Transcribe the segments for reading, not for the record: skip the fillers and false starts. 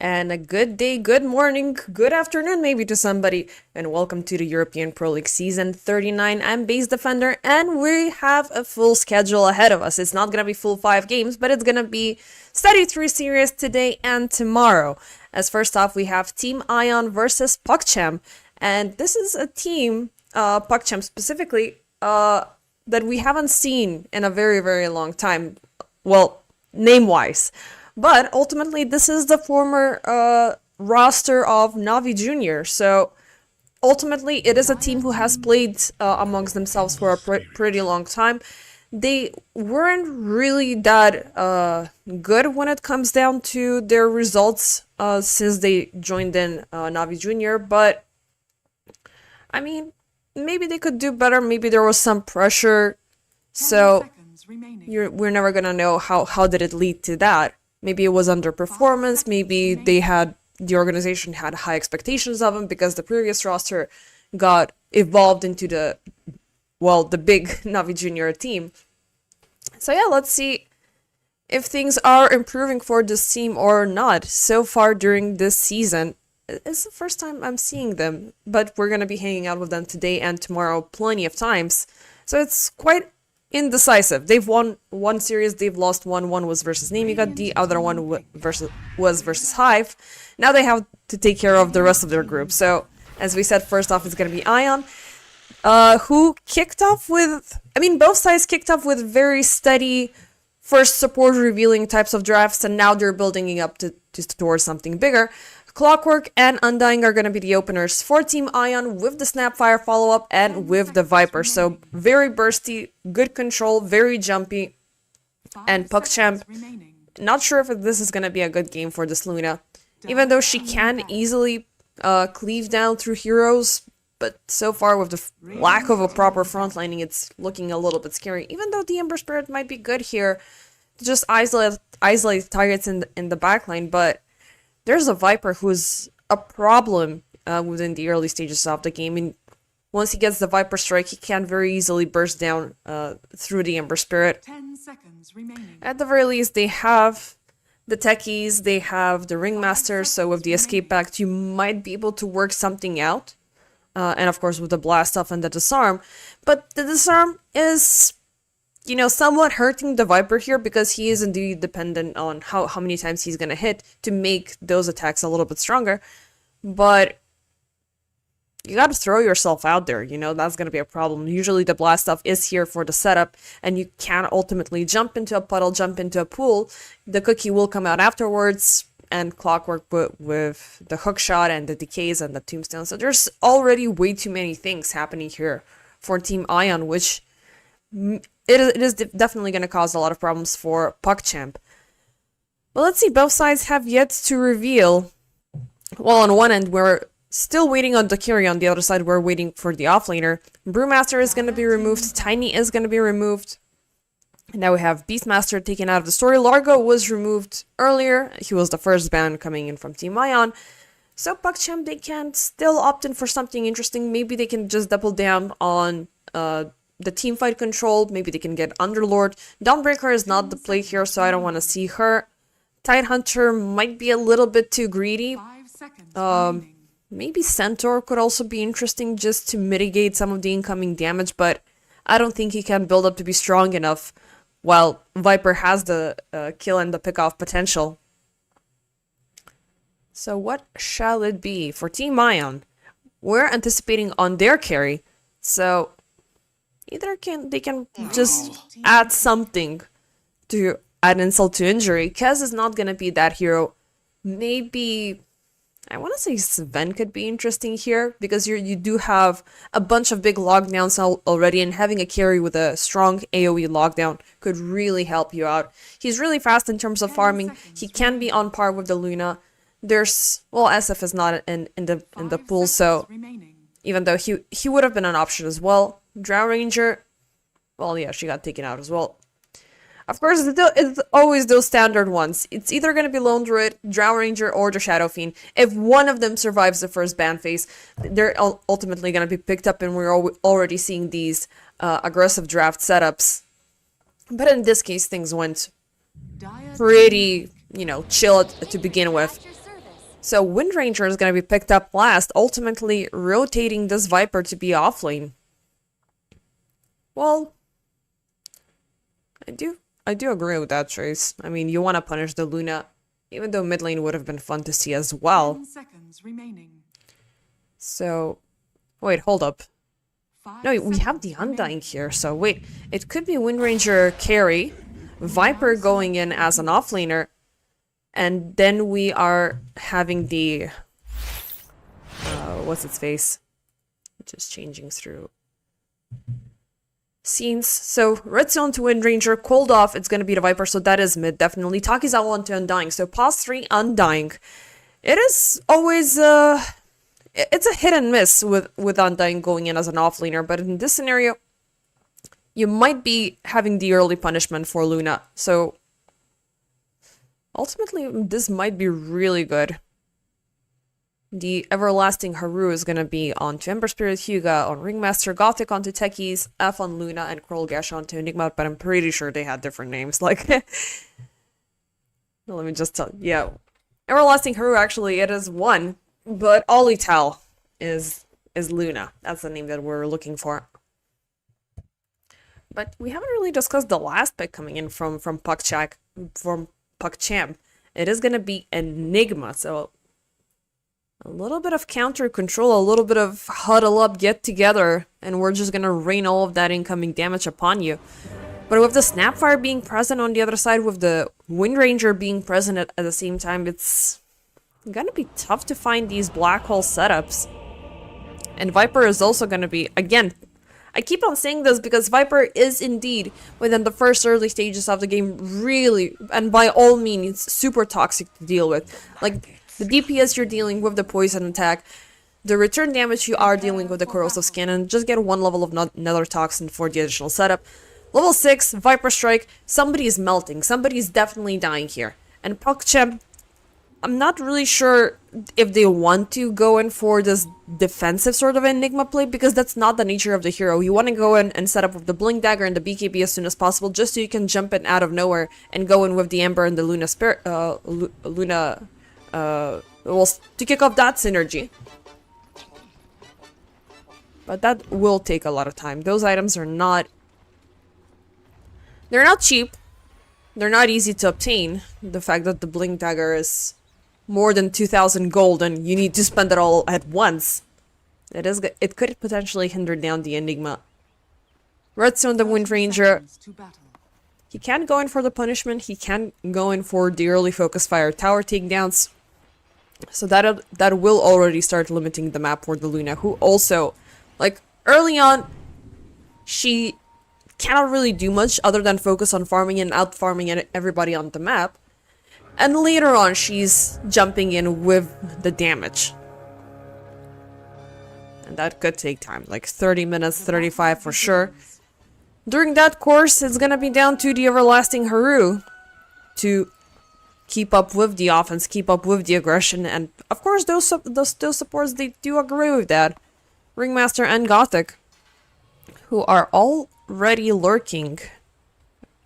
And a good day, good morning, good afternoon maybe to somebody, and welcome to the European Pro League Season 39. I'm Base Defender, and we have a full schedule ahead of us. It's not gonna be full 5 games, but it's gonna be Study 3 series today and tomorrow. As first off, we have Team Ion versus PuckChamp, and this is a team, PuckChamp specifically, that we haven't seen in a very, very long time. Well, name-wise. But ultimately, this is the former roster of Navi Jr. So ultimately, it is a team who has played amongst themselves for a pretty long time. They weren't really that good when it comes down to their results since they joined in Navi Jr. But I mean, maybe they could do better. Maybe there was some pressure. So we're never gonna know how did it lead to that. Maybe it was underperformance, maybe the organization had high expectations of him because the previous roster got evolved into the big Navi Junior team. So yeah, let's see if things are improving for this team or not. So far during this season, it's the first time I'm seeing them, but we're gonna be hanging out with them today and tomorrow plenty of times. So it's quite indecisive. They've won one series, they've lost one. One was versus Nemiga, the other one was versus HIVE. Now they have to take care of the rest of their group. So, as we said, first off, it's going to be Ion, who kicked off with... I mean, both sides kicked off with very steady first support revealing types of drafts, and now they're building up towards something bigger. Clockwork and Undying are going to be the openers for Team Ion with the Snapfire follow-up and with the Viper. So very bursty, good control, very jumpy. And PuckChamp, not sure if this is going to be a good game for this Luna. Even though she can easily cleave down through heroes, but so far with the lack of a proper frontlining, it's looking a little bit scary. Even though the Ember Spirit might be good here to just isolate targets in the backline, but there's a Viper who's a problem within the early stages of the game, and once he gets the Viper Strike, he can very easily burst down through the Ember Spirit. 10 seconds remaining. At the very least, they have the Techies, they have the Ringmaster, so with the Escape Pact, you might be able to work something out. And of course with the Blast Off and the Disarm. But the Disarm is... somewhat hurting the Viper here because he is indeed dependent on how many times he's gonna hit to make those attacks a little bit stronger. But you gotta throw yourself out there, that's gonna be a problem. Usually the blast stuff is here for the setup, and you can ultimately jump into a puddle, jump into a pool. The cookie will come out afterwards, and Clockwork with the hook shot and the decays and the tombstone. So there's already way too many things happening here for Team Ion, which... It is definitely going to cause a lot of problems for PuckChamp. But let's see, both sides have yet to reveal. Well, on one end, we're still waiting on Dokiri. On the other side, we're waiting for the offlaner. Brewmaster is going to be removed. Tiny is going to be removed. And now we have Beastmaster taken out of the story. Largo was removed earlier. He was the first ban coming in from Team Ion. So PuckChamp, they can still opt in for something interesting. Maybe they can just double down on... the teamfight control, maybe they can get Underlord. Dawnbreaker is not the play here, so I don't want to see her. Tidehunter might be a little bit too greedy. 5 seconds Maybe Centaur could also be interesting just to mitigate some of the incoming damage, but I don't think he can build up to be strong enough, while Viper has the kill and the pick-off potential. So what shall it be? For Team Ion, we're anticipating on their carry, so... either they can just add something to add insult to injury. Kez is not gonna be that hero. Maybe I want to say Sven could be interesting here because you do have a bunch of big lockdowns already, and having a carry with a strong AoE lockdown could really help you out. He's really fast in terms of farming. He can be on par with the Luna. There's SF is not in the pool, so even though he would have been an option as well. Drow Ranger, well, yeah, she got taken out as well. Of course, it's always those standard ones. It's either going to be Lone Druid, Drow Ranger, or the Shadow Fiend. If one of them survives the first ban phase, they're ultimately going to be picked up, and we're already seeing these aggressive draft setups. But in this case, things went pretty, chill to begin with. So Wind Ranger is going to be picked up last, ultimately rotating this Viper to be off lane. Well, I do agree with that choice. I mean, you want to punish the Luna, even though mid lane would have been fun to see as well. 10 seconds remaining. So, wait, hold up. 5 No, we have the Undying here, so wait. It could be Wind Ranger carry, Viper going in as an offlaner, and then we are having the... what's its face? Just changing through scenes. So, red zone to Wind Ranger, cold off, it's gonna be the Viper, so that is mid, definitely. Takizawa onto Undying, so pause 3, Undying. It is always, it's a hit and miss with Undying going in as an offlaner, but in this scenario, you might be having the early punishment for Luna, so ultimately this might be really good. The Everlasting Haru is gonna be onto Ember Spirit Hyuga, on Ringmaster, Gothic onto Techies, F on Luna, and Krollgash onto Enigma, but I'm pretty sure they had different names, like... Let me just tell... Yeah. Everlasting Haru, actually, it is one, but Olital is Luna. That's the name that we're looking for. But we haven't really discussed the last pick coming in from PuckChamp. It is gonna be Enigma, so a little bit of counter control, a little bit of huddle up, get together, and we're just gonna rain all of that incoming damage upon you. But with the Snapfire being present on the other side, with the Wind Ranger being present at the same time, it's gonna be tough to find these black hole setups. And Viper is also gonna be, again, I keep on saying this because Viper is indeed, within the first early stages of the game, really, and by all means, super toxic to deal with. Like, the DPS you're dealing with the poison attack, the return damage you are dealing with the corrosive skin, and just get one level of nether toxin for the additional setup. Level 6, Viper Strike, somebody is melting, somebody is definitely dying here. And PuckChamp, I'm not really sure if they want to go in for this defensive sort of Enigma play, because that's not the nature of the hero. You want to go in and set up with the Blink Dagger and the BKB as soon as possible, just so you can jump in out of nowhere and go in with the Ember and the Luna Spirit, well, to kick off that synergy. But that will take a lot of time. Those items are not... They're not cheap. They're not easy to obtain. The fact that the Blink Dagger is more than 2,000 gold and you need to spend it all at once. It could potentially hinder down the Enigma. Redstone the Wind Ranger. He can't go in for the punishment. He can't go in for the early focus fire tower takedowns. So that will already start limiting the map for the Luna, who also, like, early on, she cannot really do much other than focus on farming and out-farming everybody on the map. And later on, she's jumping in with the damage. And that could take time, like 30 minutes, 35 for sure. During that course, it's gonna be down to the Everlasting Haru to keep up with the offense, keep up with the aggression, and of course those supports, they do agree with that. Ringmaster and Gothic, who are already lurking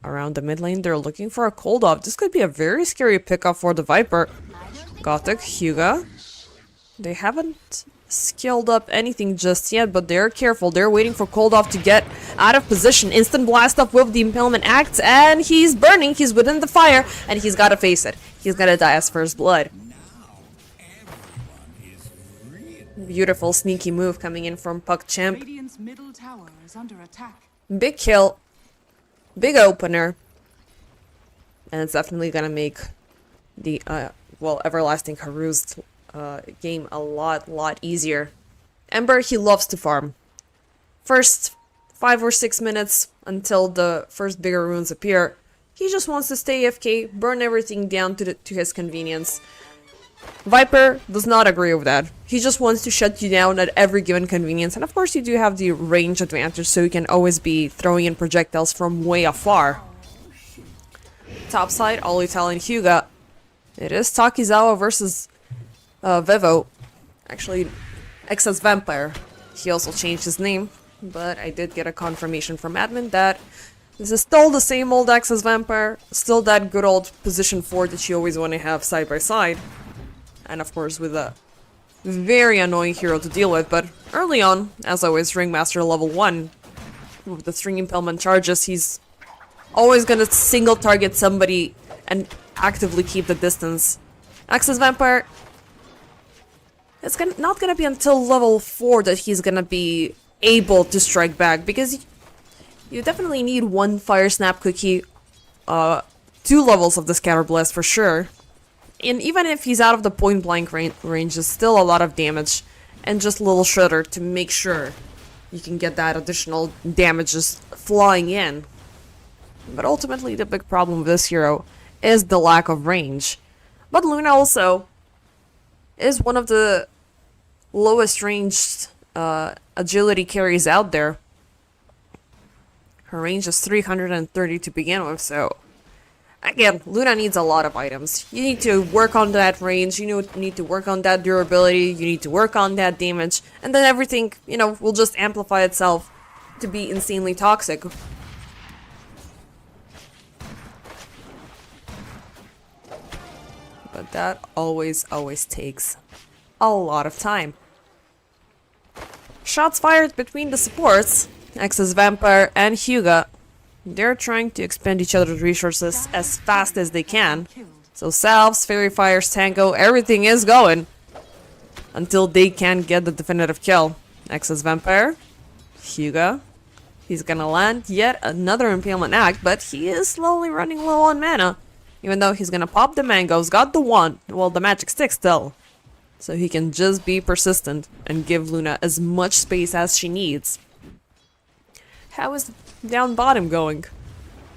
around the mid lane. They're looking for a cold off. This could be a very scary pickup for the Viper. Gothic, Hyuga. They haven't skilled up anything just yet, but they're careful. They're waiting for cold off to get out of position. Instant blast up with the impalement axe, and he's burning. He's within the fire, and he's got to face it. He's got to die as first blood. Beautiful sneaky move coming in from PuckChamp. Radiant's middle tower is under attack. Big kill. Big opener. And it's definitely gonna make the, Everlasting Haru's game a lot easier. Ember, he loves to farm. First 5 or 6 minutes until the first bigger runes appear, he just wants to stay AFK, burn everything down to his convenience. Viper does not agree with that. He just wants to shut you down at every given convenience, and of course you do have the range advantage, so you can always be throwing in projectiles from way afar. Topside, Olital and Hyuga. It is Takizawa versus Vevo. Actually, Excess Vampire. He also changed his name, but I did get a confirmation from admin that this is still the same old Excess Vampire, still that good old position 4 that you always want to have side by side. And of course with a very annoying hero to deal with, but early on, as always, Ringmaster level 1, with the 3 impalement charges, he's always gonna single target somebody and actively keep the distance. Access Vampire, it's not gonna be until level 4 that he's gonna be able to strike back, because you definitely need 1 Fire Snap Cookie, 2 levels of the Scatter Blast for sure. And even if he's out of the point blank range, there's still a lot of damage, and just a little Shredder to make sure you can get that additional damage just flying in. But ultimately the big problem with this hero is the lack of range. But Luna also is one of the lowest ranged agility carries out there. Her range is 330 to begin with, so again, Luna needs a lot of items. You need to work on that range, you need to work on that durability, you need to work on that damage, and then everything, will just amplify itself to be insanely toxic. But that always takes a lot of time. Shots fired between the supports, Access Vampire and Hyuga. They're trying to expend each other's resources as fast as they can. So Salves, Fairy Fires, Tango, everything is going until they can get the definitive kill. Access Vampire, Hyuga. He's gonna land yet another Impalement Act, but he is slowly running low on mana. Even though he's gonna pop the mangoes, got the one, well, the magic stick still. So he can just be persistent and give Luna as much space as she needs. How is down bottom going?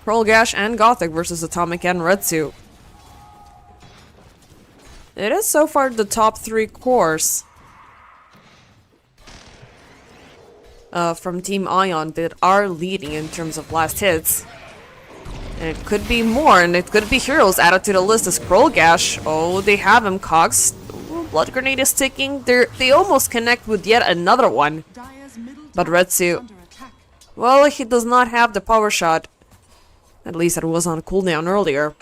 Gash and Gothic versus Atomic and Retsu. It is so far the top 3 cores from Team Ion that are leading in terms of last hits. And it could be more, and it could be heroes added to the list as Gash. Oh, they have him, Cox. Ooh, Blood Grenade is ticking. They almost connect with yet another one. But Retsu, well, he does not have the power shot. At least it was on cooldown earlier.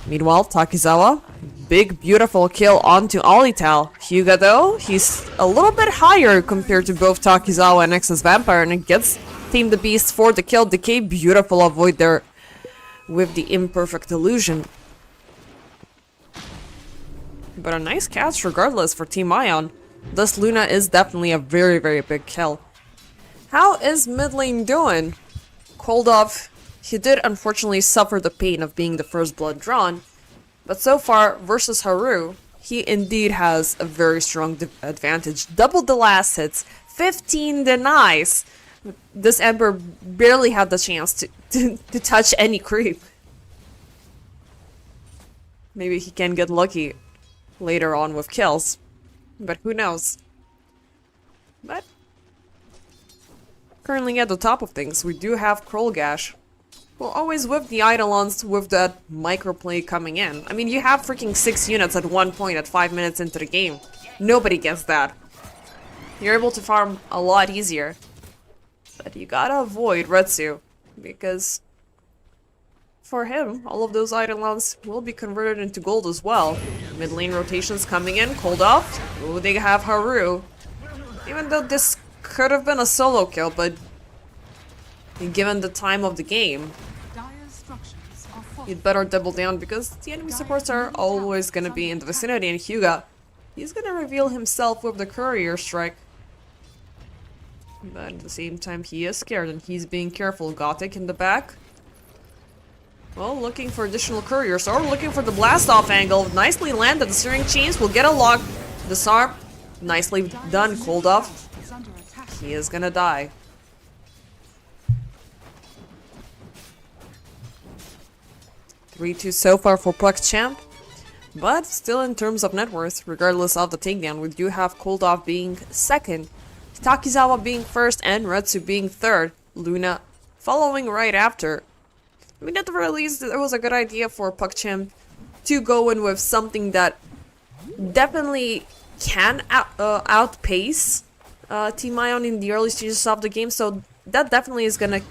Meanwhile, Takizawa, big beautiful kill onto Olital. Hyuga though, he's a little bit higher compared to both Takizawa and Access Vampire, and it gets Team the Beast for the kill. Decay, beautiful avoid there with the imperfect illusion. But a nice catch regardless for Team Ion. This Luna is definitely a very big kill. How is mid lane doing? Cold off. He did unfortunately suffer the pain of being the first blood drawn, but so far versus Haru, he indeed has a very strong advantage. Doubled the last hits, 15 denies. This Ember barely had the chance to touch any creep. Maybe he can get lucky later on with kills, but who knows. But currently at the top of things, we do have Gash. Well, always with the Eidolons with that microplay coming in. I mean, you have freaking 6 units at one point at 5 minutes into the game. Nobody gets that. You're able to farm a lot easier. But you gotta avoid Retsu, because for him, all of those Eidolons will be converted into gold as well. Mid lane rotations coming in, cold off. Ooh, they have Haru. Even though this could have been a solo kill, but given the time of the game, you'd better double down, because the enemy supports are always gonna be in the vicinity, and Hyuga, he's gonna reveal himself with the courier strike. But at the same time, he is scared and he's being careful. Gothic in the back. Well, looking for additional couriers, or looking for the blast off angle. Nicely landed. The steering chains will get a lock. Disarm. Nicely done. Cold off. He is gonna die. (3-2) so far for PuckChamp. But still in terms of net worth, regardless of the takedown, we do have Cold Off being second, Takizawa being first, and Retsu being third. Luna following right after. I mean, at the very least, it was a good idea for PuckChamp to go in with something that definitely can outpace Team Ion in the early stages of the game. So that definitely is gonna,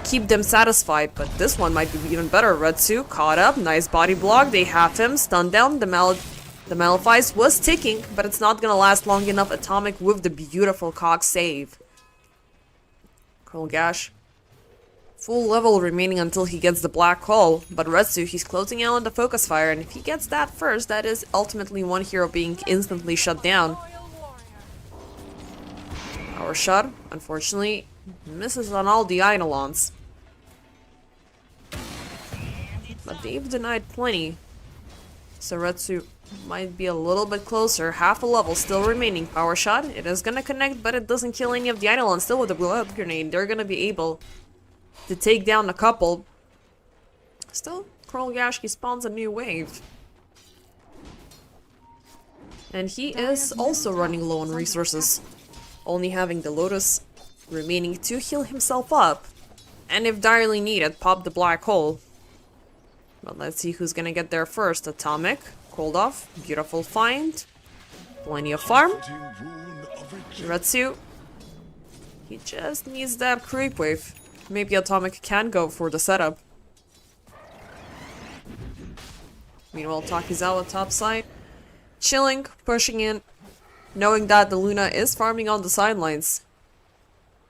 keep them satisfied, but this one might be even better. Retsu caught up, nice body block, they have him, stunned down, the Malefice was ticking, but it's not gonna last long enough. Atomic with the beautiful cock save. Gash. Full level remaining until he gets the black hole, but Retsu, he's closing out on the focus fire, and if he gets that first, that is ultimately one hero being instantly shut down. Power shot, unfortunately, misses on all the Eidolons. But they've denied plenty. So Retsu might be a little bit closer. Half a level still remaining. Power shot, it is gonna connect, but it doesn't kill any of the Eidolons. Still with the blood grenade, they're gonna be able to take down a couple. Still, Gash, he spawns a new wave. And he is also running low on resources. Only having the Lotus remaining to heal himself up. And if direly needed, pop the black hole. But let's see who's gonna get there first. Atomic, cooled off, beautiful find. Plenty of farm. Retsu, he just needs that creep wave. Maybe Atomic can go for the setup. Meanwhile, Takizawa topside. Chilling, pushing in, knowing that the Luna is farming on the sidelines.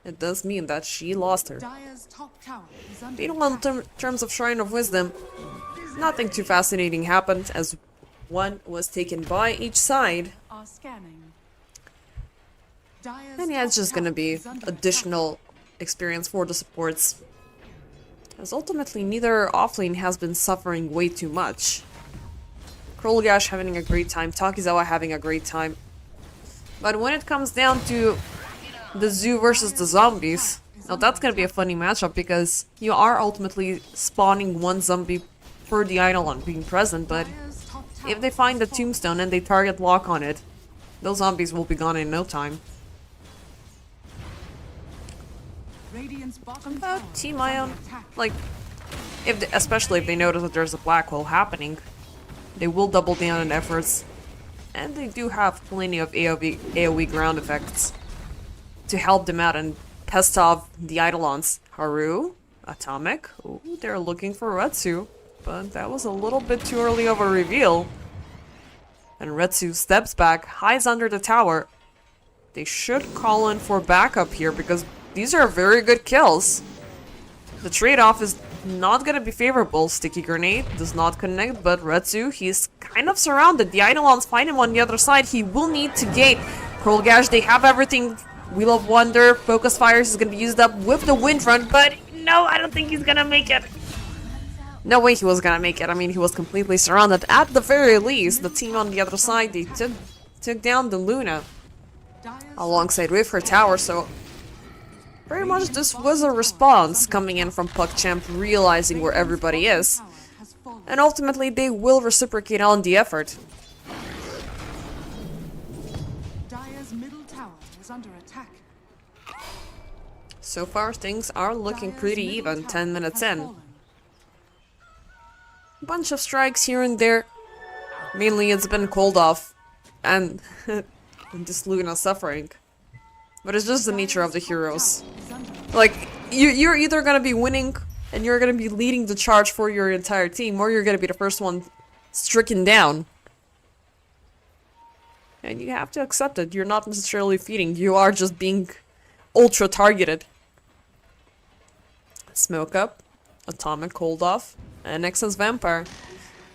It does mean that she lost her. Dire's top tower is under Meanwhile, in attack. terms of Shrine of Wisdom, nothing too fascinating happened as one was taken by each side. Are scanning. Dire's And yeah, it's top just gonna tower be is under additional experience for the supports. As ultimately, neither offlane has been suffering way too much. Gash having a great time, Takizawa having a great time. But when it comes down to the zoo versus the zombies, now that's gonna be a funny matchup because you are ultimately spawning one zombie per the Eidolon being present, but Dire's top tower if they find the has fallen. tombstone and they target lock on it, those zombies will be gone in no time. Radiant's bottom About tower Team is under Ion, attack. like, especially if they notice that there's a black hole happening, they will double down on efforts, and they do have plenty of AoE ground effects to help them out and pest off the Eidolons. Haru, Atomic, ooh, they're looking for Retsu, but that was a little bit too early of a reveal. And Retsu steps back, hides under the tower. They should call in for backup here because these are very good kills. The trade-off is not gonna be favorable. Sticky Grenade does not connect, but Retsu, he's kind of surrounded. The Eidolons find him on the other side. He will need to gate. Gash, they have everything. Wheel of Wonder, Focus Fires is gonna be used up with the Wind Run, but no, I don't think he's gonna make it. No way he was gonna make it. I mean, he was completely surrounded. At the very least, the team on the other side, they took down the Luna Dire's alongside with her tower, so very much this was a response coming in from PuckChamp realizing where everybody is, tower has fallen. and ultimately they will reciprocate on the effort. Dire's middle tower is under attack. So far things are looking Dire's pretty middle even, tower 10 minutes has in. fallen. Bunch of strikes here and there. Mainly it's been cold off, and this Luna suffering. But it's just the nature of the heroes. Like, you're either gonna be winning and you're gonna be leading the charge for your entire team, or you're gonna be the first one stricken down. And you have to accept it. You're not necessarily feeding, you are just being ultra targeted. Smoke up, Atomic hold off, and Nexus Vampire.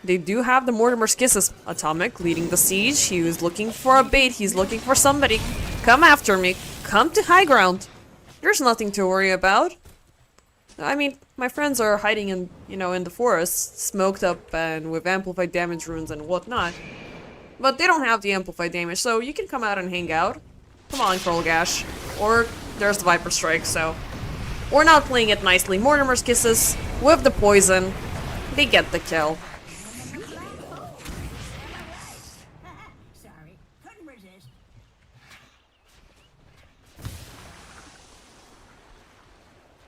They do have the Mortimer's Kisses. Atomic leading the siege. He was looking for a bait. He's looking for somebody. Come after me. Come to high ground. There's nothing to worry about. I mean, my friends are hiding in, in the forest, smoked up and with amplified damage runes and whatnot. But they don't have the amplified damage, so you can come out and hang out. Come on, Gash. Or there's the Viper Strike, so we're not playing it nicely. Mortimer's Kisses with the poison. They get the kill. Sorry, couldn't resist.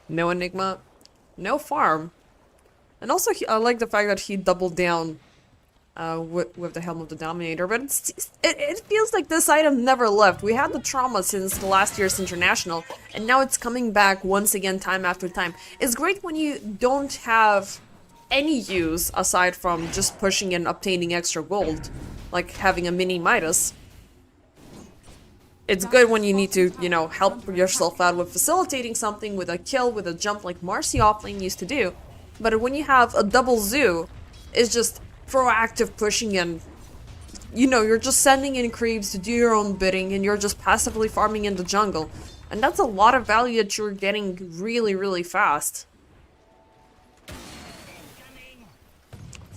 No Enigma, no farm. And also, I like the fact that he doubled down with the Helm of the Dominator, but it feels like this item never left. We had the trauma since the last year's International, and now it's coming back once again time after time. It's great when you don't have any use aside from just pushing and obtaining extra gold, like having a mini Midas. It's good when you need to, you know, help yourself out with facilitating something with a kill, with a jump like Marcy offlane used to do. But when you have a double zoo, it's just proactive pushing and, you know, you're just sending in creeps to do your own bidding and you're just passively farming in the jungle. And that's a lot of value that you're getting really, really fast.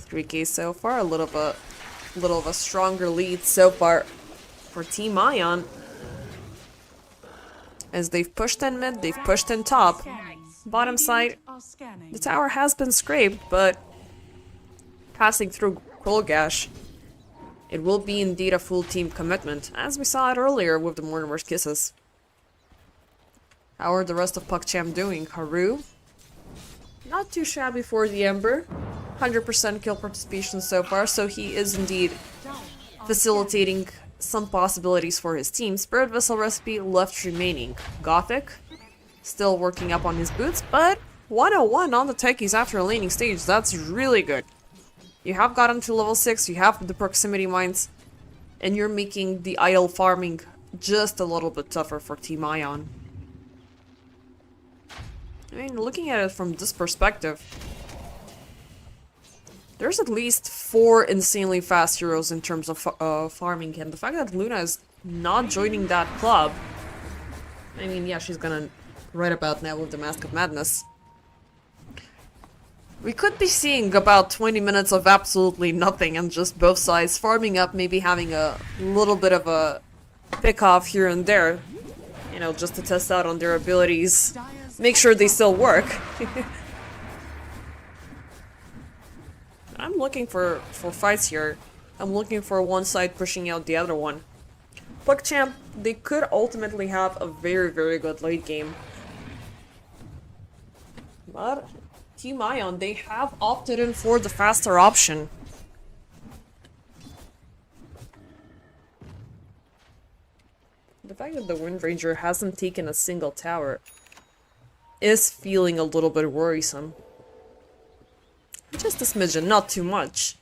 3k so far, a little of a stronger lead so far for Team Ion. As they've pushed in mid, they've pushed in top. Bottom side, the tower has been scraped, but passing through Kolgash, it will be indeed a full team commitment, as we saw it earlier with the Mortimer's Kisses. How are the rest of PuckChamp doing? Haru? Not too shabby for the Ember. 100% kill participation so far, so he is indeed facilitating some possibilities for his team. Spirit Vessel recipe left remaining. Gothic, still working up on his boots, but 101 on the techies after a laning stage. That's really good. You have gotten to level 6, you have the proximity mines, and you're making the idle farming just a little bit tougher for Team Ion. I mean, looking at it from this perspective, there's at least 4 insanely fast heroes in terms of farming, and the fact that Luna is not joining that club, I mean, yeah, she's gonna right about now with the Mask of Madness. We could be seeing about 20 minutes of absolutely nothing and just both sides farming up, maybe having a little bit of a pick-off here and there, you know, just to test out on their abilities, make sure they still work. I'm looking for fights here. I'm looking for one side pushing out the other one. PuckChamp, they could ultimately have a very, very good late game. But Team Ion, they have opted in for the faster option. The fact that the Wind Ranger hasn't taken a single tower is feeling a little bit worrisome. Just a smidgen, not too much.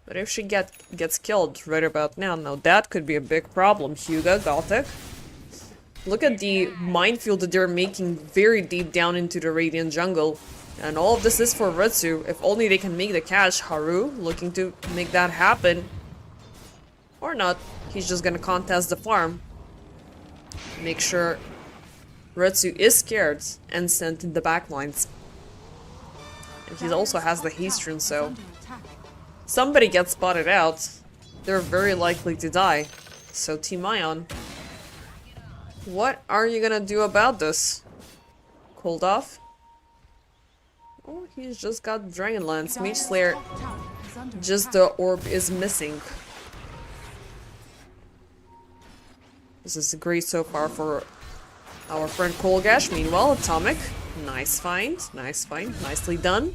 But if she gets killed right about now, that could be a big problem. Hyuga, Gothic. Look at the minefield that they're making very deep down into the Radiant jungle. And all of this is for Ritsu. If only they can make the catch. Haru looking to make that happen. Or not. He's just gonna contest the farm. Make sure Ritsu is scared and sent in the backlines. And he also has the haste rune, so somebody gets spotted out, they're very likely to die. So Team Ion, what are you gonna do about this? Cold off? Oh, he's just got Dragonlance. Mage Slayer, just the orb is missing. This is great so far for our friend Kolgash. Meanwhile, Atomic. Nice find, nicely done.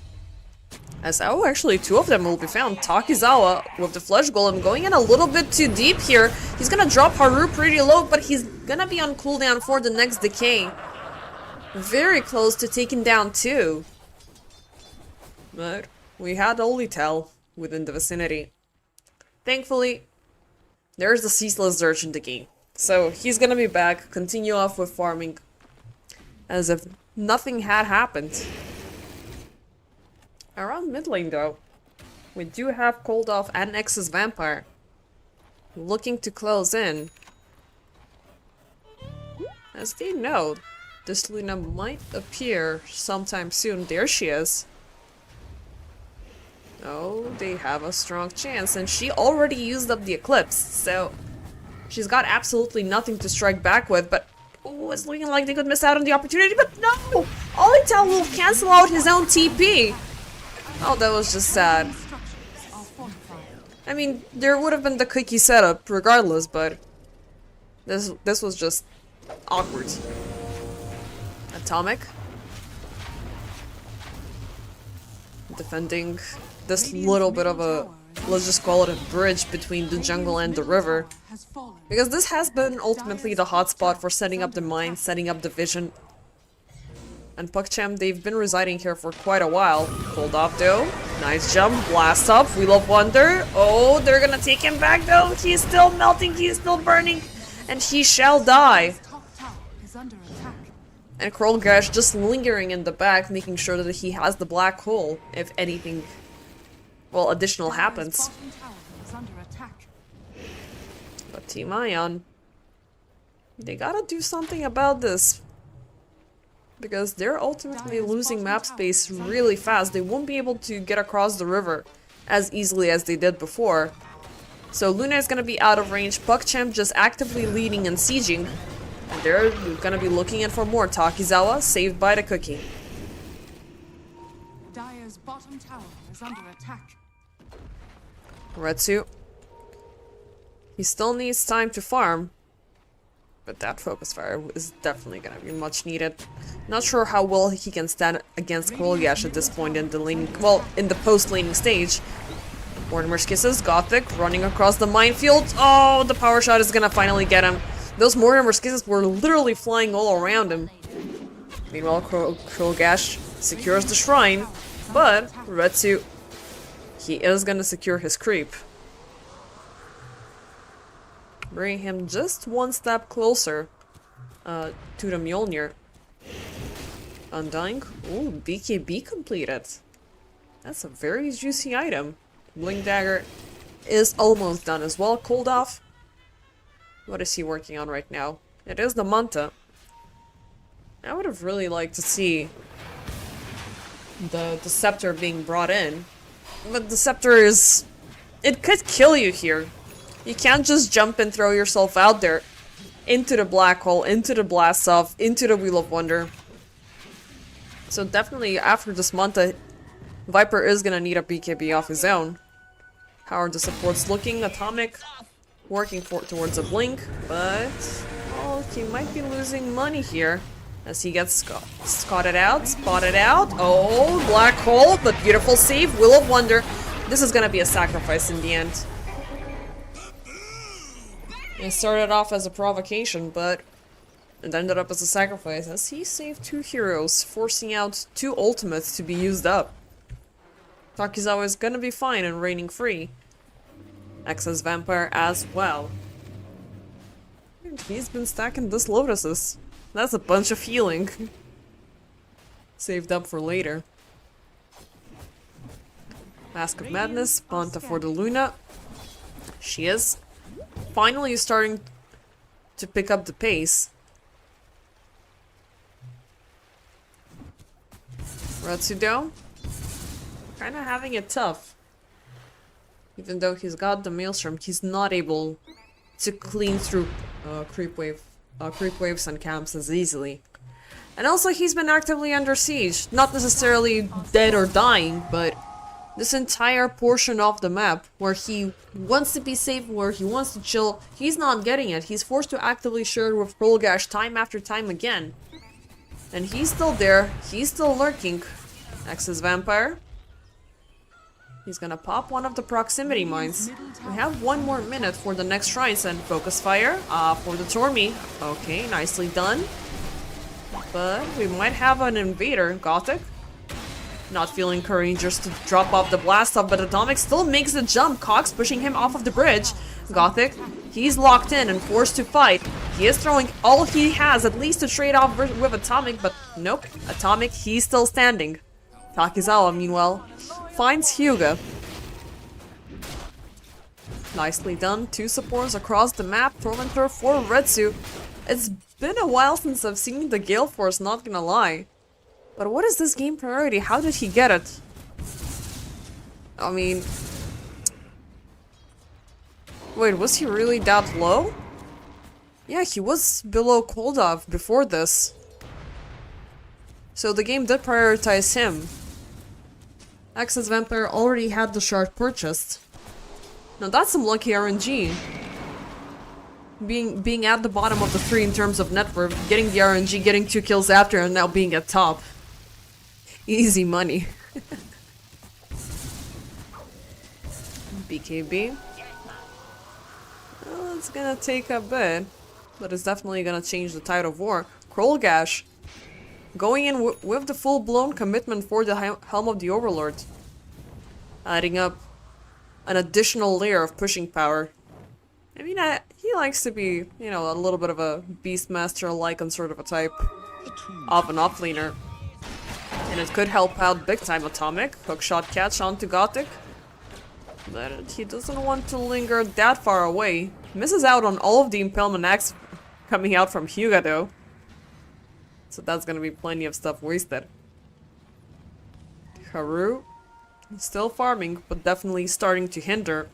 As oh, actually 2 of them will be found. Takizawa with the Flesh Golem going in a little bit too deep here. He's gonna drop Haru pretty low, but he's gonna be on cooldown for the next decay. Very close to taking down 2. But we had only Tell within the vicinity. Thankfully, there's the Ceaseless Dirge in the game. So he's gonna be back, continue off with farming as if nothing had happened. Around mid lane though, we do have Cold Off and Nexus Vampire looking to close in. As they know, this Luna might appear sometime soon. There she is. Oh, they have a strong chance, and she already used up the Eclipse, so she's got absolutely nothing to strike back with, but oh, it's looking like they could miss out on the opportunity, but no! Olitel will cancel out his own TP! Oh, that was just sad. I mean, there would have been the cookie setup regardless, but this was just awkward. Atomic. Defending this little bit of a let's just call it a bridge between the jungle and the river. has fallen. Because this has been ultimately the hotspot for setting up the mine, setting up the vision. And PuckChamp, they've been residing here for quite a while. Pulled off though. Nice jump, blast up, Wheel of Wonder. Oh, they're gonna take him back though. He's still melting, he's still burning. And he shall die. Top tower is under attack. And Krolgash just lingering in the back, making sure that he has the black hole, if anything, well, additional happens. Bottom tower is under attack. But Team Ion, they gotta do something about this. Because they're ultimately losing map space really fast. They won't be able to get across the river as easily as they did before. So Luna is gonna be out of range, PuckChamp just actively leading and sieging. And they're gonna be looking in for more. Takizawa saved by the cookie. Dire's bottom tower is under attack. Retsu. He still needs time to farm. But that focus fire is definitely gonna be much needed. Not sure how well he can stand against Krolgash at this point in the laning, well, in the post-laning stage. Mortimer's Kisses, Gothic, running across the minefield. Oh, the power shot is gonna finally get him. Those Mortimer's Kisses were literally flying all around him. Meanwhile, Krolgash secures the shrine, but Retsu, he is gonna secure his creep. Bring him just one step closer to the Mjolnir. Undying. Ooh, BKB completed. That's a very juicy item. Blink Dagger is almost done as well. Cooled off. What is he working on right now? It is the Manta. I would have really liked to see the Scepter being brought in. But the Scepter is... it could kill you here. You can't just jump and throw yourself out there. Into the black hole, into the blast off, into the Wheel of Wonder. So definitely after this Manta, Viper is gonna need a BKB off his own. How are the supports looking? Atomic working towards a blink, but oh, he might be losing money here as he gets spotted out. Oh, black hole, but beautiful save. Wheel of Wonder. This is gonna be a sacrifice in the end. It started off as a provocation, but it ended up as a sacrifice as he saved two heroes, forcing out two ultimates to be used up. Takizawa is gonna be fine and reigning free. Excess Vampire as well. He's been stacking this Lotuses. That's a bunch of healing. Saved up for later. Mask of Madness, Manta for the Luna. She is finally starting to pick up the pace. Retsudo, kinda having it tough. Even though he's got the Maelstrom, he's not able to clean through creep waves and camps as easily. And also he's been actively under siege. Not necessarily dead or dying, but this entire portion of the map where he wants to be safe, where he wants to chill, he's not getting it. He's forced to actively share with Krolgash time after time again. And he's still there. He's still lurking. Excess Vampire. He's gonna pop one of the proximity mines. We have 1 more minute for the next shrines and focus fire for the Tormi. Okay, nicely done. But we might have an invader. Gothic. Not feeling courageous to drop off the blast off, but Atomic still makes the jump. Cox pushing him off of the bridge. Gothic, he's locked in and forced to fight. He is throwing all he has, at least to trade off with Atomic, but nope. Atomic, he's still standing. Takizawa, meanwhile, finds Hyuga. Nicely done. 2 supports across the map. Throw and throw for Retsu. It's been a while since I've seen the Gale Force, not gonna lie. But what is this game priority? How did he get it? I mean... wait, was he really that low? Yeah, he was below Koldov before this. So the game did prioritize him. Excess Vampire already had the shard purchased. Now that's some lucky RNG. Being at the bottom of the 3 in terms of net worth, getting the RNG, getting 2 kills after, and now being at top. Easy money. BKB. Well, it's gonna take a bit, but it's definitely gonna change the tide of war. Krolgash going in with the full-blown commitment for the Helm of the Overlord, adding up an additional layer of pushing power. I mean, he likes to be, you know, a little bit of a Beastmaster-like and sort of a type of an offlaner. And it could help out big time. Atomic, hookshot catch onto Gothic. But he doesn't want to linger that far away. Misses out on all of the Impalement Axe coming out from Hyuga though. So that's gonna be plenty of stuff wasted. Haru, still farming, but definitely starting to hinder.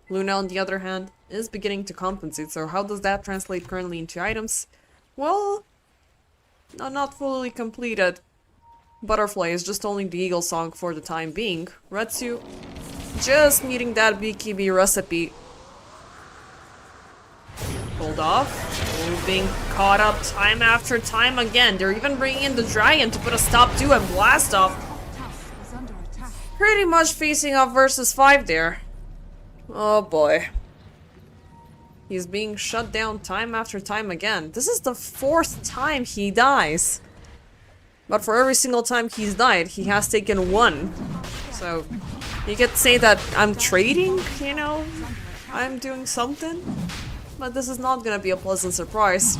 Luna, on the other hand, is beginning to compensate. So how does that translate currently into items? Well, no, not fully completed. Butterfly is just only the Eagle Song for the time being. Retsu, just needing that BKB recipe. Pulled off. Ooh, being caught up time after time again. They're even bringing in the dragon to put a stop to and blast off. Pretty much facing off versus 5 there. Oh boy. He's being shut down time after time again. This is the 4th time he dies. But for every single time he's died, he has taken 1. So, you could say that I'm trading, you know? I'm doing something. But this is not gonna be a pleasant surprise.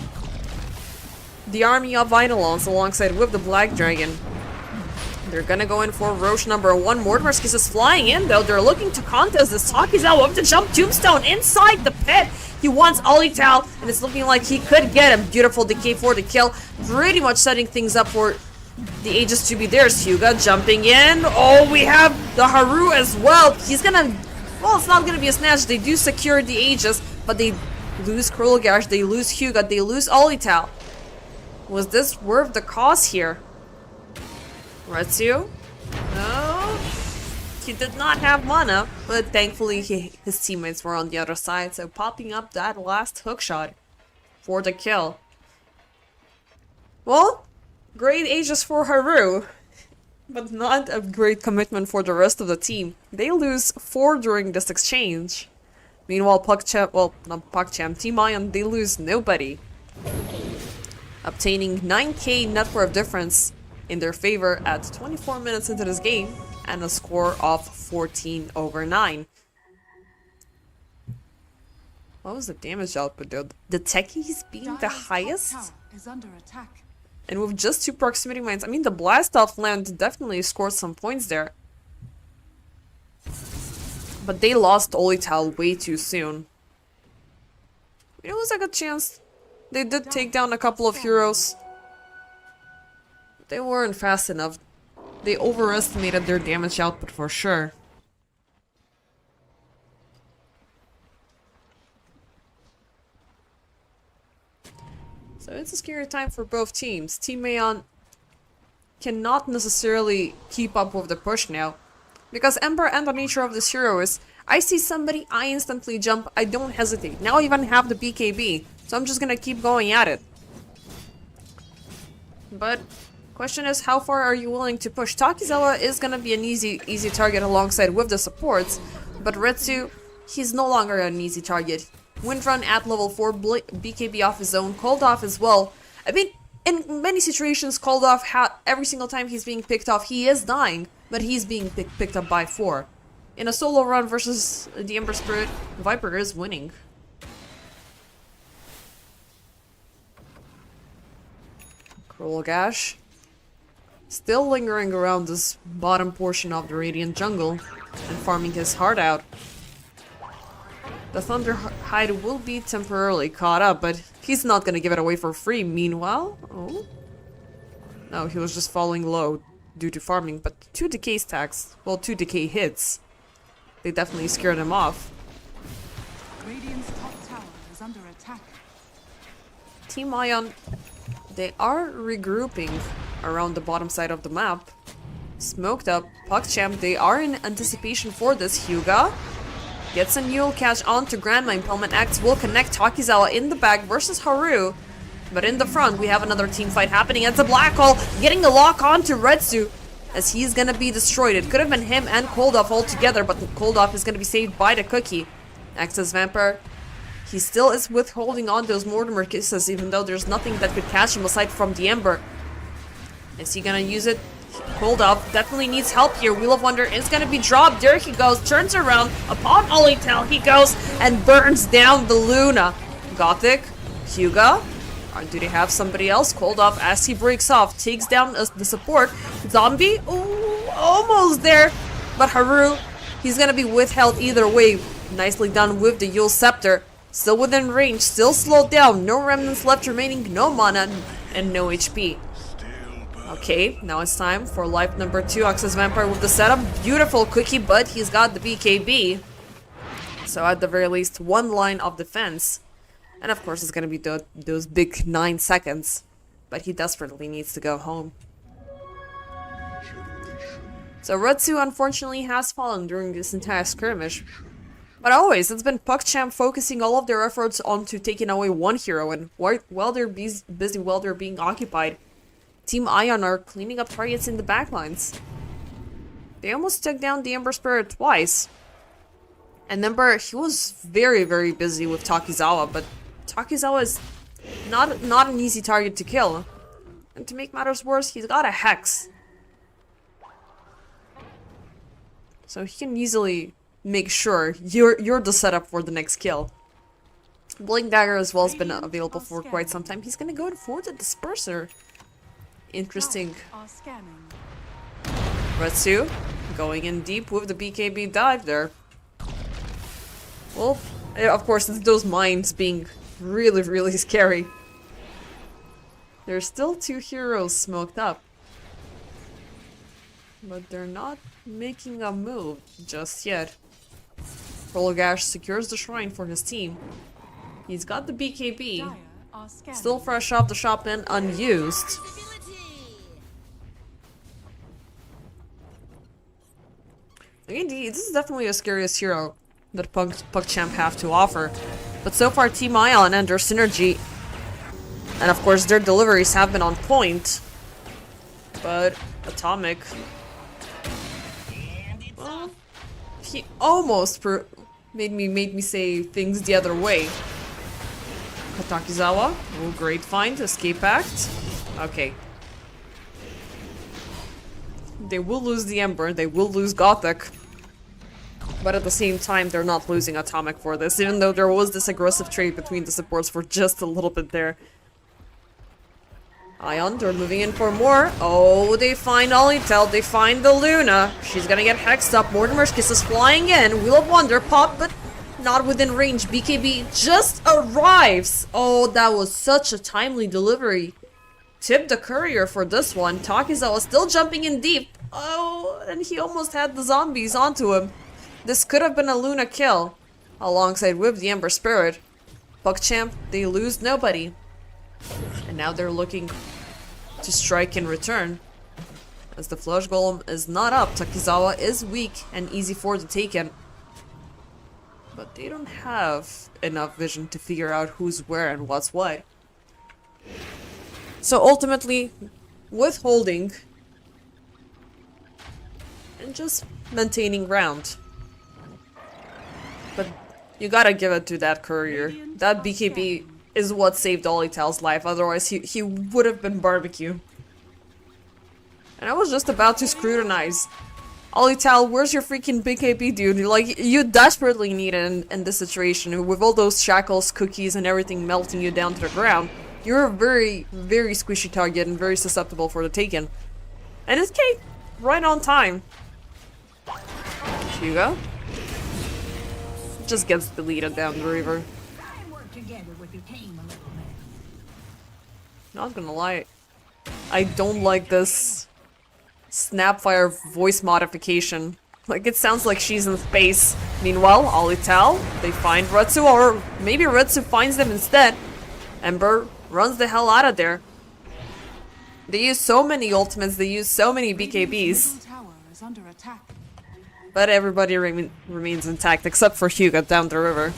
The army of Eidolons alongside with the Black Dragon. They're gonna go in for Roche number 1. Mortimer's Kiss is flying in though. They're looking to contest this. Takizawa with the jump tombstone inside the pit. He wants Olital, and it's looking like he could get him. Beautiful decay for the kill. Pretty much setting things up for the Aegis to be theirs. Hyuga jumping in. Oh, we have the Haru as well. He's gonna... Well, it's not gonna be a snatch. They do secure the Aegis, but they lose Krolgash, they lose Hyuga, they lose Olital. Was this worth the cost here? Retsu? No. He did not have mana, but thankfully his teammates were on the other side, so popping up that last hookshot for the kill. Well, great Aegis for Haru, but not a great commitment for the rest of the team. They lose 4 during this exchange. Meanwhile, PogChamp, well, not PogChamp, Team Ion, they lose nobody. Obtaining 9k net worth difference in their favor at 24 minutes into this game, and a score of 14/9. What was the damage output though? The techies being the highest? Is under attack. And with just 2 proximity mines, I mean the blast off land definitely scored some points there. But they lost Olital way too soon. It was a good chance. They did take down a couple of heroes. They weren't fast enough. They overestimated their damage output for sure. So it's a scary time for both teams. Team Aeon cannot necessarily keep up with the push now. Because Ember and the nature of this hero is, I see somebody, I instantly jump, I don't hesitate. Now I even have the BKB, so I'm just gonna keep going at it. But question is, how far are you willing to push? Takizawa is gonna be an easy target alongside with the supports, but Retsu, he's no longer an easy target. Windrun at level 4, BKB off his own, called off as well. I mean, in many situations, called off, every single time he's being picked off, he is dying, but he's being picked up by 4. In a solo run versus the Ember Spirit, Viper is winning. Krolgash still lingering around this bottom portion of the Radiant Jungle and farming his heart out. The Thunder Hide will be temporarily caught up, but he's not gonna give it away for free. Meanwhile, oh no, he was just falling low due to farming, but 2 decay stacks, well, 2 decay hits, they definitely scared him off. Radiant's top tower is under attack. Team Ion, they are regrouping around the bottom side of the map. Smoked up, PogChamp, they are in anticipation for this. Hyuga gets a Newell catch onto Grandma. Impalement Axe will connect Takizawa in the back versus Haru. But in the front, we have another team fight happening. It's a black hole getting the lock onto Retsu. as he's gonna be destroyed. It could have been him and Koldoff all together, but Koldoff is gonna be saved by the cookie. Access Vampire, he still is withholding on those Mortimer kisses, even though there's nothing that could catch him aside from the Ember. Is he gonna use it? Koldoff definitely needs help here. Wheel of Wonder is gonna be dropped. There he goes, turns around upon Olitel. He goes and burns down the Luna. Gothic, Hyuga, or do they have somebody else? Koldoff, as he breaks off, takes down the support. Zombie, ooh, almost there. But Haru, he's gonna be withheld either way. Nicely done with the Yule Scepter. Still within range, still slowed down. No remnants left remaining, no mana, and no HP. Okay, now it's time for life number 2. Access Vampire with the setup. Beautiful cookie, but he's got the BKB. So at the very least, one line of defense. And of course, it's gonna be those big 9 seconds. But he desperately needs to go home. So Retsu unfortunately has fallen during this entire skirmish. But always, it's been PogChamp focusing all of their efforts onto taking away one hero. And while they're busy, while they're being occupied, Team Ion are cleaning up targets in the backlines. They almost took down the Ember Spirit twice. And Ember, he was very, very busy with Takizawa, but Takizawa is not an easy target to kill. And to make matters worse, he's got a Hex. So he can easily make sure you're the setup for the next kill. Blink Dagger as well has been available for quite some time. He's gonna go for the Disperser. Interesting. Retsu going in deep with the BKB dive there. Well, of course, it's those mines being really, really scary. There's still 2 heroes smoked up. But they're not making a move just yet. Prologash secures the shrine for his team. He's got the BKB. Still fresh off the shop and unused. Indeed, this is definitely the scariest hero that PogChamp have to offer. But so far, Team Ion and their synergy, and of course their deliveries have been on point. But Atomic, well, he almost made me say things the other way. Katakizawa, oh, great find, escape act. Okay. They will lose the Ember, they will lose Gothic. But at the same time, they're not losing Atomic for this, even though there was this aggressive trade between the supports for just a little bit there. Ion, they're moving in for more. Oh, they find Olitel, they find the Luna. She's gonna get hexed up. Mortimer's Kiss is flying in. Wheel of Wonder pop, but not within range. BKB just arrives. Oh, that was such a timely delivery. Tip the courier for this one. Takizawa still jumping in deep. Oh, and he almost had the zombies onto him. This could have been a Luna kill, alongside with the Ember Spirit. PogChamp, they lose nobody. And now they're looking to strike in return. As the Flush Golem is not up, Takizawa is weak and easy for the taken. But they don't have enough vision to figure out who's where and what's what. So ultimately, withholding and just maintaining ground. But you gotta give it to that courier. That BKB is what saved Olitel's life, otherwise he would have been barbecue. And I was just about to scrutinize. Olitel, where's your freaking BKB, dude? Like, you desperately need it in this situation. With all those shackles, cookies, and everything melting you down to the ground. You're a very, very squishy target and very susceptible for the taken. And it's came right on time. Here you go. Just gets deleted down the river. Not gonna lie, I don't like this Snapfire voice modification. Like, it sounds like she's in space. Meanwhile, Olitel, they find Retsu, or maybe Retsu finds them instead. Ember runs the hell out of there. They use so many ultimates, they use so many BKBs. But everybody remains intact, except for Hyuga down the river.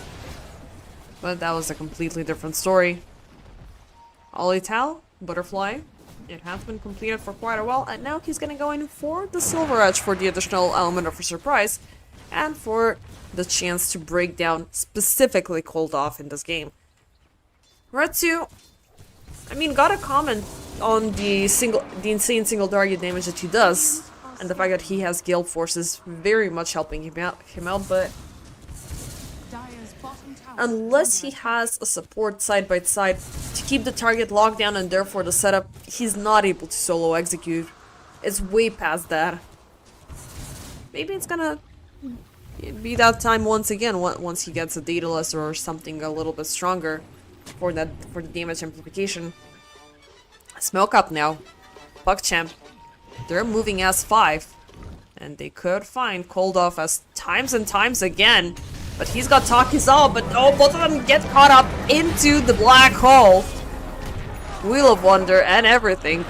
But that was a completely different story. Olitel, Butterfly, It has been completed for quite a while, and now he's gonna go in for the Silver Edge for the additional element of a surprise, and for the chance to break down specifically Cold Off in this game. Retsu, I mean, got a comment on the insane single target damage that he does, and the fact that he has Gale Forces very much helping him out, but Dire's bottom tower unless he has a support side by side to keep the target locked down and therefore the setup, he's not able to solo execute. It's way past that. Maybe it's gonna be that time once again, once he gets a Daedalus or something a little bit stronger for the damage amplification. Smoke up now. PugChamp. They're moving S5. And they could find Cold Off as times and times again. But he's got Takizawa, but oh, both of them get caught up into the black hole. Wheel of Wonder and everything.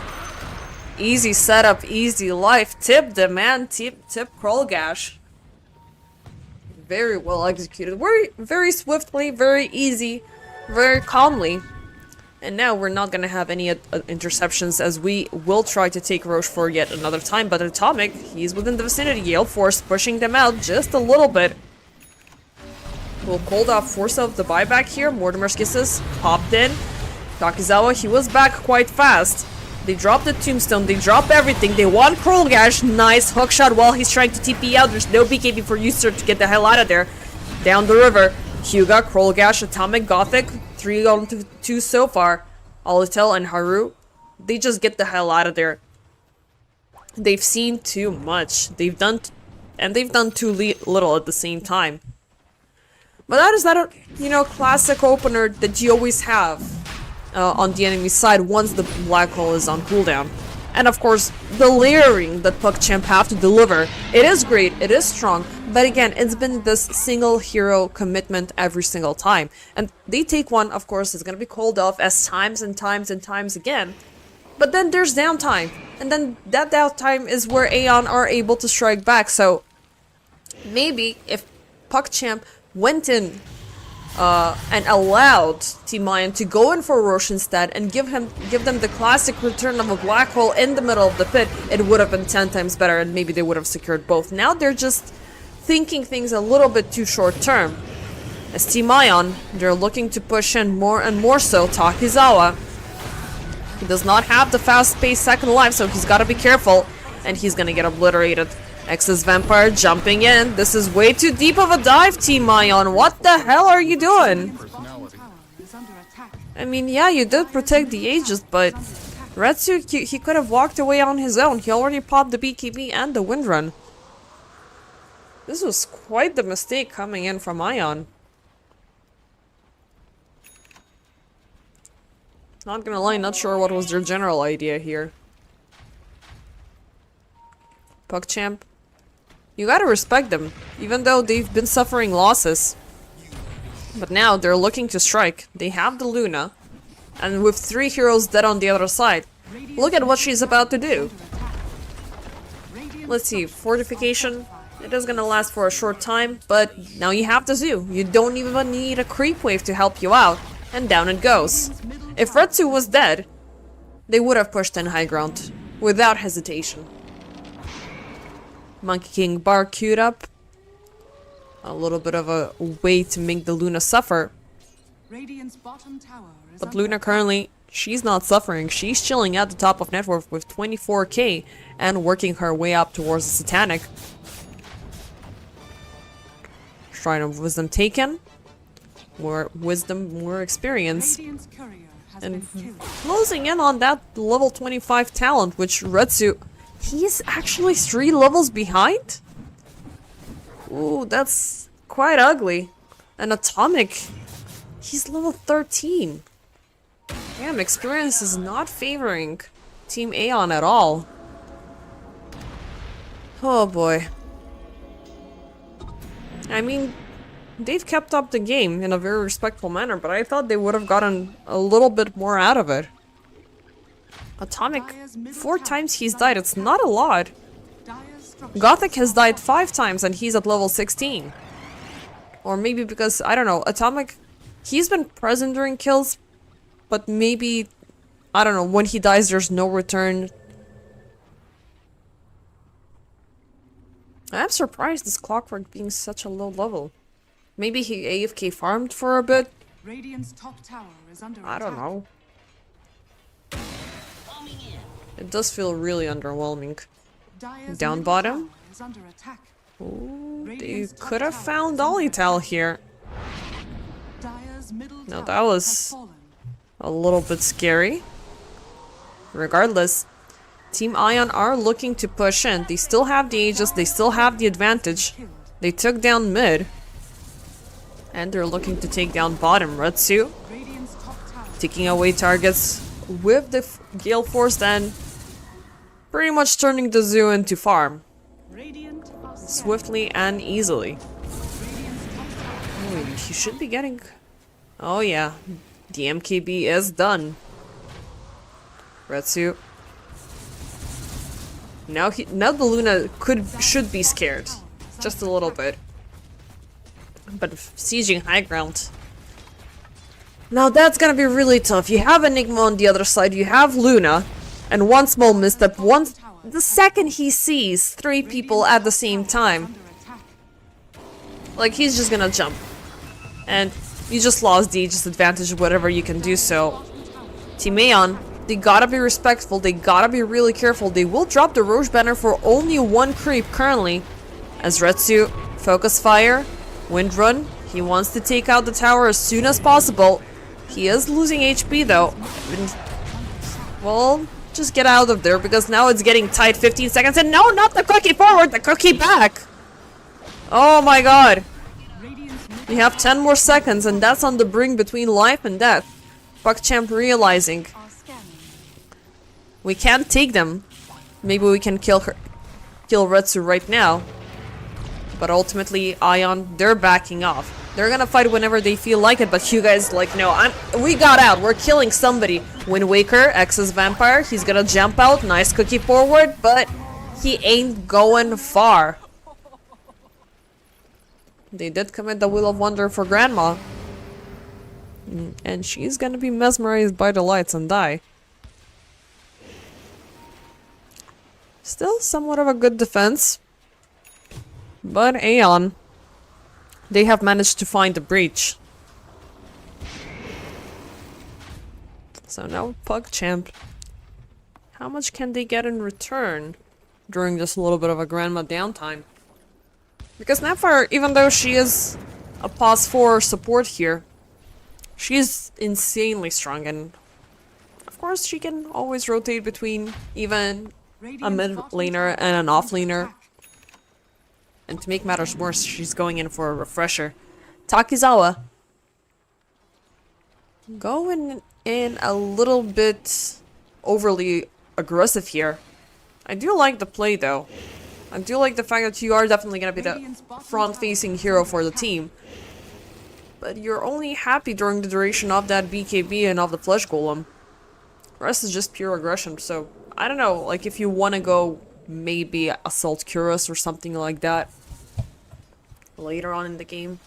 Easy setup, easy life. Tip the man, tip Krollgash. Very well executed. Very swiftly, very easy, very calmly. And now we're not gonna have any interceptions, as we will try to take Roche for yet another time. But Atomic, he's within the vicinity. Gale Force pushing them out just a little bit. Will Cold Off force out the buyback here? Mortimer's Kisses popped in. Takizawa, he was back quite fast. They dropped the Tombstone, they drop everything, they want Krollgash. Nice hookshot while he's trying to TP out. There's no BKB for User to get the hell out of there. Down the river, Hyuga, Krollgash, Atomic, Gothic, 3 on 2 so far. Alitel and Haru, they just get the hell out of there. They've seen too much. They've done too little at the same time. But that is classic opener that you always have on the enemy side once the black hole is on cooldown. And of course, the layering that PugChamp have to deliver. It is great, it is strong, but again, it's been this single hero commitment every single time. And they take one, of course, it's gonna be Cold Off as times and times and times again. But then there's downtime, and then that downtime is where Aeon are able to strike back. So maybe if PugChamp went in and allowed Team Ion to go in for Roche instead and give them the classic return of a black hole in the middle of the pit, it would have been 10 times better, and maybe they would have secured both. Now they're just thinking things a little bit too short term. As Team Ion, they're looking to push in more and more so. Takizawa, he does not have the fast-paced second life, so he's got to be careful, and he's gonna get obliterated. Excess Vampire jumping in. This is way too deep of a dive, Team Ion. What the hell are you doing? bottom tower is under attack. I mean, yeah, you did protect the Aegis, but Retsu, he could have walked away on his own. He already popped the BKB and the Windrun. This was quite the mistake coming in from Ion. Not gonna lie, not sure what was their general idea here. PugChamp, you gotta respect them, even though they've been suffering losses. But now they're looking to strike. They have the Luna, and with 3 heroes dead on the other side, look at what she's about to do. Let's see, Fortification. It is gonna last for a short time, but now you have the Zoo. You don't even need a creep wave to help you out, and down it goes. If Retsu was dead, they would have pushed in high ground, without hesitation. Monkey King bar queued up. A little bit of a way to make the Luna suffer. Radiant's bottom tower is But under Luna currently, she's not suffering. She's chilling at the top of net worth with 24k and working her way up towards the Satanic. Shrine of Wisdom taken. More wisdom, more experience. Radiant's courier has And been killed. closing in on that level 25 talent, which Retsu, he's actually 3 levels behind? Ooh, that's quite ugly. And Atomic, he's level 13. Damn, experience is not favoring Team Aeon at all. Oh boy. I mean, they've kept up the game in a very respectful manner, but I thought they would have gotten a little bit more out of it. Atomic, 4 times he's died, it's not a lot. Dire's structure Gothic has died 5 times and he's at level 16. Or maybe because, I don't know, Atomic, he's been present during kills, but maybe I don't know, when he dies, there's no return. I'm surprised this Clockwork being such a low level. Maybe he AFK farmed for a bit? Radiant's top tower is under I don't attack. know. It does feel really underwhelming. Dire's Down middle bottom? tower is under attack. Ooh, they Radiant's top could have tower found is under Olital attack. here. Dire's middle No, tower that was has fallen. a little bit scary. Regardless, Team Ion are looking to push in. They still have the Aegis, they still have the advantage. Killed. They took down mid. And they're looking to take down bottom. Retsu Radiant's top tower. taking away targets with the Gale Force and pretty much turning the zoo into farm. Radiant are scared. Swiftly and easily. Radiant's top tower. Ooh, he should be getting... Oh yeah, the MKB is done. Retsu. Now the Luna should be scared. Just a little bit. But sieging high ground. Now that's gonna be really tough. You have Enigma on the other side, you have Luna, and one small misstep, the second he sees 3 people at the same time, Under attack. like he's just gonna jump. And you just lost the Aegis advantage, whatever you can do so. Team Aeon, they gotta be respectful, they gotta be really careful. They will drop the Roche banner for only 1 creep currently. As Retsu, focus fire, wind run, he wants to take out the tower as soon as possible. He is losing HP though. And, well, just get out of there because now it's getting tight. 15 seconds and no, not the cookie forward, the cookie back! Oh my god. Radiant's middle We have 10 more seconds and that's on the brink between life and death. PuckChamp realizing are scanning. we can't take them. Maybe we can kill Retsu right now. But ultimately, Ion, they're backing off. They're gonna fight whenever they feel like it, but you guys like, no, we got out, we're killing somebody. Wind Waker, X's Vampire, he's gonna jump out, nice cookie forward, but he ain't going far. They did commit the Wheel of Wonder for Grandma. And she's gonna be mesmerized by the lights and die. Still somewhat of a good defense. But Aeon, they have managed to find the breach. So now PuckChamp. How much can they get in return during this little bit of a Grandma downtime? Because Snapfire, even though she is a pos 4 support here, she's insanely strong and of course she can always rotate between even a mid laner and an off laner. And to make matters worse, she's going in for a refresher. Takizawa. Going in a little bit overly aggressive here. I do like the play though. I do like the fact that you are definitely going to be the front-facing hero for the team. But you're only happy during the duration of that BKB and of the Flesh Golem. The rest is just pure aggression, so I don't know, like if you want to go maybe Assault Cuirass or something like that later on in the game.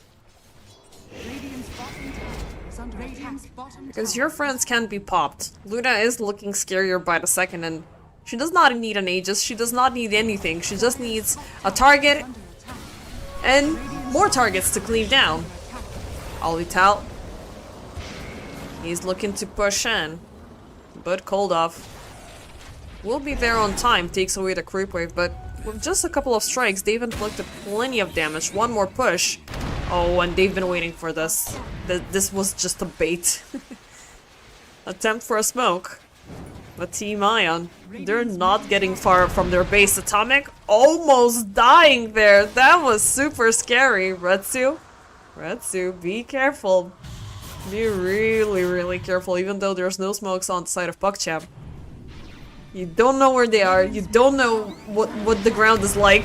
Radiant's bottom tower is under attack. Because your friends can't be popped. Luna is looking scarier by the second and she does not need an Aegis, she does not need anything, she just needs a target Under attack. and more targets to clean down. Olital. He's looking to push in, but cold off. Will be there on time, takes away the creep wave, but with just a couple of strikes, they've inflicted plenty of damage. One more push. Oh, and they've been waiting for this. This was just a bait. Attempt for a smoke. But Team Ion, they're not getting far from their base. Atomic almost dying there. That was super scary. Retsu, be careful. Be really, really careful, even though there's no smokes on the side of PuckChamp. You don't know where they are, you don't know what the ground is like,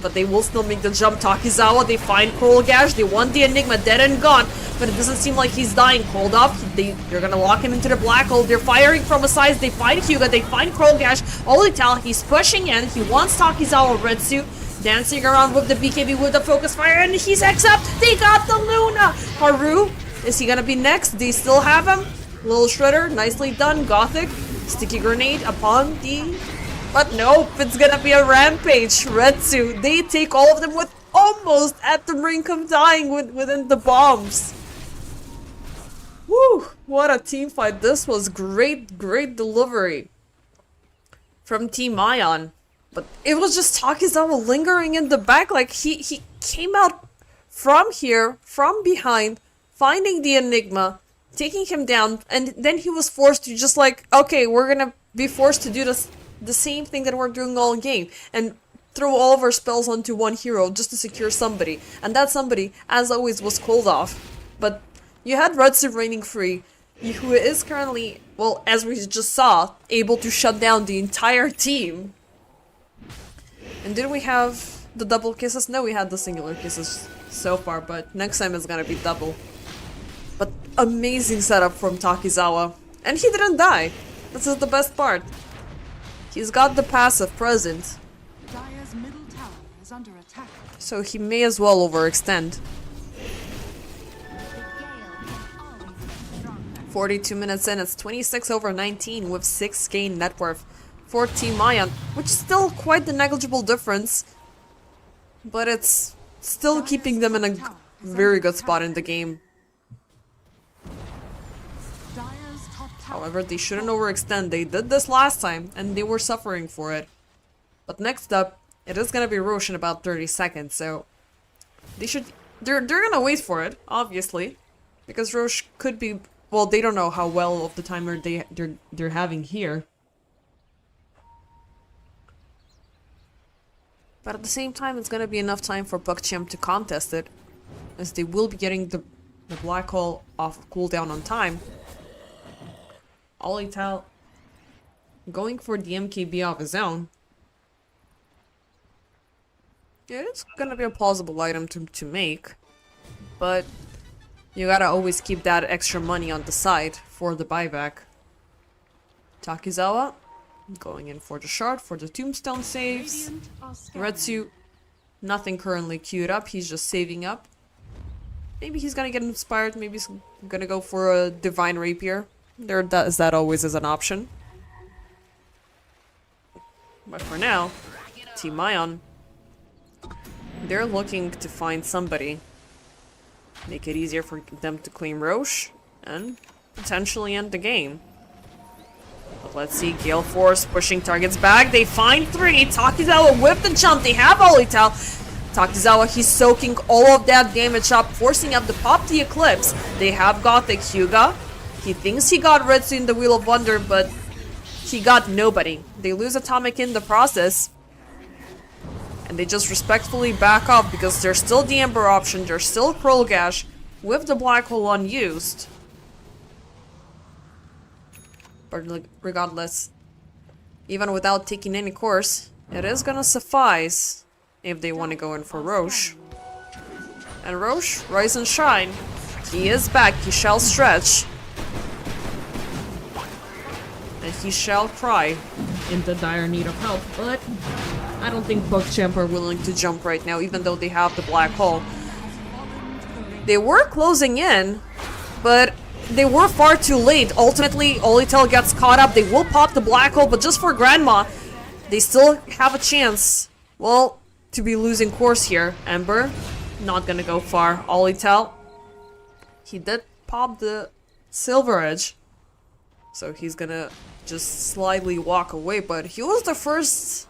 but they will still make the jump. Takizawa, they find Coral Gash, they want the Enigma dead and gone, but it doesn't seem like he's dying. Cold off, they're gonna lock him into the black hole, they're firing from a side, they find Hyuga, they find Coral Gash, Olital, he's pushing in, he wants Takizawa Retsu, dancing around with the BKB with the focus fire, and he's X up, they got the Luna! Haru, is he gonna be next? They still have him? Little Shredder, nicely done, Gothic. Sticky grenade upon the... But nope, it's gonna be a rampage. Retsu, they take all of them with almost at the brink of dying within the bombs. Woo! What a team fight. This was great delivery from Team Ion. But it was just Takizawa lingering in the back. Like, he came out from here, from behind, finding the Enigma, taking him down, and then he was forced to just like, okay, we're gonna be forced to do the same thing that we're doing all game, and throw all of our spells onto one hero just to secure somebody. And that somebody, as always, was called off. But you had Retsu reigning free, who is currently, well, as we just saw, able to shut down the entire team. And did we have the double kisses? No, we had the singular kisses so far, but next time it's gonna be double. But amazing setup from Takizawa. And he didn't die. This is the best part. He's got the passive present. Dire's middle tower is under attack. So he may as well overextend. 42 minutes in, it's 26/19 with 6k net worth for Team Ion, which is still quite the negligible difference, but it's still keeping them in a very good spot in the game. Dire's top tower. However, they shouldn't overextend. They did this last time, and they were suffering for it. But next up, it is gonna be Roche in about 30 seconds, so they're gonna wait for it, obviously, because Roche could be, well, they don't know how well of the timer they're having here. But at the same time, it's gonna be enough time for PogChamp to contest it, as they will be getting the black hole off of cooldown on time. Olital going for the MKB of his own. Yeah, it's gonna be a plausible item to make, but you gotta always keep that extra money on the side for the buyback. Takizawa going in for the shard, for the tombstone saves. Retsu, nothing currently queued up, he's just saving up. Maybe he's gonna get inspired, maybe he's gonna go for a Divine Rapier. That always is an option. But for now, Team Ion, they're looking to find somebody. Make it easier for them to claim Roche, and potentially end the game. But let's see, Gale Force pushing targets back. They find 3. Takizawa with the jump. They have Olital. Takizawa, he's soaking all of that damage up, forcing up to pop the Eclipse. They have got the Hyuga. He thinks he got Retsu in the Wheel of Wonder, but he got nobody. They lose Atomic in the process. And they just respectfully back off because there's still the Ember option, there's still Kroll Gash with the Black Hole unused. But regardless, even without taking any course, it is gonna suffice if they want to go in for Roche. And Roche, rise and shine. He is back, he shall stretch. And he shall cry in the dire need of help, but I don't think PogChamp are willing to jump right now, even though they have the black hole. They were closing in, but they were far too late. Ultimately, Olital gets caught up. They will pop the black hole, but just for Grandma, they still have a chance, well, to be losing course here. Ember, not gonna go far. Olital, he did pop the Silver Edge, so he's gonna just slightly walk away, but he was the first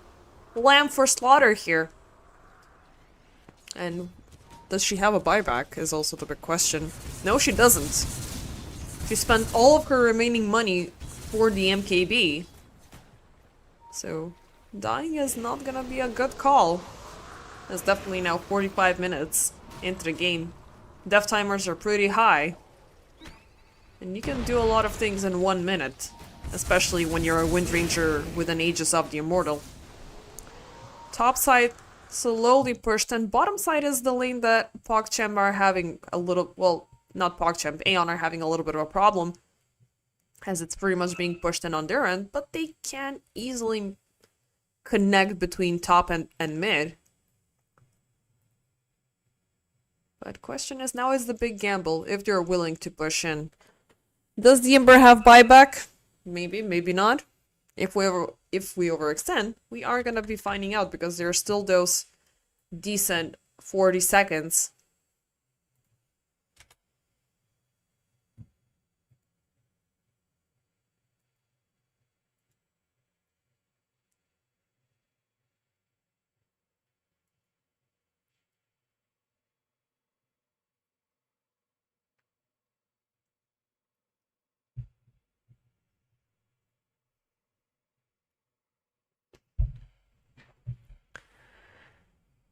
lamb for slaughter here. And does she have a buyback is also the big question. No, she doesn't. She spent all of her remaining money for the MKB. So dying is not gonna be a good call. It's definitely now 45 minutes into the game. Death timers are pretty high. And you can do a lot of things in 1 minute. Especially when you're a Wind Ranger with an Aegis of the Immortal. Top side slowly pushed, and bottom side is the lane that PogChamp are having a little, well, not PogChamp, Aeon are having a little bit of a problem, as it's pretty much being pushed in on their end, but they can easily connect between top and mid. But question is, now is the big gamble, if they're willing to push in. Does the Ember have buyback? Maybe, maybe not. If we overextend, we are gonna be finding out because there are still those decent 40 seconds.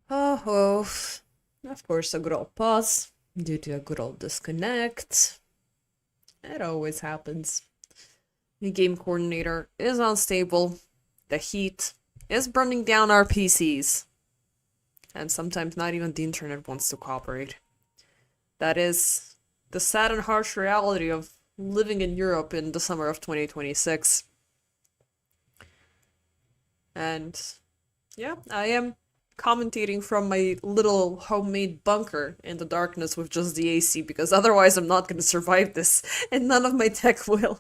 Oh, of course, a good old pause due to a good old disconnect. It always happens. The game coordinator is unstable. The heat is burning down our PCs. And sometimes not even the internet wants to cooperate. That is the sad and harsh reality of living in Europe in the summer of 2026. And yeah, I am commentating from my little homemade bunker in the darkness with just the AC, because otherwise I'm not going to survive this, and none of my tech will,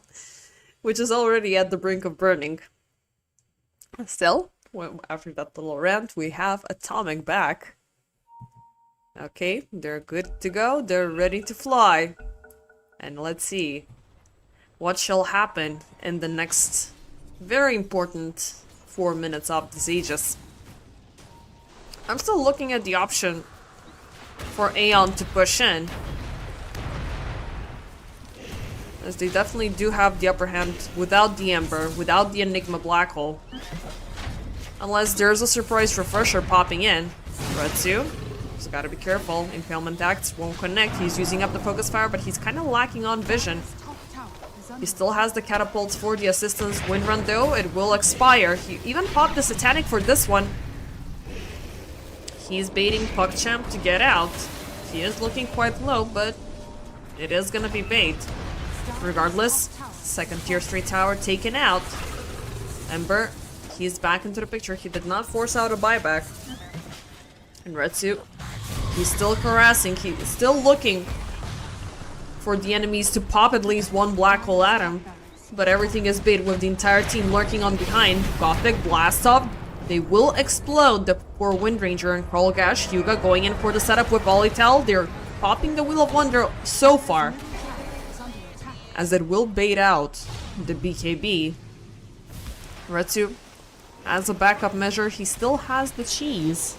which is already at the brink of burning. Still, after that little rant, we have Atomic back. Okay, they're good to go, they're ready to fly. And let's see what shall happen in the next very important 4 minutes of this Aegis. I'm still looking at the option for Aeon to push in, as they definitely do have the upper hand without the Ember, without the Enigma Black Hole. Unless there's a surprise refresher popping in. Retsu, just gotta be careful. Impalement Acts won't connect. He's using up the focus fire, but he's kind of lacking on vision. He still has the catapults for the assistance. Windrun though, it will expire. He even popped the Satanic for this one. He's baiting PuckChamp to get out. He is looking quite low, but it is gonna be bait. Regardless, second tier 3 tower taken out. Ember, he's back into the picture. He did not force out a buyback. And Retsu, he's still harassing. He's still looking for the enemies to pop at least one black hole at him. But everything is bait with the entire team lurking on behind. Gothic, blast off. They will explode the poor Windranger and Krolgash. Hyuga going in for the setup with Volitel. They're popping the Wheel of Wonder so far, as it will bait out the BKB. Retsu, as a backup measure, he still has the cheese.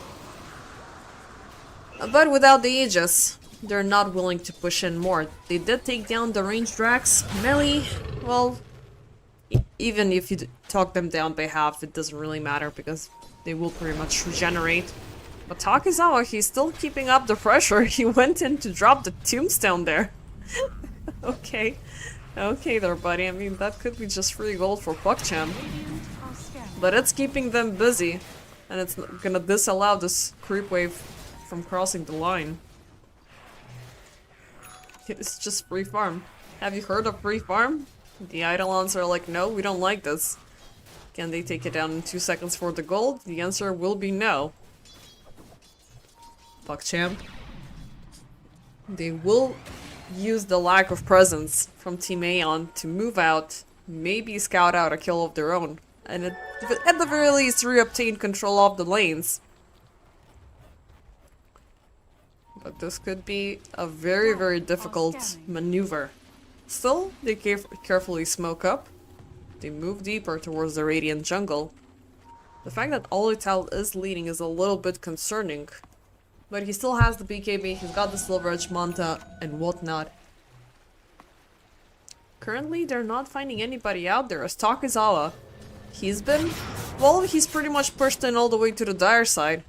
But without the Aegis, they're not willing to push in more. They did take down the ranged Drax. Melee, well, even if you talk them down by half, it doesn't really matter because they will pretty much regenerate. But Takizawa, he's still keeping up the pressure. He went in to drop the tombstone there. Okay. Okay there, buddy. I mean, that could be just free gold for PuckChamp. But it's keeping them busy. And it's gonna disallow this creep wave from crossing the line. It's just free farm. Have you heard of free farm? The Eidolons are like, no, we don't like this. Can they take it down in 2 seconds for the gold? The answer will be no. PuckChamp. They will use the lack of presence from Team Aeon to move out, maybe scout out a kill of their own, and at the very least re-obtain control of the lanes. But this could be a very, very difficult maneuver. Still, they carefully smoke up. They move deeper towards the Radiant jungle. The fact that Olital is leading is a little bit concerning. But he still has the BKB, he's got the Silver Edge Manta and whatnot. Currently, they're not finding anybody out there as Takizawa. He's been... well, he's pretty much pushed in all the way to the dire side.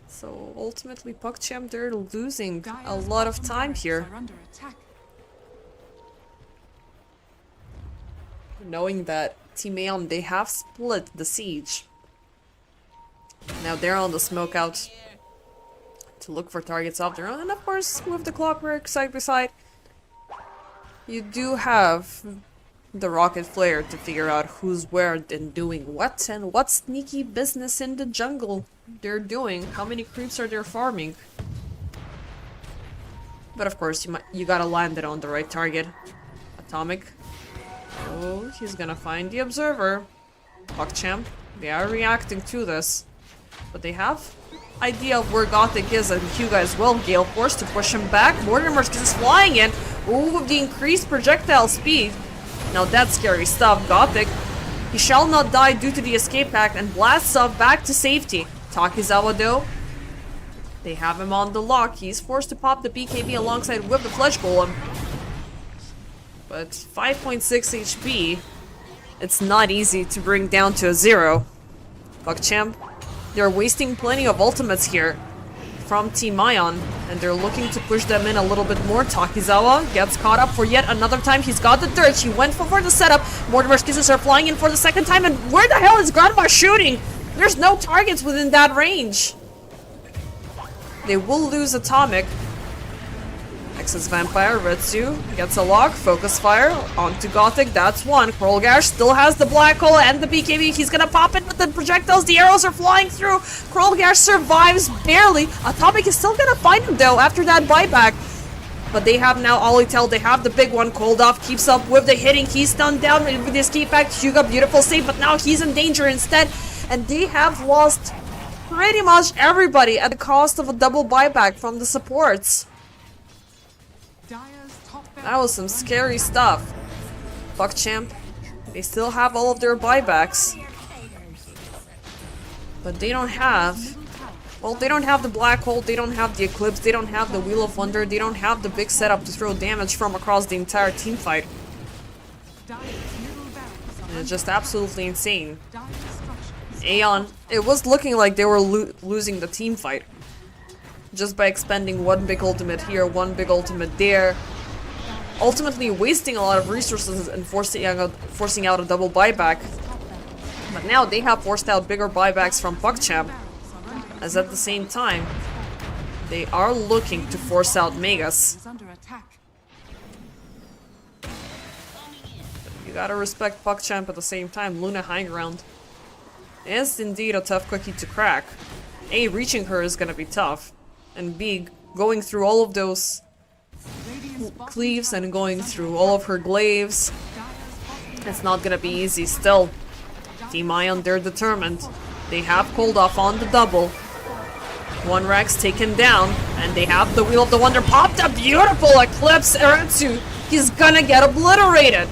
So ultimately, PuckChamp, they're losing a lot of time here. Knowing that Team Aeon, they have split the siege. Now they're on the smoke out to look for targets of their own, and of course, with the clockwork side by side, you do have the rocket flare to figure out who's where and doing what, and what sneaky business in the jungle they're doing. How many creeps are they farming? But of course, you gotta land it on the right target. Atomic. Oh, he's gonna find the observer. PogChamp, they are reacting to this. But they have idea of where Gothic is, and Hugo as well. Gale Force to push him back. Mortimer's is flying in. Ooh, with the increased projectile speed. Now that's scary stuff. Gothic, he shall not die due to the escape pact, and blasts off back to safety. Takizawa though, they have him on the lock. He's forced to pop the BKB alongside with the Flesh Golem. But 5.6 HP, it's not easy to bring down to a 0. PogChamp, they're wasting plenty of ultimates here from Team Ion, and they're looking to push them in a little bit more. Takizawa gets caught up for yet another time. He's got the dirt. He went for the setup. Mortimer's kisses are flying in for the second time, and where the hell is Granma shooting? There's no targets within that range. They will lose Atomic. Nexus Vampire, Retsu gets a lock, focus fire onto Gothic, that's one. Krolgash still has the black hole and the BKB, he's gonna pop it with the projectiles, the arrows are flying through. Krolgash survives barely. Atomic is still gonna find him though after that buyback. But they have now Olitel, they have the big one. Cold Off keeps up with the hitting, he's stunned down with the escape back. Hugo, beautiful save, but now he's in danger instead. And they have lost pretty much everybody at the cost of a double buyback from the supports. That was some scary stuff. PogChamp, they still have all of their buybacks. But they don't have... Well, they don't have the Black Hole, they don't have the Eclipse, they don't have the Wheel of Wonder, they don't have the big setup to throw damage from across the entire team fight. And it's just absolutely insane. Aeon, it was looking like they were losing the team fight. Just by expending one big ultimate here, one big ultimate there. Ultimately wasting a lot of resources and forcing out a double buyback. But now they have forced out bigger buybacks from PogChamp. As at the same time, they are looking to force out Megas. You gotta respect PogChamp at the same time. Luna high ground is indeed a tough cookie to crack. A, reaching her is gonna be tough. And B, going through all of those cleaves and going through all of her glaives, it's not gonna be easy still. Team Ion, they're determined. They have Cold Off on the double. One Rex taken down, and they have the Wheel of the Wonder popped up. Beautiful Eclipse Eretsu. He's gonna get obliterated.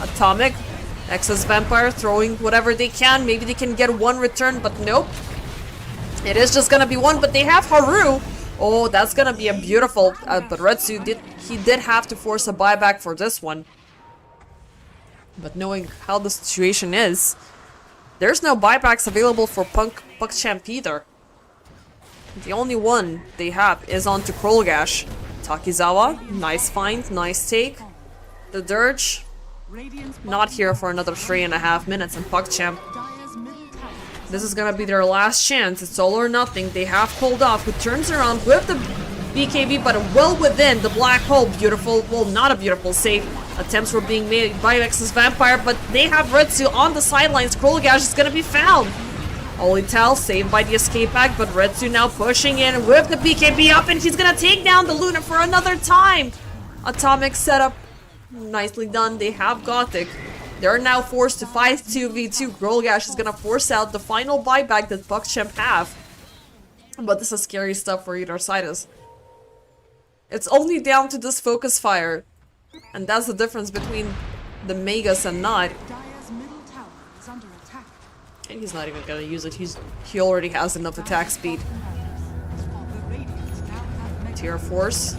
Atomic, Nexus Vampire throwing whatever they can. Maybe they can get one return, but nope. It is just gonna be one, but they have Haru. Oh, that's gonna be a beautiful... but Retsu did have to force a buyback for this one. But knowing how the situation is, there's no buybacks available for PogChamp either. The only one they have is onto Krolgash. Takizawa, nice find, nice take. The Dirge, not here for another 3.5 minutes, and PogChamp, this is gonna be their last chance. It's all or nothing. They have Cold Off, who turns around with the BKB, but well within the Black Hole. Beautiful, well, not a beautiful save. Attempts were being made by Nexus Vampire, but they have Retsu on the sidelines. Krolgash is gonna be found. Olitel saved by the escape pack, but Retsu now pushing in with the BKB up, and he's gonna take down the Luna for another time. Atomic setup, nicely done. They have Gothic. They're now forced to fight 2v2. Krolgash is gonna force out the final buyback that PogChamp have. But this is scary stuff for either side. It's only down to this focus fire. And that's the difference between the Megas and not. And he's not even gonna use it. He already has enough attack speed. Tier Force,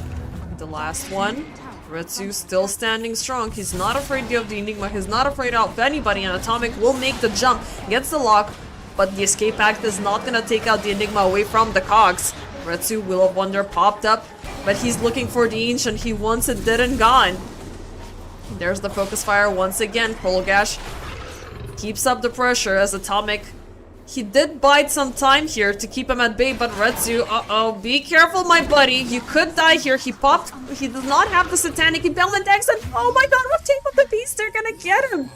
the last one. Retsu still standing strong. He's not afraid of the Enigma. He's not afraid of anybody, and Atomic will make the jump. Gets the lock, but the escape act is not gonna take out the Enigma away from the cogs. Retsu, Wheel of Wonder popped up, but he's looking for the Ancient. He wants it dead and gone. There's the focus fire once again. Krolgash keeps up the pressure as Atomic... He did bide some time here to keep him at bay, but Retsu, be careful, my buddy. You could die here. He popped. He does not have the Satanic Impalment X, and oh my god, what Tape of the Beast? They're gonna get him.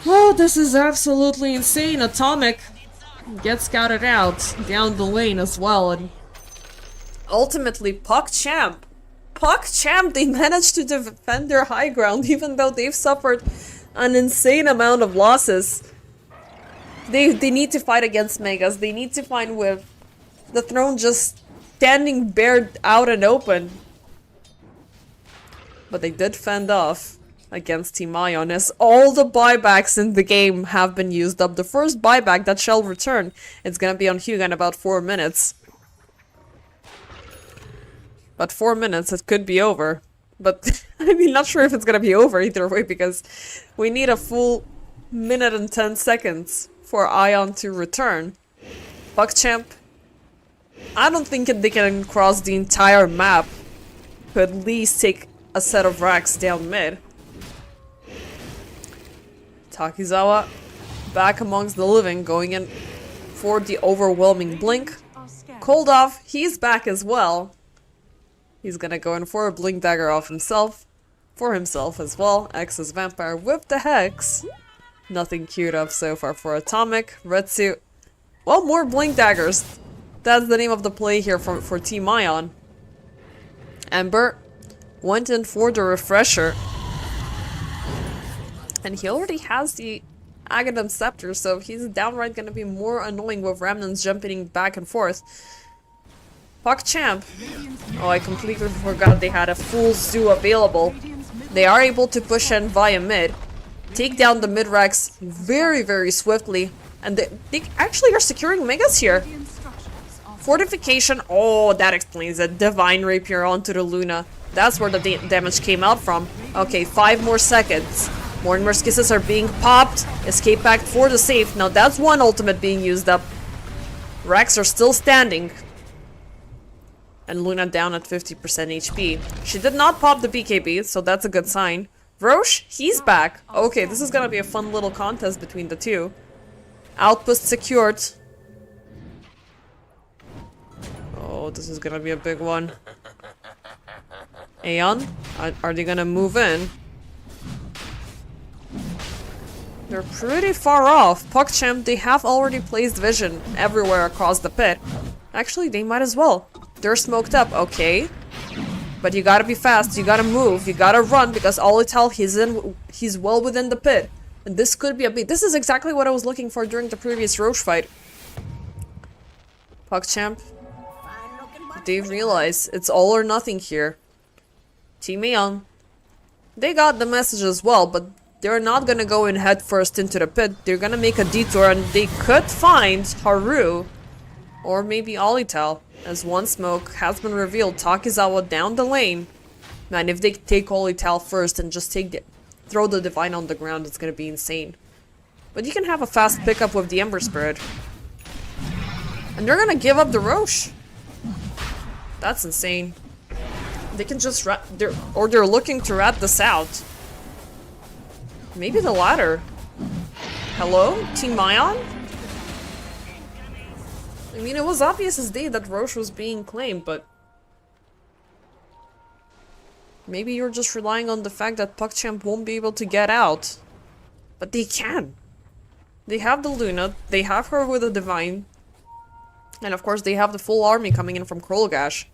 Oh, this is absolutely insane. Atomic gets scouted out down the lane as well, and ultimately, PogChamp PogChamp, they managed to defend their high ground even though they've suffered an insane amount of losses. They need to fight against Megas. They need to find with the throne just standing bare out and open. But they did fend off against Team Ion as all the buybacks in the game have been used up. The first buyback that shall return, it's gonna be on Hugo in about 4 minutes. But 4 minutes, it could be over. But I mean, not sure if it's gonna be over either way because we need a full minute and 10 seconds for Ion to return. PogChamp, I don't think they can cross the entire map to at least take a set of racks down mid. Takizawa back amongst the living, going in for the overwhelming blink. Cold off, he's back as well. He's gonna go in for a blink dagger off himself. For himself as well. X's vampire with the hex. Nothing queued up so far for Atomic. Retsu. Well, more blink daggers. That's the name of the play here for Team Ion. Ember went in for the refresher. And he already has the Aghanim Scepter, so he's downright gonna be more annoying with Remnants jumping back and forth. PogChamp. Oh, I completely forgot they had a full zoo available. They are able to push in via mid. Take down the mid racks very, very swiftly. And they actually are securing Megas here. Fortification. Oh, that explains it. Divine Rapier onto the Luna. That's where the damage came out from. Okay, 5 more seconds. More and more skisses are being popped. Escape pact for the safe. Now that's one ultimate being used up. Racks are still standing. And Luna down at 50% HP. She did not pop the BKB, so that's a good sign. Roche, he's back. Okay, this is gonna be a fun little contest between the two. Outpost secured. Oh, this is gonna be a big one. Aeon, are they gonna move in? They're pretty far off. PogChamp, they have already placed vision everywhere across the pit. Actually, they might as well. They're smoked up, okay. But you gotta be fast, you gotta move, you gotta run, because Olital, he's well within the pit. And this could be a beat. This is exactly what I was looking for during the previous Roche fight. PogChamp, they realize it's all or nothing here. Team Aeon, they got the message as well, but they're not gonna go in head first into the pit. They're gonna make a detour and they could find Haru or maybe Olital, as one smoke has been revealed. Takizawa down the lane. Man, if they take Olital first and just throw the Divine on the ground, it's gonna be insane. But you can have a fast pickup with the Ember Spirit. And they're gonna give up the Roche. That's insane. They can just they're looking to rat this out. Maybe the latter. Hello? Team Ion? I mean, it was obvious as day that Roche was being claimed, but maybe you're just relying on the fact that PogChamp won't be able to get out. But they can. They have the Luna, they have her with a Divine, and of course they have the full army coming in from Krolgash.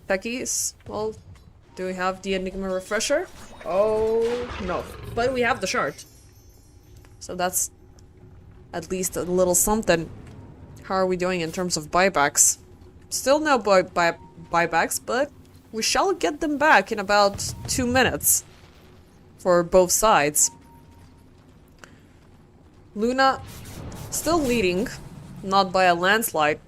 Peckies, well, do we have the Enigma Refresher? Oh, no. But we have the shard. So that's at least a little something. How are we doing in terms of buybacks? Still no buybacks, but we shall get them back in about 2 minutes. For both sides. Luna still leading, not by a landslide.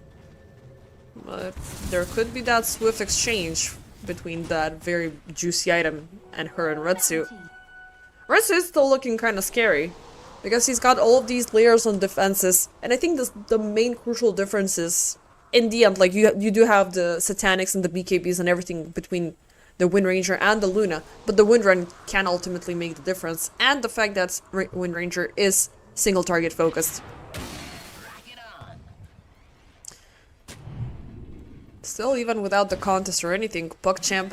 But there could be that swift exchange between that very juicy item and her and Retsu. Retsu is still looking kind of scary, because he's got all of these layers on defenses, and I think the main crucial difference is, in the end, like, you do have the Satanics and the BKBs and everything between the Wind Ranger and the Luna, but the Wind Run can ultimately make the difference, and the fact that Wind Ranger is single target focused. Still, even without the contest or anything, PogChamp,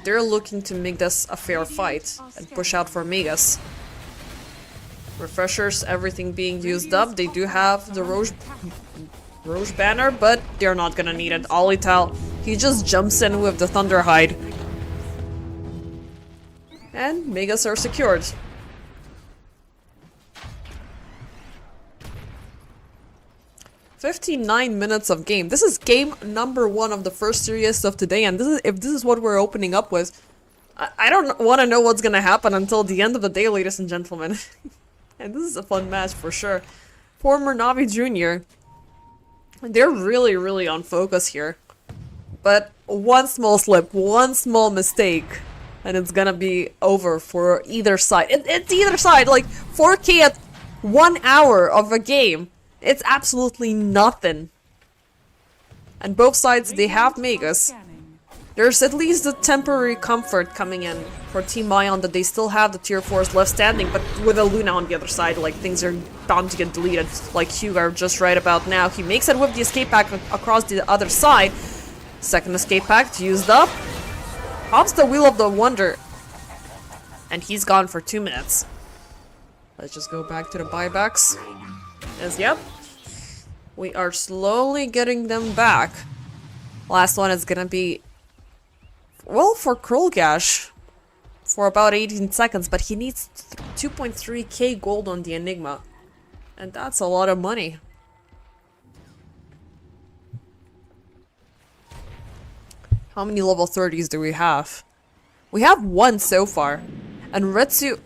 they're looking to make this a fair fight and push out for Megas. Refreshers, everything being used up. They do have the Roche banner, but they're not gonna need it. Olital, He just jumps in with the Thunderhide. And Megas are secured. "59 minutes of game. This is game number 1 of the first series of today, and if this is what we're opening up with, I don't want to know what's gonna happen until the end of the day, ladies and gentlemen. And this is a fun match for sure. Former Navi Jr. They're really, really on focus here. But one small slip, one small mistake, and it's gonna be over for either side. It's either side, like 4K at 1 hour of a game. It's absolutely nothing. And both sides, they have Megas. There's at least a temporary comfort coming in for Team Ion that they still have the tier 4s left standing, but with a Luna on the other side, like, things are bound to get deleted, like Hugo just right about now. He makes it with the escape pack across the other side. Second escape pack used up. Hops the Wheel of the Wonder. And he's gone for 2 minutes. Let's just go back to the buybacks. As yep. We are slowly getting them back. Last one is gonna be, well, for Krulgash, for about 18 seconds, but he needs 2.3k gold on the Enigma. And that's a lot of money. How many level 30s do we have? We have 1 so far. And Retsu,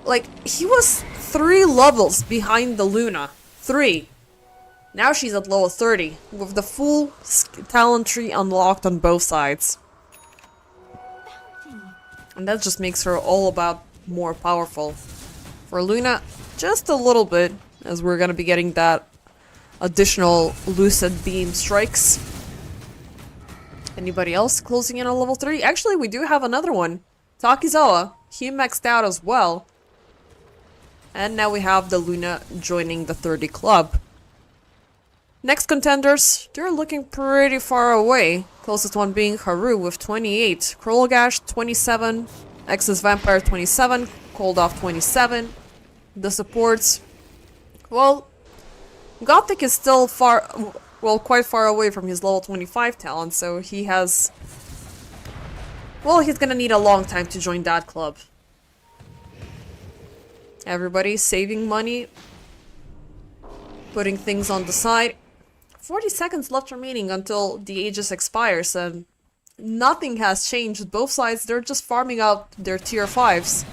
like, he was 3 levels behind the Luna. 3. Now she's at level 30, with the full talent tree unlocked on both sides. And that just makes her all about more powerful. For Luna, just a little bit, as we're gonna be getting that additional Lucid Beam strikes. Anybody else closing in on level 3? Actually, we do have another one. Takizawa, he maxed out as well. And now we have the Luna joining the 30 club. Next contenders, they're looking pretty far away. Closest one being Haru with 28, Krolgash 27, Exus Vampire 27, Cold Off 27. The supports, well, Gothic is still quite far away from his level 25 talent, so he has, well, he's gonna need a long time to join that club. Everybody saving money, putting things on the side. 40 seconds left remaining until the Aegis expires, and nothing has changed. Both sides, they're just farming out their tier 5s.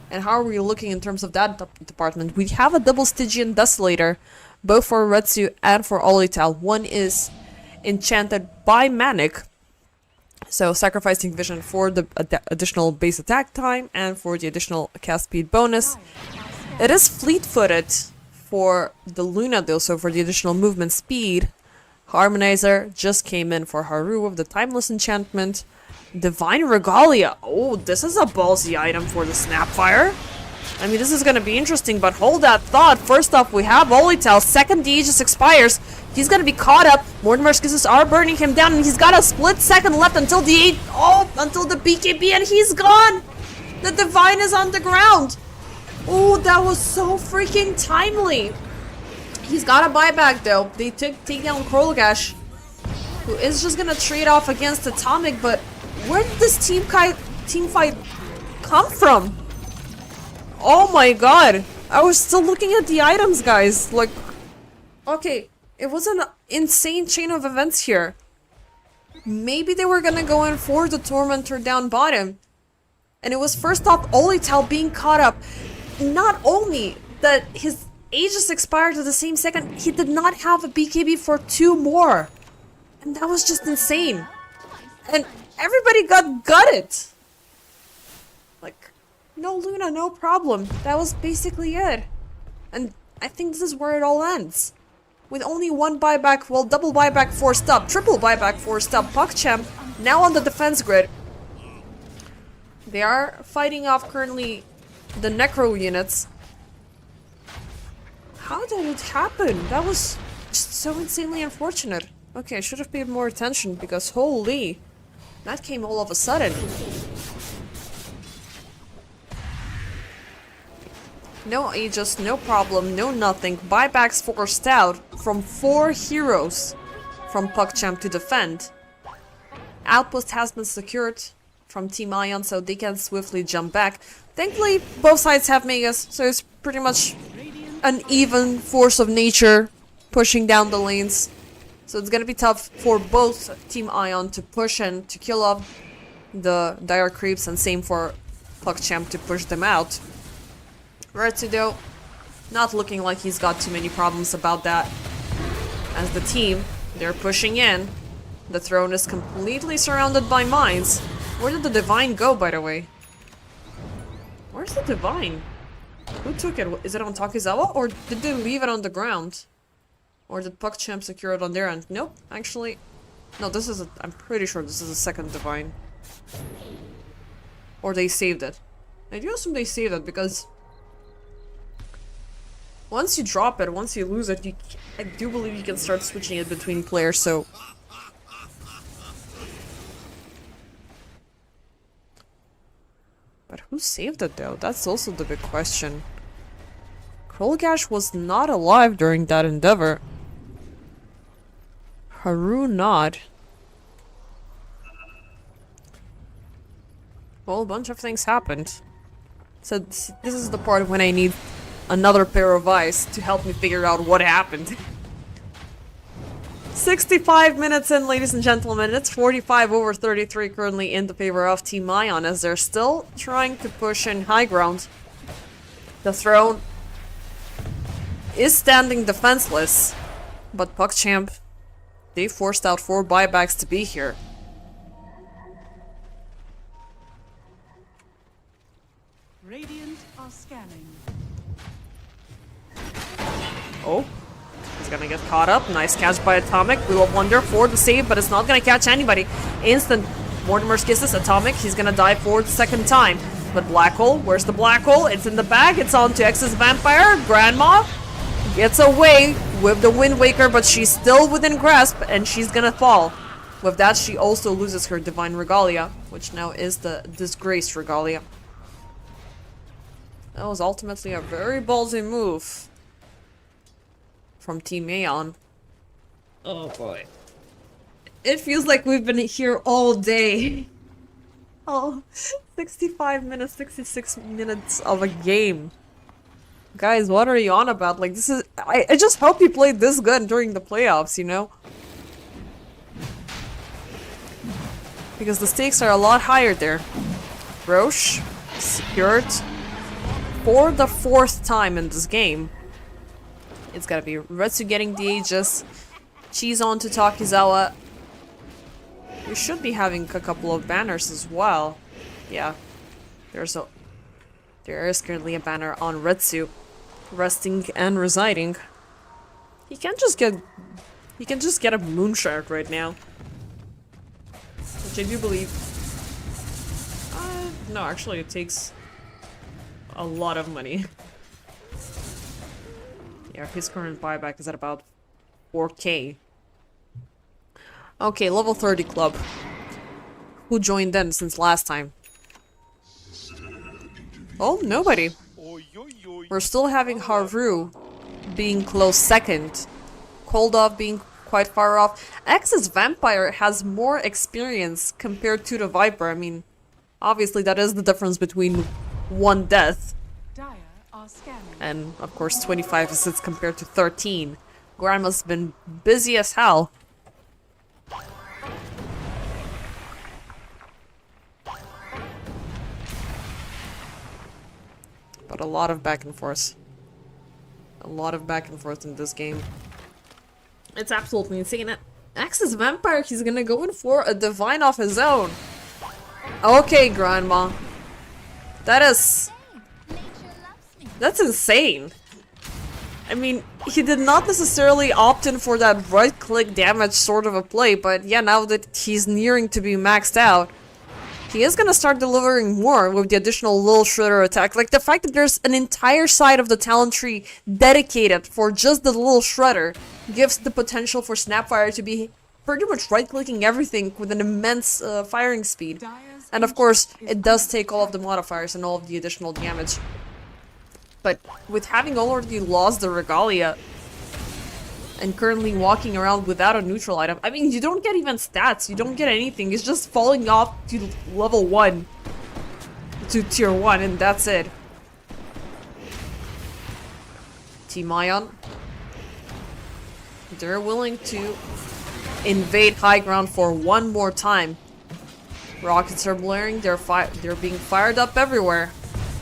And how are we looking in terms of that department? We have a double Stygian Desolator, both for Retsu and for Olital. One is enchanted by Manic, so sacrificing vision for the additional base attack time and for the additional cast speed bonus. It is fleet-footed for the Luna though, so for the additional movement speed. Harmonizer just came in for Haru with the Timeless Enchantment. Divine Regalia. Oh, this is a ballsy item for the Snapfire. I mean, this is gonna be interesting, but hold that thought. First off, we have Olital. Second, the Aegis expires. He's gonna be caught up. Mortimer's kisses are burning him down, and he's got a split second left until until the BKB, and he's gone! The Divine is on the ground! Oh, that was so freaking timely! He's got a buyback though. They take down Krolgash, who is just gonna trade off against Atomic, but where did this team fight come from? Oh my god! I was still looking at the items, guys. Like, okay, it was an insane chain of events here. Maybe they were gonna go in for the Tormentor down bottom. And it was first off Olital being caught up. Not only that his Aegis expired at the same second, he did not have a BKB for 2 more. And that was just insane. And everybody got gutted. Like, no Luna, no problem. That was basically it. And I think this is where it all ends. With only 1 buyback, well, double buyback forced up, triple buyback forced up, PuckChamp now on the defense grid. They are fighting off currently the Necro units. How did it happen? That was just so insanely unfortunate. Okay, I should have paid more attention because holy, that came all of a sudden. No Aegis, no problem, no nothing. Buybacks forced out from 4 heroes from PuckChamp to defend. Outpost has been secured from Team Ion, so they can swiftly jump back. Thankfully, both sides have Megas, so it's pretty much an even force of nature pushing down the lanes. So it's gonna be tough for both Team Ion to push in to kill off the dire creeps, and same for PuckChamp to push them out. Retsu though, not looking like he's got too many problems about that. As the team, they're pushing in. The throne is completely surrounded by mines. Where did the Divine go, by the way? Where's the Divine? Who took it? Is it on Takizawa, or did they leave it on the ground? Or did PuckChamp secure it on their end? Nope, actually. No, this is a... I'm pretty sure this is a second Divine. Or they saved it. I do assume they saved it, because... once you drop it, once you lose it, I do believe you can start switching it between players, so... But who saved it though? That's also the big question. Krolgash was not alive during that endeavor. Haru not. Well, a bunch of things happened. So this is the part when I need another pair of eyes to help me figure out what happened. 65 minutes in, ladies and gentlemen. It's 45/33 currently in the favor of Team Ion, as they're still trying to push in high ground. The throne is standing defenseless, but PuckChamp, they forced out 4 buybacks to be here. Radiant are scanning. Oh. He's gonna get caught up. Nice catch by Atomic. Blue of Wonder for the save, but it's not gonna catch anybody. Instant Mortimer's Kisses. Atomic. He's gonna die for the second time. But Black Hole. Where's the Black Hole? It's in the bag. It's on to X's Vampire. Grandma gets away with the Wind Waker, but she's still within grasp, and she's gonna fall. With that, she also loses her Divine Regalia, which now is the Disgraced Regalia. That was ultimately a very ballsy move from Team Aeon. Oh boy. It feels like we've been here all day. Oh, 65 minutes, 66 minutes of a game. Guys, what are you on about? Like, this is... I just hope you played this good during the playoffs, you know? Because the stakes are a lot higher there. Roche, secured for the 4th time in this game. It's gotta be Retsu getting the Aegis. Cheese on to Takizawa. We should be having a couple of banners as well. Yeah. There is currently a banner on Retsu. Resting and residing. He can just get a Moonshard right now. Which I do believe. No, actually it takes a lot of money. Yeah, his current buyback is at about 4K. Okay, level 30 club. Who joined in since last time? Oh, nobody. We're still having Haru being close second. Koldov being quite far off. X's Vampire has more experience compared to the Viper. I mean, obviously that is the difference between one death. And, of course, 25 assists compared to 13. Grandma's been busy as hell. But a lot of back and forth. A lot of back and forth in this game. It's absolutely insane. Axis Vampire, he's gonna go in for a Divine of his own. Okay, Grandma. That's insane. I mean, he did not necessarily opt in for that right-click damage sort of a play, but yeah, now that he's nearing to be maxed out, he is gonna start delivering more with the additional Lil Shredder attack. Like, the fact that there's an entire side of the talent tree dedicated for just the Lil Shredder gives the potential for Snapfire to be pretty much right-clicking everything with an immense firing speed. And of course, it does take all of the modifiers and all of the additional damage. But with having already lost the Regalia, and currently walking around without a neutral item. I mean, you don't get even stats, you don't get anything. It's just falling off to level 1. To tier 1, and that's it. Team Ion. They're willing to invade high ground for one more time. Rockets are blaring, they're being fired up everywhere.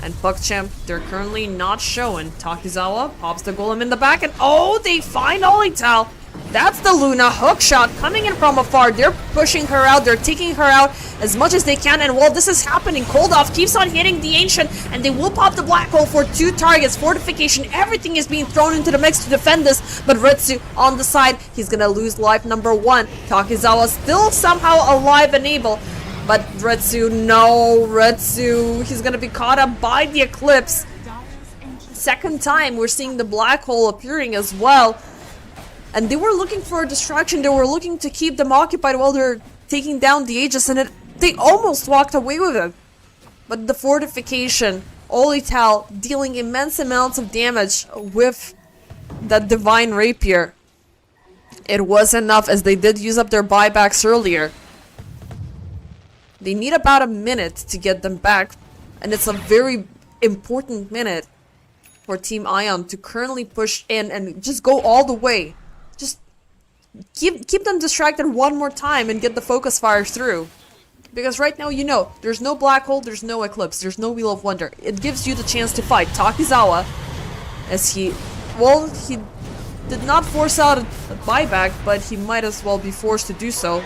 And PuckChamp, they're currently not showing. Takizawa pops the golem in the back, and oh, they find Olital. That's the Luna hook shot coming in from afar. They're pushing her out, they're taking her out as much as they can, and while this is happening, Cold-Off keeps on hitting the Ancient, and they will pop the black hole for 2 targets. Fortification, everything is being thrown into the mix to defend this, but Retsu on the side, he's gonna lose life number 1. Takizawa still somehow alive and able, but Retsu, no, Retsu, he's gonna be caught up by the Eclipse. Second time we're seeing the black hole appearing as well. And they were looking for a distraction, they were looking to keep them occupied while they're taking down the Aegis, and they almost walked away with it. But the fortification, Olital dealing immense amounts of damage with that Divine Rapier. It was enough, as they did use up their buybacks earlier. They need about a minute to get them back, and it's a very important minute for Team Ion to currently push in and just go all the way. Just keep them distracted one more time and get the focus fire through. Because right now, you know, there's no black hole, there's no eclipse, there's no Wheel of Wonder. It gives you the chance to fight. Takizawa, as he did not force out a buyback, but he might as well be forced to do so.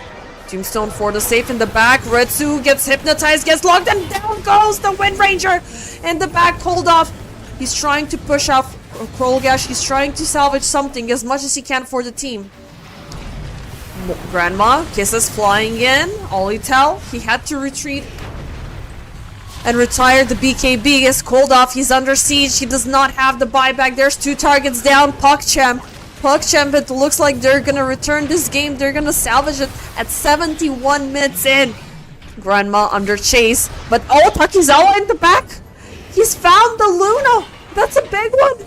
Tombstone for the safe in the back. Retsu gets hypnotized, gets locked, and down goes the Wind Ranger in the back. Cold-Off. He's trying to push off Krolgash. He's trying to salvage something as much as he can for the team. Grandma, kisses flying in. Olital, he had to retreat and retire the BKB. Is Cold-Off. He's under siege. He does not have the buyback. There's 2 targets down. PuckChamp, it looks like they're gonna return this game. They're gonna salvage it at 71 minutes in. Grandma under chase, but oh, Takizawa in the back. He's found the Luna. That's a big one.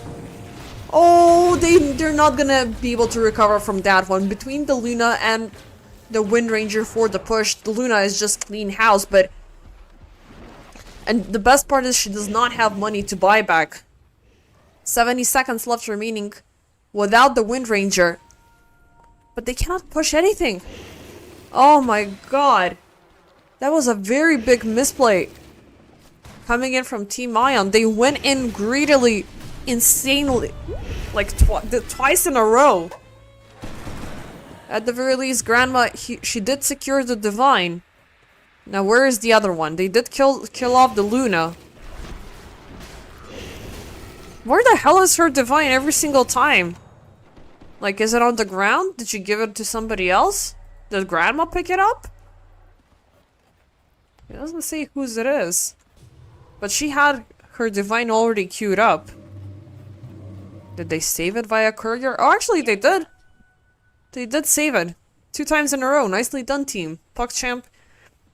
Oh, they're not gonna be able to recover from that one. Between the Luna and the Wind Ranger for the push, the Luna is just clean house, and the best part is she does not have money to buy back. 70 seconds left remaining without the Wind Ranger. But they cannot push anything. Oh my god. That was a very big misplay coming in from Team Ion. They went in greedily, insanely, like twice in a row. At the very least, Grandma, she did secure the Divine. Now where is the other one? They did kill off the Luna. Where the hell is her Divine every single time? Like, is it on the ground? Did you give it to somebody else? Did Grandma pick it up? It doesn't say whose it is. But she had her Divine already queued up. Did they save it via courier? Oh, actually they did. They did save it. 2 times in a row. Nicely done, team. PuckChamp.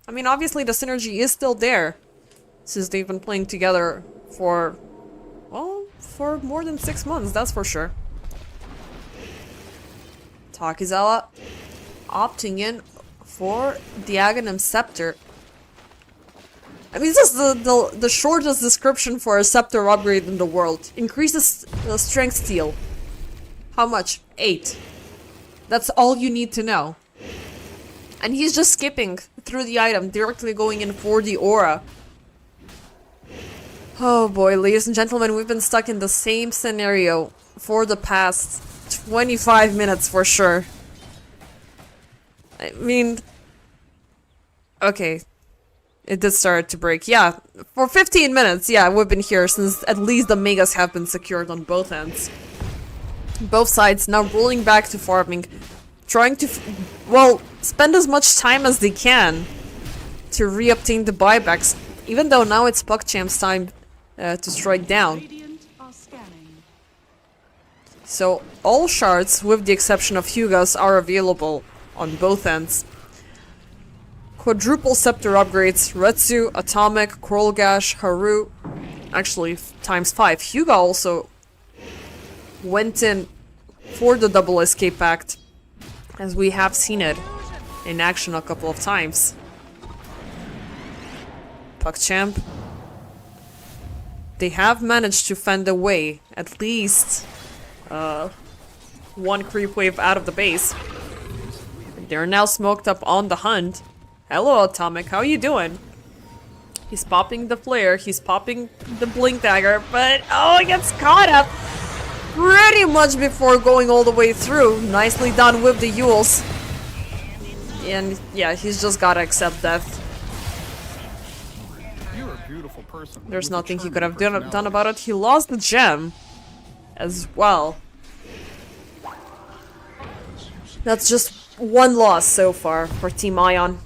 I mean, obviously the synergy is still there. Since they've been playing together for, well, for more than 6 months, that's for sure. Takizawa opting in for the Aghanim Scepter. I mean, this is the shortest description for a scepter upgrade in the world. Increases the strength steal. How much? 8. That's all you need to know. And he's just skipping through the item, directly going in for the aura. Oh boy, ladies and gentlemen, we've been stuck in the same scenario for the past 25 minutes for sure. I mean... Okay. It did start to break. Yeah, for 15 minutes, yeah, we've been here since at least the megas have been secured on both ends. Both sides now rolling back to farming, trying to, well, spend as much time as they can to re-obtain the buybacks, even though now it's PuckChamp's time to strike down. So all shards, with the exception of Hyuga's, are available on both ends. Quadruple scepter upgrades, Retsu, Atomic, Krolgash, Haru, actually times 5. Hyuga also went in for the double escape pact, as we have seen it in action a couple of times. PogChamp. They have managed to fend away at least one creep wave out of the base. They're now smoked up on the hunt. Hello, Atomic, how you doing? He's popping the flare, he's popping the blink dagger, but oh, he gets caught up pretty much before going all the way through. Nicely done with the Yules. And yeah, he's just gotta accept death. You're a beautiful person. There's nothing he could have done about it. He lost the gem as well. That's just one loss so far for Team Ion.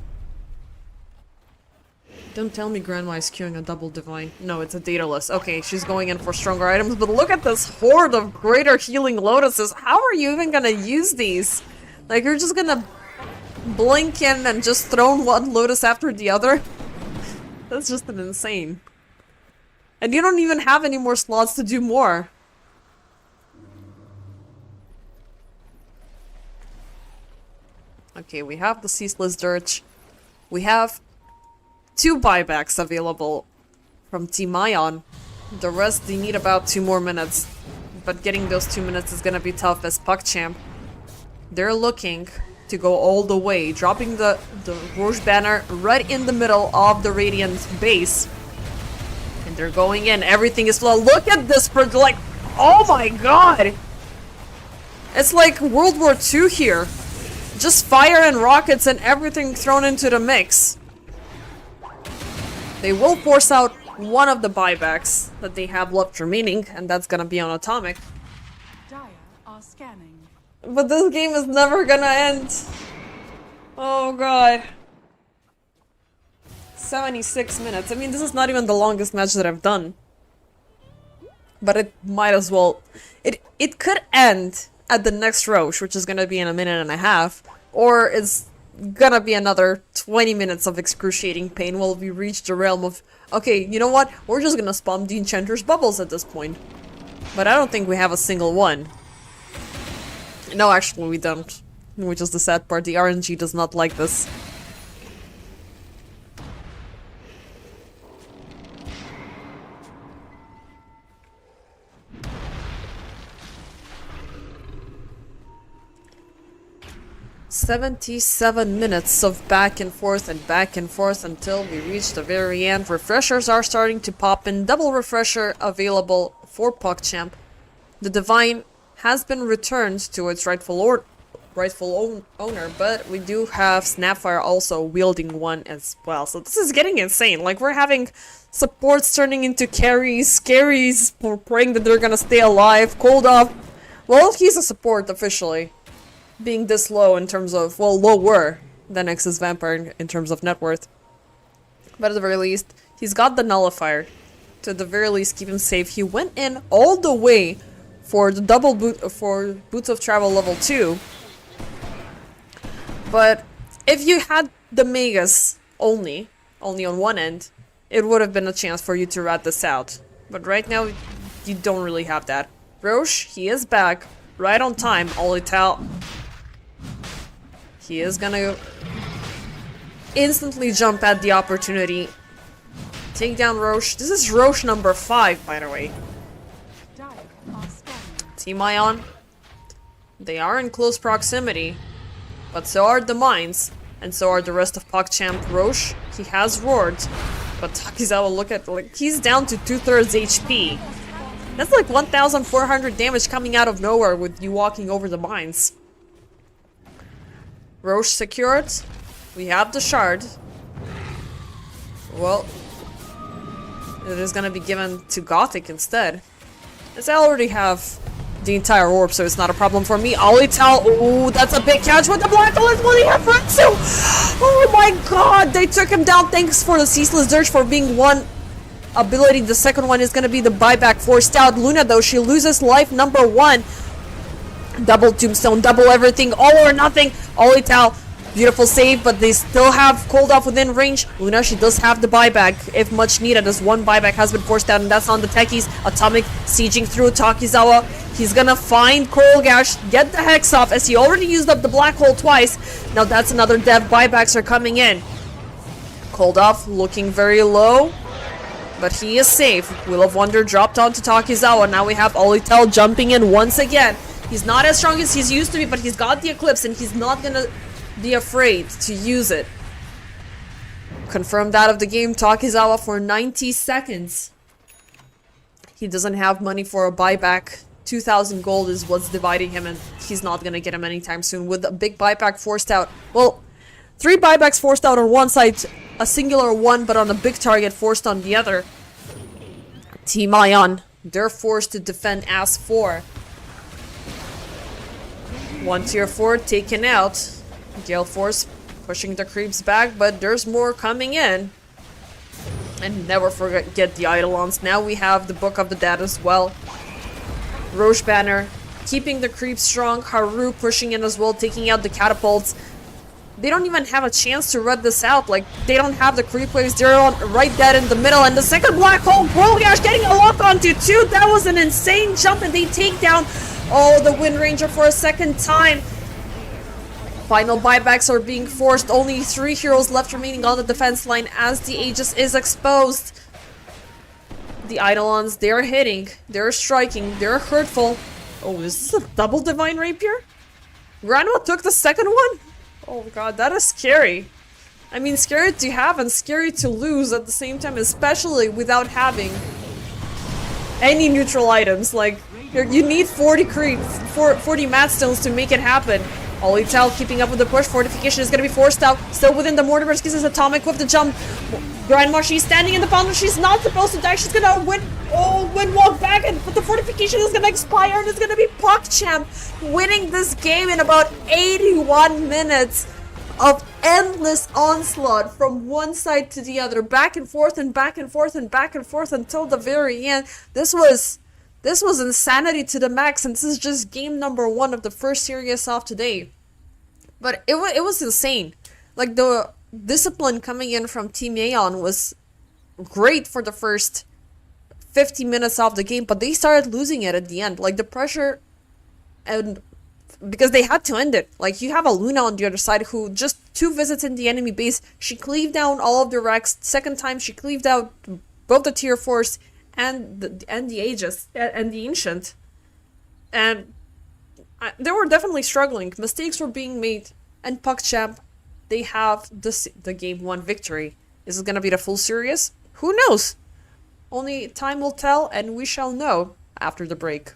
Don't tell me Grandma is queuing a double divine. No, it's a dataless. Okay, she's going in for stronger items, but look at this horde of greater healing lotuses. How are you even gonna use these? Like, you're just gonna blink in and just throw one lotus after the other? That's just an insane. And you don't even have any more slots to do more. Okay, we have the Ceaseless Dirge. We have 2 buybacks available from Team Ion. The rest, they need about 2 more minutes. But getting those 2 minutes is gonna be tough as PogChamp. They're looking to go all the way, dropping the Roche banner right in the middle of the Radiant base. And they're going in, everything is slow. Look at this, like, oh my god! It's like World War II here. Just fire and rockets and everything thrown into the mix. They will force out one of the buybacks that they have left remaining, and that's gonna be on Atomic. Dire are scanning. But this game is never gonna end. Oh god. 76 minutes. I mean, this is not even the longest match that I've done. But it might as well... It could end at the next Roche, which is gonna be in a minute and a half, or it's gonna be another 20 minutes of excruciating pain while we reach the realm of, okay, you know what? We're just gonna spam the Enchanter's bubbles at this point. But I don't think we have a single one. No, actually we don't. Which is the sad part. The RNG does not like this. "77 minutes of back and forth until we reach the very end. Refreshers are starting to pop in. Double refresher available for PogChamp. The Divine has been returned to its rightful owner, but we do have Snapfire also wielding one as well. So this is getting insane. Like, we're having supports turning into carries praying that they're gonna stay alive. Cold off. Well, he's a support officially. Being this low in terms of, well, lower than X's Vampire in terms of net worth. But at the very least, he's got the Nullifier to at the very least keep him safe. He went in all the way for the double boot for Boots of Travel level 2. But if you had the Megas only on one end, it would have been a chance for you to rat this out. But right now, you don't really have that. Roche, he is back, right on time. Olital, he is gonna instantly jump at the opportunity. Take down Roche. This is Roche number 5, by the way. Dire are scanning. Team Ion, they are in close proximity, but so are the mines, and so are the rest of PogChamp. Roche, he has roared, but Takizawa, look at, like, he's down to 2/3 HP. That's like 1,400 damage coming out of nowhere with you walking over the mines. Roche secured. We have the shard. Well, it is gonna be given to Gothic instead. As I already have the entire orb, so it's not a problem for me. Olital, ooh, that's a big catch with the Black Lens. Will he have Rensu? Oh my god, they took him down. Thanks for the Ceaseless Dirge for being one ability. The second one is gonna be the buyback forced out. Luna, though, she loses life number 1. Double tombstone, double everything, all or nothing. Olital, Beautiful save, but they still have cooled off within range. Luna, she does have the buyback if much needed, as one buyback has been forced out, and that's on the techies. Atomic sieging through Takizawa. He's gonna find Coral Gash, get the Hex off, as he already used up the Black Hole twice. Now that's another dev. Buybacks are coming in. Cold off, looking very low, but he is safe. Wheel of Wonder dropped onto Takizawa. Now we have Olitel jumping in once again. He's not as strong as he's used to be, but he's got the Eclipse, and he's not gonna be afraid to use it. Confirmed out of the game, Takizawa for 90 seconds. He doesn't have money for a buyback. 2,000 gold is what's dividing him, and he's not gonna get him anytime soon. With a big buyback forced out, well, 3 buybacks forced out on one side, a singular one, but on a big target forced on the other. Team Ion, they're forced to defend as 4. 1 tier 4 taken out. Gale Force pushing the creeps back, but there's more coming in. And never forget the Eidolons. Now we have the Book of the Dead as well. Roche Banner keeping the creeps strong. Haru pushing in as well, taking out the catapults. They don't even have a chance to red this out. Like, they don't have the creep waves. They're on right dead in the middle. And the second black hole, Whirlgash getting a lock onto 2. That was an insane jump, and they take down, oh, the Wind Ranger for a second time. Final buybacks are being forced. Only 3 heroes left remaining on the defense line as the Aegis is exposed. The Eidolons, they're hitting, they're striking, they're hurtful. Oh, is this a double Divine Rapier? Grandma took the second one? Oh god, that is scary. I mean, scary to have and scary to lose at the same time, especially without having any neutral items. Like, you need 40 creeps, 40 mat stones to make it happen. Olitel keeping up with the push. Fortification is going to be forced out. Still within the Mortimer's Kisses. Atomic with the jump. Grandma, she's standing in the fountain. She's not supposed to die. She's going to win walk back. But the fortification is going to expire. And it's going to be PogChamp winning this game in about 81 minutes of endless onslaught from one side to the other. Back and forth and back and forth and back and forth until the very end. This was insanity to the max, and this is just game number 1 of the first series of today. But it was insane. Like, the discipline coming in from Team Aeon was great for the first 50 minutes of the game, but they started losing it at the end. Like, the pressure, and because they had to end it. Like, you have a Luna on the other side who just 2 visits in the enemy base, she cleaved down all of the Rex. Second time, she cleaved out both the tier 4s and the Aegis and the Ancient, and they were definitely struggling. Mistakes were being made, and PogChamp, they have the game 1 victory. Is it gonna be the full series? Who knows? Only time will tell, and we shall know after the break.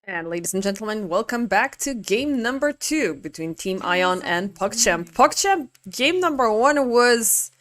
And ladies and gentlemen, welcome back to game number 2 between Team Ion and PogChamp. PogChamp, game number 1 was...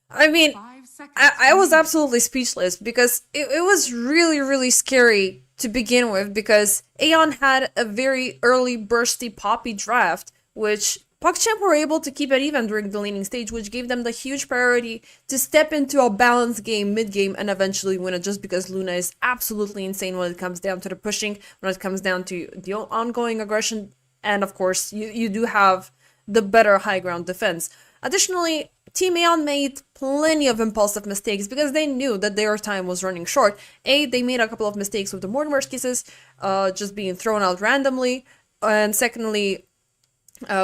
I mean, 5 seconds I was remaining. absolutely speechless because it was really, really scary to begin with because Aeon had a very early bursty poppy draft, which PogChamp were able to keep it even during the laning stage, which gave them the huge priority to step into a balanced game mid-game and eventually win it just because Luna is absolutely insane when it comes down to the pushing, when it comes down to the ongoing aggression, and of course, you do have the better high ground defense. Additionally, Team Aeon made plenty of impulsive mistakes because they knew that their time was running short. They made a couple of mistakes with the Mortimer's kisses, just being thrown out randomly. And secondly,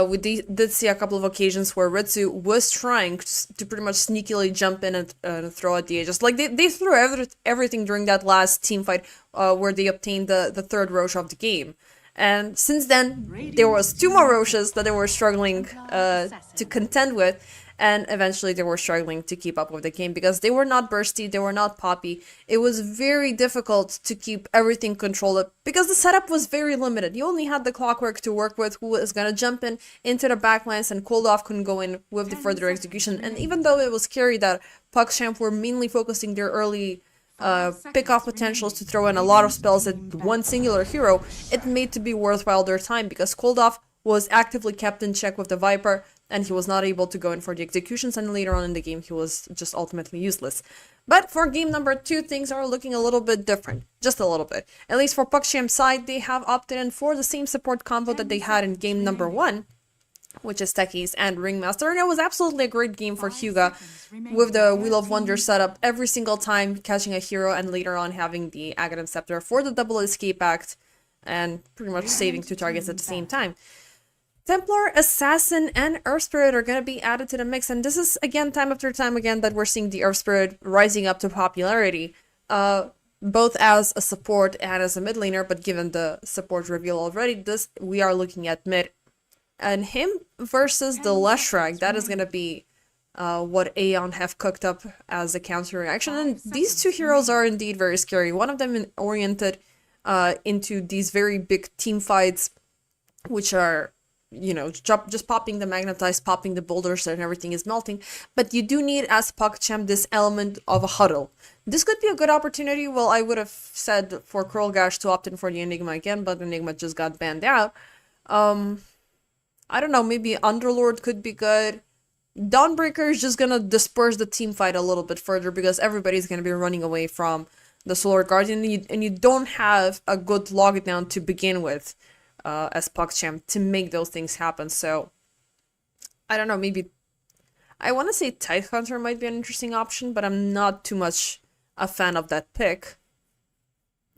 we did see a couple of occasions where Ritsu was trying to pretty much sneakily jump in and throw at the edges. Like, they threw everything during that last team fight where they obtained the third Roche of the game. And since then, there was 2 more Roches that they were struggling to contend with, and eventually they were struggling to keep up with the game because they were not bursty, they were not poppy. It was very difficult to keep everything controlled because the setup was very limited. You only had the Clockwork to work with, who was gonna jump into the backlines, and Cold Off couldn't go in with the further execution. And even though it was scary that PogChamp were mainly focusing their early pick-off potentials to throw in a lot of spells at one singular hero, it made to be worthwhile their time because Cold Off was actively kept in check with the Viper, and he was not able to go in for the executions, and later on in the game he was just ultimately useless. But for game number 2, things are looking a little bit different. Just a little bit. At least for PogChamp's side, they have opted in for the same support combo that they had in game number 1, which is Techies and Ringmaster, and it was absolutely a great game for Hyuga with the Wheel of Wonder setup every single time, catching a hero and later on having the Aghanim Scepter for the double escape act and pretty much saving 2 targets at the same time. Templar, Assassin, and Earth Spirit are going to be added to the mix, and this is, again, time after time again that we're seeing the Earth Spirit rising up to popularity, both as a support and as a mid laner, but given the support reveal already, we are looking at mid. And him versus the Leshrac, that is going to be what Aeon have cooked up as a counter reaction. And these 2 heroes are indeed very scary. One of them oriented into these very big team fights, which are, you know, just popping the magnetized, popping the boulders, and everything is melting. But you do need, as PogChamp, this element of a huddle. This could be a good opportunity. Well, I would have said for Kurlgash to opt in for the Enigma again, but Enigma just got banned out. I don't know, maybe Underlord could be good. Dawnbreaker is just gonna disperse the team fight a little bit further because everybody's gonna be running away from the Solar Guardian, and you don't have a good lockdown to begin with as PogChamp to make those things happen. So, I don't know, maybe... I want to say Tide Hunter might be an interesting option, but I'm not too much a fan of that pick.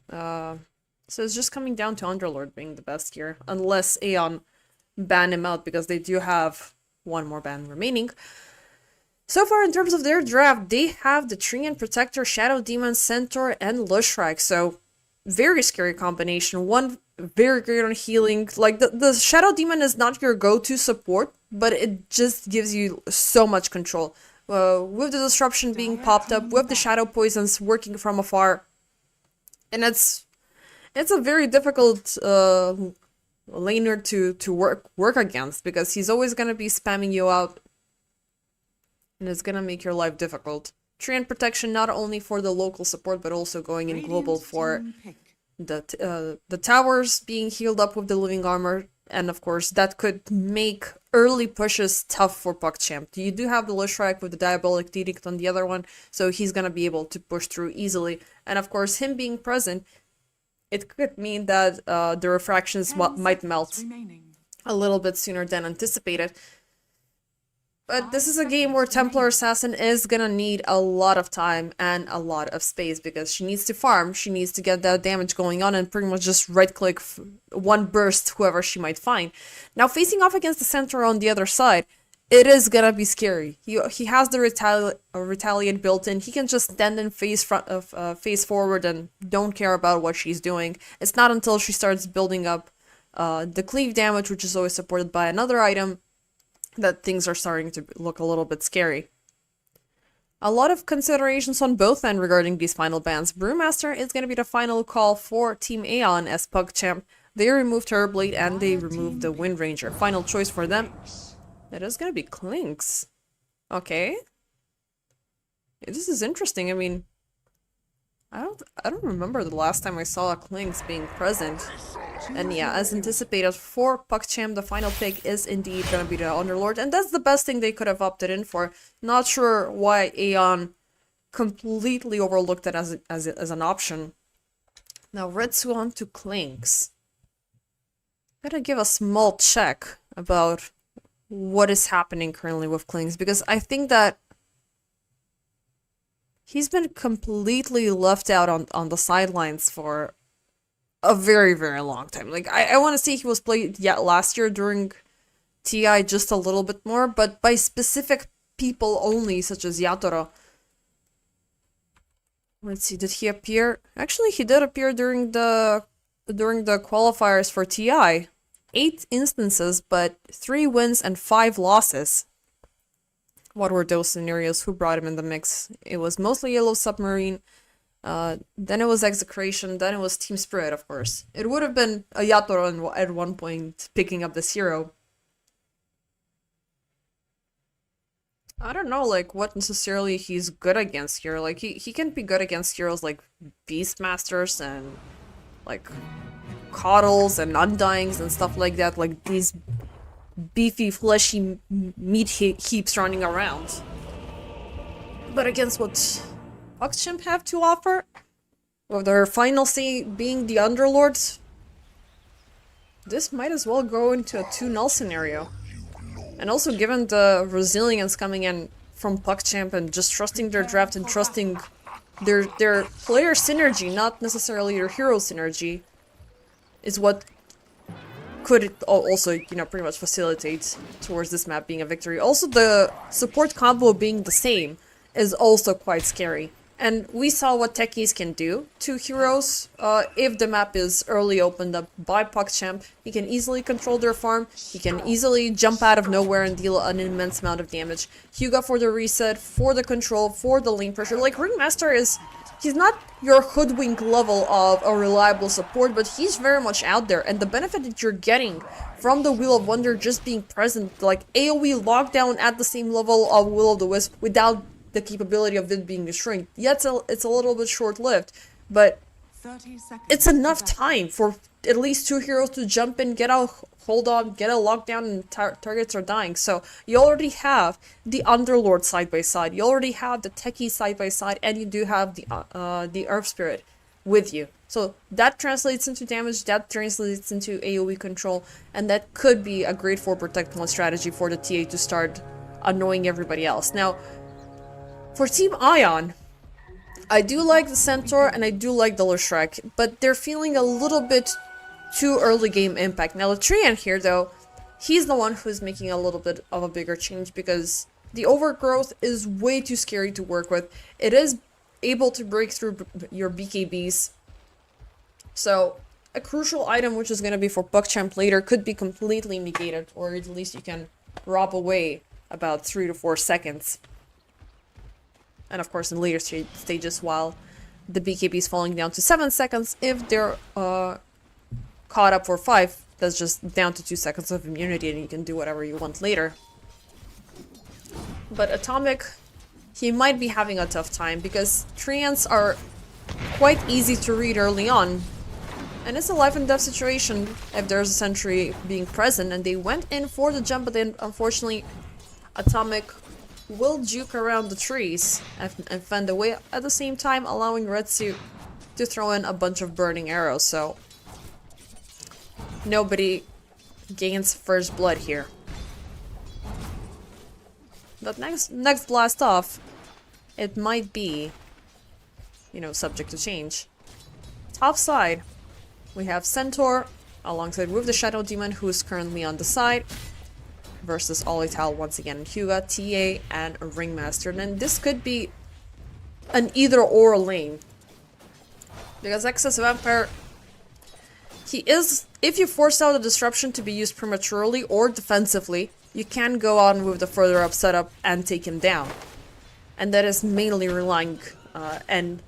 So it's just coming down to Underlord being the best here, unless Aeon ban him out because they do have 1 more ban remaining. So far, in terms of their draft, they have the Treant Protector, Shadow Demon, Centaur, and Leshrac. So, very scary combination. One very great on healing. Like, the Shadow Demon is not your go-to support, but it just gives you so much control. With the Disruption being popped up, with the Shadow Poisons working from afar. And it's a very difficult laner to work against because he's always going to be spamming you out, and it's going to make your life difficult. Treant Protection not only for the local support but also going in global for the towers being healed up with the living armor, and of course that could make early pushes tough for PogChamp. You do have the Leshrac with the Diabolic Edict on the other one, so he's going to be able to push through easily, and of course him being present, it could mean that the refractions might melt a little bit sooner than anticipated. But this is a game where Templar Assassin is gonna need a lot of time and a lot of space because she needs to farm, she needs to get that damage going on and pretty much just right-click one burst whoever she might find. Now, facing off against the Centaur on the other side, it is gonna be scary. He has the retaliate built in. He can just stand and face forward and don't care about what she's doing. It's not until she starts building up the cleave damage, which is always supported by another item, that things are starting to look a little bit scary. a lot of considerations on both ends regarding these final bans. Brewmaster is going to be the final call for Team Aeon as PugChamp. They removed Terrorblade and they removed the Wind Ranger. Final choice for them. It is going to be Clinks. Okay. This is interesting. I mean, I don't remember the last time I saw a Clinks being present. And yeah, as anticipated for PugChamp, the final pick is indeed gonna be the Underlord, and that's the best thing they could have opted in for. Not sure why Aeon completely overlooked it as an option. Now Red on to Clinks. Gotta give a small check about what is happening currently with Clinks, because I think that he's been completely left out on the sidelines for a very, very long time. Like, I want to say he was played last year during TI just a little bit more, but by specific people only, such as Yatoro. Let's see, did he appear? Actually, he did appear during the qualifiers for TI. 8 instances, but 3 wins and 5 losses. What were those scenarios? Who brought him in the mix? It was mostly Yellow Submarine. Then it was Execration. Then it was Team Spirit, of course. It would have been a Yatoro at one point picking up this hero. I don't know, like, what necessarily he's good against here. Like, he can be good against heroes like Beastmasters and, like, Coddles and Undyings and stuff like that. Like, these beefy, fleshy meat heaps running around. But against what PugChamp have to offer, with their final say being the Underlords, this might as well go into a 2-0 scenario. And also, given the resilience coming in from PugChamp and just trusting their draft and trusting their player synergy, not necessarily their hero synergy, is what could also, you know, pretty much facilitate towards this map being a victory. Also, the support combo being the same is also quite scary. And we saw what techies can do to heroes if the map is early opened up by PugChamp. He can easily control their farm, he can easily jump out of nowhere and deal an immense amount of damage. Hyuga for the reset, for the control, for the lane pressure. Like, Ringmaster is... he's not your hoodwink level of a reliable support, but he's very much out there. And the benefit that you're getting from the Wheel of Wonder just being present, like AoE lockdown at the same level of Will of the Wisp without the capability of it being a shrink. Yeah, it's a little bit short-lived, but 30 seconds it's enough time for at least 2 heroes to jump in, get a hold on, get a lockdown, and targets are dying. So you already have the Underlord side by side, you already have the Techie side by side, and you do have the Earth Spirit with you. So that translates into damage, that translates into AoE control, and that could be a great 4 Protect 1 strategy for the TA to start annoying everybody else. Now, for Team Ion, I do like the Centaur and I do like the Leshrac, but they're feeling a little bit too early game impact. Now, the Treant here, though, he's the one who's making a little bit of a bigger change because the Overgrowth is way too scary to work with. It is able to break through your BKBs. So, a crucial item, which is going to be for PugChamp later, could be completely negated, or at least you can rob away about 3 to 4 seconds. And of course in later stages, while the BKB is falling down to 7 seconds, if they're caught up for 5, that's just down to 2 seconds of immunity and you can do whatever you want later. But Atomic, he might be having a tough time because Treants are quite easy to read early on. And it's a life and death situation if there's a sentry being present, and they went in for the jump, but then unfortunately Atomic will juke around the trees and fend away at the same time, allowing Retsu to throw in a bunch of burning arrows, so nobody gains first blood here. But next blast off, it might be, you know, subject to change. Top side, we have Centaur alongside with the Shadow Demon, who's currently on the side, versus Olital once again, Hyuga, TA, and a Ringmaster. And then this could be an either-or lane. Because Excess Vampire, he is, if you force out a disruption to be used prematurely or defensively, you can go on with the further up setup and take him down. and that is mainly relying and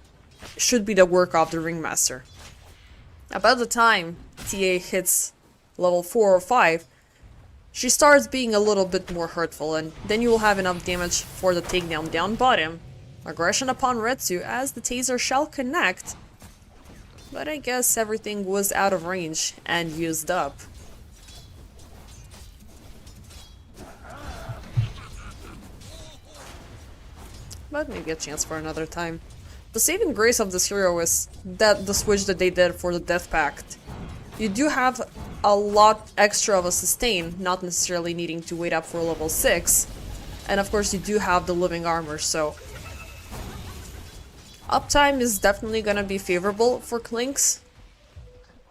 should be the work of the Ringmaster. About the time TA hits level 4 or 5, she starts being a little bit more hurtful, and then you will have enough damage for the takedown down bottom. Aggression upon Retsu as the taser shall connect, but I guess everything was out of range and used up. But maybe a chance for another time. The saving grace of this hero is that the switch that they did for the Death Pact. You do have a lot extra of a sustain, not necessarily needing to wait up for level 6. And of course you do have the living armor, so uptime is definitely gonna be favorable for Klinks.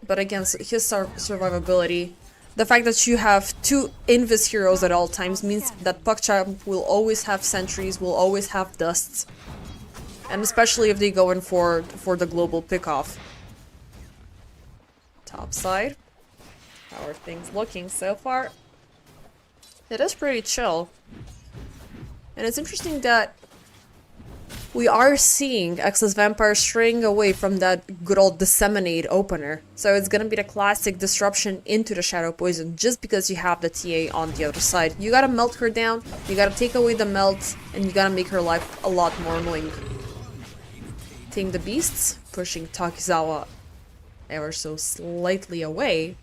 But against his survivability, the fact that you have 2 Invis heroes at all times means that PogChamp will always have sentries, will always have dusts. And especially if they go in for the global pickoff. Top side. How are things looking so far? It is pretty chill. And it's interesting that we are seeing Excess Vampire straying away from that good old Disseminate opener. So it's gonna be the classic disruption into the Shadow Poison just because you have the TA on the other side. You gotta melt her down, you gotta take away the melt, and you gotta make her life a lot more annoying. Tame the Beasts, pushing Takizawa ever so slightly away.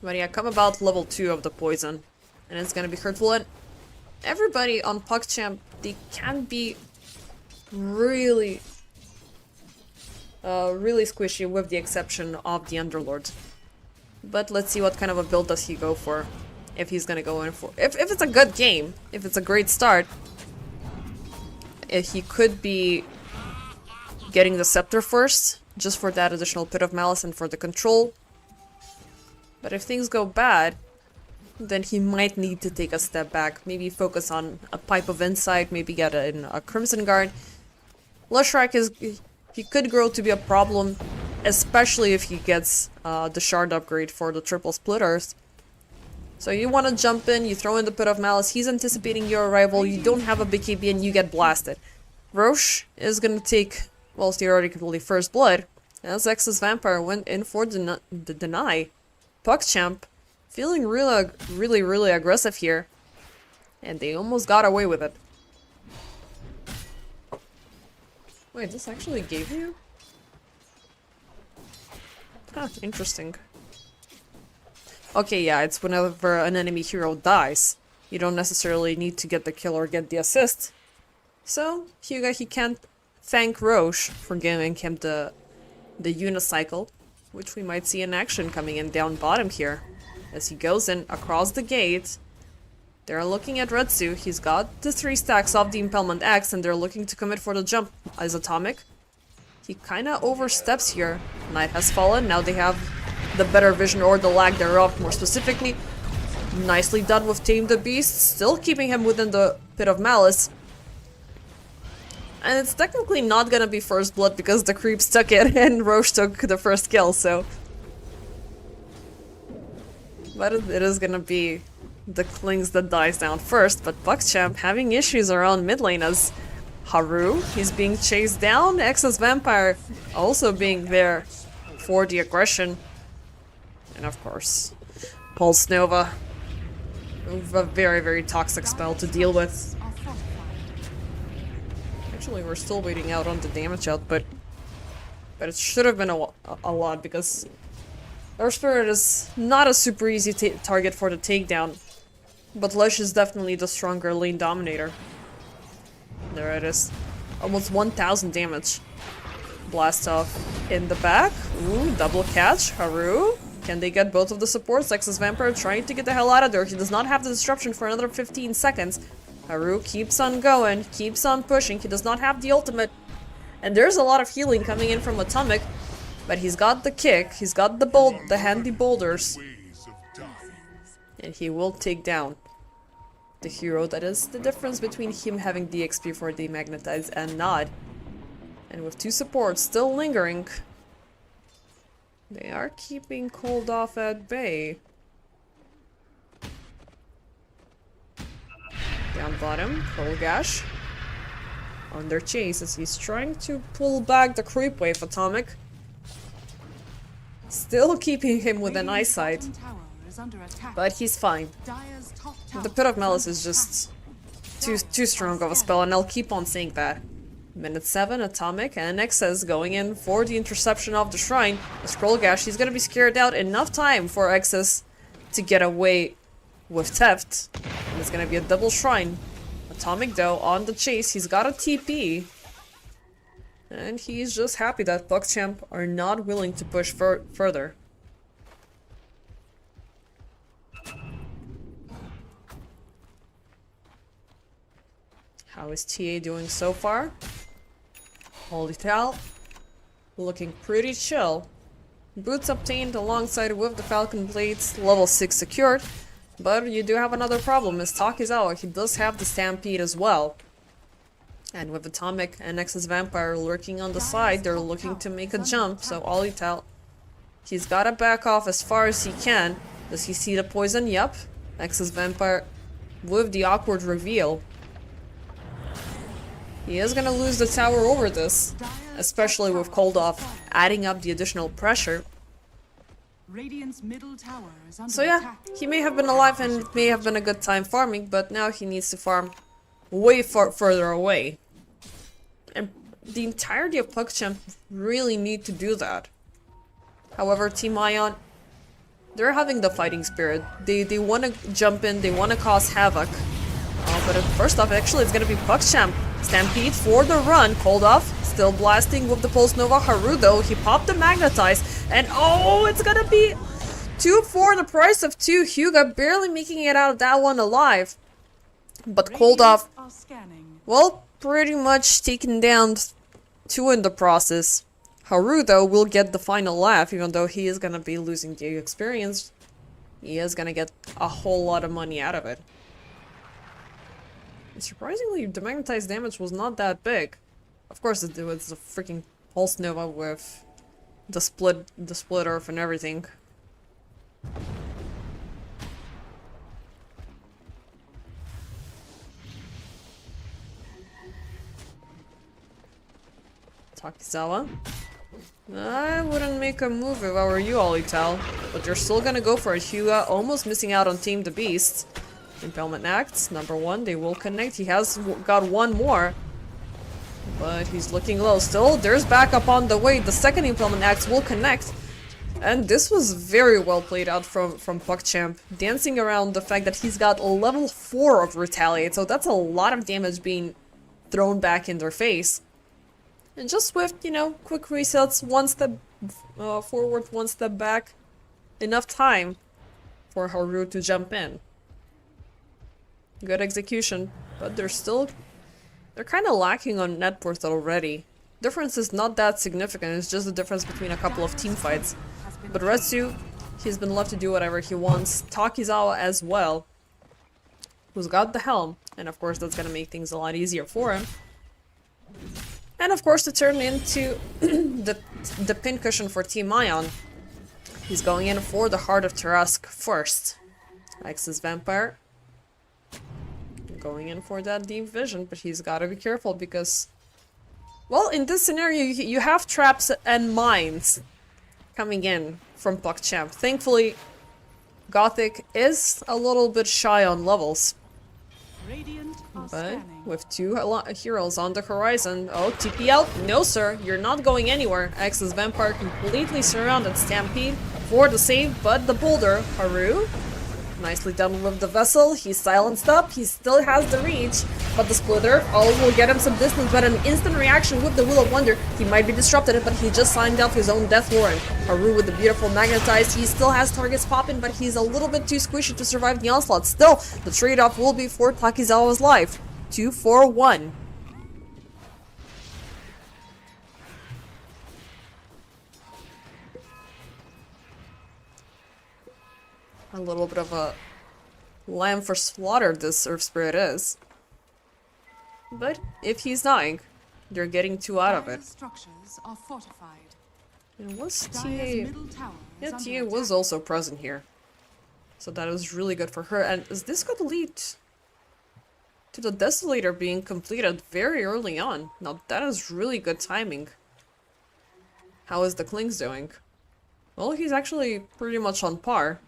But yeah, come about level 2 of the poison, and it's gonna be hurtful. And everybody on PogChamp, they can be really squishy with the exception of the Underlord. But let's see what kind of a build does he go for. If he's gonna go in for... If it's a good game, if it's a great start, he could be getting the Scepter first, just for that additional Pit of Malice and for the control. But if things go bad, then he might need to take a step back, maybe focus on a Pipe of Insight, maybe get a Crimson Guard. Leshrac he could grow to be a problem, especially if he gets the Shard upgrade for the triple splitters. So you want to jump in, you throw in the Pit of Malice, he's anticipating your arrival, you don't have a big KB and you get blasted. Roche is going to take, well, theoretically first blood, as Excess Vampire went in for the deny. PogChamp feeling really aggressive here, and they almost got away with it. Wait, this actually gave you? Huh, interesting. Okay, yeah, it's whenever an enemy hero dies. You don't necessarily need to get the kill or get the assist. So, Hyuga, he can't thank Roche for giving him the unicycle, which we might see in action coming in down bottom here. As he goes in across the gate, they're looking at Retsu. He's got the 3 stacks of the Impalement Axe, and they're looking to commit for the jump as Atomic. He kinda oversteps here. Knight has fallen, now they have the better vision or the lack thereof, more specifically. Nicely done with Tame the Beast, still keeping him within the Pit of Malice. And it's technically not gonna be first blood because the creeps took it and Roche took the first kill, so... But it is gonna be the Klings that dies down first, but PogChamp having issues around mid lane as Haru, he's being chased down, Excess Vampire also being there for the aggression. And of course, Pulse Nova, with a very toxic spell to deal with. Actually, we're still waiting out on the damage output, but it should have been a lot because our Spirit is not a super easy target for the takedown, but Lesh is definitely the stronger lane dominator. There it is, almost 1000 damage. Blast off in the back. Ooh, double catch. Haru. Can they get both of the supports? Excess Vampire trying to get the hell out of there. He does not have the disruption for another 15 seconds. Haru keeps on going, keeps on pushing. He does not have the ultimate. And there's a lot of healing coming in from Atomic. But he's got the kick, he's got the handy boulders. And he will take down the hero. That is the difference between him having the XP for demagnetize and not. And with 2 supports still lingering, they are keeping Cold off at bay. Down bottom, Cold Gash. Under chase as he's trying to pull back the creep wave atomic. Still keeping him within eyesight. Bottom tower is under attack. But he's fine. Dire's top tower The Pit of is Malice under is just attack. too strong of a spell, and I'll keep on saying that. Minute 7, Atomic, and Excess going in for the interception of the Shrine. The Scroll Gash, he's gonna be scared out enough time for Excess to get away with Theft. And it's gonna be a double Shrine. Atomic, though, on the chase, he's got a TP. And he's just happy that PogChamp are not willing to push further. How is TA doing so far? Holy Tal, looking pretty chill. Boots obtained alongside with the Falcon Blades, level 6 secured. But you do have another problem, is Takizawa, he does have the Stampede as well. And with Atomic and Nexus Vampire lurking on the side, they're looking to make a jump, so Olital, he's gotta back off as far as he can. Does he see the poison? Yep. Nexus Vampire with the awkward reveal. He is gonna lose the tower over this, especially with Cold Off adding up the additional pressure. Radiant's middle tower is under So yeah, attack. he may have been alive and it may have been a good time farming, but now he needs to farm way further away. And the entirety of PogChamp really need to do that. However, Team Ion, they're having the fighting spirit. They want to jump in, they want to cause havoc. But first off, actually, it's going to be PogChamp. Stampede for the run. Cold Off, still blasting with the Pulse Nova. Haru, though, he popped the Magnetize. And oh, it's going to be 2 for the price of 2. Hyuga barely making it out of that one alive. But Cold Off, Are scanning. well, pretty much taken down 2 in the process. Haru, though, will get the final laugh, even though he is going to be losing the experience. He is going to get a whole lot of money out of it. Surprisingly, the magnetized damage was not that big. Of course, it was a freaking Pulse Nova with the split earth and everything. Takizawa. I wouldn't make a move if I were you, Olital. But you're still gonna go for it. Hyuga almost missing out on Team the Beast. Impalement Acts, number 1, they will connect. He has got one more. But he's looking low still. There's backup on the way. The second Impalement Axe will connect. And this was very well played out from PogChamp. Dancing around the fact that he's got level 4 of Retaliate. So that's a lot of damage being thrown back in their face. And just with, you know, quick resets, 1 step forward, 1 step back. Enough time for Haru to jump in. Good execution, but they're kind of lacking on net worth already. Difference is not that significant, it's just the difference between a couple of team fights. But Retsu, he's been left to do whatever he wants. Takizawa as well, who's got the helm, and of course that's gonna make things a lot easier for him. And of course to turn into the pincushion for Team Ion. He's going in for the Heart of Tarask first. Axis Vampire. Going in for that deep vision, but he's got to be careful because, well, in this scenario you have traps and mines coming in from PogChamp. Thankfully, Gothic is a little bit shy on levels, Radiant are but scanning. with 2 heroes on the horizon. Oh, TP out? No sir, you're not going anywhere. Axis Vampire completely surrounded. Stampede for the save, but the boulder, Haru, nicely done with the vessel. He's silenced up. He still has the reach, but the splitter will get him some distance. But an instant reaction with the Wheel of Wonder. He might be disrupted, but he just signed off his own Death Warrant. Haru with the beautiful Magnetize. He still has targets popping, but he's a little bit too squishy to survive the onslaught. Still, the trade-off will be for Takizawa's life. 2 for 1. A little bit of a lamb for slaughter this Earth Spirit is. But if he's dying, they're getting 2 out of it. Dire's structures are fortified. And was Dire's TA... middle tower Yeah, is under TA was attack. also present here. So that was really good for her. And is this going to lead to the Desolator being completed very early on. Now that is really good timing. How is the Klings doing? Well, he's actually pretty much on par.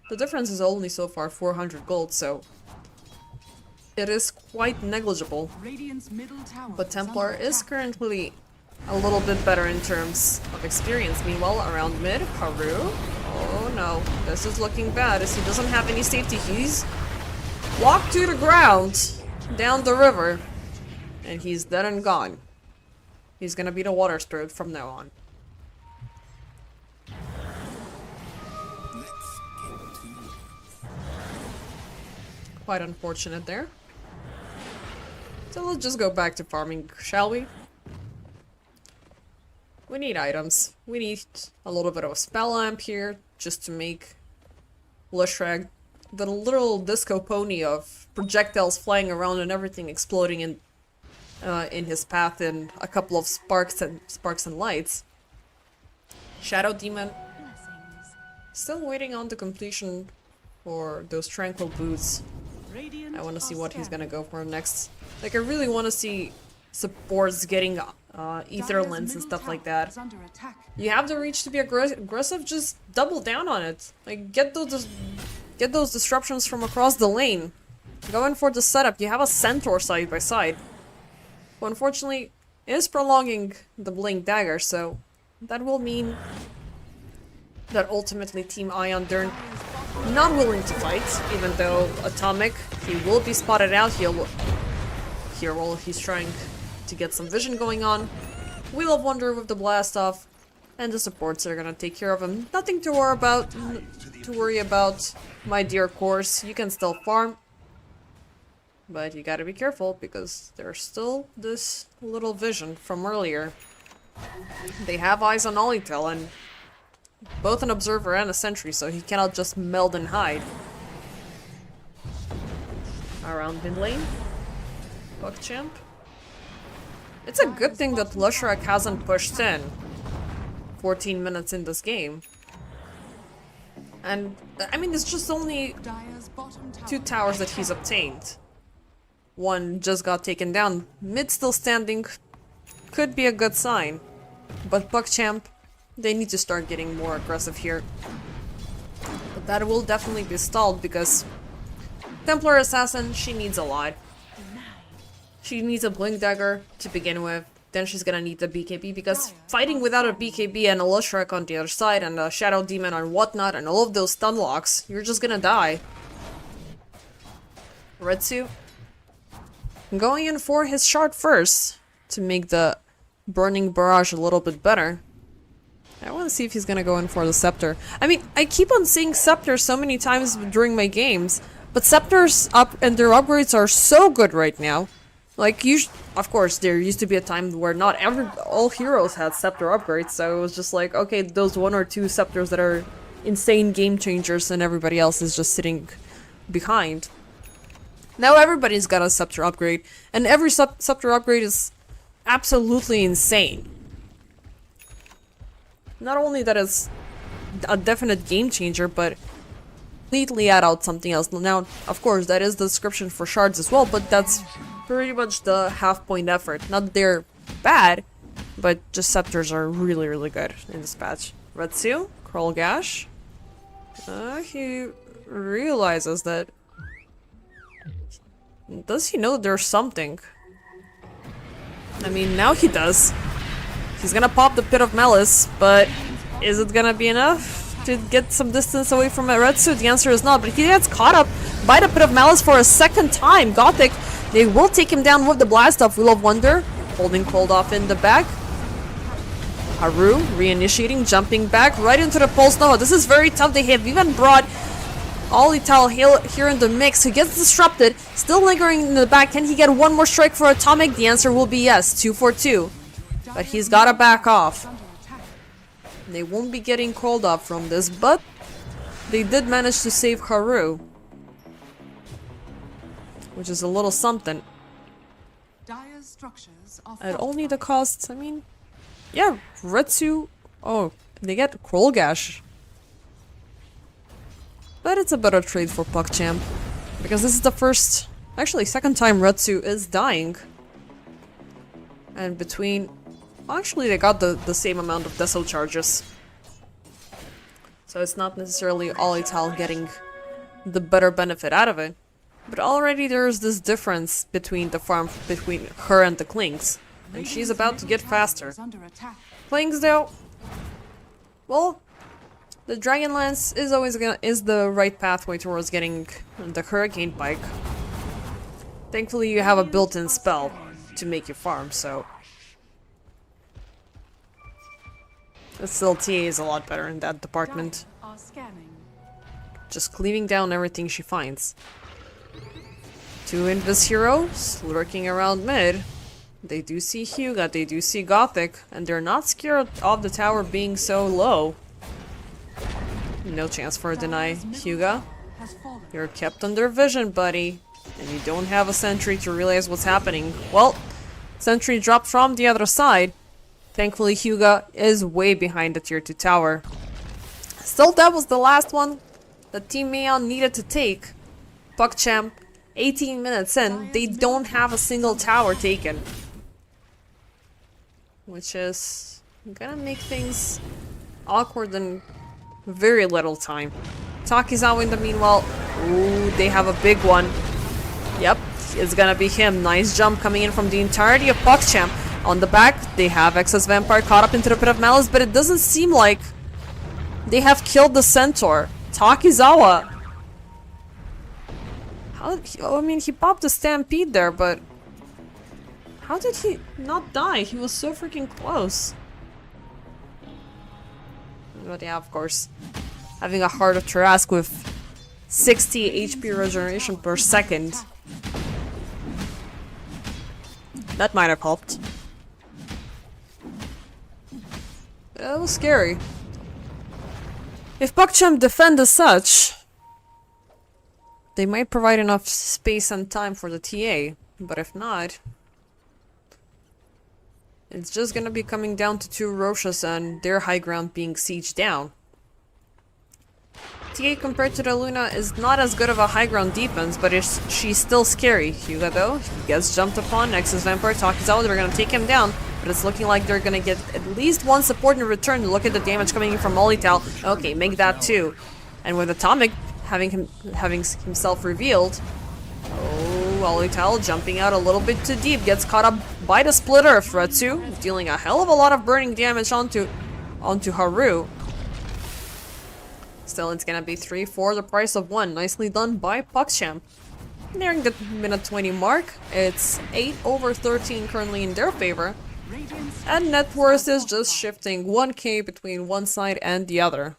The difference is only so far 400 gold, so it is quite negligible. Radiant's middle tower But is Templar under is attack. currently a little bit better in terms of experience. Meanwhile, around mid, Haru. Oh no, this is looking bad as he doesn't have any safety. He's walked to the ground down the river and he's dead and gone. He's gonna be the water spirit from now on. Quite unfortunate there. So let's just go back to farming, shall we? We need items. We need a little bit of a spell lamp here, just to make Lushrag the little disco pony of projectiles flying around and everything exploding in his path and a couple of sparks and lights. Shadow Demon. Blessings. Still waiting on the completion for those tranquil boots. Radiant I want to see are what he's scanning. gonna go for next. Like, I really want to see supports getting ether Dyer's lens and middle stuff like tower that. is under attack. You have the reach to be aggressive, just double down on it. Like, get those disruptions from across the lane. Go in for the setup. You have a centaur side by side, who unfortunately is prolonging the blink dagger, so that will mean that ultimately Team Ion, they're not willing to fight, even though Atomic, he will be spotted out here while he's trying to get some vision going on. Wheel of Wonder with the blast off, and the supports are gonna take care of him. Nothing to worry about, my dear Course. You can still farm, but you gotta be careful because there's still this little vision from earlier. They have eyes on Olitel and both an observer and a sentry, so he cannot just meld and hide. Around mid lane, Buckchamp. It's a good thing that Lushrag hasn't pushed in 14 minutes in this game. And, I mean, it's just only Dyer's bottom tower 2 towers that he's obtained. One just got taken down. Mid still standing could be a good sign. But Buckchamp, they need to start getting more aggressive here. But that will definitely be stalled because Templar Assassin, she needs a lot. She needs a Blink Dagger to begin with. Then she's gonna need the BKB because fighting without a BKB and a Lushrag on the other side and a Shadow Demon and whatnot and all of those stun locks, you're just gonna die. Retsu going in for his shard first to make the Burning Barrage a little bit better. I want to see if he's gonna go in for the Scepter. I mean, I keep on seeing Scepter so many times during my games, but Scepters up and their upgrades are so good right now. Like, of course, there used to be a time where not all heroes had Scepter upgrades, so it was just like, okay, those 1 or 2 Scepters that are insane game changers and everybody else is just sitting behind. Now everybody's got a Scepter upgrade, and every Scepter upgrade is absolutely insane. Not only that it's a definite game changer, but completely add out something else. Now, of course, that is the description for shards as well, but that's pretty much the half-point effort. Not that they're bad, but just scepters are really, really good in this patch. Retsu, Kroll Gash. He realizes that... Does he know there's something? I mean, now he does. He's gonna pop the Pit of Malice, but is it gonna be enough to get some distance away from Retsu? The answer is not, but he gets caught up by the Pit of Malice for a second time. Gothic, they will take him down with the blast off. Wheel of Wonder, holding cold off in the back. Haru, reinitiating, jumping back right into the Pulse Nova. This is very tough. They have even brought Olital here in the mix, who gets disrupted, still lingering in the back. Can he get one more strike for Atomic? The answer will be yes, 2 for 2. But he's gotta back off. They won't be getting called up from this, but they did manage to save Haru, which is a little something. Dyer's structures are At only the cost, I mean, yeah, Retsu, oh, they get Kroll Gash. But it's a better trade for Buckchamp, because this is the first Actually, second time Retsu is dying. And between... Actually, they got the same amount of Deso charges. So it's not necessarily Olital getting the better benefit out of it. But already there's this difference between the farm, between her and the Klings. And she's about to get faster. Klings, though... Well, the Dragon Lance is always is the right pathway towards getting the Hurricane Pike. Thankfully, you have a built-in spell to make you farm, so... But still, TA is a lot better in that department. Just cleaving down everything she finds. Two Invis heroes lurking around mid. They do see Hyuga, they do see Gothic, and they're not scared of the tower being so low. No chance for a deny, Hyuga. You're kept under vision, buddy. And you don't have a sentry to realize what's happening. Well, sentry dropped from the other side. Thankfully, Hyuga is way behind the tier 2 tower. Still, that was the last one that Team Mayon needed to take. PogChamp, 18 minutes in, they don't have a single tower taken. Which is gonna make things awkward in very little time. Takizawa in the meanwhile, ooh, they have a big one. Yep, it's gonna be him. Nice jump coming in from the entirety of PogChamp. On the back, they have Excess Vampire caught up into the Pit of Malice, but it doesn't seem like they have killed the Centaur. Takizawa! How did he, I mean, he popped a Stampede there, but... How did he not die? He was so freaking close. But yeah, of course. Having a Heart of Tarrasque with 60 HP regeneration per second. That might have helped. That was scary. If PogChamp defend as such, they might provide enough space and time for the TA, but if not, it's just gonna be coming down to two Roshas and their high ground being sieged down. TA compared to the Luna is not as good of a high ground defense, but she's still scary. Hyuga though, he gets jumped upon, Nexus Vampire, Takizawa, they're gonna take him down, but it's looking like they're gonna get at least one support in return. Look at the damage coming in from Olital. Okay, make that two. And with Atomic having himself revealed, oh, Olital jumping out a little bit too deep, gets caught up by the splitter of Retsu, dealing a hell of a lot of burning damage onto Haru. Still, it's gonna be 3 for the price of 1. Nicely done by PogChamp. Nearing the minute 20 mark, it's 8/13 currently in their favor. And net worth is just shifting 1k between one side and the other.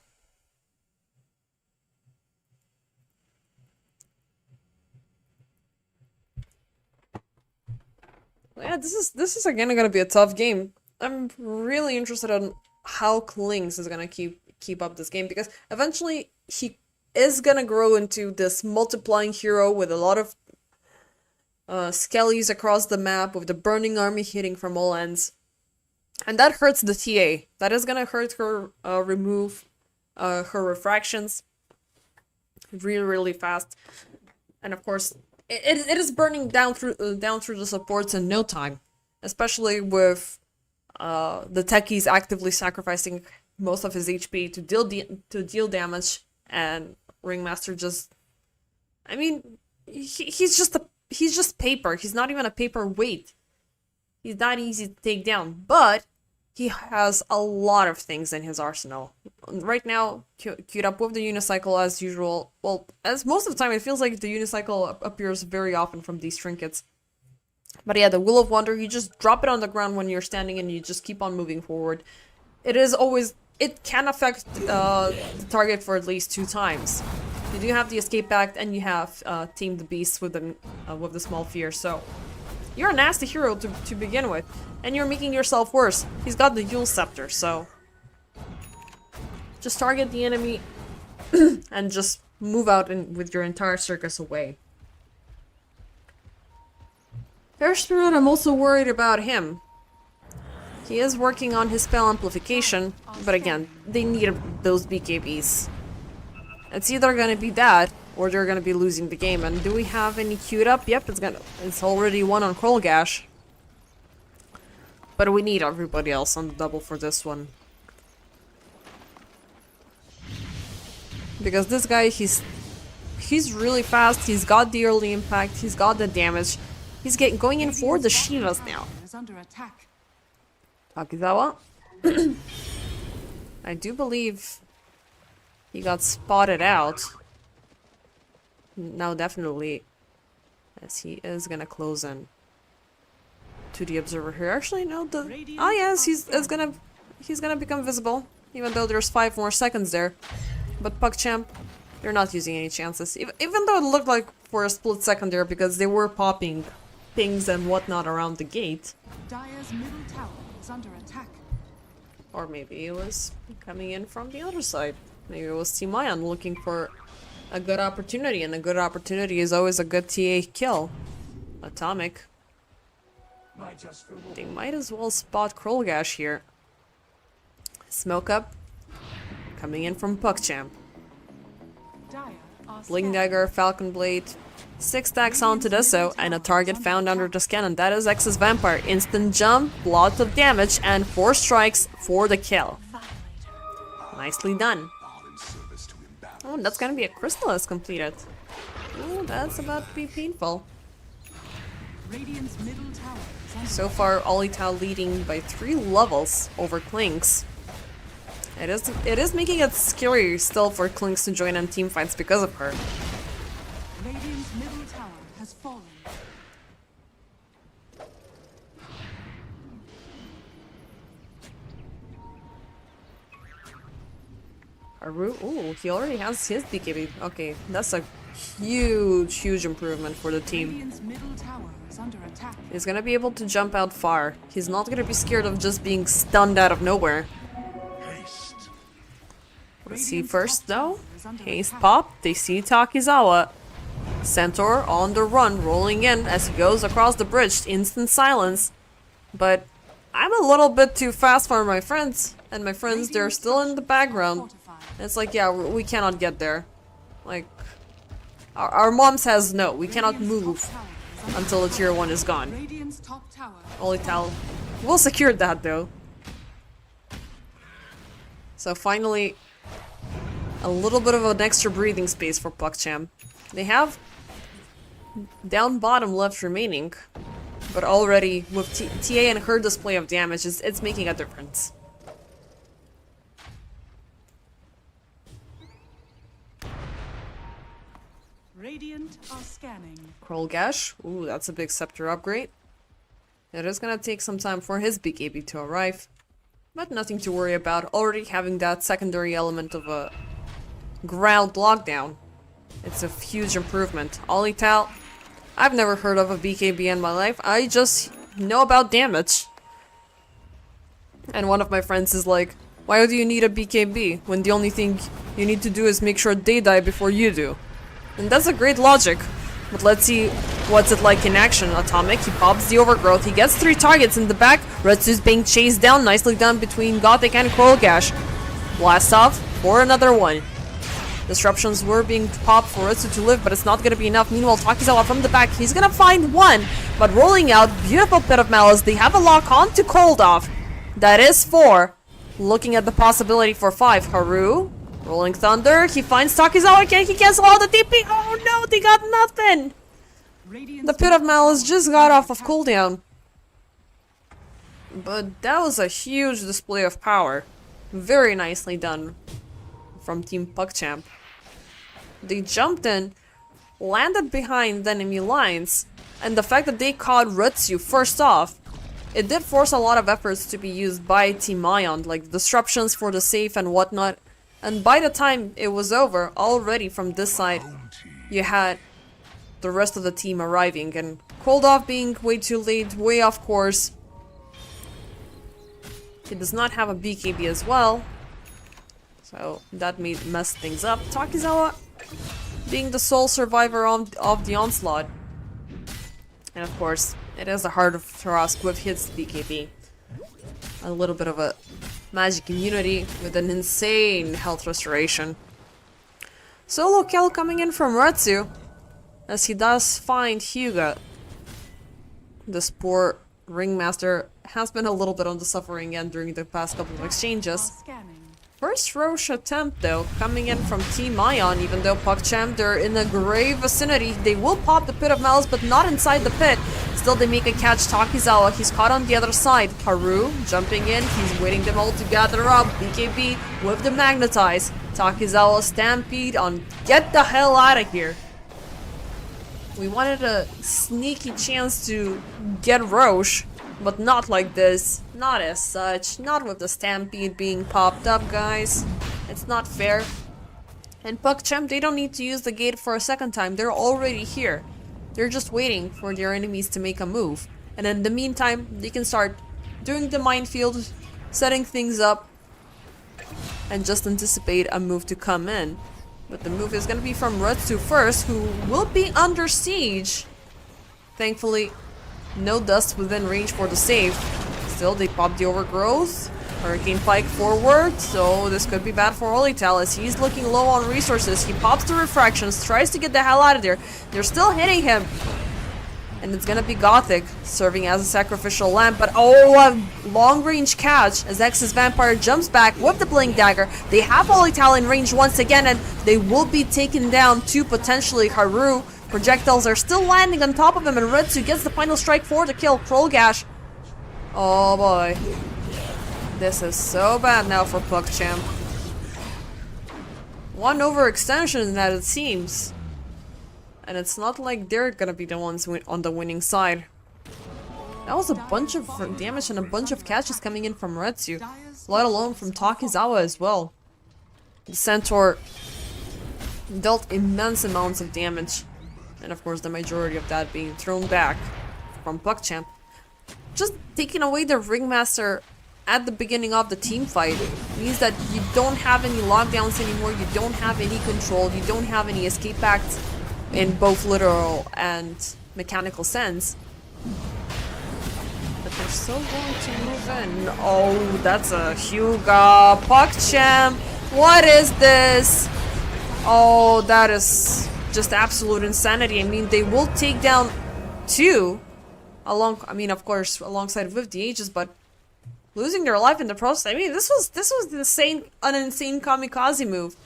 Yeah, this is again gonna be a tough game. I'm really interested in how Klings is gonna keep up this game, because eventually he is gonna grow into this multiplying hero with a lot of skellies across the map, with the burning army hitting from all ends. And that hurts the TA. That is gonna hurt her, remove her refractions really fast. And of course, it is burning down through the supports in no time. Especially with the techies actively sacrificing most of his HP to deal damage, and Ringmaster just... I mean, he's just paper. He's not even a paperweight. He's not easy to take down, but he has a lot of things in his arsenal. Right now, queued up with the unicycle as usual. Well, as most of the time, it feels like the unicycle appears very often from these trinkets. But yeah, the Will of Wonder, you just drop it on the ground when you're standing and you just keep on moving forward. It can affect the target for at least 2 times. You do have the Escape Act, and you have Tame the Beast with the Small Fear, so... You're a nasty hero to begin with, and you're making yourself worse. He's got the Yule Scepter, so... Just target the enemy, and just move out with your entire circus away. Air Spirit, I'm also worried about him. He is working on his spell amplification, but again, they need those BKBs. It's either gonna be that, or they're gonna be losing the game. And do we have any queued up? Yep, it's already one on Krollgash. But we need everybody else on the double for this one. Because this guy, he's really fast, he's got the early impact, he's got the damage. He's going in for the Shivas now. Takizawa. I do believe he got spotted out. Now definitely, as he is gonna close in to the observer here. Actually, no, oh yes, he's gonna become visible, even though there's 5 more seconds there. But PogChamp, they're not using any chances, even though it looked like for a split second there, because they were popping pings and whatnot around the gate. Dire's middle tower is under attack. Or maybe it was coming in from the other side. Maybe it was Team Ion looking for a good opportunity, and a good opportunity is always a good TA kill. Atomic. They might as well spot Krollgash here. Smoke up. Coming in from PogChamp. Bling Dagger, Falcon Blade. 6 stacks onto Deso, and a target found under the cannon. That is X's Vampire. Instant jump, lots of damage, and 4 strikes for the kill. Nicely done. Oh, that's gonna be a Crystallis completed. Oh, that's about to be painful. So far, Olital leading by 3 levels over Klinks. It is making it scary still for Klinks to join in teamfights because of her. Radiant's middle tower has fallen. Aru, ooh, he already has his BKB. Okay, that's a huge improvement for the team. Radiant's middle tower is under attack. He's gonna be able to jump out far. He's not gonna be scared of just being stunned out of nowhere. Let's see first though. Haste pop, they see Takizawa. Centaur on the run, rolling in as he goes across the bridge. Instant silence. But I'm a little bit too fast for my friends. And my friends, they're still in the background. It's like, yeah, we cannot get there. Like, our mom says no, we cannot move until the tier 1 is gone. Olital will secure that though. So finally, a little bit of an extra breathing space for PogChamp. They have down bottom left remaining, but already with TA and her display of damage, it's making a difference. Radiant are scanning. Krollgash, ooh, that's a big scepter upgrade. It is gonna take some time for his BKB to arrive, but nothing to worry about. Already having that secondary element of a ground lockdown. It's a huge improvement. Olital, I've never heard of a BKB in my life. I just know about damage. And one of my friends is like, why do you need a BKB when the only thing you need to do is make sure they die before you do? And that's a great logic. But let's see what's it like in action. Atomic, he pops the overgrowth. He gets 3 targets in the back. Retsu's being chased down. Nicely done between Gothic and Krollgash. Blast off for another one. Disruptions were being popped for Ritsu to live, but it's not gonna be enough. Meanwhile, Takizawa from the back, he's gonna find one, but rolling out, beautiful Pit of Malice. They have a lock on to Cold Off. That is 4. Looking at the possibility for 5. Haru, Rolling Thunder, he finds Takizawa, can he cancel all the TP? Oh no, they got nothing! The Pit of Malice just got off of cooldown. But that was a huge display of power. Very nicely done from Team PogChamp. They jumped in, landed behind the enemy lines, and the fact that they caught Ritsu first off, it did force a lot of efforts to be used by Team Ion, like disruptions for the safe and whatnot. And by the time it was over, already from this side, you had the rest of the team arriving, and Cold Off being way too late, way off course. He does not have a BKB as well, so that messed things up. Takizawa being the sole survivor of the onslaught. And of course, it is a hard task with his BKB. A little bit of a magic immunity with an insane health restoration. Solo kill coming in from Retsu, as he does find Hyuga. This poor ringmaster has been a little bit on the suffering end during the past couple of exchanges. First Roche attempt though, coming in from Team Ion, even though PogChamp, they're in a grave vicinity. They will pop the Pit of Malice, but not inside the pit. Still, they make a catch. Takizawa, he's caught on the other side. Haru jumping in, he's waiting them all to gather up. BKB with the Magnetize. Takizawa stampede on get the hell out of here. We wanted a sneaky chance to get Roche, but not like this. Not as such. Not with the stampede being popped up, guys. It's not fair. And PogChamp, they don't need to use the gate for a second time. They're already here. They're just waiting for their enemies to make a move. And in the meantime, they can start doing the minefield, setting things up, and just anticipate a move to come in. But the move is gonna be from Retsu first, who will be under siege. Thankfully, no dust within range for the save. Still, they pop the overgrowth. Hurricane Pike forward, so this could be bad for Olital as he's looking low on resources. He pops the refractions, tries to get the hell out of there. They're still hitting him. And it's gonna be Gothic, serving as a sacrificial lamp, but oh, a long-range catch as X's Vampire jumps back with the Blink Dagger. They have Olital in range once again, and they will be taken down to potentially Haru. Projectiles are still landing on top of him, and Retsu gets the final strike for the kill. Trollgash. Oh boy. This is so bad now for PogChamp. One overextension that it seems. And it's not like they're gonna be the ones on the winning side. That was a bunch of damage and a bunch of catches coming in from Retsu. Let alone from Takizawa as well. The Centaur dealt immense amounts of damage. And of course the majority of that being thrown back from PogChamp. Just taking away the Ringmaster at the beginning of the team fight means that you don't have any lockdowns anymore, you don't have any control, you don't have any escape acts in both literal and mechanical sense. But they're still going to move in. Oh, that's a Hyuga. PogChamp, what is this? Oh, that is just absolute insanity. I mean, they will take down two of course, alongside with the Aegis, but losing their life in the process. I mean, this was an insane kamikaze move.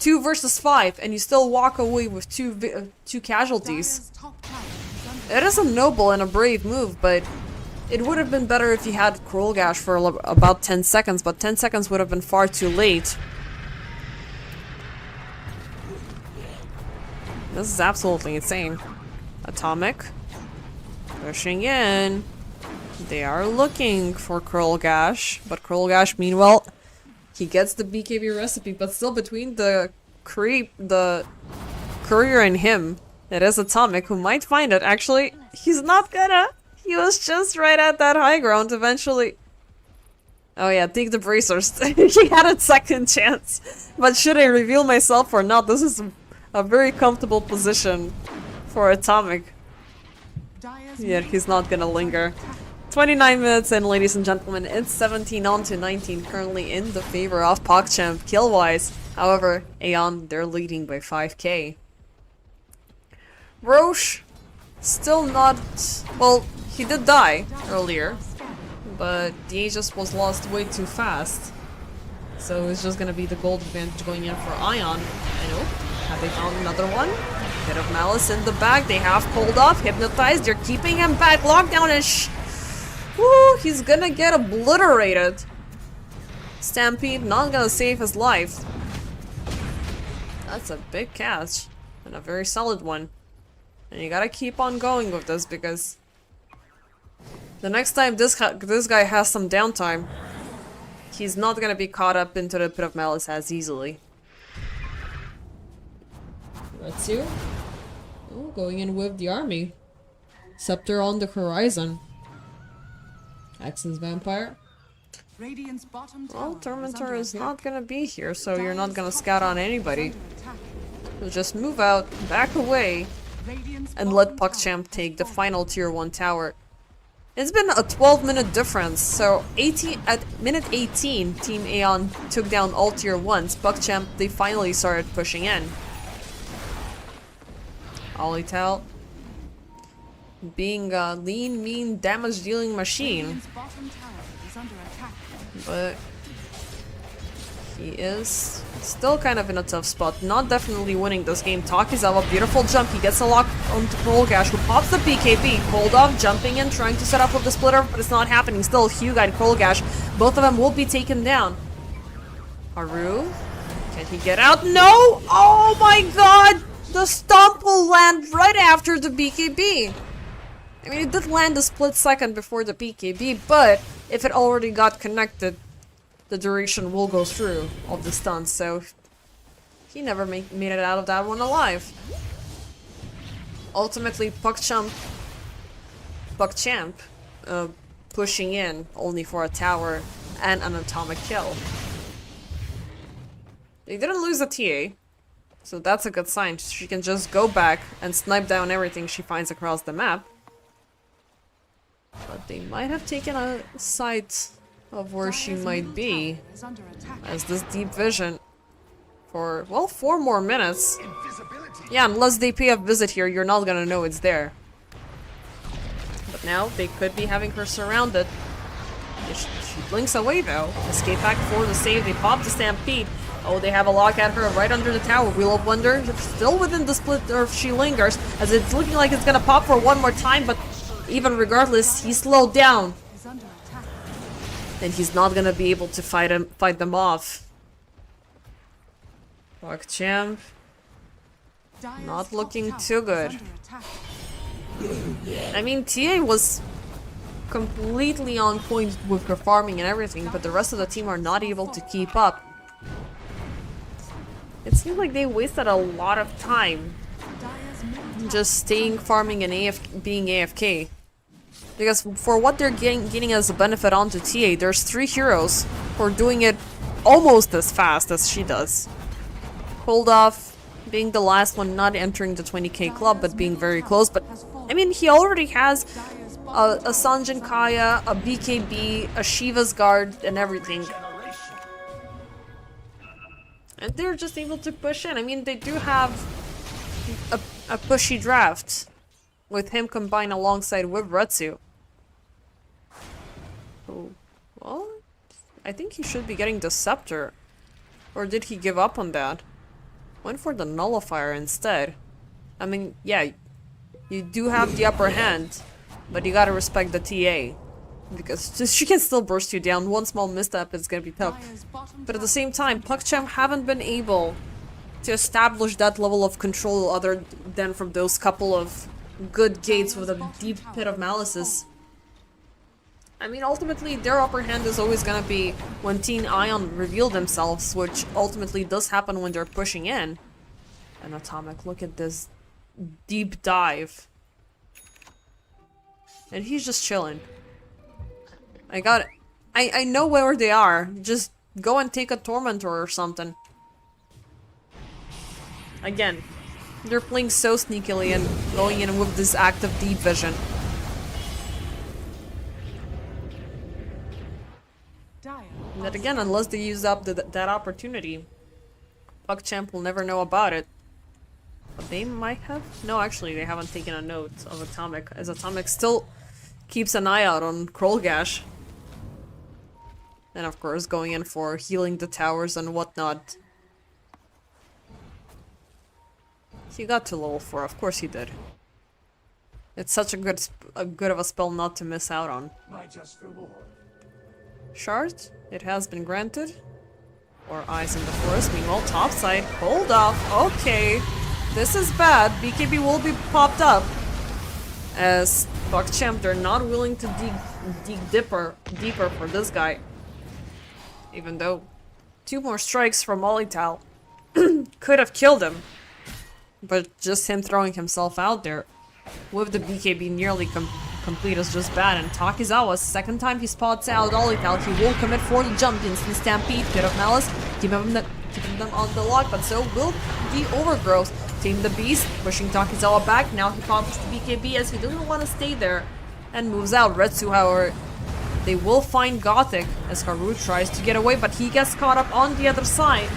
2 versus 5, and you still walk away with two casualties. It is a noble and a brave move, but it would have been better if you had Cruel Gash for about 10 seconds, but 10 seconds would have been far too late. This is absolutely insane. Atomic. Pushing in. They are looking for Cruel Gash, but Cruel Gash, meanwhile, he gets the BKB recipe, but still between the courier and him, it is Atomic who might find it. Actually, he's not gonna. He was just right at that high ground eventually. Oh yeah, take the bracers. He had a second chance. But should I reveal myself or not? This is a very comfortable position for Atomic. Yeah, he's not gonna linger. 29 minutes in, ladies and gentlemen. It's 17 on to 19, currently in the favor of PogChamp kill-wise. However, Aeon, they're leading by 5k. Roche, still not... Well, he did die earlier, but the Aegis was lost way too fast. So it's just gonna be the gold advantage going in for Ion. I know. Have they found another one? Bit of Malice in the back. They have pulled off. Hypnotized. They're keeping him back. Lockdown-ish. Woo! He's gonna get obliterated. Stampede not gonna save his life. That's a big catch. And a very solid one. And you gotta keep on going with this because the next time this guy has some downtime, he's not gonna be caught up into the Pit of Malice as easily. Retsu. Oh, going in with the army. Scepter on the horizon. X's Vampire. Well, Tormentor is not gonna be here, so you're not gonna scout on anybody. You'll just move out, back away, and let PogChamp take the final tier 1 tower. It's been a 12-minute difference, so at minute 18, Team Aeon took down all tier 1s. PogChamp, they finally started pushing in. Olital being a lean, mean, damage-dealing machine. Radiant's bottom tower is under attack. But he is still kind of in a tough spot. Not definitely winning this game. Takizawa, beautiful jump. He gets a lock onto Krollgash, who pops the BKB. Hold off, jumping in, trying to set up with the splitter, but it's not happening. Still, Hyuga and Krollgash, both of them will be taken down. Haru, can he get out? No! Oh my god! The stomp will land right after the BKB. I mean, it did land a split second before the BKB, but if it already got connected, the duration will go through of the stun, so he never made it out of that one alive. Ultimately, PogChamp pushing in only for a tower and an atomic kill. They didn't lose a TA, so that's a good sign. She can just go back and snipe down everything she finds across the map. But they might have taken a sight of where she might be, as this deep vision for, well, 4 more minutes. Yeah, unless they pay a visit here, you're not gonna know it's there. But now they could be having her surrounded. She blinks away though. Escape back for the save. They pop the Stampede. Oh, they have a lock at her right under the tower. Wheel of Wonder still within the split, or if she lingers, as it's looking like it's gonna pop for one more time, but even regardless, he's slowed down. And he's not gonna be able to fight them off. PogChamp not looking too good. I mean, TA was completely on point with her farming and everything, but the rest of the team are not able to keep up. It seems like they wasted a lot of time just staying farming and being AFK. Because for what they're gaining as a benefit onto TA, there's 3 heroes who are doing it almost as fast as she does. Hold off, being the last one not entering the 20k club, but being very close. But, I mean, he already has a Sanjin Kaya, a BKB, a Shiva's Guard, and everything. And they're just able to push in. I mean, they do have a pushy draft with him combined alongside with Retsu. Oh, well, I think he should be getting the Scepter. Or did he give up on that? Went for the Nullifier instead. I mean, yeah, you do have the upper hand, but you gotta respect the TA. Because she can still burst you down. One small misstep is gonna be tough. But at the same time, PogChamp haven't been able to establish that level of control other than from those couple of good gates with a deep pit of malices. I mean, ultimately, their upper hand is always gonna be when Team Ion reveal themselves, which ultimately does happen when they're pushing in. And Atomic, look at this deep dive. And he's just chilling. I got it. I know where they are. Just go and take a Tormentor or something. Again, they're playing so sneakily and going in with this active deep vision. That again, unless they use up that opportunity, PogChamp will never know about it. But they might have? No, actually, they haven't taken a note of Atomic, as Atomic still keeps an eye out on Krollgash. And of course, going in for healing the towers and whatnot. He got to level 4, of course he did. It's such a good of a spell not to miss out on. Shard, it has been granted. Or Eyes in the Forest. Meanwhile, topside, hold off. Okay, this is bad. BKB will be popped up. As PogChamp, they're not willing to dig deeper for this guy. Even though 2 more strikes from Olital could have killed him. But just him throwing himself out there with the BKB nearly complete is just bad. And Takizawa, second time he spots out Olital, he will commit for the jump. Instant Stampede, Pit of Malice, keeping them on the lock, but so will the Overgrowth. Tame the Beast, pushing Takizawa back. Now he pops the BKB as he doesn't want to stay there and moves out. Retsu, however, they will find Gothic as Haru tries to get away, but he gets caught up on the other side.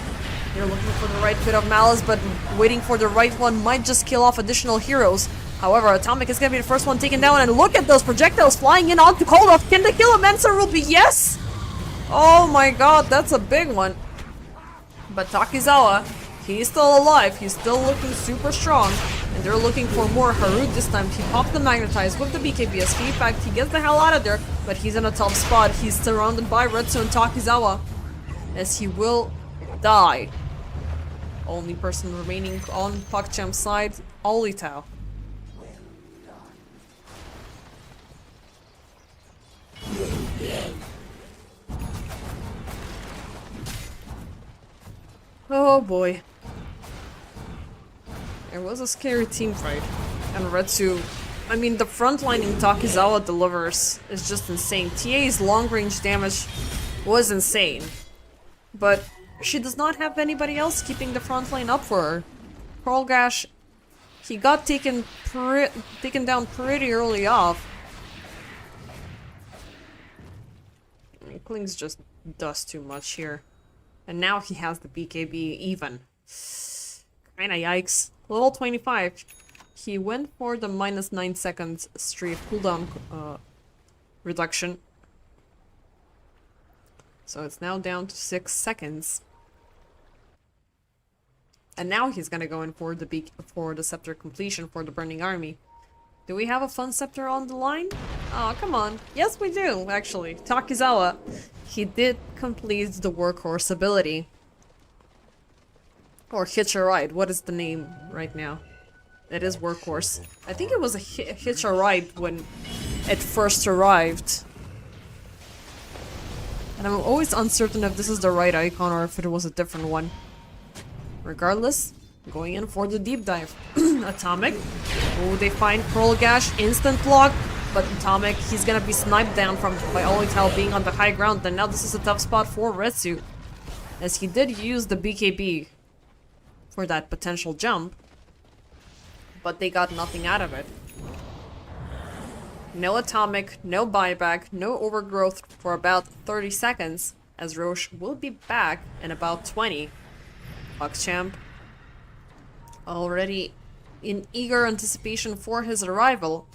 They're looking for the right bit of malice, but waiting for the right one might just kill off additional heroes. However, Atomic is gonna be the first one taken down, and look at those projectiles flying in onto Koldov. Can they kill him? Answer will be yes! Oh my god, that's a big one. But Takizawa, he's still alive, he's still looking super strong. And they're looking for more. Harut this time, he popped the Magnetize with the BKB escape. In fact, he gets the hell out of there, but he's in a tough spot. He's surrounded by Retsu and Takizawa, as he will die. Only person remaining on PogChamp's side, Olitao. Oh boy. It was a scary team fight. And Retsu, I mean, the frontlining Takizawa delivers is just insane. TA's long-range damage was insane. But she does not have anybody else keeping the front line up for her. Krolgash, he got taken down pretty early off. I mean, Kling's just does too much here. And now he has the BKB even. Kinda yikes. Level 25. He went for the -9 seconds straight cooldown reduction. So it's now down to 6 seconds. And now he's gonna go in for the scepter completion for the Burning Army. Do we have a fun scepter on the line? Oh, come on. Yes, we do, actually. Takizawa. He did complete the workhorse ability. Or Hitch a Ride. What is the name right now? It is workhorse. I think it was a Hitch a Ride when it first arrived. And I'm always uncertain if this is the right icon or if it was a different one. Regardless, going in for the deep dive. Atomic. Oh, they find Krolgash, instant block. But Atomic, he's gonna be sniped down by Olitao being on the high ground. And now this is a tough spot for Retsu, as he did use the BKB for that potential jump. But they got nothing out of it. No Atomic, no buyback, no overgrowth for about 30 seconds, as Roche will be back in about 20. PogChamp already in eager anticipation for his arrival.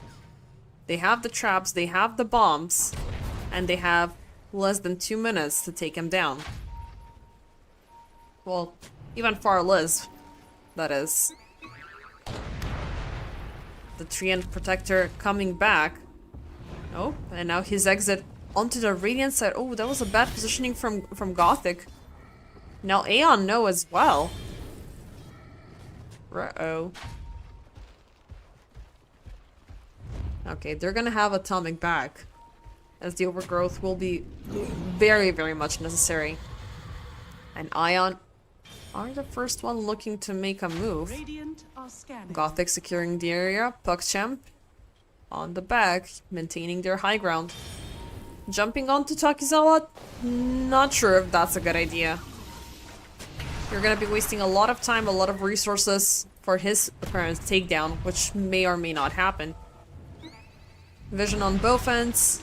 They have the traps, they have the bombs, and they have less than 2 minutes to take him down. Well, even far less, that is. The Treant Protector coming back. Oh, and now his exit onto the Radiant side. Oh, that was a bad positioning from Gothic. Now Aeon no as well. Uh-oh. Okay, they're gonna have Atomic back, as the overgrowth will be very, very much necessary. And Ion are the first one looking to make a move. Radiant are scanning. Gothic securing the area, PogChamp on the back, maintaining their high ground. Jumping onto Takizawa, not sure if that's a good idea. You're gonna be wasting a lot of time, a lot of resources for his apparent takedown, which may or may not happen. Vision on both ends,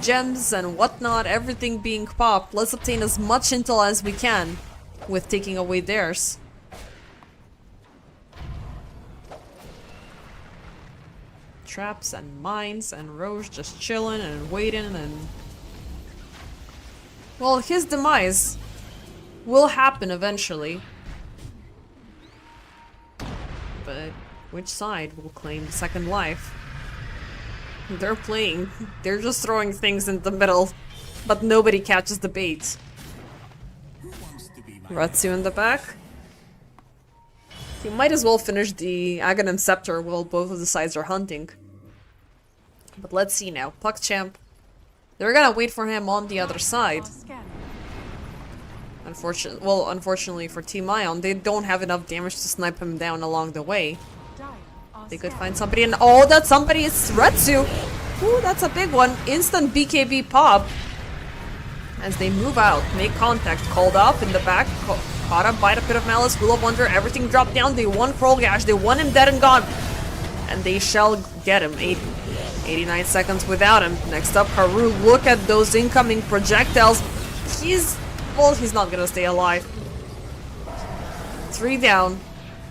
gems and whatnot, everything being popped. Let's obtain as much intel as we can with taking away theirs. Traps and mines and Roche just chilling and waiting and... Well, his demise will happen eventually. But which side will claim the second life? They're playing. They're just throwing things in the middle, but nobody catches the bait. Retsu in the back. You might as well finish the Aghanim Scepter while both of the sides are hunting. But let's see now. PogChamp. They're gonna wait for him on the other side. Unfortunately for Team Ion, they don't have enough damage to snipe him down along the way. They could find somebody, and oh, that somebody is Retsu! Ooh, that's a big one. Instant BKB pop. As they move out, make contact, called up in the back, caught up by the Pit of Malice, Wheel of Wonder, everything dropped down. They won Krolgash, they want him dead and gone. And they shall get him. 89 seconds without him. Next up, Haru, look at those incoming projectiles. He's not gonna stay alive. 3 down.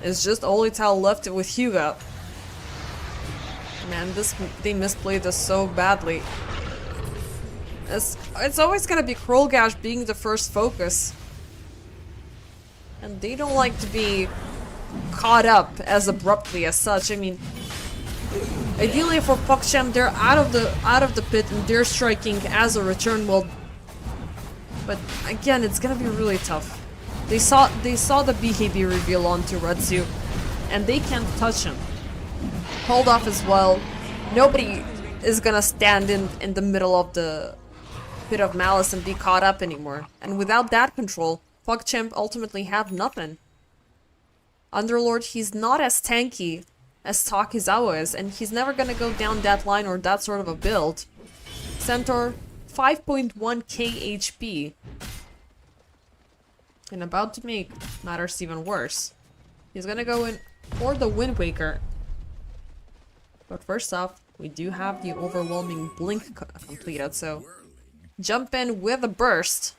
It's just Olital left with Hyuga. Man, they misplayed this so badly. It's always gonna be Krolgash being the first focus. And they don't like to be caught up as abruptly as such. I mean, ideally for PogChamp, they're out of the pit and they're striking as a return wall. But again, it's gonna be really tough. They saw the BKB reveal onto Retsu, and they can't touch him. Hold off as well. Nobody is gonna stand in the middle of the pit of malice and be caught up anymore. And without that control, PogChamp ultimately have nothing. Underlord, he's not as tanky as Takizawa is, and he's never gonna go down that line or that sort of a build. Centaur, 5.1k HP. And about to make matters even worse. He's gonna go in for the Wind Waker. But first off, we do have the overwhelming blink completed, so jump in with a burst.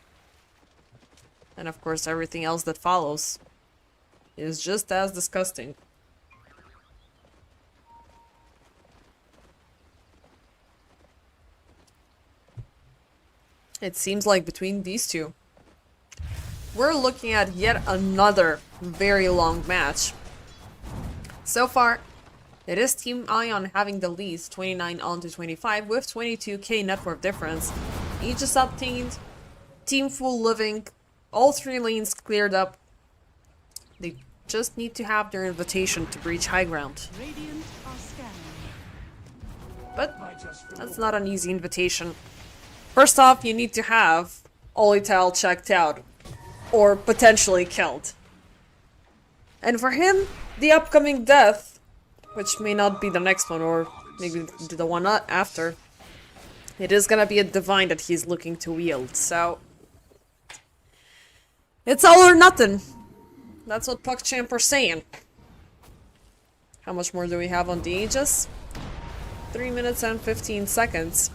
And of course everything else that follows is just as disgusting. It seems like between these two, we're looking at yet another very long match. So far, it is Team Ion having the lead, 29 on to 25, with 22k net worth difference. Aegis obtained, Team Full living, all 3 lanes cleared up. They just need to have their invitation to breach high ground. Radiant are scanning. But that's not an easy invitation. First off, you need to have Olital checked out, or potentially killed. And for him, the upcoming death, which may not be the next one, or maybe the one after, it is gonna be a divine that he's looking to wield, so it's all or nothing. That's what PogChamp are saying. How much more do we have on the Aegis? 3 minutes and 15 seconds.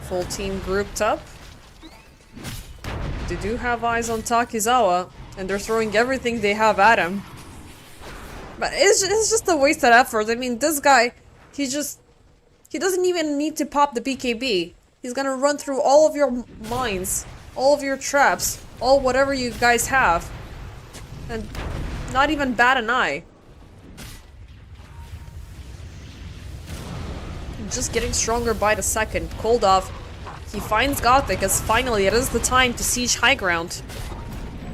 Full team grouped up. They do have eyes on Takizawa, and they're throwing everything they have at him. But it's just a wasted effort. I mean, this guy, he doesn't even need to pop the BKB. He's gonna run through all of your mines, all of your traps, all whatever you guys have, and not even bat an eye. Just getting stronger by the second. Cold off. He finds Gothic as finally it is the time to siege high ground.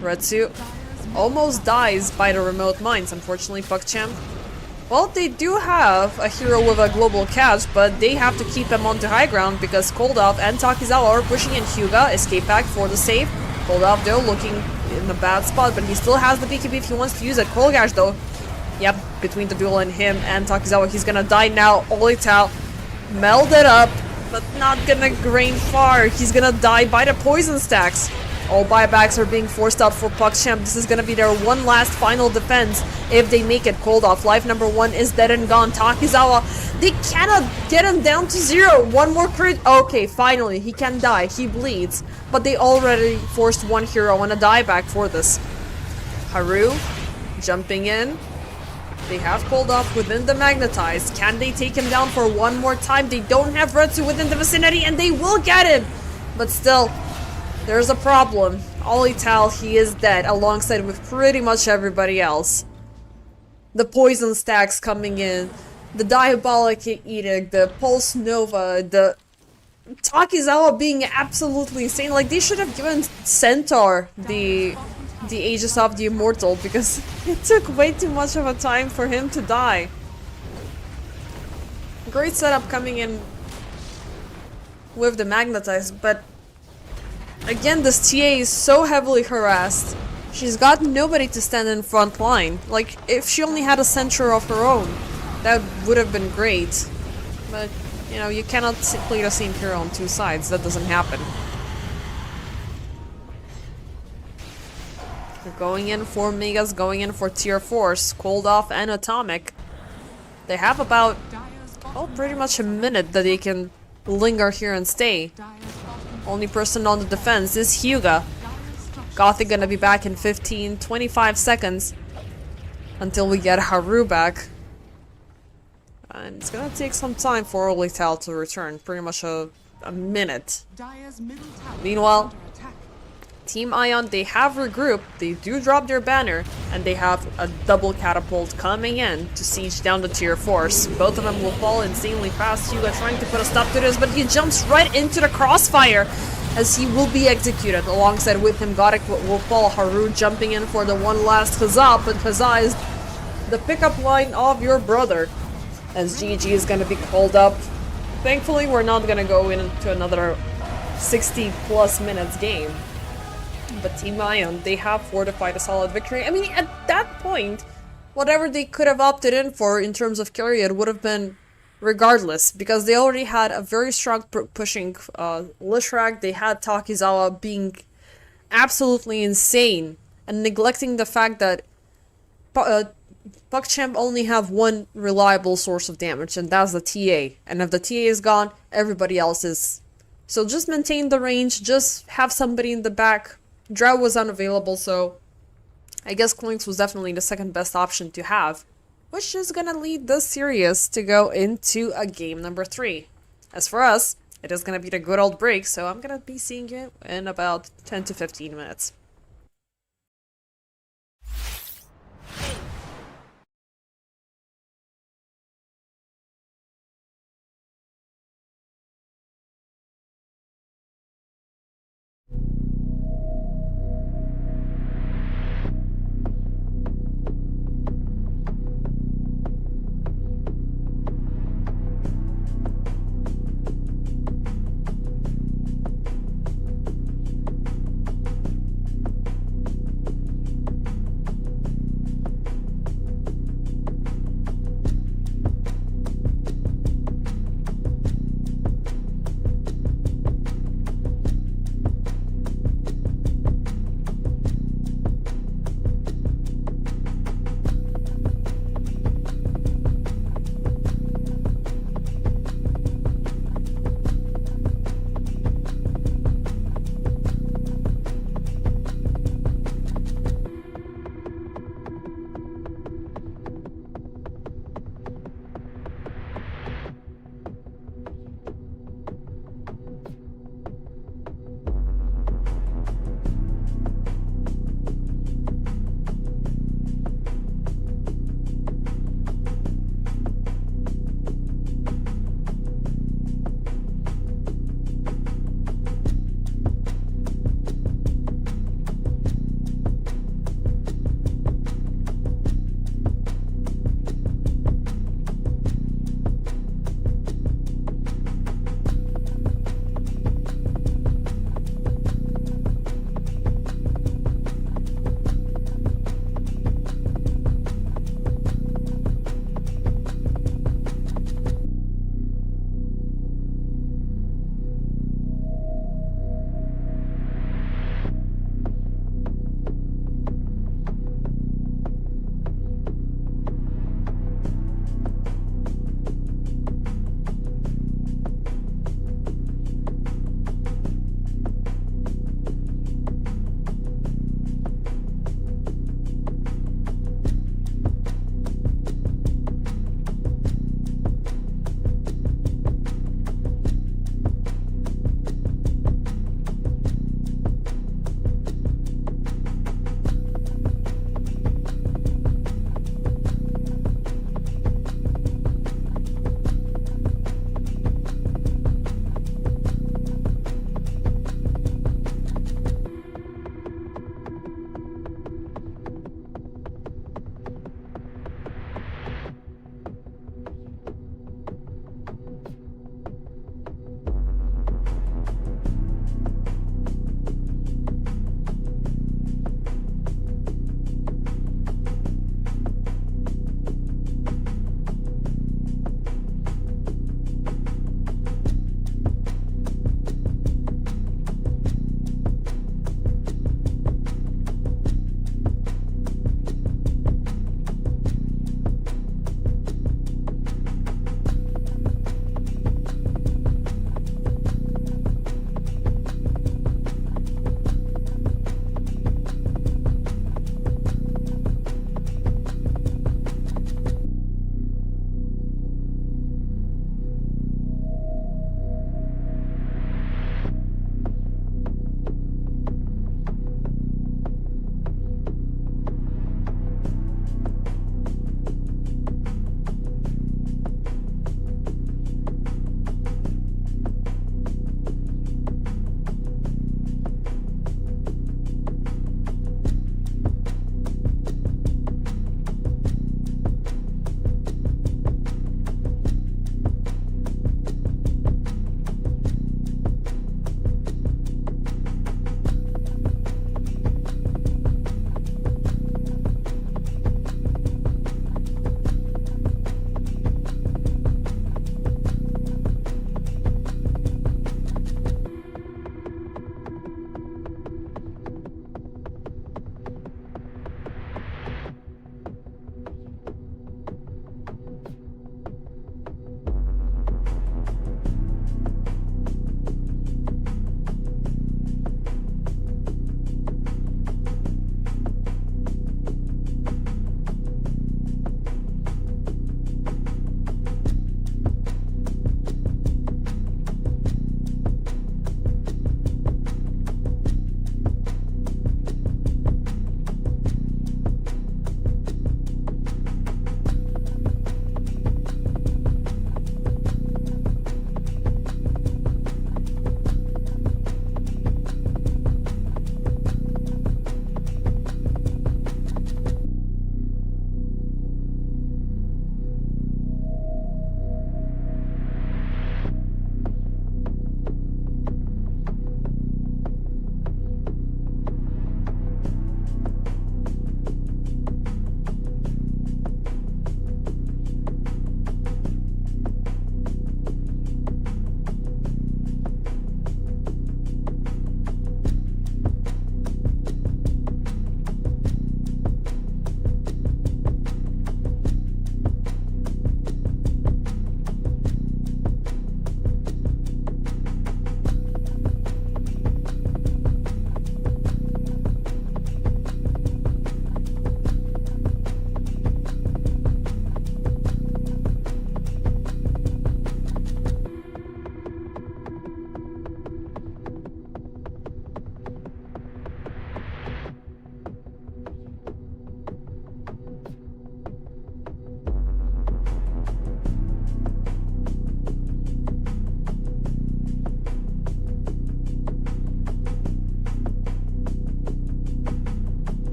Retsu almost dies by the remote mines, unfortunately, PogChamp. Well, they do have a hero with a global catch, but they have to keep him onto high ground because Koldov and Takizawa are pushing in. Hyuga, escape back for the save. Koldov, though, looking in a bad spot, but he still has the BKB if he wants to use it. Krolgash, though, yep, between the duel and him and Takizawa, he's gonna die now. Olital melded up, but not gonna gain far. He's gonna die by the poison stacks. All buybacks are being forced out for PogChamp. This is gonna be their one last final defense if they make it. Cold off. Life number 1 is dead and gone. Takizawa, they cannot get him down to 0. One more crit. Okay, finally, he can die. He bleeds. But they already forced one hero on a dieback for this. Haru, jumping in. They have Cold off within the magnetized. Can they take him down for one more time? They don't have Retsu within the vicinity, and they will get him! But still, there's a problem. Olital, he is dead, alongside with pretty much everybody else. The poison stacks coming in, the Diabolic Edict, the Pulse Nova, the Takizawa being absolutely insane. Like, they should have given Centaur the Aegis of the Immortal, because it took way too much of a time for him to die. Great setup coming in with the Magnetized, but again, this TA is so heavily harassed. She's got nobody to stand in front line. Like, if she only had a Centaur of her own, that would have been great. But, you know, you cannot play the same hero on two sides. That doesn't happen. They're going in for Megas, going in for tier 4s, Cold Off and Atomic. They have about, oh, pretty much a minute that they can linger here and stay. Only person on the defense is Hyuga. Gothic gonna be back in 15, 25 seconds until we get Haru back. And it's gonna take some time for Early Tal to return, pretty much a minute. Dire's middle tower Meanwhile, is under attack. Team Ion, they have regrouped, they do drop their banner, and they have a double catapult coming in to siege down the tier 4s. Both of them will fall insanely fast. Hugo trying to put a stop to this, but he jumps right into the crossfire as he will be executed. Alongside with him, Gothic will fall. Haru jumping in for the one last huzzah, but huzzah is the pickup line of your brother, as GG is gonna be called up. Thankfully, we're not gonna go into another 60 plus minutes game. But Team Ion, they have fortified a solid victory. I mean, at that point, whatever they could have opted in for in terms of carry, it would have been regardless, because they already had a very strong pushing Lishrak. They had Takizawa being absolutely insane and neglecting the fact that PuckChamp only have one reliable source of damage, and that's the TA. And if the TA is gone, everybody else is. So just maintain the range, just have somebody in the back. Drow was unavailable, so I guess Clinks was definitely the second best option to have, which is gonna lead the series to go into a game number 3. As for us, it is gonna be the good old break, so I'm gonna be seeing you in about 10 to 15 minutes.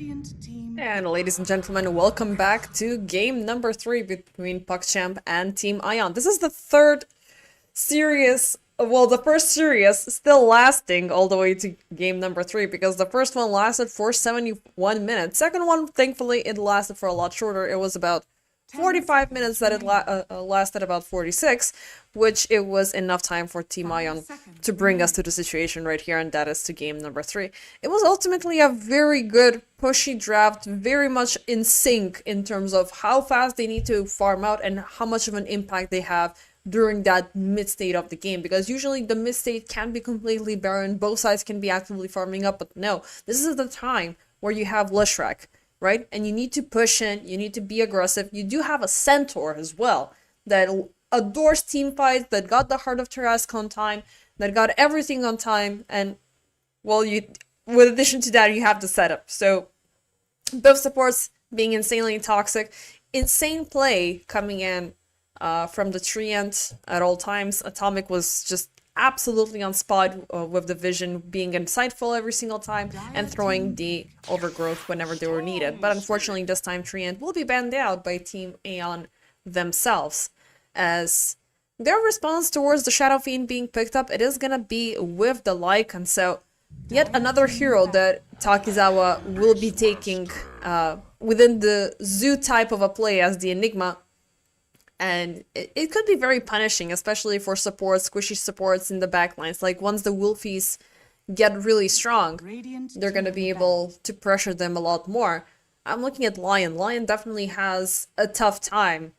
Radiant team. And ladies and gentlemen, welcome back to game number 3 between PogChamp and Team Ion. This is the third series, well, the first series still lasting all the way to game number 3, because the first one lasted for 71 minutes. Second one, thankfully, it lasted for a lot shorter. It was about 45 minutes that it lasted about 46, which it was enough time for Team Ion to bring us to the situation right here, and that is to game number 3. It was ultimately a very good pushy draft, very much in sync in terms of how fast they need to farm out and how much of an impact they have during that mid-state of the game, because usually the mid-state can be completely barren, both sides can be actively farming up, but no, this is the time where you have Leshrac, right? And you need to push in, you need to be aggressive. You do have a Centaur as well that adores team fights, that got the Heart of Tarrasque on time, that got everything on time, and, well, you, with addition to that, you have the setup. So, both supports being insanely toxic, insane play coming in from the Treant at all times. Atomic was just absolutely on spot with the vision, being insightful every single time and throwing the overgrowth whenever they were needed. But unfortunately this time Treant will be banned out by Team Aeon themselves, as their response towards the Shadow Fiend being picked up, it is gonna be with the Lycan. So yet another hero that Takizawa will be taking within the zoo type of a play as the Enigma. And it could be very punishing, especially for supports, squishy supports in the backlines. Like, once the Wolfies get really strong, they're going to be able to pressure them a lot more. I'm looking at Lion. Lion definitely has a tough time.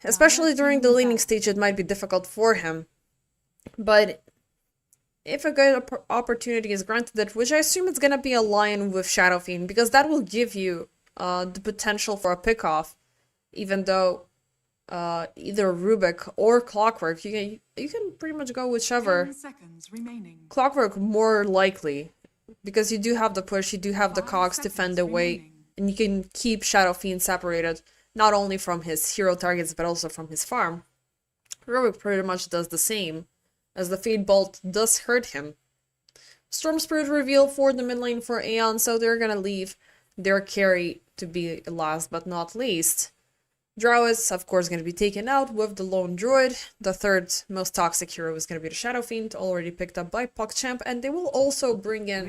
Especially during the laning stage, it might be difficult for him. But if a good opportunity is granted it, which I assume it's going to be a Lion with Shadow Fiend, because that will give you the potential for a pick-off. Even though either Rubik or Clockwork, you can pretty much go whichever. 10 seconds remaining. Clockwork more likely, because you do have the push, you do have the cogs to fend away, and you can keep Shadow Fiend separated, not only from his hero targets, but also from his farm. Rubik pretty much does the same, as the Fade Bolt does hurt him. Storm Spirit reveal for the mid lane for Aeon, so they're gonna leave their carry to be last but not least. Drow is, of course, going to be taken out with the Lone Druid. The third most toxic hero is going to be the Shadow Fiend, already picked up by PogChamp, and they will also bring in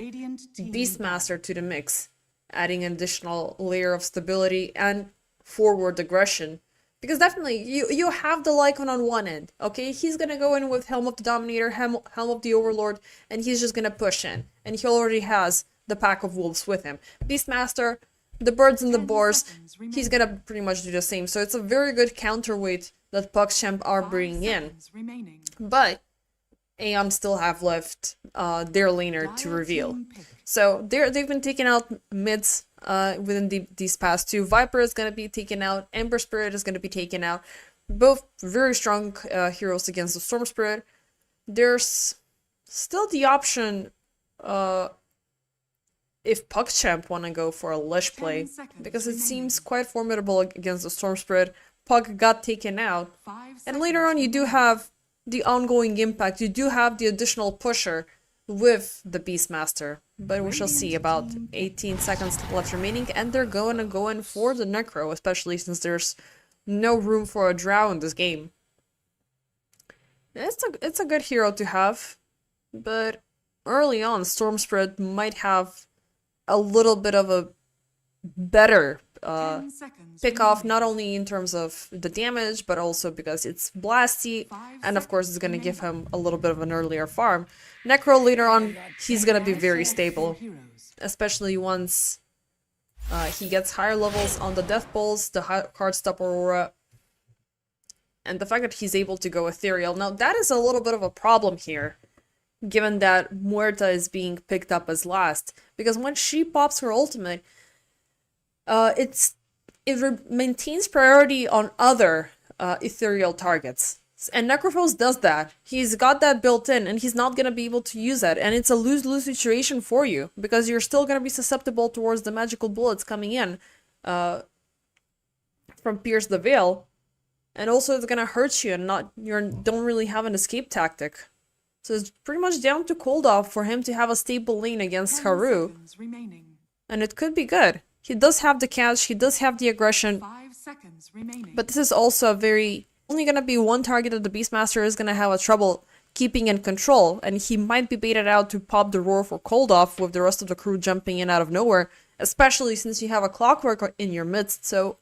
Beastmaster to the mix, adding an additional layer of stability and forward aggression. Because definitely, you have the Lycan on one end, okay? He's going to go in with Helm of the Dominator, Helm of the Overlord, and he's just going to push in. And he already has the Pack of Wolves with him. Beastmaster, the birds and the boars, he's gonna pretty much do the same. So it's a very good counterweight that PogChamp are bringing in. But Aeon still have left their laner to reveal. So they've been taking out mids within these past two. Viper is gonna be taken out. Ember Spirit is gonna be taken out. Both very strong heroes against the Storm Spirit. There's still the option if PogChamp want to go for a Lesh play, because it seems quite formidable against the Storm Spirit. Pug got taken out, and later on you do have the ongoing impact, you do have the additional pusher with the Beastmaster, but we shall see. About 18 seconds left remaining, and they're going to go in for the Necro, especially since there's no room for a Drow in this game. It's a good hero to have, but early on Storm Spirit might have a little bit of a better pick-off, not only in terms of the damage, but also because it's blasty, and of course it's going to give him a little bit of an earlier farm. Necro later on, he's going to be very stable, especially once he gets higher levels on the Death Pulse, the Heartstop Aurora, and the fact that he's able to go Ethereal. Now that is a little bit of a problem here, given that Muerta is being picked up as last, because when she pops her ultimate, it maintains priority on other ethereal targets. And Necrophos does that. He's got that built in, and he's not going to be able to use that. And it's a lose-lose situation for you, because you're still going to be susceptible towards the magical bullets coming in from Pierce the Veil. And also it's going to hurt you, and you don't really have an escape tactic. So it's pretty much down to Cold Off for him to have a stable lane against Haru. and it could be good. He does have the catch, he does have the aggression, 5 seconds remaining. but this is also a very... only gonna be one target that the Beastmaster is gonna have a trouble keeping in control, and he might be baited out to pop the roar for cold off with the rest of the crew jumping in out of nowhere, especially since you have a clockwork in your midst, so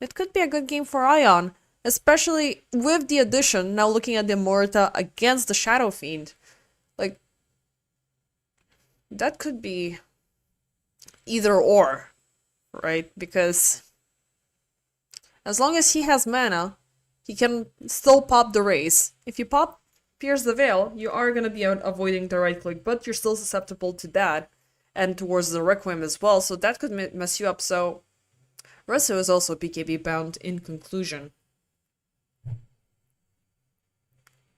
it could be a good game for Ion, especially with the addition, now looking at the Morta against the Shadow Fiend. Like, that could be either or, right? Because as long as he has mana, he can still pop the race. If you pop Pierce the Veil, you are going to be avoiding the right click, but you're still susceptible to that, and towards the Requiem as well, so that could mess you up. So Resso is also BKB bound in conclusion.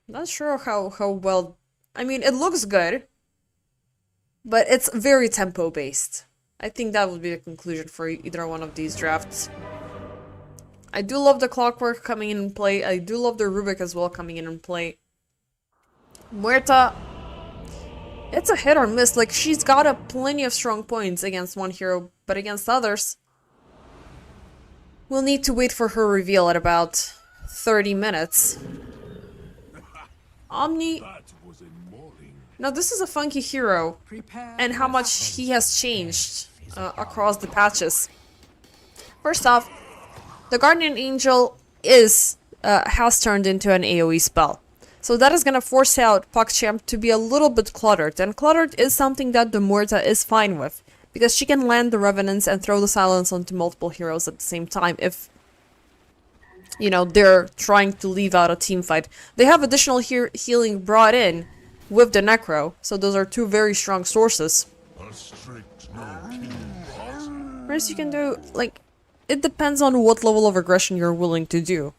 Not sure how well... I mean, it looks good, but it's very tempo based. I think that would be the conclusion for either one of these drafts. I do love the Clockwork coming in and play. I do love the Rubik as well coming in and play. Muerta, it's a hit or miss. Like, she's got plenty of strong points against one hero, but against others, we'll need to wait for her reveal at about 30 minutes. Omni... Now, this is a funky hero, and how much he has changed across the patches. First off, the Guardian Angel has turned into an AoE spell. So that is going to force out PogChamp to be a little bit cluttered, and cluttered is something that the Muerta is fine with, because she can land the Revenants and throw the Silence onto multiple heroes at the same time if, you know, they're trying to leave out a team fight. They have additional healing brought in with the Necro, so those are two very strong sources. Whereas you can do, like, it depends on what level of aggression you're willing to do.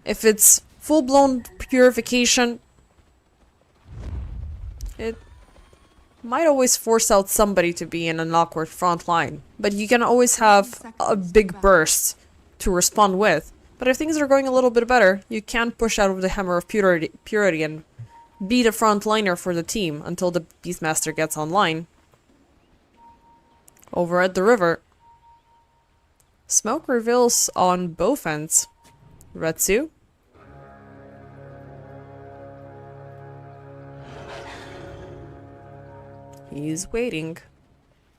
If it's full-blown purification, it might always force out somebody to be in an awkward front line, but you can always have a big burst to respond with. But if things are going a little bit better, you can push out with the Hammer of Purity and be the front liner for the team until the Beastmaster gets online. Over at the river, smoke reveals on both ends. Retsu. He's waiting,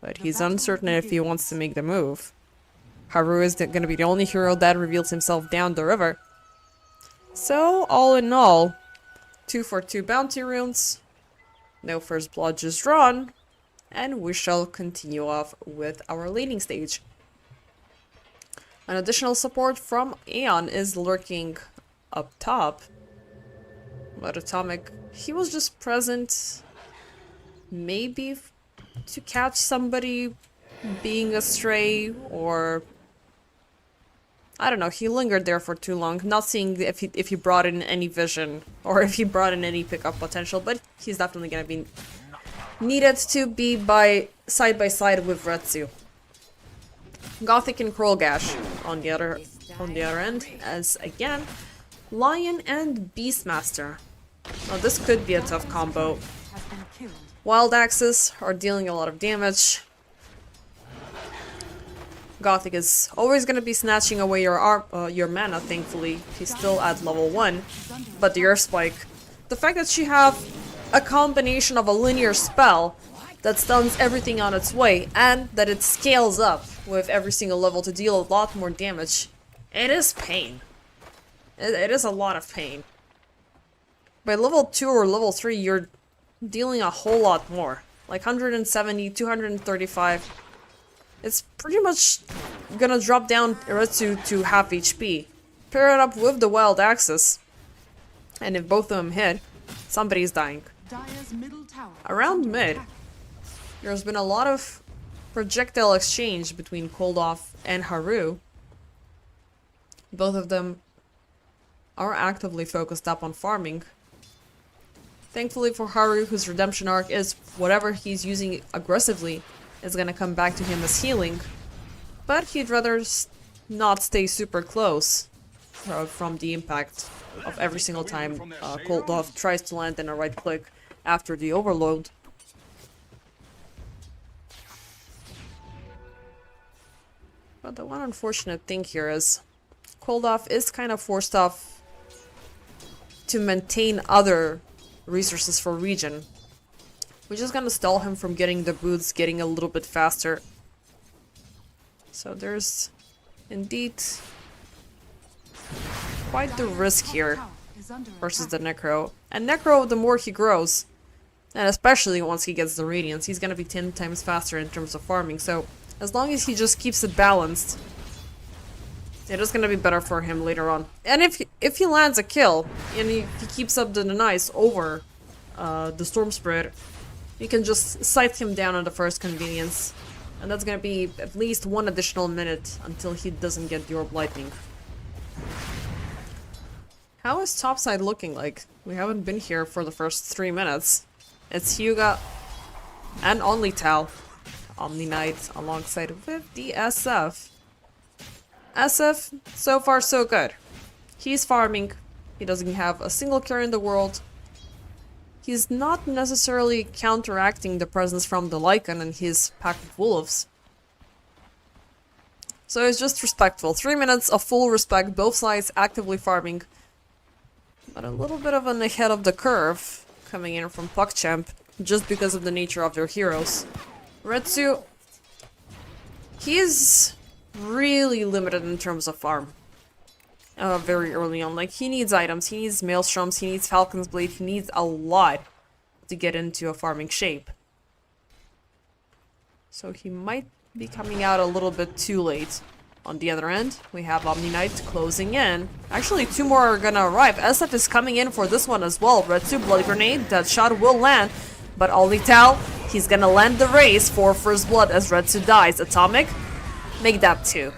but he's uncertain if he wants to make the move. Haru is going to be the only hero that reveals himself down the river. So, all in all, 2 for 2 bounty runes, no first blood just drawn, and we shall continue off with our laning stage. An additional support from Aeon is lurking up top, but Atomic, he was just present, maybe to catch somebody being astray, or I don't know, he lingered there for too long, not seeing if he brought in any vision, or if he brought in any pickup potential, but he's definitely gonna be needed to be side by side with Retsu. Gothic and Krollgash on the other end, as again, Lion and Beastmaster. Now this could be a tough combo. Wild Axes are dealing a lot of damage. Gothic is always going to be snatching away your mana, thankfully. He's still at level 1. But the Earth Spike, the fact that you have a combination of a linear spell that stuns everything on its way, and that it scales up with every single level to deal a lot more damage, it is pain. It is a lot of pain. By level 2 or level 3, you're dealing a whole lot more. Like 170, 235... It's pretty much gonna drop down Iretsu to half HP. Pair it up with the Wild Axis, and if both of them hit, somebody's dying. Around mid, there's been a lot of projectile exchange between Koldoff and Haru. Both of them are actively focused up on farming. Thankfully for Haru, whose redemption arc is whatever he's using aggressively is gonna come back to him as healing, but he'd rather not stay super close from the impact of every single time Koldoff tries to land in a right click after the overload. But the one unfortunate thing here is Koldoff is kind of forced off to maintain other resources for region, which is gonna stall him from getting the boots getting a little bit faster. So there's indeed quite the risk here versus the Necro. And Necro, the more he grows, and especially once he gets the Radiance, he's gonna be 10 times faster in terms of farming. So as long as he just keeps it balanced, it is gonna be better for him later on. And if he lands a kill, and he keeps up the denies over the Storm Spirit, you can just scythe him down on the first convenience. And that's gonna be at least 1 additional minute until he doesn't get the Orb Lightning. How is topside looking like? We haven't been here for the first 3 minutes. It's Hyuga and only Tal. Omni Knight alongside with the SF. SF, so far so good. He's farming. He doesn't have a single carry in the world. He's not necessarily counteracting the presence from the Lycan and his pack of wolves. So it's just respectful. 3 minutes of full respect, both sides actively farming. But a little bit of an ahead of the curve coming in from PogChamp, just because of the nature of their heroes. Retsu, he is really limited in terms of farm. Very early on. Like, he needs items, he needs Maelstroms, he needs Falcon's Blade, he needs a lot to get into a farming shape. So he might be coming out a little bit too late. On the other end, we have Omni Knight closing in. Actually, 2 more are gonna arrive. SF is coming in for this one as well. Retsu, Blood Grenade, that shot will land. But only Tal, he's gonna land the race for First Blood as Retsu dies. Atomic, make that 2.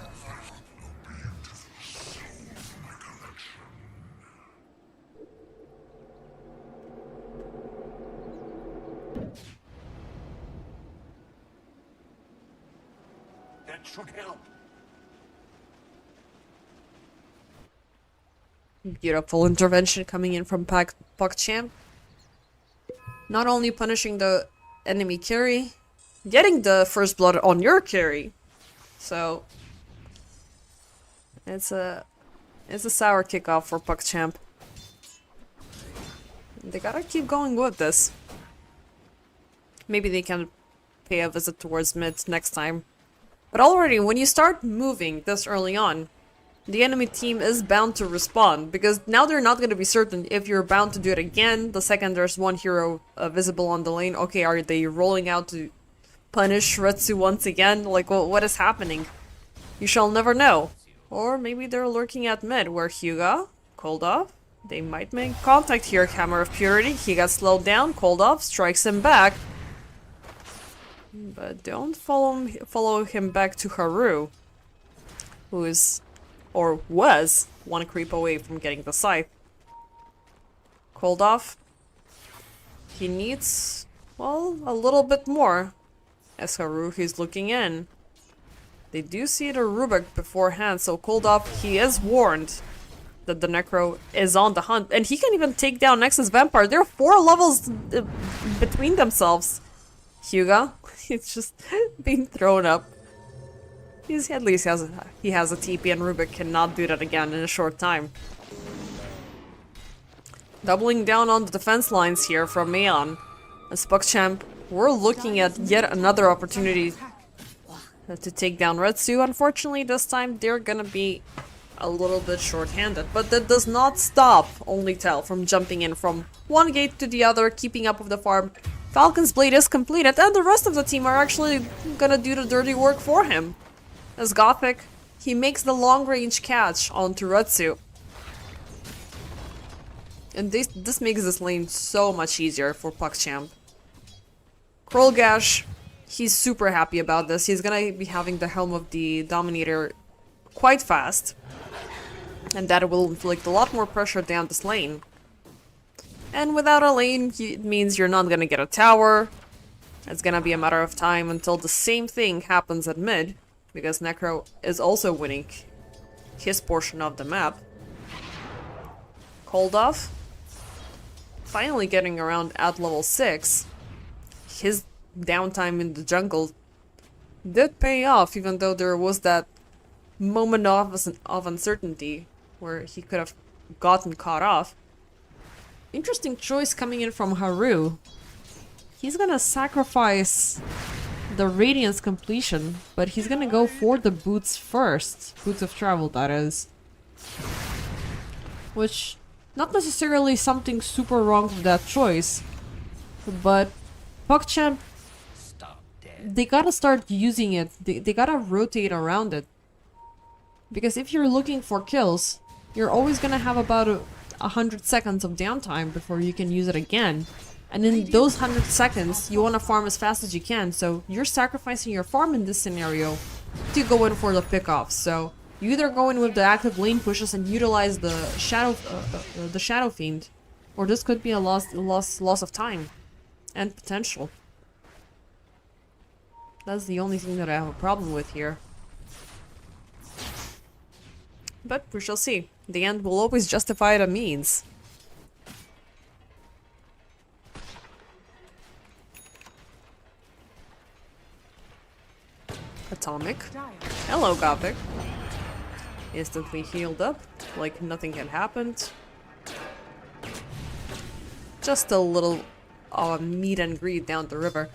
That should help. Beautiful intervention coming in from PogChamp. Not only punishing the enemy carry, getting the first blood on your carry. So it's a sour kickoff for PogChamp. They gotta keep going with this. Maybe they can pay a visit towards mid next time. But already, when you start moving this early on, the enemy team is bound to respond, because now they're not going to be certain if you're bound to do it again. The second there's one hero visible on the lane, okay, are they rolling out to punish Retsu once again? Like, what is happening? You shall never know. Or maybe they're lurking at mid, where Hyuga, Koldoff, they might make contact here. Hammer of Purity, he got slowed down, Koldoff strikes him back. But don't follow him back to Haru, who is, or was, 1 creep away from getting the scythe. Koldoff, he needs, well, a little bit more. As Haru, he's looking in. They do see the Rubik beforehand, so Koldoff, he is warned that the Necro is on the hunt. And he can even take down Nexus Vampire. There are 4 levels between themselves. Hyuga, he's just being thrown up. At least he has a TP, and Rubik cannot do that again in a short time. Doubling down on the defense lines here from Mayon. As PogChamp, we're looking at yet another opportunity to take down Retsu. Unfortunately, this time they're gonna be a little bit short-handed, but that does not stop only Tal from jumping in from one gate to the other, keeping up with the farm. Falcon's Blade is completed, and the rest of the team are actually gonna do the dirty work for him. As Gothic, he makes the long-range catch onto Retsu. And this makes this lane so much easier for PogChamp. Krolgash, he's super happy about this. He's gonna be having the Helm of the Dominator quite fast. And that will inflict a lot more pressure down this lane. And without a lane, it means you're not gonna get a tower. It's gonna be a matter of time until the same thing happens at mid, because Necro is also winning his portion of the map. Koldoff, finally getting around at level 6. His downtime in the jungle did pay off, even though there was that moment of uncertainty where he could have gotten caught off. Interesting choice coming in from Haru. He's gonna sacrifice the Radiance completion, but he's gonna go for the boots first. Boots of travel, that is. Which, not necessarily something super wrong with that choice, but PogChamp, they gotta start using it. They gotta rotate around it. Because if you're looking for kills, you're always gonna have about 100 seconds of downtime before you can use it again. And in those 100 seconds, you want to farm as fast as you can, so you're sacrificing your farm in this scenario to go in for the pickoff. So you either go in with the active lane pushes and utilize the shadow fiend, or this could be a loss of time and potential. That's the only thing that I have a problem with here. But we shall see. The end will always justify the means. Atomic. Hello, Gothic. Instantly healed up, like nothing had happened. Just a little meet and greet down the river.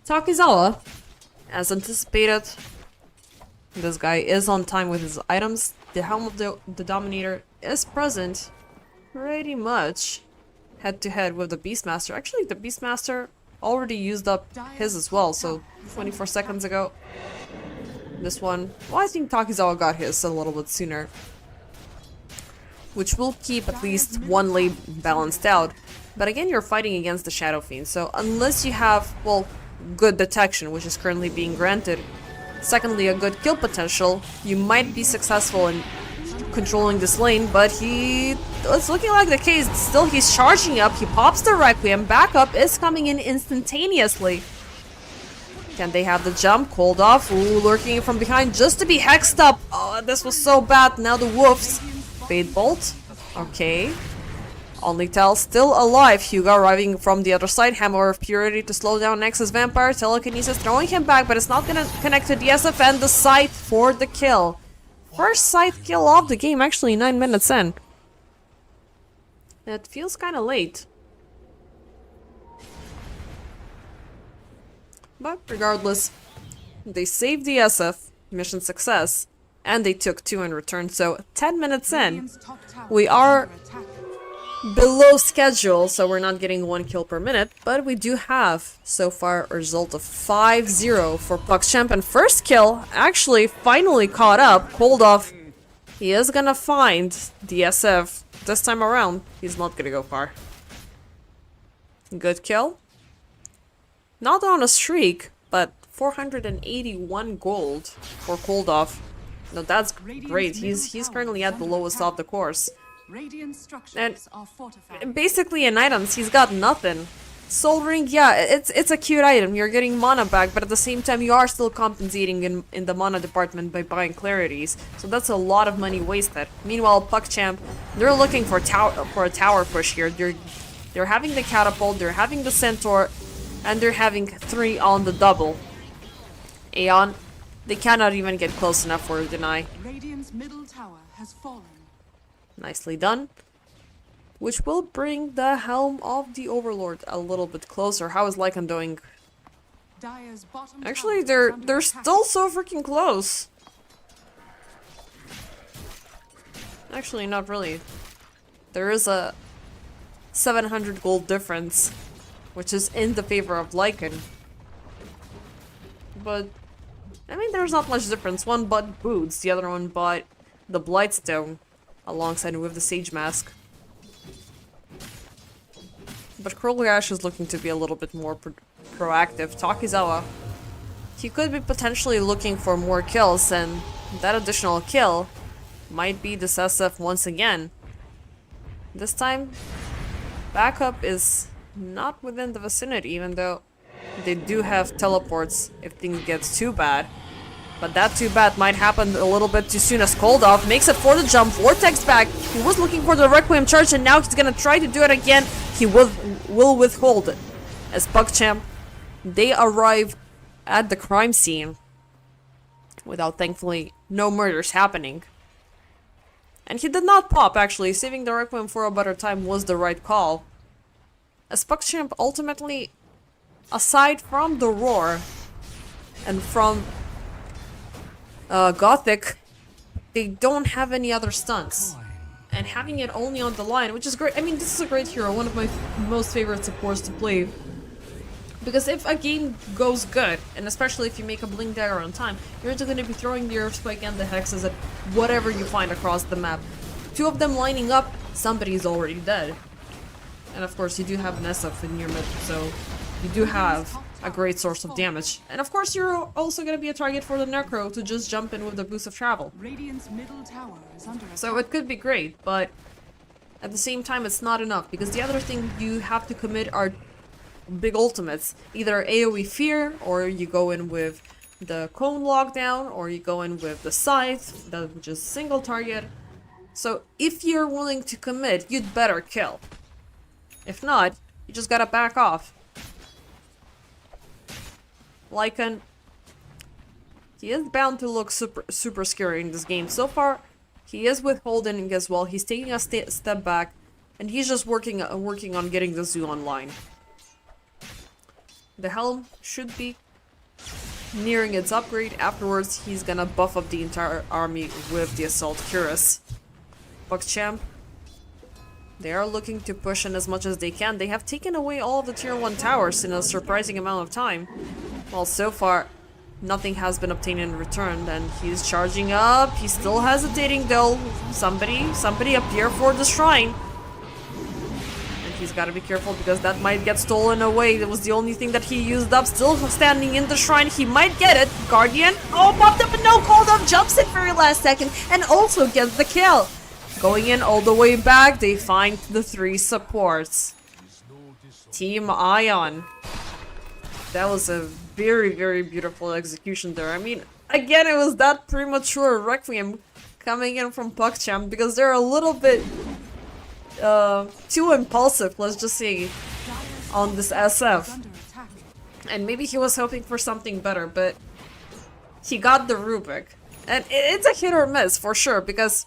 Takizawa, as anticipated, this guy is on time with his items. The Helm of the Dominator is present pretty much head to head with the Beastmaster. Actually, the Beastmaster already used up his as well, so 24 seconds ago. This one, well, I think Takizawa got his a little bit sooner, which will keep at least one lane balanced out. But again, you're fighting against the Shadow Fiend, so unless you have, well, good detection, which is currently being granted, secondly, a good kill potential, you might be successful in controlling this lane, but it's looking like the case. Still, he's charging up, he pops the Requiem, backup is coming in instantaneously. Can they have the jump? Called off. Ooh, lurking from behind just to be hexed up. Oh, this was so bad. Now the wolves. Fade Bolt. Okay. Only Tell still alive. Hyuga arriving from the other side. Hammer of Purity to slow down Nexus Vampire. Telekinesis throwing him back, but it's not gonna connect to the SF and the Scythe for the kill. First Scythe kill of the game, actually 9 minutes in. It feels kinda late. But regardless, they saved the SF, mission success, and they took 2 in return, so 10 minutes in, we are below schedule, so we're not getting 1 kill per minute, but we do have, so far, a result of 5-0 for PogChamp, and first kill actually finally caught up, hold off. He is gonna find the SF. This time around, he's not gonna go far. Good kill. Not on a streak, but 481 gold for cold off. No, that's great. He's currently at the lowest of the course. And basically in items, he's got nothing. Soul Ring, yeah, it's a cute item. You're getting mana back, but at the same time, you are still compensating in the mana department by buying clarities. So that's a lot of money wasted. Meanwhile, PogChamp, they're looking for a tower push here. They're having the catapult, they're having the centaur, and they're having 3 on the double. Aeon, they cannot even get close enough for a deny. Radiant's middle tower has fallen. Nicely done. Which will bring the Helm of the Overlord a little bit closer. How is Lycan doing? Dire's bottom Actually, tower is under they're attack. still so freaking close. Actually, not really. There is a 700 gold difference, which is in the favor of Lycan. But, I mean, there's not much difference. One bought boots, the other one bought the Blightstone, alongside with the Sage Mask. But Krulgash is looking to be a little bit more proactive. Takizawa, he could be potentially looking for more kills, and that additional kill might be this SF once again. This time, backup is not within the vicinity, even though they do have teleports if things get too bad. But that too bad might happen a little bit too soon as Cold Off makes it for the jump. Vortex back. He was looking for the Requiem charge, and now he's gonna try to do it again. He will withhold it. As PogChamp, they arrive at the crime scene without thankfully no murders happening. And he did not pop, actually. Saving the Requiem for a better time was the right call. As PuckChamp ultimately, aside from the Roar and from Gothic, they don't have any other stunts. And having it only on the line, which is great. I mean, this is a great hero, one of my most favorite supports to play. Because if a game goes good, and especially if you make a Blink Dagger on time, you're just going to be throwing the Earth Spike and the Hexes at whatever you find across the map. Two of them lining up, somebody's already dead. And of course, you do have an SF in your mid, so you do have a great source of damage. And of course, you're also going to be a target for the Necro to just jump in with the boost of travel. Radiant's middle tower is under attack. So it could be great, but at the same time, it's not enough, because the other thing you have to commit are big ultimates. Either AoE Fear, or you go in with the Cone Lockdown, or you go in with the Scythe, which is single target. So if you're willing to commit, you'd better kill. If not, you just gotta back off. Lycan, he is bound to look super scary in this game. So far, he is withholding as well. He's taking a step back, and he's just working on getting the zoo online. The Helm should be nearing its upgrade. Afterwards, he's gonna buff up the entire army with the Assault Cuirass. PuckChamp, they are looking to push in as much as they can. They have taken away all of the tier 1 towers in a surprising amount of time. Well, so far, nothing has been obtained in return, and he's charging up. He's still hesitating though. Somebody appear for the shrine. He's got to be careful because that might get stolen away. That was the only thing that he used up. Still standing in the shrine. He might get it. Guardian. Oh, popped up and no called up. Jumps in very last second. And also gets the kill. Going in all the way back. They find the 3 supports. Team Ion. That was a very, very beautiful execution there. I mean, again, it was that premature Requiem coming in from PuckChamp because they're a little bit too impulsive, let's just say, on this SF. And maybe he was hoping for something better, but he got the Rubik. And it's a hit or miss, for sure, because,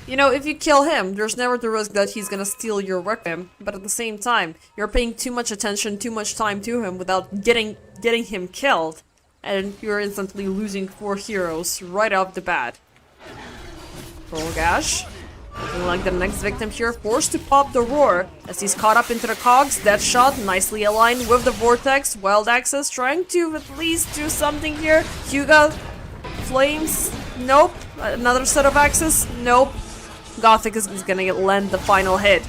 you know, if you kill him, there's never the risk that he's gonna steal your Requiem, but at the same time, you're paying too much attention, too much time to him without getting him killed, and you're instantly losing 4 heroes right off the bat. Gash. Looking like the next victim here, forced to pop the Roar as he's caught up into the cogs. Dead shot, nicely aligned with the Vortex. Wild Access trying to at least do something here. Hyuga, Flames, nope. Another set of Axes, nope. Gothic is gonna land the final hit.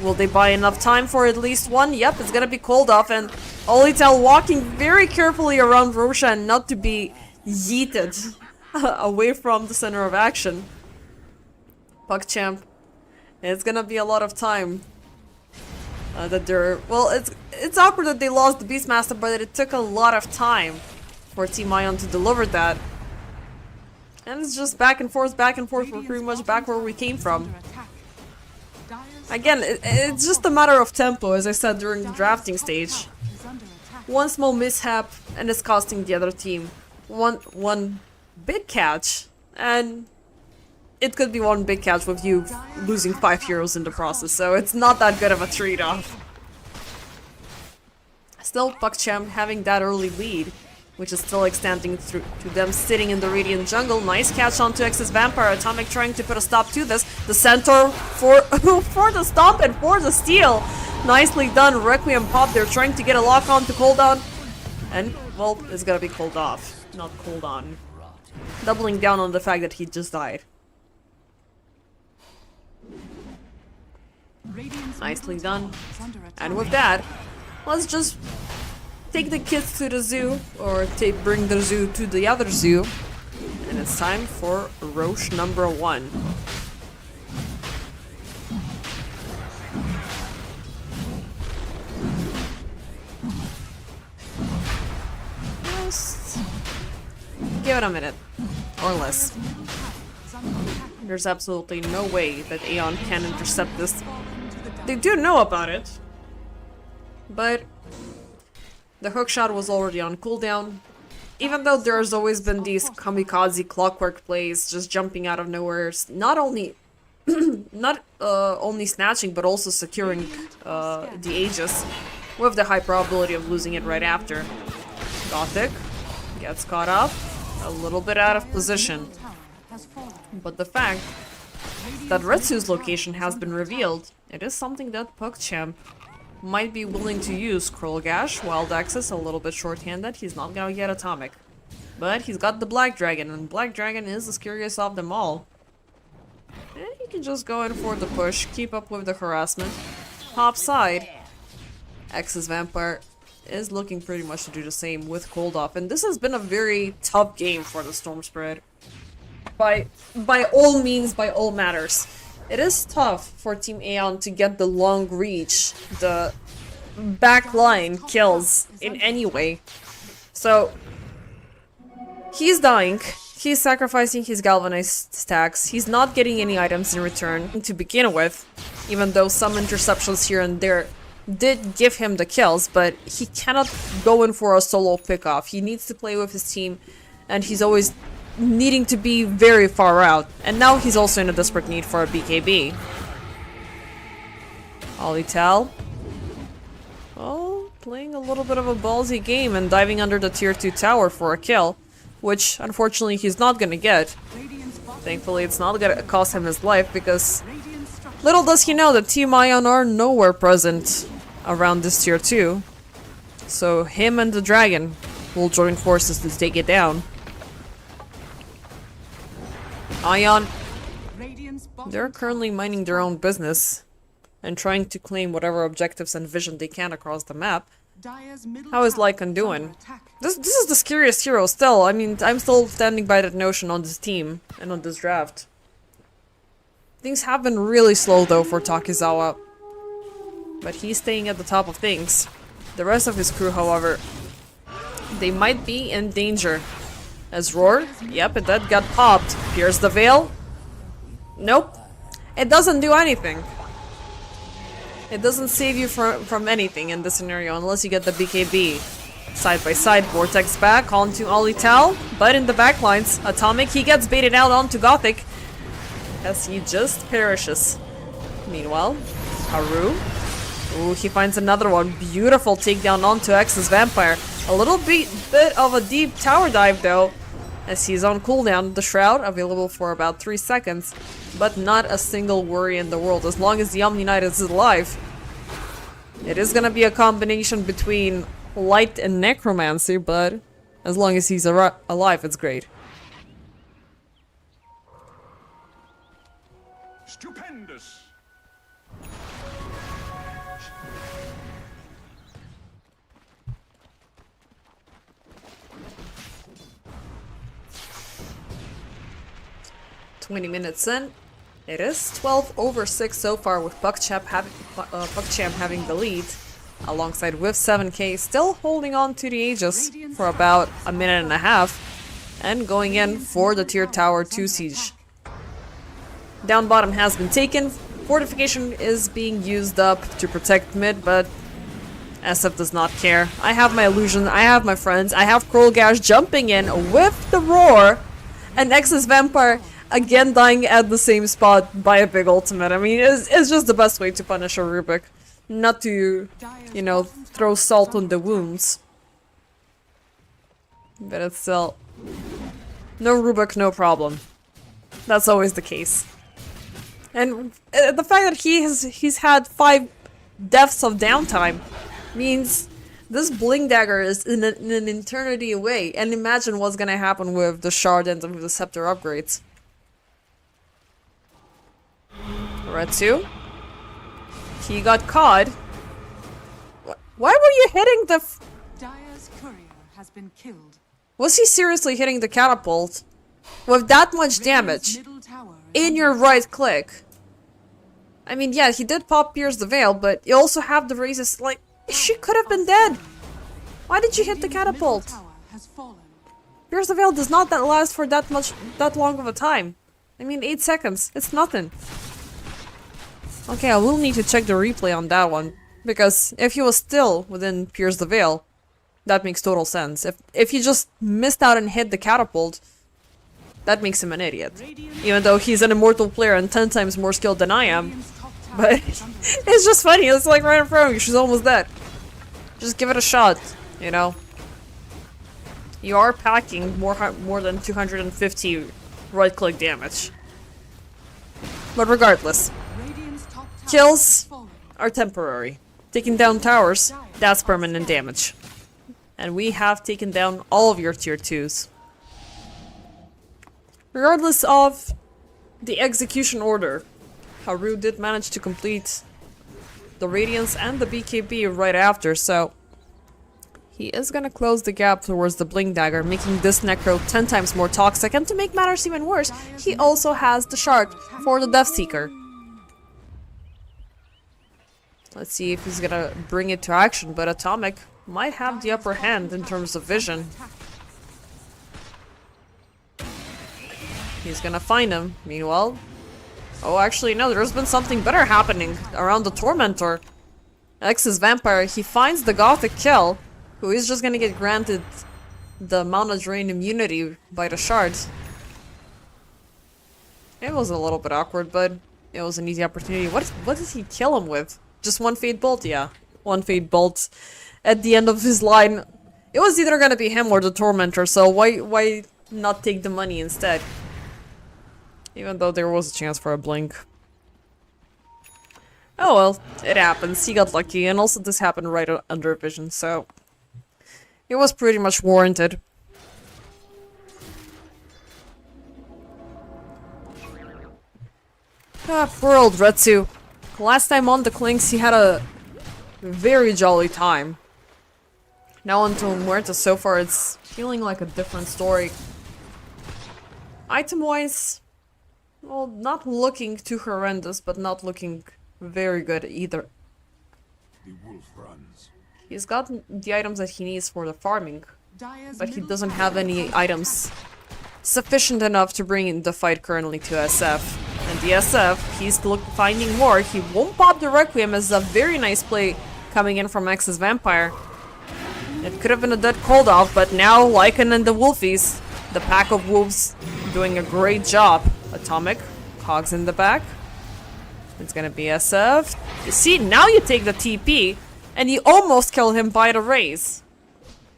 Will they buy enough time for at least one? Yep, it's gonna be called off, and Olitel walking very carefully around Roshan not to be yeeted away from the center of action. PuckChamp, it's gonna be a lot of time that they're... Well, it's awkward that they lost the Beastmaster, but it took a lot of time for Team Ion to deliver that. And it's just back and forth, we're pretty much back where we came from. Again, it's just a matter of tempo, as I said during the drafting stage. One small mishap, and it's costing the other team one big catch, and it could be one big catch with you losing 5 heroes in the process, so it's not that good of a trade-off. Still, PuckChamp having that early lead, which is still extending through to them sitting in the Radiant jungle. Nice catch onto X's Vampire. Atomic trying to put a stop to this. The Centaur for the stomp and for the steal. Nicely done. Requiem pop. They're trying to get a lock on to cooldown. And, well, it's gonna be called off, not cooled on. Doubling down on the fact that he just died. Nicely done. And with that, let's just take the kids to the zoo, or bring the zoo to the other zoo. And it's time for Roche number 1. Just give it a minute, or less. There's absolutely no way that Aeon can intercept this. They do know about it, but the hookshot was already on cooldown. even though there's always been these kamikaze clockwork plays just jumping out of nowhere, not only only snatching but also securing the Aegis with the high probability of losing it right after. Gothic gets caught up, a little bit out of position. But the fact that Retsu's location has been revealed, it is something that PogChamp might be willing to use. Cruel Gash, Wild Access, a little bit short-handed, he's not gonna get Atomic. But he's got the Black Dragon, and Black Dragon is the scariest of them all. And he can just go in for the push, keep up with the harassment. Top side, X's Vampire is looking pretty much to do the same with Cold Off, and this has been a very tough game for the Storm Spread. By all means, by all matters. It is tough for Team Aeon to get the long reach, the backline kills in any way. So, he's dying. He's sacrificing his galvanized stacks. He's not getting any items in return to begin with, even though some interceptions here and there did give him the kills, but he cannot go in for a solo pickoff. He needs to play with his team, and he's always needing to be very far out. And now he's also in a desperate need for a BKB. Olital. Oh, playing a little bit of a ballsy game and diving under the tier 2 tower for a kill, which unfortunately he's not gonna get. Thankfully it's not gonna cost him his life, because little does he know that Team Ion are nowhere present around this tier 2. So him and the dragon will join forces to take it down. Ion, they're currently minding their own business and trying to claim whatever objectives and vision they can across the map. How is Lycan doing? This is the scariest hero still. I mean, I'm still standing by that notion on this team and on this draft. Things have been really slow though for Takizawa, but he's staying at the top of things. The rest of his crew, however, they might be in danger. As Roar, yep, it did got popped. Pierce the Veil. Nope. It doesn't do anything. It doesn't save you from anything in this scenario unless you get the BKB. Side by side, Vortex back onto Olital, but in the backlines, Atomic, he gets baited out onto Gothic as he just perishes. Meanwhile, Haru, ooh, he finds another one. Beautiful takedown onto X's Vampire. A little bit of a deep tower dive though, as he's on cooldown. The Shroud available for about 3 seconds, but not a single worry in the world as long as the Omni Knight is alive. It is gonna be a combination between Light and Necromancy, but as long as he's alive, it's great. Stupendous. "20 minutes in, it is 12/6 so far, with PogChamp having the lead, alongside with 7K still holding on to the Aegis for about a minute and a half, and going in for the tier tower 2 siege. Down bottom has been taken, fortification is being used up to protect mid, but SF does not care. I have my illusion, I have my friends, I have Cruel Gash jumping in with the Roar, and X's Vampire again dying at the same spot by a big ultimate. I mean, it's just the best way to punish a Rubik. Not to, you know, throw salt on the wounds. But it's still... no Rubik, no problem. That's always the case. And the fact that he's had 5 deaths of downtime means this Bling Dagger is in an eternity away. And imagine what's gonna happen with the Shard and with the Scepter upgrades. Retsu. He got caught. Why were you hitting the Dire's courier has been killed. Was he seriously hitting the catapult with that much damage in your right click? I mean, yeah, he did pop Pierce the Veil, but you also have the raises. Like, she could have been dead. Why did you hit the catapult? Pierce the Veil does not last for that long of a time. I mean, 8 seconds. It's nothing. Okay, I will need to check the replay on that one, because if he was still within Pierce the Veil, that makes total sense. If he just missed out and hit the catapult, that makes him an idiot. Even though he's an immortal player and 10 times more skilled than I am. Radiant's top tower But is under attack. it's just funny, it's like right in front of you, she's almost dead. Just give it a shot, you know? You are packing more than 250 right-click damage. But regardless, Radiant's top tower kills is falling. are temporary. Taking down towers, that's permanent damage. And we have taken down all of your tier 2s. Regardless of the execution order, Haru did manage to complete the Radiance and the BKB right after, so he is gonna close the gap towards the Blink Dagger, making this Necro 10 times more toxic, and to make matters even worse, he also has the Shard for the Death Seeker. Let's see if he's gonna bring it to action, but Atomic might have the upper hand in terms of vision. He's gonna find him. Meanwhile... Oh, actually, no, there's been something better happening around the Tormentor. X's Vampire, he finds the Gothic kill, who is just gonna get granted the Mana Drain immunity by the shards. It was a little bit awkward, but it was an easy opportunity. What did he kill him with? Just one Fade Bolt? Yeah, one Fade Bolt at the end of his line. It was either gonna be him or the Tormentor, so why not take the money instead? Even though there was a chance for a blink. Oh well, it happens. He got lucky, and also this happened right under vision, so it was pretty much warranted. Ah, poor old Retsu. Last time on the Clinks, he had a very jolly time. Now onto Muerta, so far it's feeling like a different story. Item-wise, well, not looking too horrendous, but not looking very good either. The wolf runs. He's got the items that he needs for the farming, Dire's but he middle doesn't tower have is any under items sufficient enough to bring in the fight currently to SF. And the SF, he's finding more. He won't pop the Requiem as a very nice play coming in from X's Vampire. It could have been a dead cold off, but now Lycan and the Wolfies, the pack of wolves, doing a great job. Atomic, Cogs in the back. It's gonna be SF. You see, now you take the TP, and you almost kill him by the raise.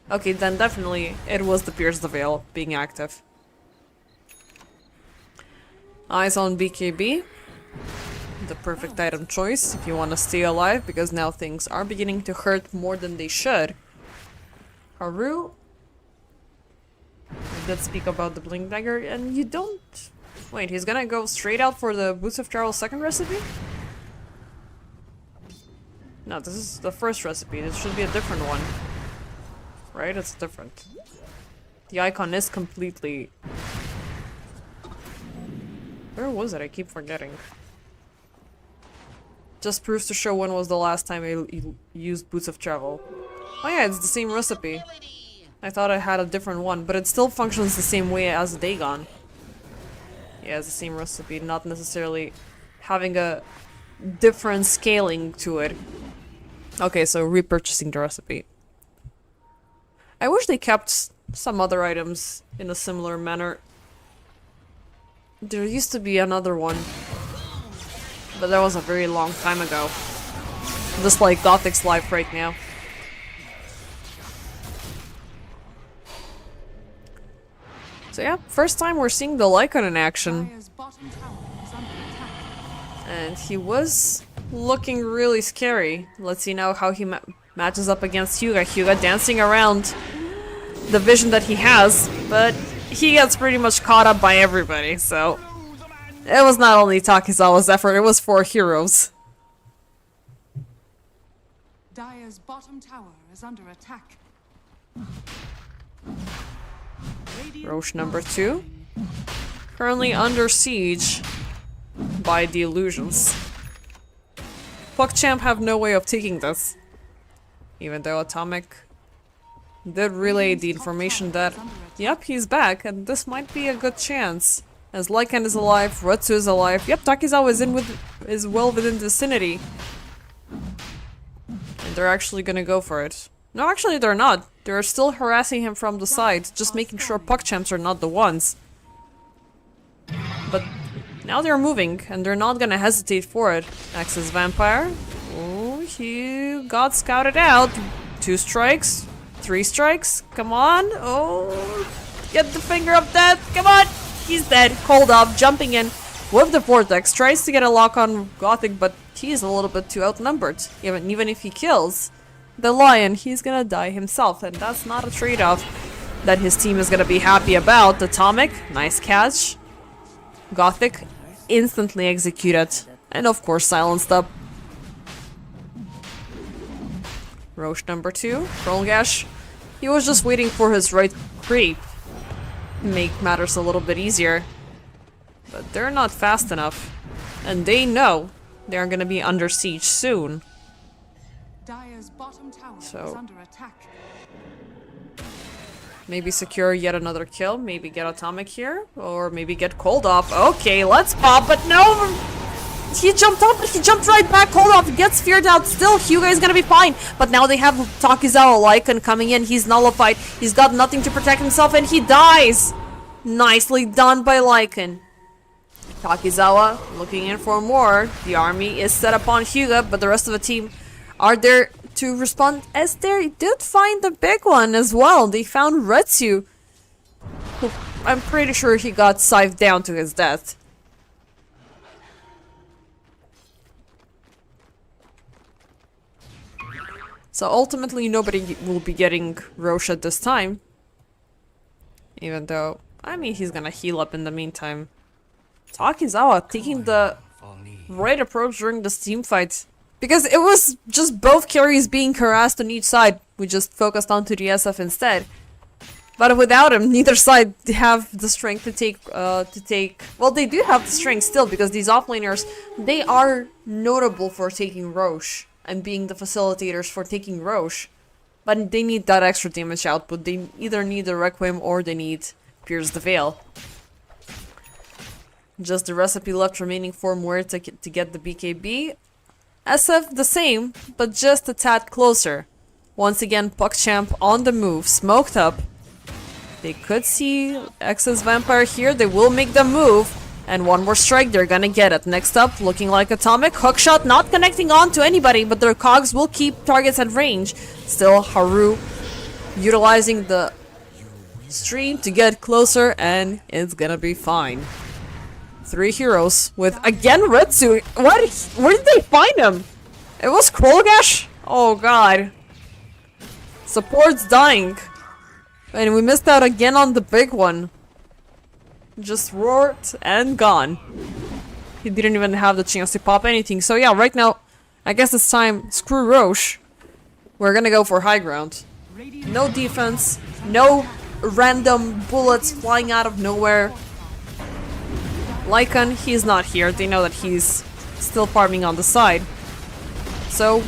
Okay, then definitely it was the Pierce the Veil being active. Eyes on BKB. The perfect item choice if you want to stay alive, because now things are beginning to hurt more than they should. Haru. Let's speak about the Blink Dagger, and you don't... Wait, he's gonna go straight out for the Boots of Travel second recipe? No, this is the first recipe. This should be a different one. Right? It's different. The icon is completely... Where was it? I keep forgetting. Just proves to show when was the last time I used Boots of Travel. Oh yeah, it's the same recipe. I thought I had a different one, but it still functions the same way as Dagon. Yeah, it's the same recipe, not necessarily having a different scaling to it. Okay, so repurchasing the recipe. I wish they kept some other items in a similar manner. There used to be another one, but that was a very long time ago. Just like Gothic's life right now. So yeah, first time we're seeing the Lycan in action. Dire's bottom tower is under attack. And he was looking really scary. Let's see now how he matches up against Hyuga. Hyuga dancing around the vision that he has, but he gets pretty much caught up by everybody, so... It was not only Takizawa's effort, it was 4 heroes. Dire's bottom tower is under attack. Roche number 2. Currently under siege by the illusions. PuckChamp have no way of taking this. Even though Atomic did relay the information that, yep, he's back, and this might be a good chance. As Lycan is alive, Retsu is alive. Yep, Takizawa is well within the vicinity. And they're actually gonna go for it. No, actually they're not. They're still harassing him from the side, just making sure PogChamps are not the ones. But now they're moving, and they're not gonna hesitate for it. Axis Vampire. Oh, he got scouted out. 2 strikes. 3 strikes. Come on. Oh, get the finger of death. Come on. He's dead. Cold off, jumping in with the Vortex. Tries to get a lock on Gothic, but he's a little bit too outnumbered. Even if he kills the Lion, he's gonna die himself, and that's not a trade-off that his team is gonna be happy about. Atomic, nice catch. Gothic, instantly executed, and of course silenced up. Roche number 2, Trollgash. He was just waiting for his right creep. Make matters a little bit easier. But they're not fast enough. And they know they're gonna be under siege soon. Dire's bottom tower is So under attack. maybe secure yet another kill, maybe get Atomic here, or maybe get Cold Off. Okay, let's pop, but no! He jumped up, but he jumped right back. Cold Off gets feared out. Still, Hyuga is gonna be fine. But now they have Takizawa Lycan coming in. He's nullified. He's got nothing to protect himself, and he dies! Nicely done by Lycan. Takizawa looking in for more. The army is set upon Hyuga, but the rest of the team are there to respond, as they did find the big one as well. They found Retsu, who I'm pretty sure he got scythed down to his death. So ultimately nobody will be getting Roche at this time. Even though, I mean, he's gonna heal up in the meantime. Takizawa taking the right approach during this team fight. Because it was just both carries being harassed on each side. We just focused onto the SF instead. But without him, neither side have the strength to take, well, they do have the strength still, because these offlaners, they are notable for taking Roche and being the facilitators for taking Roche. But they need that extra damage output. They either need the Requiem or they need Pierce the Veil. Just the recipe left remaining for Muerta to get the BKB. SF the same, but just a tad closer. Once again, PogChamp on the move, smoked up. They could see X's Vampire here, they will make the move. And one more strike, they're gonna get it. Next up, looking like Atomic. Hookshot not connecting on to anybody, but their cogs will keep targets at range. Still, Haru utilizing the stream to get closer, and it's gonna be fine. 3 heroes with, again, Retsu. What? Where did they find him? It was Krolgash? Oh god. Support's dying. And we missed out again on the big one. Just roared and gone. He didn't even have the chance to pop anything. So yeah, right now, I guess it's time. Screw Roche. We're gonna go for high ground. No defense. No random bullets flying out of nowhere. Lycan, he's not here. They know that he's still farming on the side. So,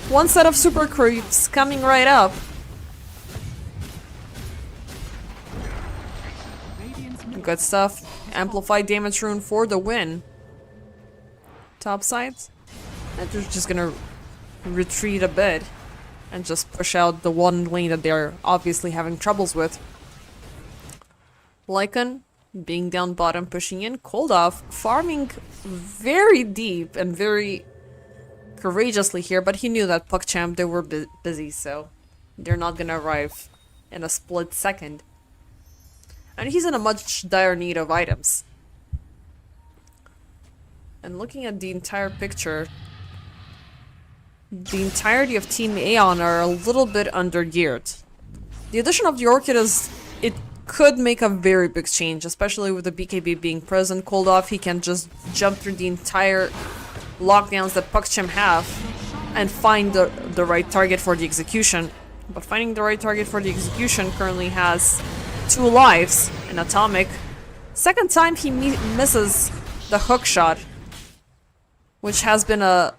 one set of super creeps coming right up. Good stuff. Amplified damage rune for the win. Top sides. And they're just gonna retreat a bit and just push out the one lane that they're obviously having troubles with. Lycan being down bottom, pushing in. Cold Off farming very deep and very courageously here, but he knew that PogChamp, they were busy, so they're not gonna arrive in a split second. And he's in a much dire need of items. And looking at the entire picture, the entirety of Team Aeon are a little bit undergeared. The addition of the Orchid it could make a very big change, especially with the BKB being present. Cold Off, he can just jump through the entire lockdowns that PogChamp have and find the right target for the execution. But finding the right target for the execution currently has 2 lives in Atomic. Second time he misses the hook shot, which has been a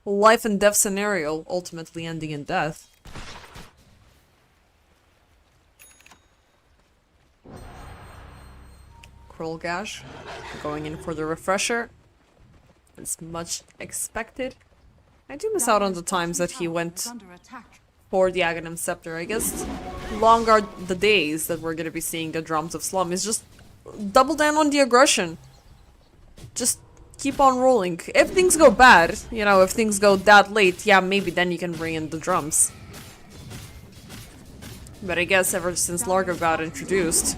life and death scenario, ultimately ending in death. Krolgash going in for the refresher. It's much expected. I do miss out on the times that he went for the Aghanim Scepter. I guess long are the days that we're gonna be seeing the Drums of Slum. Is just double down on the aggression. Just keep on rolling. If things go bad, you know, if things go that late, yeah, maybe then you can bring in the drums. But I guess ever since Largo got introduced,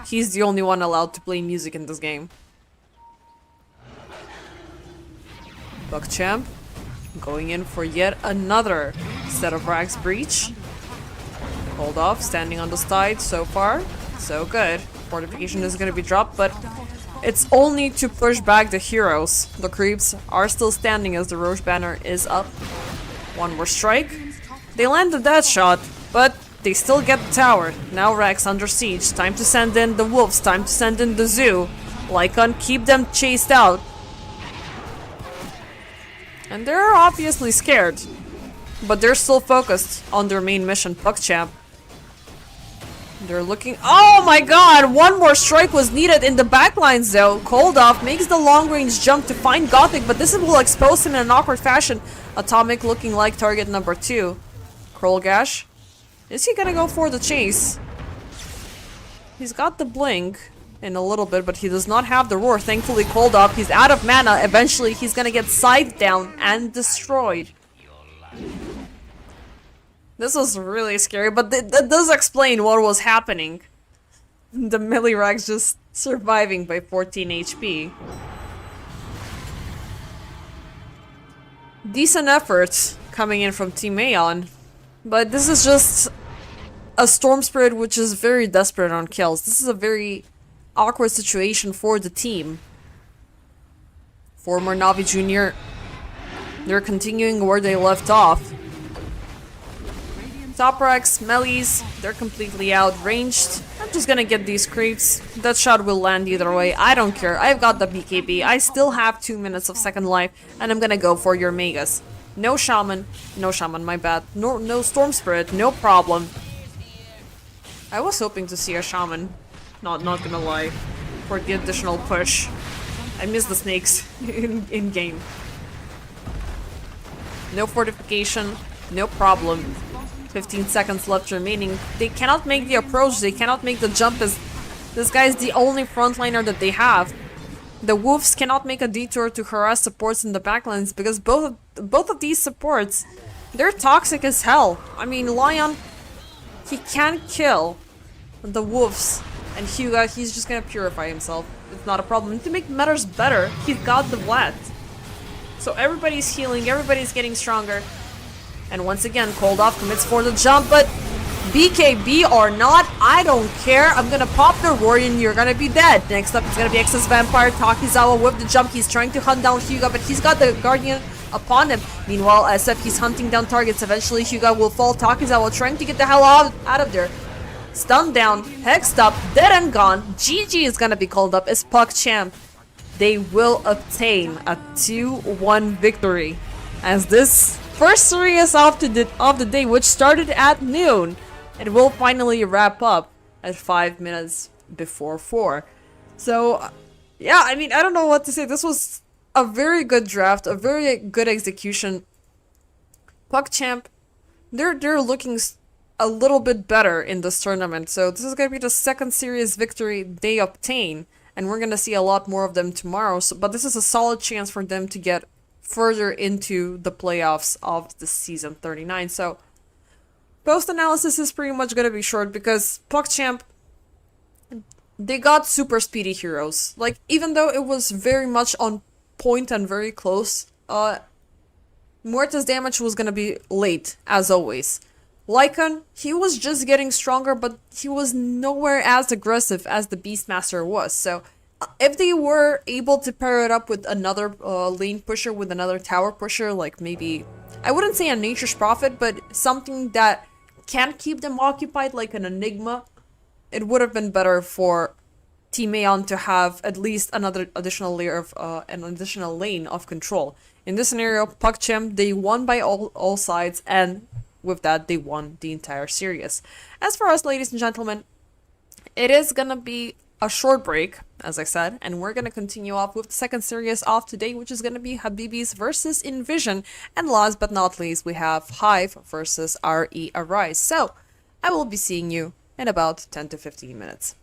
he's the only one allowed to play music in this game. Buckchamp going in for yet another set of Rags Breach. Hold off, standing on the side so far. So good. Fortification is gonna be dropped, but it's only to push back the heroes. The creeps are still standing as the Roche banner is up. One more strike. They land the death shot, but they still get the tower. Now Rex under siege. Time to send in the wolves. Time to send in the zoo. Lycon, keep them chased out. And they're obviously scared. But they're still focused on their main mission, Buckchamp. They're looking. Oh my god! One more strike was needed in the backlines though. Cold Off makes the long range jump to find Gothic, but this will expose him in an awkward fashion. Atomic looking like target number 2. Krolgash. Is he gonna go for the chase? He's got the blink in a little bit, but he does not have the roar. Thankfully, Cold Off. He's out of mana. Eventually, he's gonna get scythed down and destroyed. This was really scary, but that does explain what was happening. The Millirex just surviving by 14 HP. Decent effort coming in from Team Aeon, but this is just a Storm Spirit which is very desperate on kills. This is a very awkward situation for the team. Former Navi Jr. They're continuing where they left off. Toprax, Mellies, they're completely outranged. I'm just gonna get these creeps. That shot will land either way. I don't care. I've got the BKB. I still have 2 minutes of second life, and I'm gonna go for your Megas. No Shaman. No Shaman, my bad. No Storm Spirit. No problem. I was hoping to see a Shaman. Not gonna lie. For the additional push. I miss the snakes in game. No fortification. No problem. 15 seconds left remaining. They cannot make the approach, they cannot make the jump as this guy is the only frontliner that they have. The Wolves cannot make a detour to harass supports in the backlines because both of these supports, they're toxic as hell. I mean, Lion, he can't kill the Wolves, and Hugo, he's just gonna purify himself. It's not a problem. To make matters better, he's got the Vlad. So everybody's healing, everybody's getting stronger. And once again, Cold Off commits for the jump, but BKB or not, I don't care. I'm gonna pop the Rory and you're gonna be dead. Next up, it's gonna be Excess Vampire. Takizawa with the jump. He's trying to hunt down Hyuga, but he's got the Guardian upon him. Meanwhile, SF, he's hunting down targets. Eventually, Hyuga will fall. Takizawa trying to get the hell out of there. Stunned down, hexed up, dead and gone. GG is gonna be called up as Buckchamp. They will obtain a 2-1 victory as this first series of the day, which started at noon, it will finally wrap up at 5 minutes before 4. So, yeah, I mean, I don't know what to say. This was a very good draft, a very good execution. Buckchamp, they're looking a little bit better in this tournament. So this is going to be the second series victory they obtain, and we're going to see a lot more of them tomorrow. So, but this is a solid chance for them to get further into the playoffs of the season 39. So post-analysis is pretty much going to be short because Buckchamp, they got super speedy heroes. Like, even though it was very much on point and very close, Muerta's damage was going to be late, as always. Lycon, he was just getting stronger, but he was nowhere as aggressive as the Beastmaster was. So if they were able to pair it up with another lane pusher, with another tower pusher, like maybe, I wouldn't say a Nature's Prophet, but something that can keep them occupied, like an Enigma, it would have been better for Team Aeon to have at least another additional layer of, an additional lane of control. In this scenario, Buckchamp, they won by all sides, and with that, they won the entire series. As for us, ladies and gentlemen, it is gonna be a short break, as I said, and we're going to continue off with the second series of today, which is going to be Habibis versus Envision. And last but not least, we have HIVE versus RE.Arise. So I will be seeing you in about 10 to 15 minutes.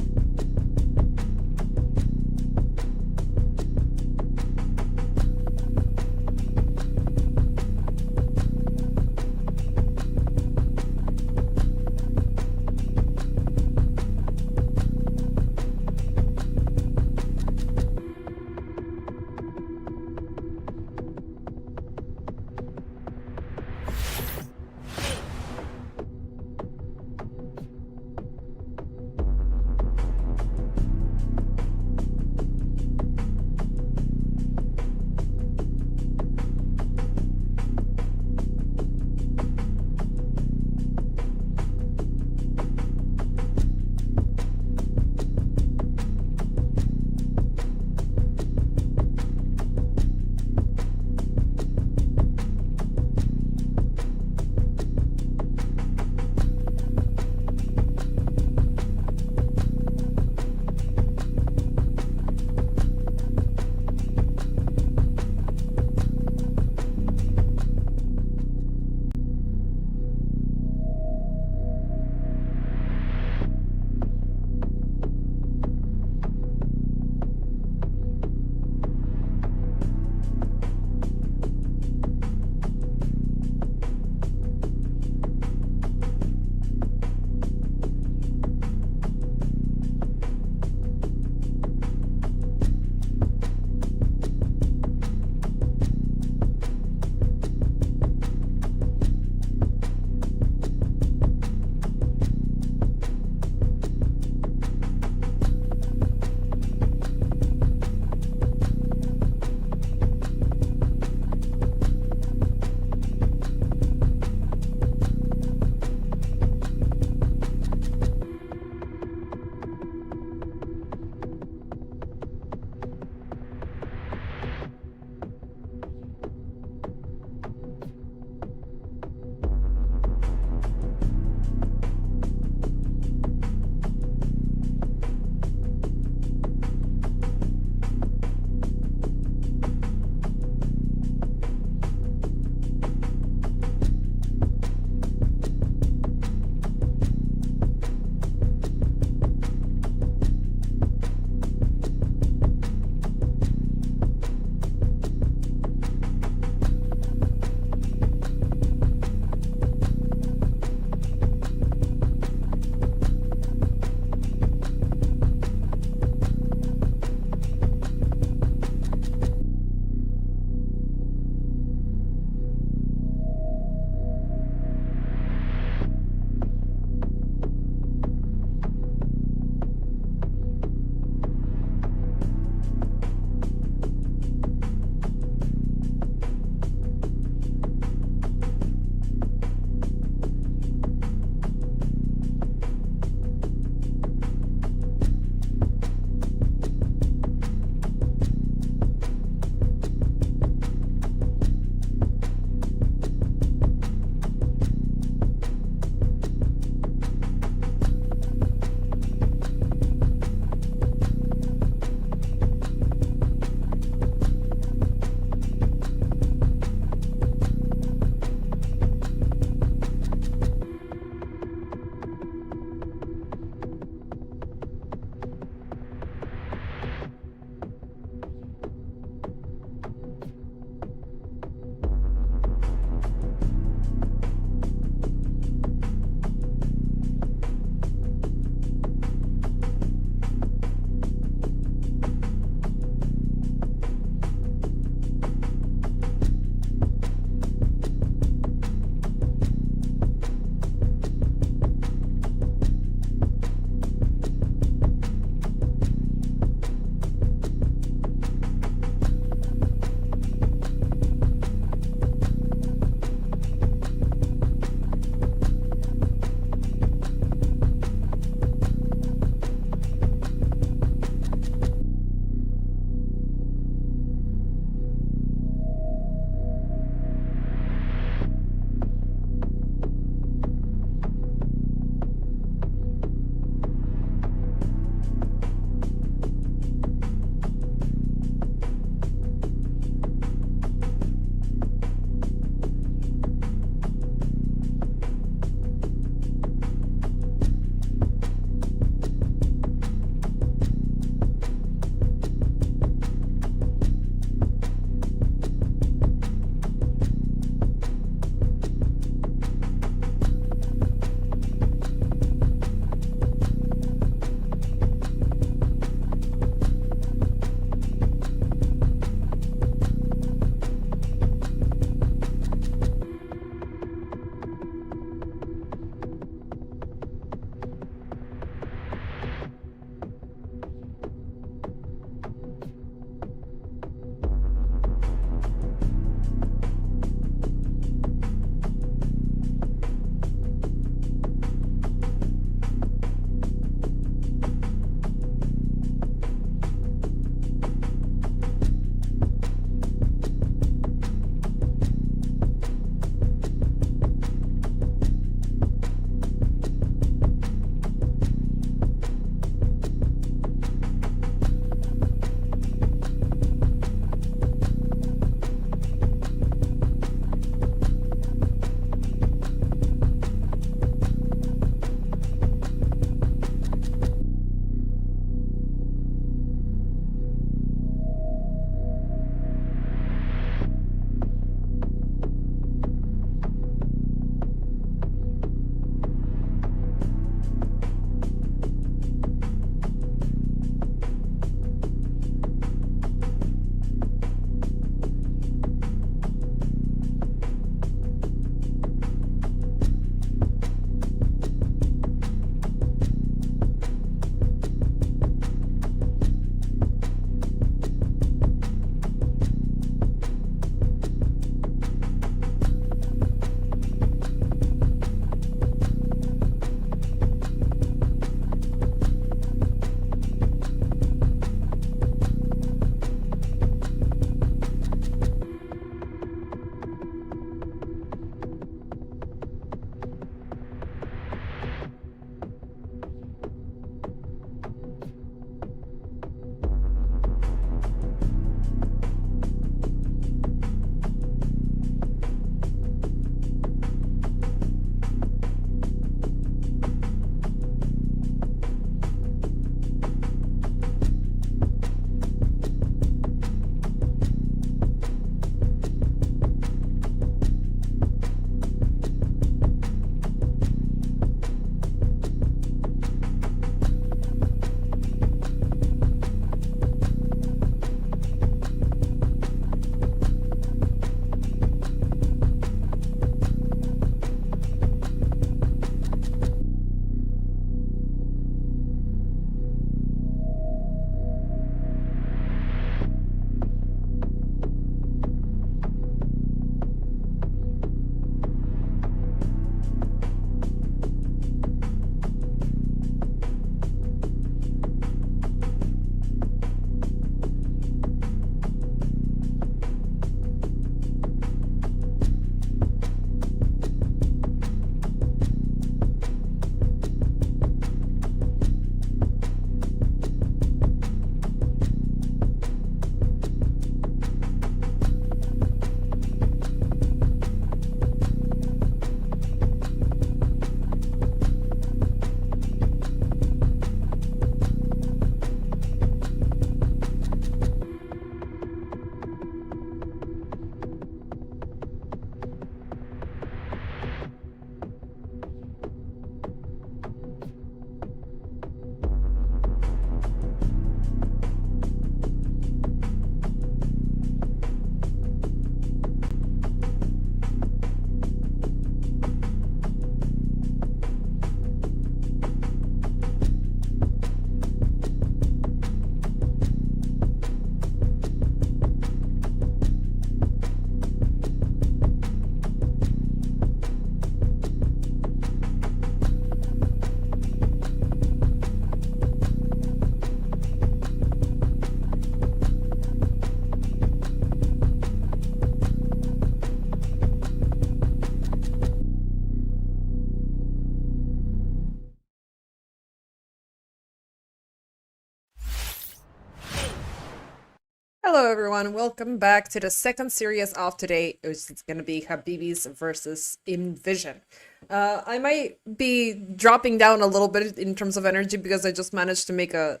Hello everyone, welcome back to the second series of today. It's gonna be Habibis versus Envision. I might be dropping down a little bit in terms of energy because I just managed to make a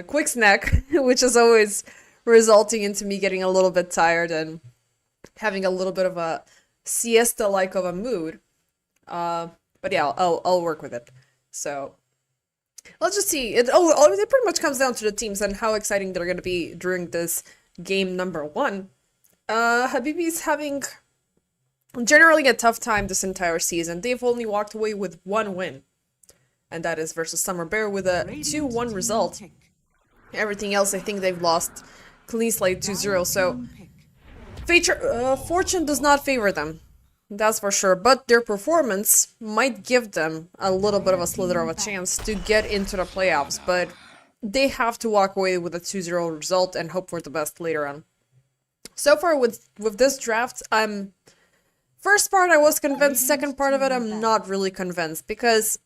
quick snack, which is always resulting into me getting a little bit tired and having a little bit of a siesta-like of a mood. But yeah, I'll work with it. So let's just see. It pretty much comes down to the teams and how exciting they're going to be during this game number 1. Habibi's having generally a tough time this entire season. They've only walked away with 1 win, and that is versus Summer Bear with a 2-1 result. Everything else, I think they've lost clean slate 2-0, so fortune does not favor them. That's for sure, but their performance might give them a little bit of a slither of a chance to get into the playoffs, but they have to walk away with a 2-0 result and hope for the best later on. So far with this draft, first part I was convinced, second part of it I'm not really convinced, because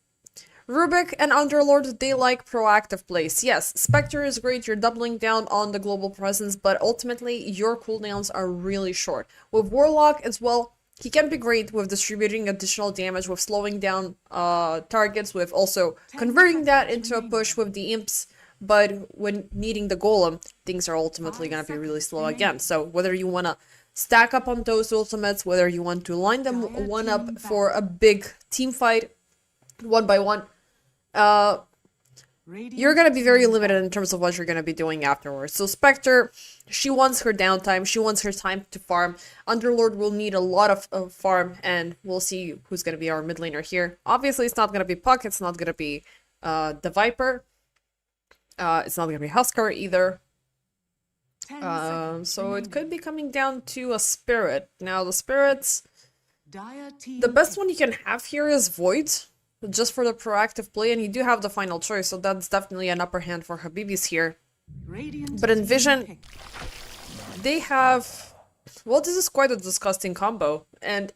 Rubik and Underlord, they like proactive plays. Yes, Spectre is great, you're doubling down on the global presence, but ultimately your cooldowns are really short. With Warlock as well, he can be great with distributing additional damage, with slowing down targets, with also converting that into a push with the imps, but when needing the golem, things are ultimately going to be really slow again. So whether you want to stack up on those ultimates, whether you want to line them one up for a big team fight, 1 by 1, you're going to be very limited in terms of what you're going to be doing afterwards. So Spectre, she wants her downtime, she wants her time to farm. Underlord will need a lot of farm, and we'll see who's going to be our mid laner here. Obviously, it's not going to be Puck, it's not going to be the Viper, it's not going to be Huskar either. So it could be coming down to a Spirit. Now, the Spirits, the best one you can have here is Void, just for the proactive play, and you do have the final choice, so that's definitely an upper hand for Habibis here. But Envision, they have, well, this is quite a disgusting combo, and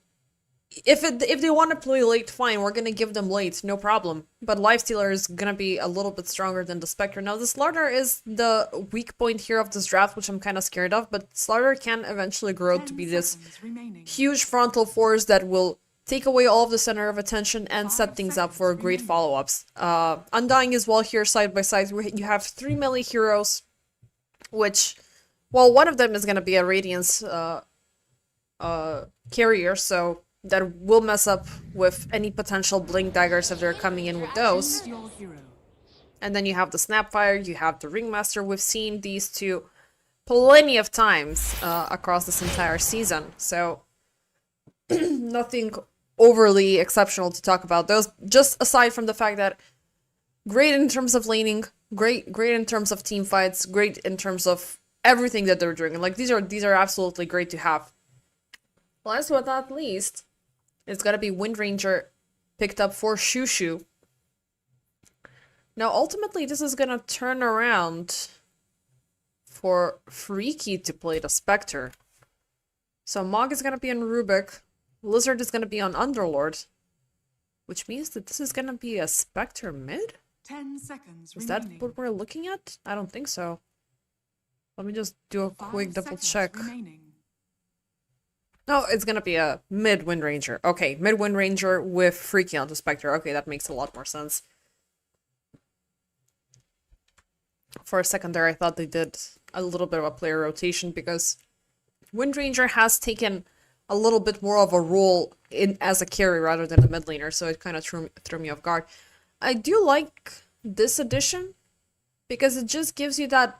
if they want to play late, fine, we're gonna give them late, no problem. But Lifestealer is gonna be a little bit stronger than the Spectre. Now, the Slaughter is the weak point here of this draft, which I'm kind of scared of, but Slaughter can eventually grow to be this huge frontal force that will take away all of the center of attention and set things up for great follow-ups. Undying as well here, side by side. You have 3 melee heroes, which, well, one of them is going to be a Radiance carrier, so that will mess up with any potential Blink Daggers if they're coming in with those. And then you have the Snapfire, you have the Ringmaster. We've seen these two plenty of times across this entire season, so nothing overly exceptional to talk about those, just aside from the fact that great in terms of laning, great in terms of team fights, great in terms of everything that they're doing. Like, these are absolutely great to have. Last but not least, it's gonna be Wind Ranger picked up for Shushu. Now ultimately this is gonna turn around for Freaky to play the Spectre. So Mog is gonna be on Rubik, Lizard is gonna be on Underlord, which means that this is gonna be a Spectre mid? 10 seconds Is that remaining. what we're looking at? I don't think so. Let me just do a quick 5 double seconds check. remaining. No, it's gonna be a mid Wind Ranger. Okay, mid Wind Ranger with Freaky on the Spectre. Okay, that makes a lot more sense. For a second there, I thought they did a little bit of a player rotation because Wind Ranger has taken a little bit more of a role in as a carry rather than a mid laner, so it kind of threw me off guard. I do like this addition because it just gives you that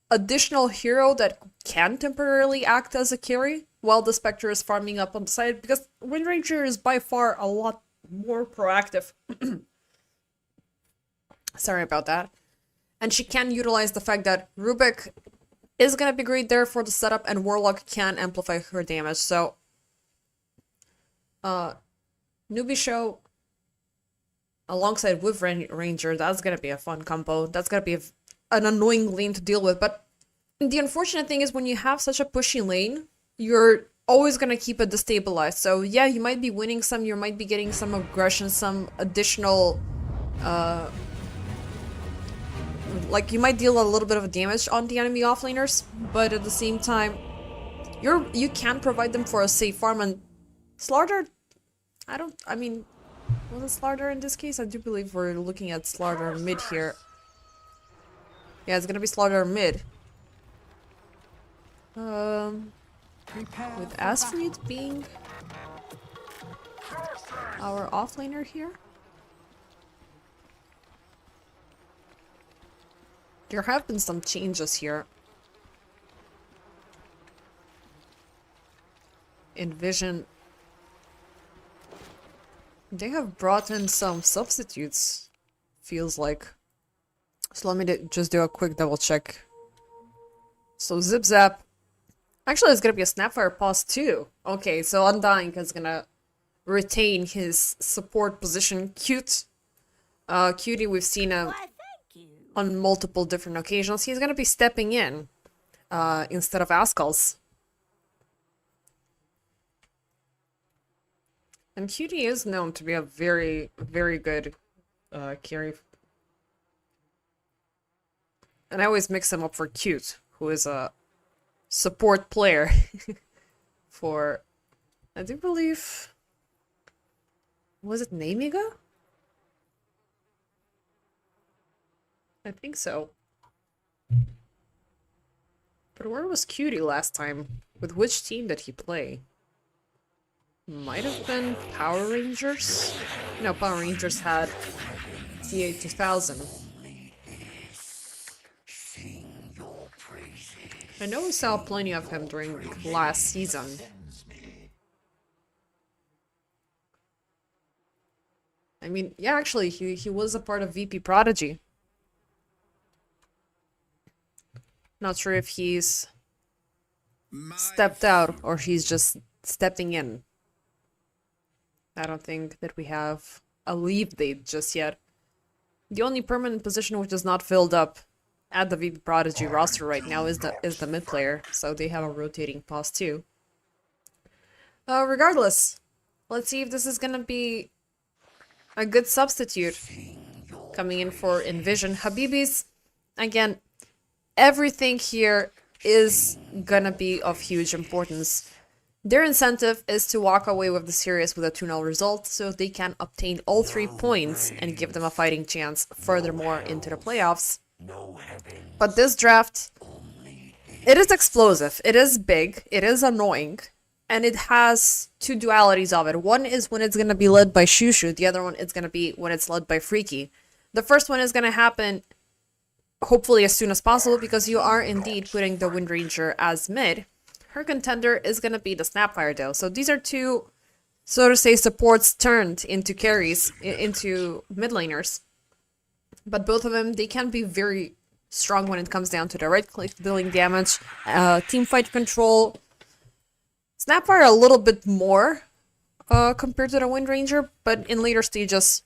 additional hero that can temporarily act as a carry while the Spectre is farming up on the side, because Wind Ranger is by far a lot more proactive. Sorry about that. And she can utilize the fact that Rubik is going to be great there for the setup, and Warlock can amplify her damage. So, Newbie Show alongside with Ranger, that's going to be a fun combo. That's going to be an annoying lane to deal with. But the unfortunate thing is when you have such a pushy lane, you're always going to keep it destabilized. So yeah, you might be winning some, you might be getting some aggression, some additional like, you might deal a little bit of damage on the enemy offlaners, but at the same time, you can provide them for a safe farm. And Slardar, I mean, was it Slardar in this case? I do believe we're looking at Slardar mid here. Yeah, it's gonna be Slardar mid. Prepare With for battle. Asfried being our offlaner here. There have been some changes here. In Vision, they have brought in some substitutes, feels like. So let me just do a quick double check. So Zip Zap. Actually, it's gonna be a Snapfire pause too. Okay, so Undying is gonna retain his support position. Cute. Cutie, we've seen him on multiple different occasions. He's gonna be stepping in instead of Askulls. And Cutie is known to be a very, very good carry. And I always mix him up for Cute, who is a support player for, I do believe, was it Namiga? I think so. But where was Cutie last time? With which team did he play? Might have been Power Rangers? No, Power Rangers had TA 2000. I know we saw plenty of him during last season. I mean, yeah, actually, he was a part of VP Prodigy. Not sure if he's stepped out or he's just stepping in. I don't think that we have a leave date just yet. The only permanent position which is not filled up at the VP Prodigy roster right now is the mid player, so they have a rotating pause too. Regardless, let's see if this is gonna be a good substitute coming in for Envision. Habibis, again, everything here is gonna be of huge importance. Their incentive is to walk away with the series with a 2-0 result, so they can obtain all 3 points and give them a fighting chance furthermore into the playoffs. But this draft, it is explosive, it is big, it is annoying, and it has 2 dualities of it. One is when it's going to be led by Shushu, the other one is going to be when it's led by Freaky. The first one is going to happen hopefully as soon as possible because you are indeed putting the Wind Ranger as mid. Her contender is going to be the Snapfire though. So these are 2, so to say, supports turned into carries, into mid laners. But both of them, they can be very strong when it comes down to the right-click dealing damage, team fight control. Snapfire a little bit more compared to the Wind Ranger, but in later stages,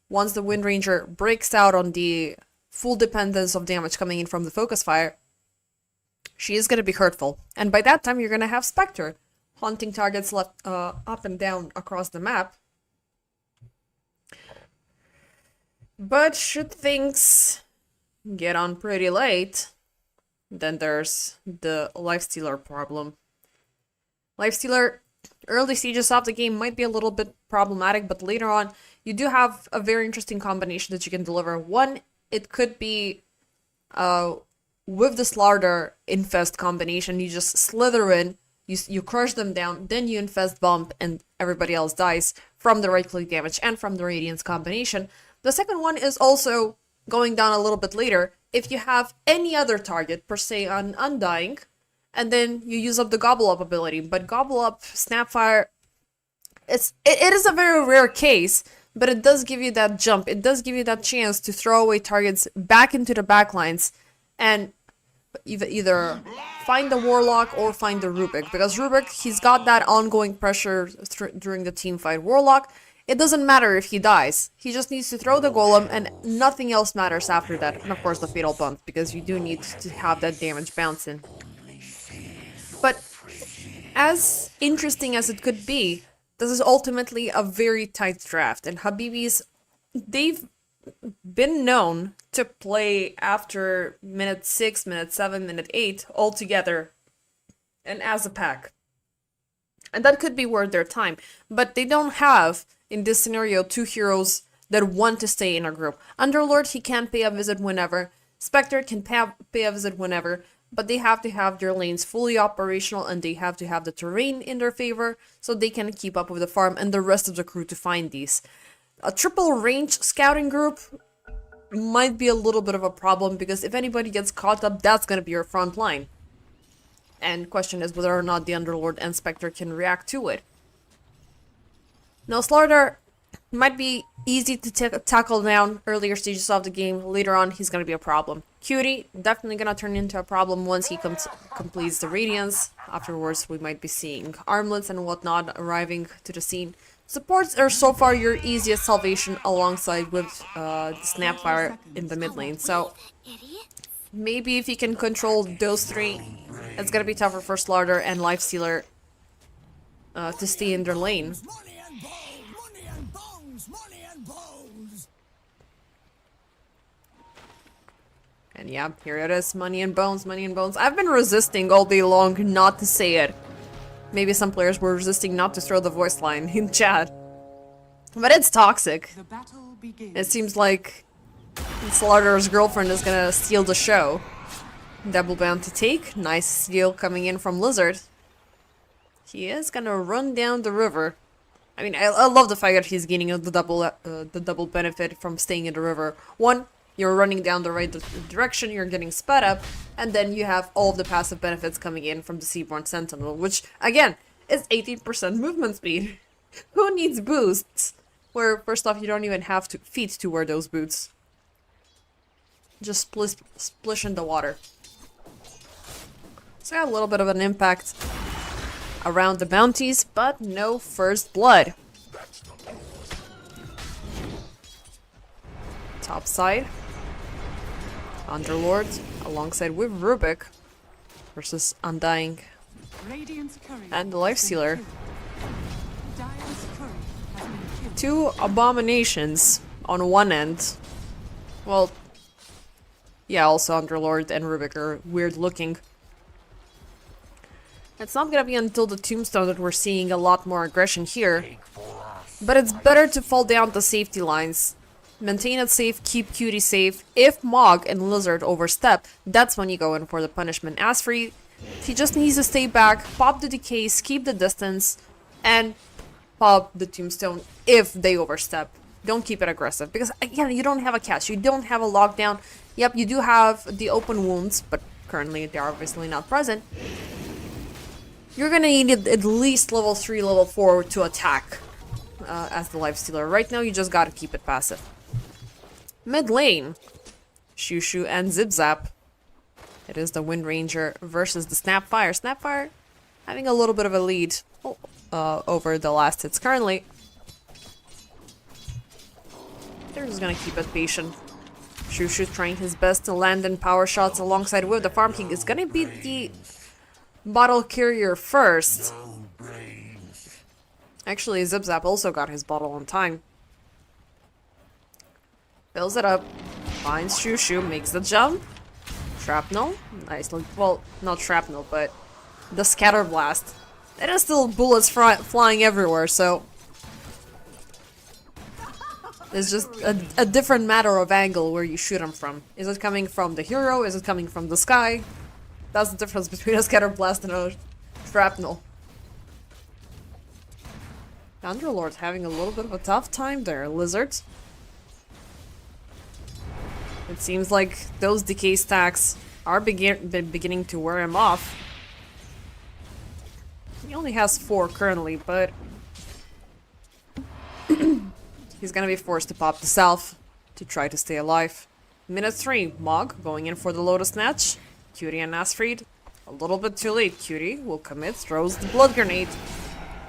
once the Wind Ranger breaks out on the full dependence of damage coming in from the focus fire, she is going to be hurtful. And by that time, you're going to have Spectre haunting targets left up and down across the map. But should things get on pretty late, then there's the Lifestealer problem. Lifestealer, early stages of the game might be a little bit problematic, but later on, you do have a very interesting combination that you can deliver. One, it could be with the Slardar infest combination, you just slither in, you crush them down, then you infest bump, and everybody else dies from the right-click damage and from the Radiance combination. The second one is also going down a little bit later. If you have any other target, per se on Undying, and then you use up the Gobble Up ability. But Gobble Up, Snapfire, it is a very rare case, but it does give you that jump. It does give you that chance to throw away targets back into the backlines and either find the Warlock or find the Rubik. Because Rubik, he's got that ongoing pressure during the team fight. Warlock, it doesn't matter if he dies. He just needs to throw the golem and nothing else matters after that. And of course the fatal bump, because you do need to have that damage bouncing. But as interesting as it could be, this is ultimately a very tight draft. And Habibis, they've been known to play after minute 6, minute 7, minute 8 all together and as a pack. And that could be worth their time. But they don't have, in this scenario, 2 heroes that want to stay in a group. Underlord, he can pay a visit whenever. Spectre can pay a visit whenever. But they have to have their lanes fully operational and they have to have the terrain in their favor so they can keep up with the farm and the rest of the crew to find these. A triple range scouting group might be a little bit of a problem because if anybody gets caught up, that's going to be your front line. And question is whether or not the Underlord and Spectre can react to it. Now, Slardar might be easy to tackle down earlier stages of the game. Later on, he's going to be a problem. Cutie, definitely going to turn into a problem once he completes the Radiance. Afterwards, we might be seeing armlets and whatnot arriving to the scene. Supports are so far your easiest salvation alongside with the Snapfire in the mid lane. So, maybe if he can control those 3, it's going to be tougher for Slardar and Lifestealer to stay in their lane. And yeah, here it is, money and bones, money and bones. I've been resisting all day long not to say it. Maybe some players were resisting not to throw the voice line in chat. But it's toxic. The battle begins. It seems like Slardar's girlfriend is gonna steal the show. Double bound to take. Nice steal coming in from Lizard. He is gonna run down the river. I mean, I love the fact that he's gaining the double benefit from staying in the river. One, you're running down the right direction, you're getting sped up, and then you have all of the passive benefits coming in from the Seaborn Sentinel, which, again, is 18% movement speed. Who needs boosts? Where, first off, you don't even have feet to wear those boots. Just splish in the water. So a little bit of an impact around the bounties, but no first blood. Top side. Underlord alongside with Rubik versus Undying and the Lifestealer. 2 abominations on one end. Well, yeah, also Underlord and Rubik are weird looking. It's not gonna be until the Tombstone that we're seeing a lot more aggression here. But it's better to fall down the safety lines. Maintain it safe, keep Cutie safe. If Mog and Lizard overstep, that's when you go in for the punishment. As for he just needs to stay back, pop the decays, keep the distance, and pop the Tombstone if they overstep. Don't keep it aggressive, because again, you don't have a catch, you don't have a lockdown. Yep, you do have the open wounds, but currently they're obviously not present. You're gonna need at least level 3, level 4 to attack as the Lifestealer. Right now, you just gotta keep it passive. Mid lane, Shushu and Zip-Zap. It is the Wind Ranger versus the Snapfire. Snapfire having a little bit of a lead over the last hits currently. They're just gonna keep it patient. Shushu trying his best to land in power shots alongside with the Farm King. Is gonna beat the Bottle Carrier first. Actually, Zip-Zap also got his bottle on time. Fills it up, finds Shushu, makes the jump. Shrapnel, nice. Well, not shrapnel, but the scatter blast. It is still bullets flying everywhere, so it's just a different matter of angle where you shoot them from. Is it coming from the hero? Is it coming from the sky? That's the difference between a scatter blast and a shrapnel. Underlord's having a little bit of a tough time there, Lizard. It seems like those decay stacks are beginning to wear him off. He only has 4 currently, but he's gonna be forced to pop the Self to try to stay alive. Minute 3, Mog going in for the Lotus Snatch. Cutie and Asfried. A little bit too late. Cutie will commit, throws the Blood Grenade.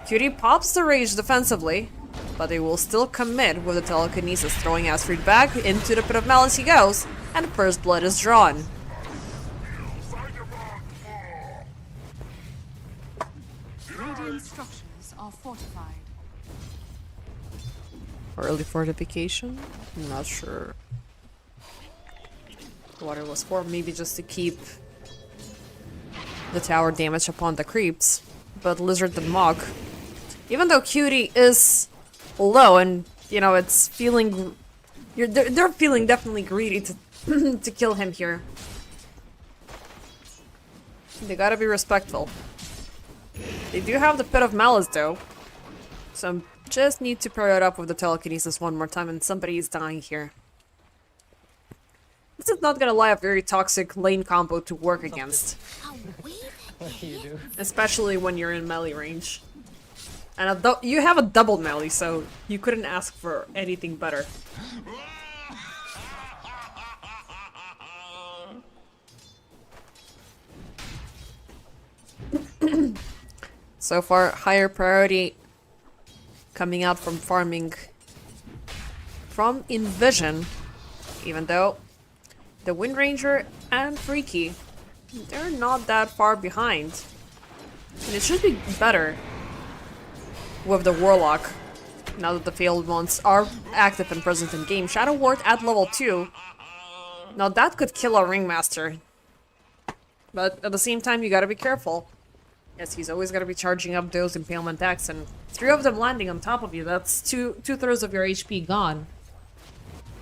Cutie pops the Rage defensively, but they will still commit with the Telekinesis, throwing Asfried back into the Pit of Malice he goes, and first blood is drawn. Radiant structures are fortified. Early fortification? I'm not sure what it was for. Maybe just to keep the tower damage upon the creeps. But Lizard the Mog, even though Cutie is low and, you know, it's feeling... they're feeling definitely greedy to, to kill him here. They gotta be respectful. They do have the Pit of Malice though. So just need to pair it up with the telekinesis one more time and somebody is dying here. This is not gonna lie, a very toxic lane combo to work against. Especially when you're in melee range. And you have a double melee, so you couldn't ask for anything better. So far, higher priority coming out from farming from Envision, even though the Wind Ranger and Freaky, they're not that far behind. And it should be better with the Warlock, now that the failed ones are active and present in game. Shadow Ward at level 2. Now that could kill a Ringmaster. But at the same time, you gotta be careful. Yes, he's always gonna be charging up those impalement attacks, and 3 of them landing on top of you, that's two-thirds of your HP gone.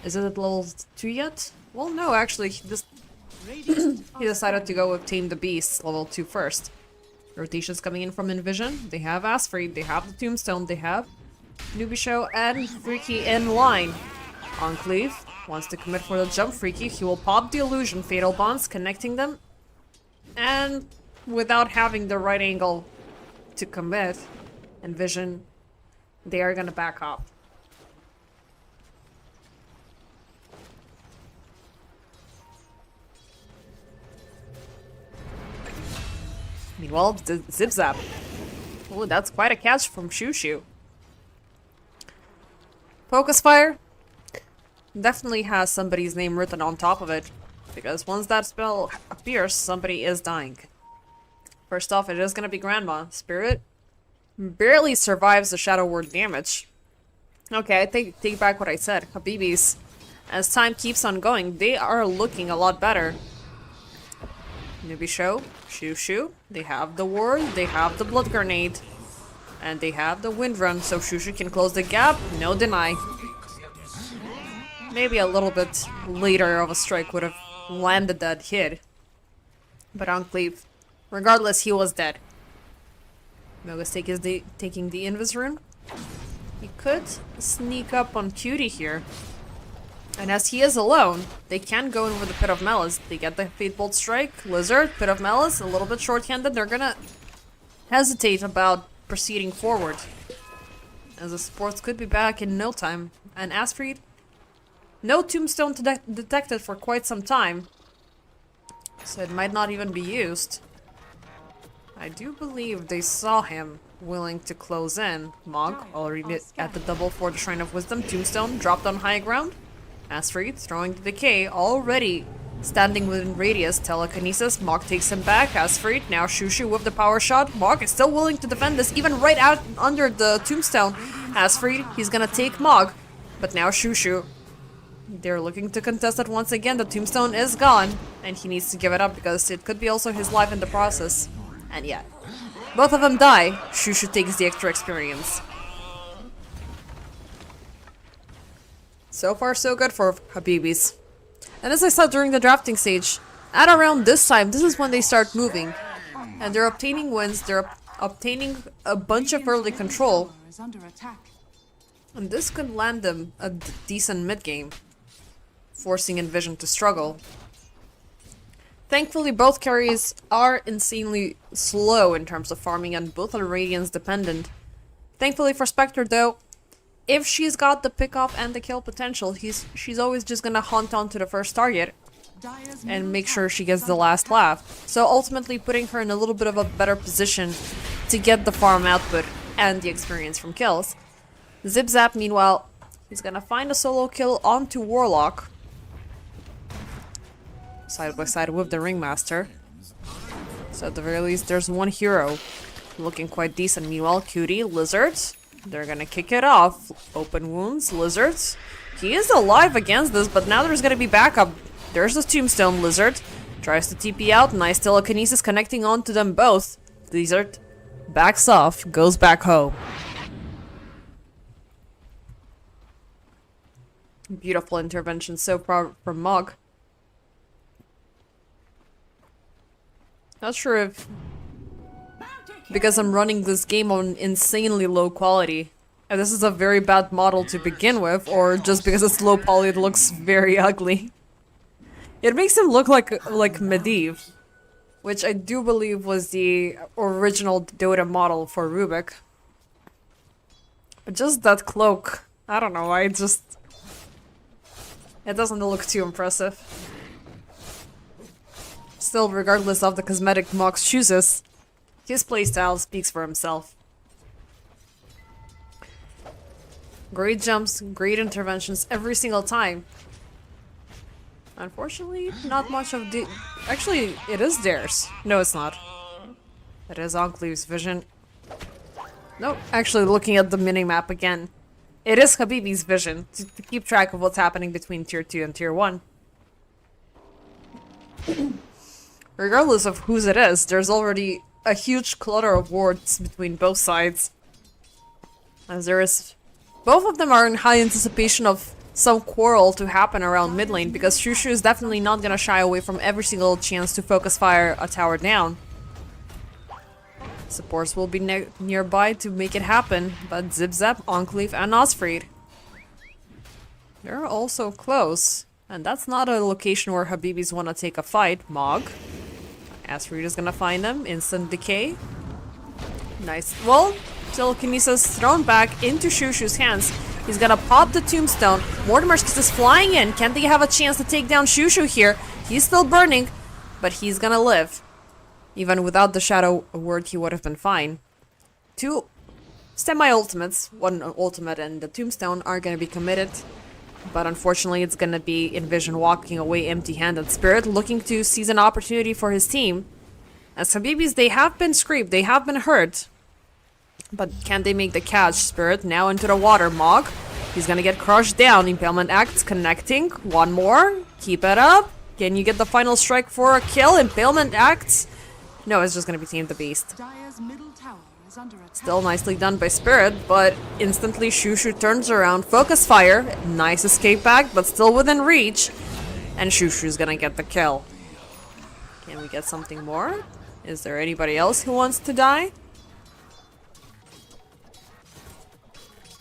Is it at level 2 yet? Well, no, actually, he decided to go with Tame the Beast, level 2 first. Rotations coming in from Envision. They have Asfreed, they have the Tombstone, they have Newbie Show and Freaky in line. Enclave wants to commit for the jump. Freaky, he will pop the illusion, Fatal Bonds, connecting them. And without having the right angle to commit, Envision, they are gonna back off. Meanwhile, the Zip Zap. Oh, that's quite a catch from Shushu. Focus Fire definitely has somebody's name written on top of it, because once that spell appears, somebody is dying. First off, it is gonna be Grandma. Spirit barely survives the Shadow Ward damage. Okay, I take back what I said. Habibis, as time keeps on going, they are looking a lot better. Newbie Show, Shushu, they have the Ward, they have the Blood Grenade, and they have the Wind Run, so Shushu can close the gap, no deny. Maybe a little bit later of a strike would have landed that hit. But Enclave, regardless, he was dead. Mogastake is taking the Invis rune. He could sneak up on Cutie here. And as he is alone, they can go in with the Pit of Malice. They get the Fate Bolt Strike, Lizard, Pit of Malice, a little bit short-handed. They're gonna hesitate about proceeding forward, as the supports could be back in no time. And Asfreed, no Tombstone detected for quite some time, so it might not even be used. I do believe they saw him willing to close in. Mog already at the double for the Shrine of Wisdom. Tombstone dropped on high ground. Asfreed throwing the decay, already standing within radius. Telekinesis, Mog takes him back. Asfreed, now Shushu with the power shot. Mog is still willing to defend this, even right out under the Tombstone. Asfreed, he's gonna take Mog, but now Shushu. They're looking to contest it once again. The Tombstone is gone, and he needs to give it up because it could be also his life in the process. And yeah, both of them die. Shushu takes the extra experience. So far, so good for Habibis. And as I said during the drafting stage, at around this time, this is when they start moving. And they're obtaining wins, they're obtaining a bunch of early control. Is under attack. And this could land them a decent mid-game, forcing Envision to struggle. Thankfully, both carries are insanely slow in terms of farming, and both are Radiance dependent. Thankfully for Spectre, though, if she's got the pick-off and the kill potential, she's always just gonna hunt onto the first target and make sure she gets the last laugh. So ultimately putting her in a little bit of a better position to get the farm output and the experience from kills. Zip Zap, meanwhile, he's gonna find a solo kill onto Warlock. Side by side with the Ringmaster. So at the very least, there's one hero looking quite decent. Meanwhile, Cutie, Lizard, They're gonna kick it off. Open wounds, lizards. He is alive against this, but now there's gonna be backup. There's the tombstone lizard. Tries to TP out. Nice telekinesis connecting onto them both. Lizard backs off, goes back home. Beautiful intervention so far from Mog. Not sure if because I'm running this game on insanely low quality, and this is a very bad model to begin with, or just because it's low poly it looks very ugly. It makes him look like Medivh, which I do believe was the original Dota model for Rubik. But just that cloak, I don't know, it doesn't look too impressive. Still, regardless of the cosmetic Mox chooses, his playstyle speaks for himself. Great jumps, great interventions every single time. Unfortunately, not much of the... Actually, it is theirs. No, it's not. It is Enclave's vision. Nope, actually looking at the minimap again. It is Habibi's vision to keep track of what's happening between Tier 2 and Tier 1. Regardless of whose it is, there's already a huge clutter of wards between both sides. As there is... Both of them are in high anticipation of some quarrel to happen around mid lane, because Shushu is definitely not gonna shy away from every single chance to focus fire a tower down. Supports will be nearby to make it happen, but Zip-Zap, Enclave, and Osfried. They're also close, and that's not a location where Habibis want to take a fight. Mog. Osfried is gonna find them. Instant decay. Nice. Well, telekinesis thrown back into Shushu's hands. He's gonna pop the tombstone. Mortimer's Kiss is flying in. Can they have a chance to take down Shushu here? He's still burning, but he's gonna live. Even without the Shadow Word, he would have been fine. Two semi-ultimates, one ultimate and the tombstone, are gonna be committed. But unfortunately, it's gonna be Envision walking away empty-handed. Spirit looking to seize an opportunity for his team. As Habibis, they have been scraped, they have been hurt. But can they make the catch? Spirit now into the water. Mog. He's gonna get crushed down. Impalement Acts connecting. One more. Keep it up. Can you get the final strike for a kill? Impalement Acts. No, it's just gonna be Team the Beast. Dire's middle tower is under attack. Still nicely done by Spirit, but instantly Shushu turns around. Focus fire. Nice escape back, but still within reach. And Shushu's gonna get the kill. Can we get something more? Is there anybody else who wants to die?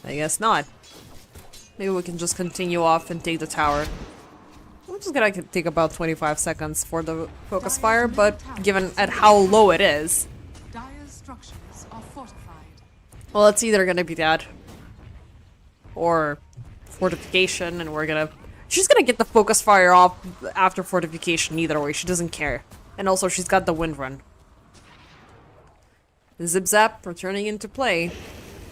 I guess not. Maybe we can just continue off and take the tower. I'm just gonna take about 25 seconds for the focus fire, but given at how low it is... Dire's structures are fortified. Well, it's either gonna be that or fortification, and we're gonna... She's gonna get the focus fire off after fortification either way, she doesn't care. And also she's got the wind run. Zip-Zap returning into play.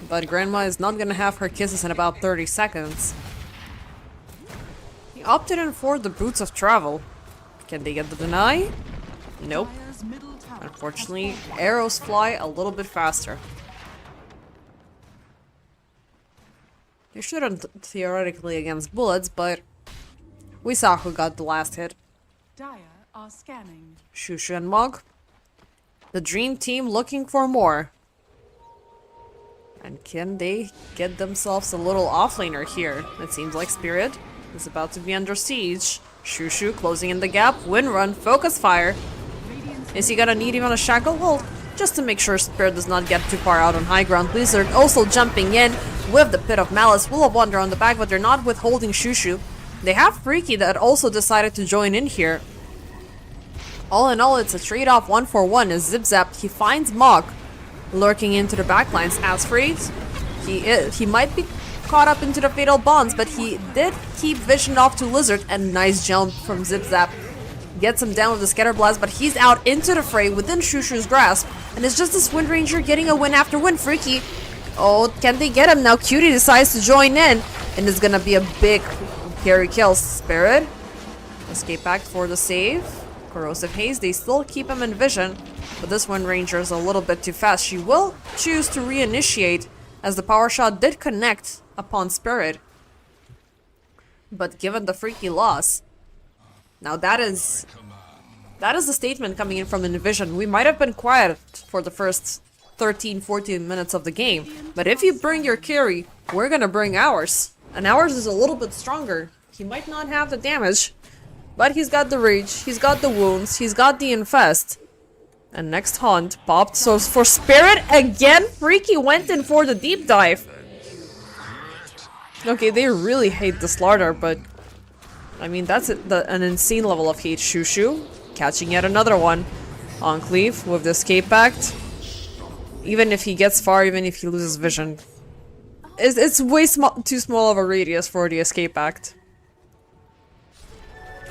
But Grandma is not gonna have her kisses in about 30 seconds. He opted in for the Boots of Travel. Can they get the deny? Nope. Dire's middle tower Unfortunately, arrows fly a little bit faster. They shouldn't theoretically against bullets, but we saw who got the last hit. Dire are scanning. Shushu and Mog. The dream team looking for more. And can they get themselves a little offlaner here? It seems like Spirit is about to be under siege. Shushu closing in the gap. Wind run. Focus fire. Is he gonna need even a shackle? Well, just to make sure Spirit does not get too far out on high ground. Blizzard also jumping in with the Pit of Malice. Will of Wonder on the back, but they're not withholding Shushu. They have Freaky that also decided to join in here. All in all, it's a trade-off 1-for-1 as Zip-Zap, he finds Mog lurking into the backlines. Asfried, he might be caught up into the fatal bonds, but he did keep vision off to Lizard, and nice jump from Zip-Zap. Gets him down with the Scatter Blast, but he's out into the fray within Shushu's grasp, and it's just this Wind Ranger getting a win after win. Freaky, oh, can they get him? Now Cutie decides to join in, and it's gonna be a big carry kill. Spirit, escape back for the save. Corrosive Haze, they still keep him in vision, but this Wind Ranger is a little bit too fast. She will choose to reinitiate as the power shot did connect upon Spirit. But given the freaky loss, now that is a statement coming in from Envision. We might have been quiet for the first 13-14 minutes of the game, but if you bring your carry, we're gonna bring ours. And ours is a little bit stronger. He might not have the damage, but he's got the reach, he's got the wounds, he's got the infest. And next hunt popped, so for Spirit again, Freaky went in for the deep dive. Okay, they really hate the Slaughter, but I mean, that's an insane level of hate. Shushu, catching yet another one. Enclave with the escape pact. Even if he gets far, even if he loses vision, it's way too small of a radius for the escape pact.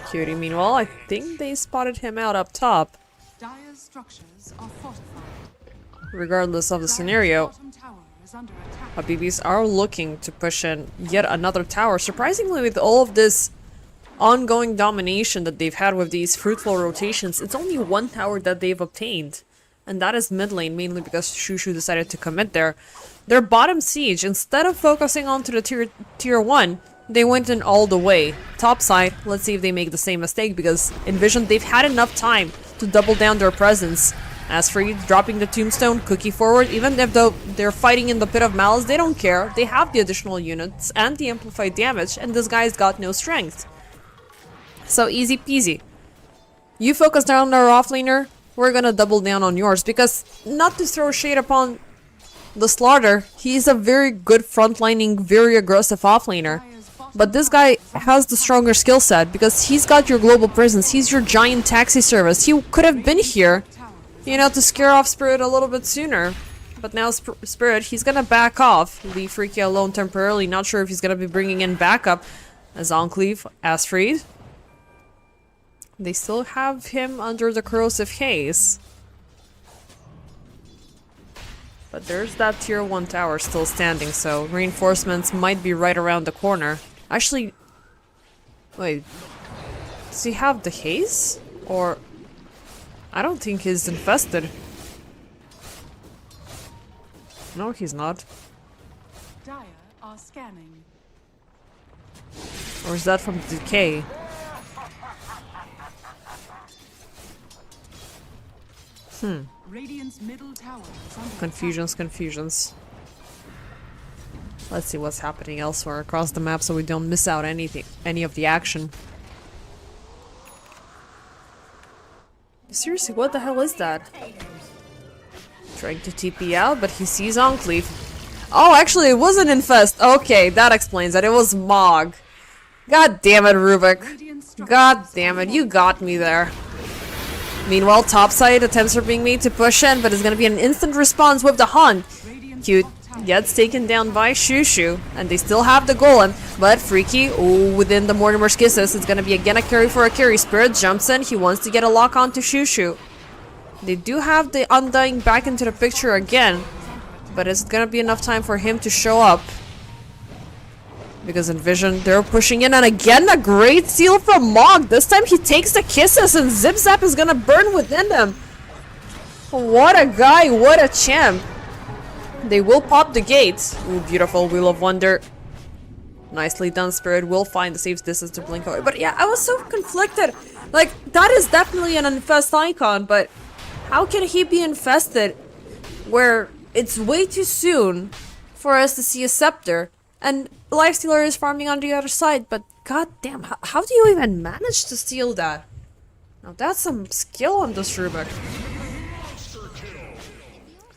Cutie, meanwhile, I think they spotted him out up top. Dire's structures are fortified. Regardless of the scenario, Bottom tower is under attack. Habibis are looking to push in yet another tower. Surprisingly, with all of this ongoing domination that they've had with these fruitful rotations, it's only one tower that they've obtained. And that is mid lane, mainly because Shushu decided to commit there. Their bottom siege, instead of focusing onto the tier 1, they went in all the way. Top side, let's see if they make the same mistake, because Envision, they've had enough time to double down their presence. As for dropping the tombstone, Cookie forward, even if they're fighting in the Pit of Malice, they don't care. They have the additional units and the amplified damage, and this guy's got no strength. So easy peasy. You focus down our offlaner, we're gonna double down on yours, because not to throw shade upon the Slaughter, he's a very good frontlining, very aggressive offlaner. But this guy has the stronger skill set, because he's got your global presence, he's your giant taxi service. He could have been here, you know, to scare off Spirit a little bit sooner. But now Spirit, he's gonna back off, leave Freaky alone temporarily, not sure if he's gonna be bringing in backup. As Enclave, Asfried. They still have him under the corrosive haze. But there's that tier 1 tower still standing, so reinforcements might be right around the corner. Actually, wait, does he have the haze? Or, I don't think he's infested. No, he's not. Dire are scanning. Or is that from decay? Radiant's middle tower is under Confusions. Let's see what's happening elsewhere across the map so we don't miss out any of the action. Seriously, what the hell is that? Trying to TP out, but he sees Enclave. Oh, actually, it wasn't Infest. Okay, that explains it. It was Mog. God damn it, Rubik. God damn it, you got me there. Meanwhile, topside attempts are being made to push in, but it's gonna be an instant response with the Hunt. Cute gets taken down by Shushu, and they still have the Golem, but Freaky, within the Mortimer's Kisses, it's gonna be again a carry for a carry. Spirit jumps in, he wants to get a lock on to Shushu. They do have the Undying back into the picture again, but is it gonna be enough time for him to show up? Because Envision, they're pushing in, and again a great steal from Mog. This time he takes the Kisses, and Zip Zap is gonna burn within them. What a guy, what a champ. They will pop the gates. Ooh, beautiful Wheel of Wonder. Nicely done, Spirit. Will find the safe distance to blink away. But yeah, I was so conflicted. Like, that is definitely an infest icon, but how can he be infested where it's way too soon for us to see a Scepter? And Lifestealer is farming on the other side, but goddamn, how do you even manage to steal that? Now that's some skill on this Rubik.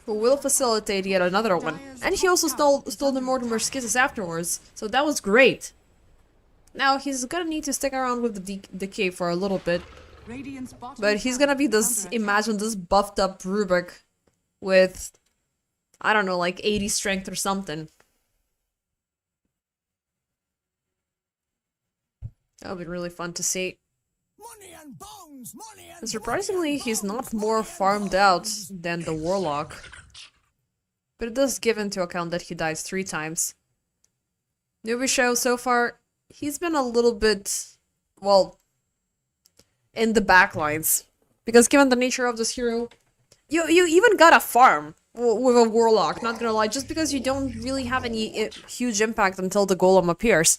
Who will facilitate yet another one. And he also stole the Mortimer's Kisses afterwards, so that was great. Now he's gonna need to stick around with the decay for a little bit. But he's gonna be this, imagine this buffed up Rubik with, I don't know, like 80 strength or something. That would be really fun to see. And surprisingly, he's not more farmed out than the Warlock. But it does give into account that he dies 3 times. Newbie Show, so far, he's been a little bit, well, in the backlines. Because given the nature of this hero, you even gotta farm with a warlock, not gonna lie, just because you don't really have any huge impact until the golem appears.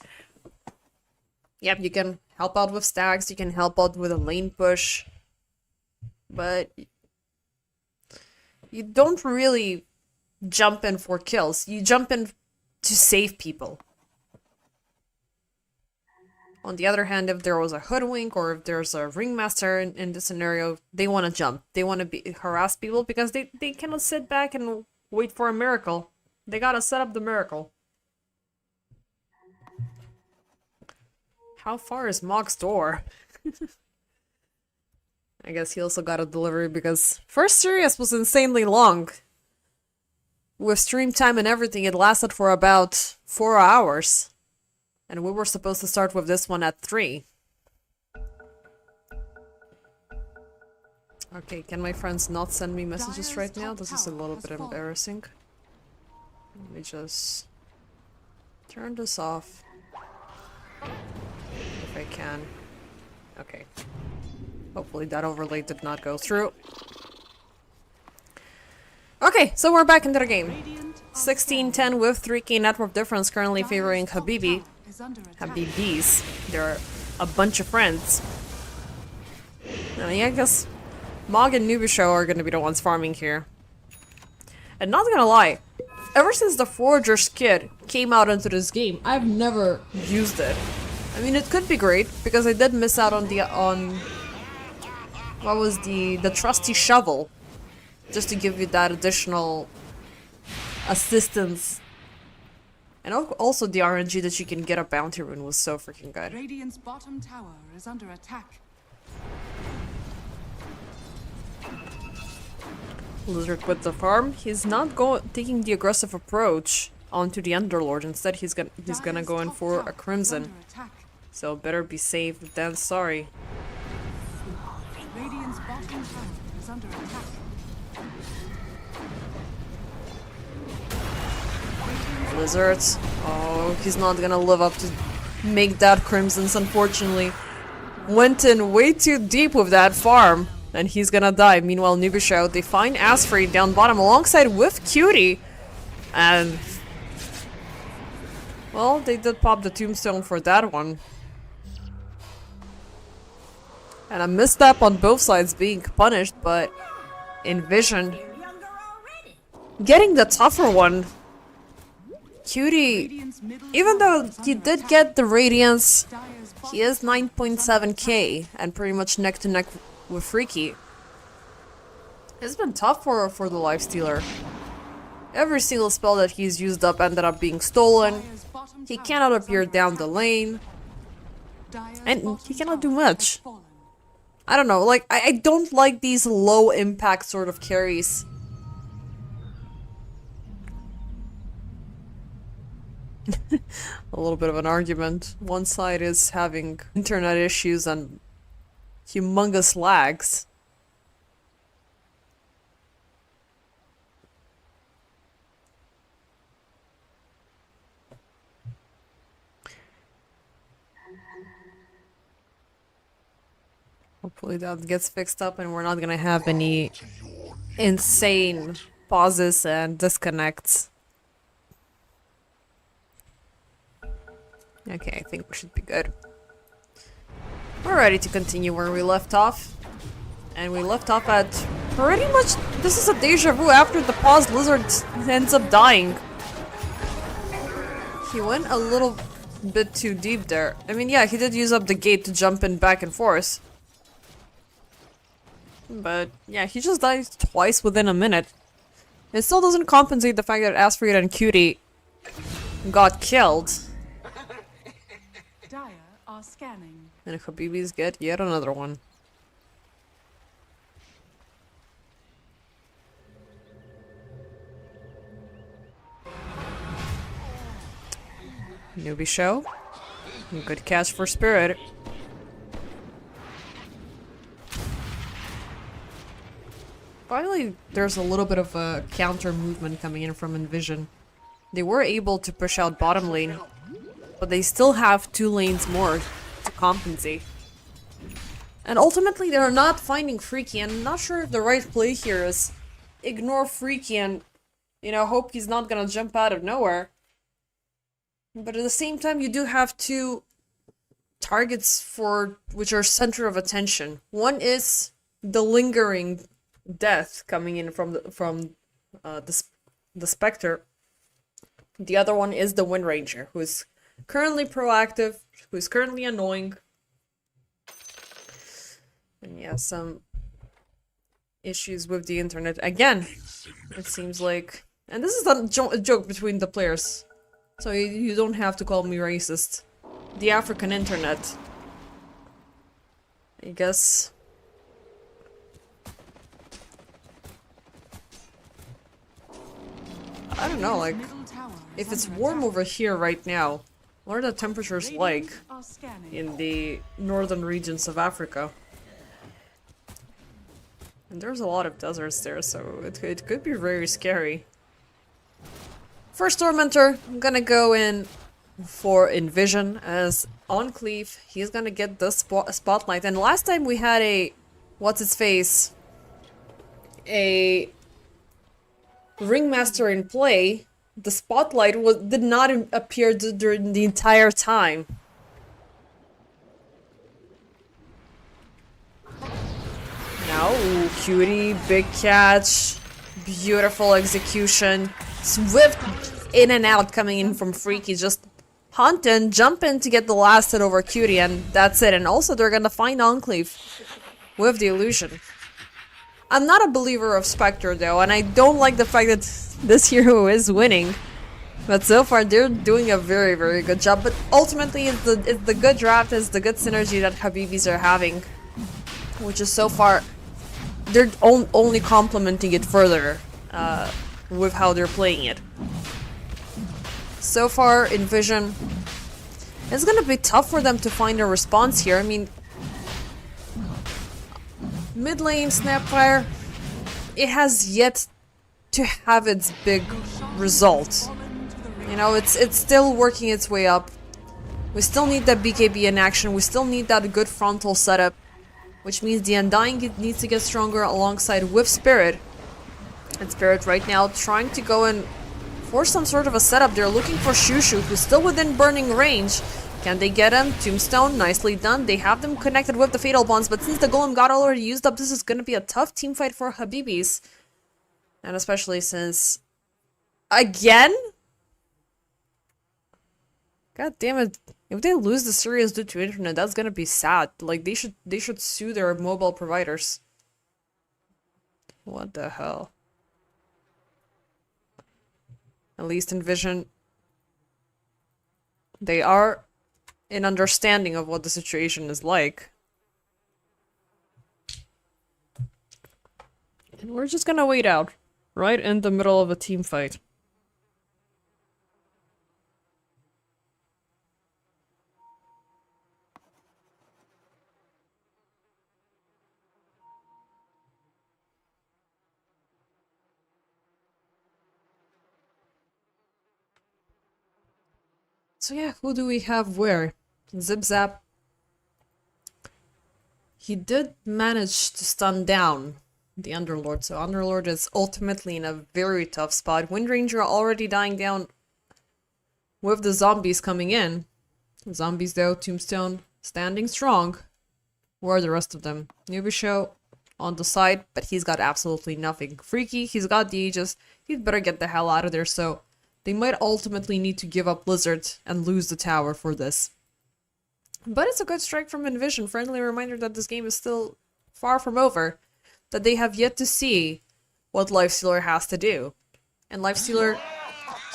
Yep, you can help out with stacks, you can help out with a lane push, but you don't really jump in for kills. You jump in to save people. On the other hand, if there was a hoodwink or if there's a ringmaster in this scenario, they want to jump. They want to harass people because they cannot sit back and wait for a miracle. They gotta set up the miracle. How far is Mog's door? I guess he also got a delivery because first series was insanely long. With stream time and everything, it lasted for about 4 hours. And we were supposed to start with this one at 3. Okay, can my friends not send me messages right now? This is a little bit embarrassing. Let me just turn this off. If I can. Okay. Hopefully that overlay did not go through. Okay, so we're back into the game. 16-10 with 3k net worth difference, currently favoring Habibis. They're a bunch of friends. I mean, I guess Mog and Nubisho are gonna be the ones farming here. And not gonna lie, ever since the Forager's kit came out into this game, I've never used it. I mean, it could be great, because I did miss out on what was the trusty shovel. Just to give you that additional assistance. And also the RNG that you can get a bounty rune was so freaking good. Radiant's bottom tower is under attack. Lizard with the farm. He's not taking the aggressive approach onto the Underlord. Instead, he's gonna go in for a Crimson. So better be safe than sorry. Radiant's bottom tower is under attack. Lizards. Oh, he's not gonna live up to make that Crimsons, unfortunately. Went in way too deep with that farm, and he's gonna die. Meanwhile, Nubisho, they find Asfrey down bottom alongside with Cutie. And well, they did pop the tombstone for that one. And a misstep on both sides being punished, but Envision getting the tougher one. Cutie, even though he did get the Radiance, he is 9.7k and pretty much neck to neck with Freaky. It's been tough for the Lifestealer. Every single spell that he's used up ended up being stolen. He cannot appear down the lane. And he cannot do much. I don't know, like, I don't like these low impact sort of carries. A little bit of an argument. One side is having internet issues and humongous lags. Hopefully that gets fixed up and we're not gonna have any insane pauses and disconnects. Okay, I think we should be good. We're ready to continue where we left off. And we left off at pretty much... This is a deja vu after the paused lizard ends up dying. He went a little bit too deep there. I mean, yeah, he did use up the gate to jump in back and forth. But, yeah, he just died twice within a minute. It still doesn't compensate the fact that Asfried and Cutie got killed. Dire are scanning. And Habibis get yet another one. Newbie show. Good catch for Spirit. Finally, there's a little bit of a counter movement coming in from Envision. They were able to push out bottom lane, but they still have 2 lanes more to compensate. And ultimately, they're not finding Freaky, and I'm not sure if the right play here is ignore Freaky and, you know, hope he's not gonna jump out of nowhere. But at the same time, you do have two targets for which are center of attention. One is the lingering death coming in from the Spectre. The other one is the Wind Ranger, who is currently proactive, who is currently annoying. And yeah, some issues with the internet. Again, it seems like... And this is a joke between the players. So you don't have to call me racist. The African internet. I guess... I don't know, like... If it's warm over here right now, what are the temperatures like in the northern regions of Africa? And there's a lot of deserts there, so it could be very scary. First Tormentor, I'm gonna go in for Envision as Enclave. He's gonna get the spotlight. And last time we had a... what's-its-face? A... Ringmaster in play. The spotlight did not appear during the entire time. Now, ooh, cutie, big catch, beautiful execution, swift in and out coming in from Freaky, just hunting, jumping to get the last hit over cutie, and that's it. And also they're gonna find Enclave with the illusion. I'm not a believer of Spectre though, and I don't like the fact that this hero is winning. But so far they're doing a very, very good job. But ultimately it's the good draft, it's the good synergy that Habibis are having. Which is so far, they're only complementing it further with how they're playing it. So far, Envision, it's gonna be tough for them to find a response here. I mean, mid lane Snapfire, it has yet to have its big result. You know, it's still working its way up. We still need that BKB in action. We still need that good frontal setup, which means the Undying needs to get stronger alongside with Spirit. And Spirit right now trying to go in for some sort of a setup. They're looking for Shushu, who's still within burning range. Can they get him? Tombstone, nicely done. They have them connected with the Fatal Bonds, but since the Golem got already used up, this is going to be a tough team fight for Habibis. And especially since... Again? God damn it. If they lose the series due to internet, that's gonna be sad. Like, they should sue their mobile providers. What the hell? At least Envision, they are in understanding of what the situation is like. And we're just gonna wait out, right in the middle of a team fight. So yeah, who do we have where? Zip Zap. He did manage to stun down the Underlord, so Underlord is ultimately in a very tough spot. Wind Ranger already dying down with the zombies coming in. Zombies though, Tombstone standing strong. Where are the rest of them? Nubisho on the side, but he's got absolutely nothing. Freaky, he's got the Aegis. He'd better get the hell out of there, so they might ultimately need to give up Blizzard and lose the tower for this. But it's a good strike from Envision. Friendly reminder that this game is still far from over. That they have yet to see what Lifestealer has to do. And Lifestealer,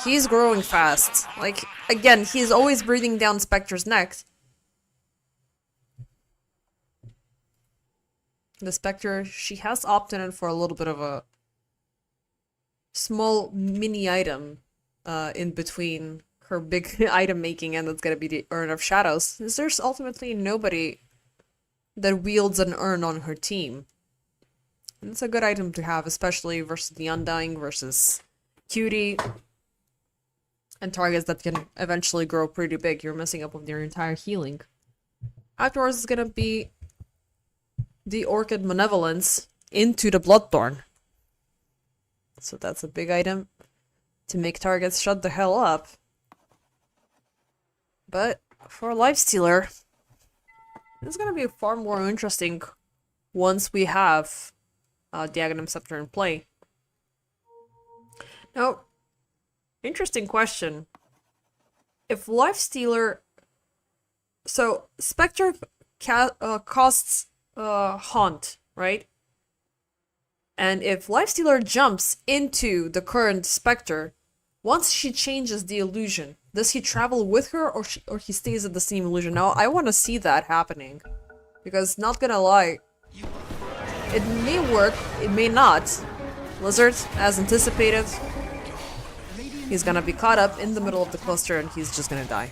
he's growing fast. Like, again, he's always breathing down Spectre's neck. The Spectre, she has opted in for a little bit of a small mini item in between her big item making, and that's gonna be the Urn of Shadows. There's ultimately nobody that wields an urn on her team. And it's a good item to have, especially versus the Undying, versus Cutie, and targets that can eventually grow pretty big. You're messing up with your entire healing. Afterwards is gonna be the Orchid Malevolence into the Bloodthorn. So that's a big item to make targets shut the hell up. But for Lifestealer, it's gonna be far more interesting once we have the Aghanim Scepter in play. Now, interesting question. If Lifestealer... So, Spectre costs Haunt, right? And if Lifestealer jumps into the current Spectre, once she changes the illusion, does he travel with her or he stays at the same illusion? Now, I want to see that happening. Because, not gonna lie, it may work, it may not. Lizard, as anticipated, he's gonna be caught up in the middle of the cluster and he's just gonna die.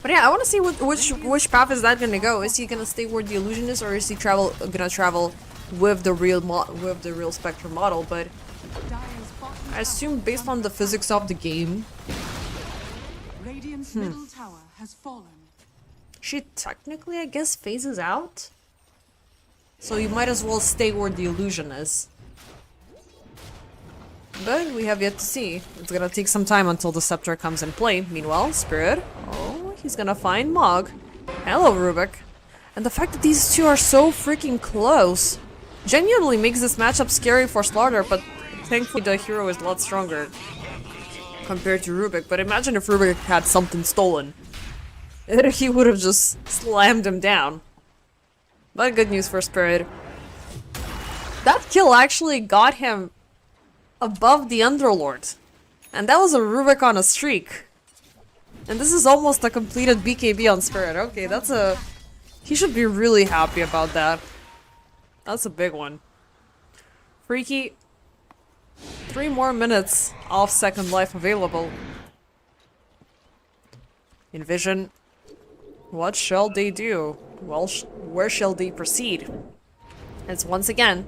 But yeah, I want to see which path is that gonna go. Is he gonna stay where the illusion is, or is he gonna travel with the real Spectre model? But I assume based on the physics of the game, Radiant's middle tower has fallen. she technically, I guess, phases out. So you might as well stay where the illusion is. But we have yet to see. It's gonna take some time until the scepter comes in play. Meanwhile, Spirit, oh, he's gonna find Mog. Hello, Rubik. And the fact that these two are so freaking close genuinely makes this matchup scary for Slaughter, but thankfully the hero is a lot stronger compared to Rubik. But imagine if Rubik had something stolen. He would have just slammed him down. But good news for Spirit. That kill actually got him above the Underlord. And that was a Rubik on a streak. And this is almost a completed BKB on Spirit. Okay, that's a... He should be really happy about that. That's a big one. Freaky. 3 more minutes of second life available. Envision. What shall they do? Well, where shall they proceed? It's once again,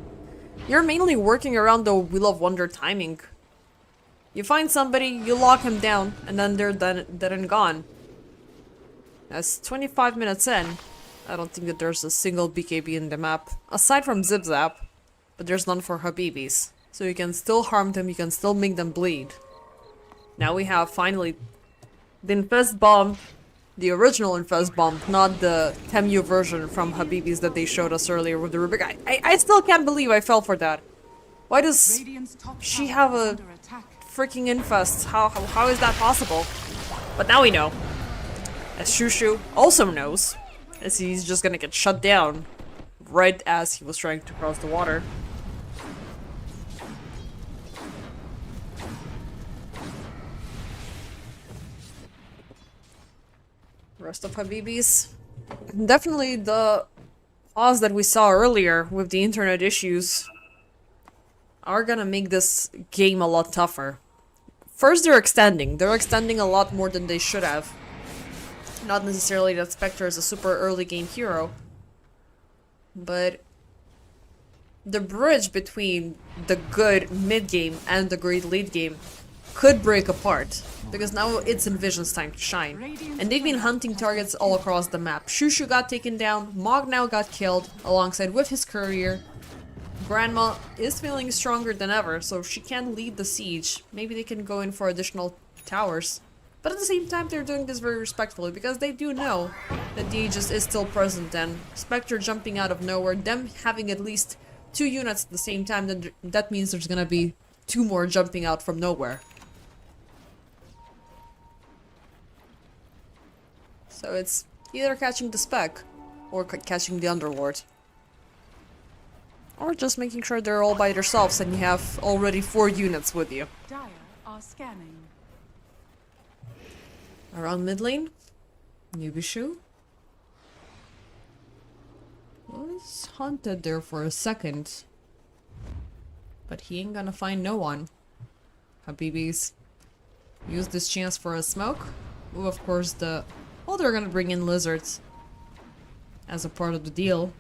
you're mainly working around the Wheel of Wonder timing. You find somebody, you lock him down, and then they're dead and gone. That's 25 minutes in. I don't think that there's a single BKB in the map, aside from Zip Zap, but there's none for Habibis. So you can still harm them, you can still make them bleed. Now we have, finally, the Infest Bomb, the original Infest Bomb, not the Temu version from Habibis that they showed us earlier with the Rubik. I still can't believe I fell for that. Why does she have a freaking Infest? How is that possible? But now we know. As Shushu also knows, as he's just gonna get shut down right as he was trying to cross the water. Rest of Habibis. Definitely the pause that we saw earlier with the internet issues are gonna make this game a lot tougher. First, they're extending. They're extending a lot more than they should have. Not necessarily that Spectre is a super early game hero, but the bridge between the good mid game and the great late game could break apart, because now it's Envision's time to shine. And they've been hunting targets all across the map. Shushu got taken down, Mog now got killed, alongside with his courier. Grandma is feeling stronger than ever, so she can lead the siege. Maybe they can go in for additional towers. But at the same time, they're doing this very respectfully, because they do know that the Aegis is still present, and Spectre jumping out of nowhere, them having at least 2 units at the same time, then that means there's gonna be 2 more jumping out from nowhere. So it's either catching the Spec, or catching the Underlord. Or just making sure they're all by themselves and you have already 4 units with you. Dire are scanning. Around mid lane, Nubishu was hunted there for a second, but he ain't gonna find no one. Habibis use this chance for a smoke. Ooh, of course the... Well, they're gonna bring in lizards as a part of the deal.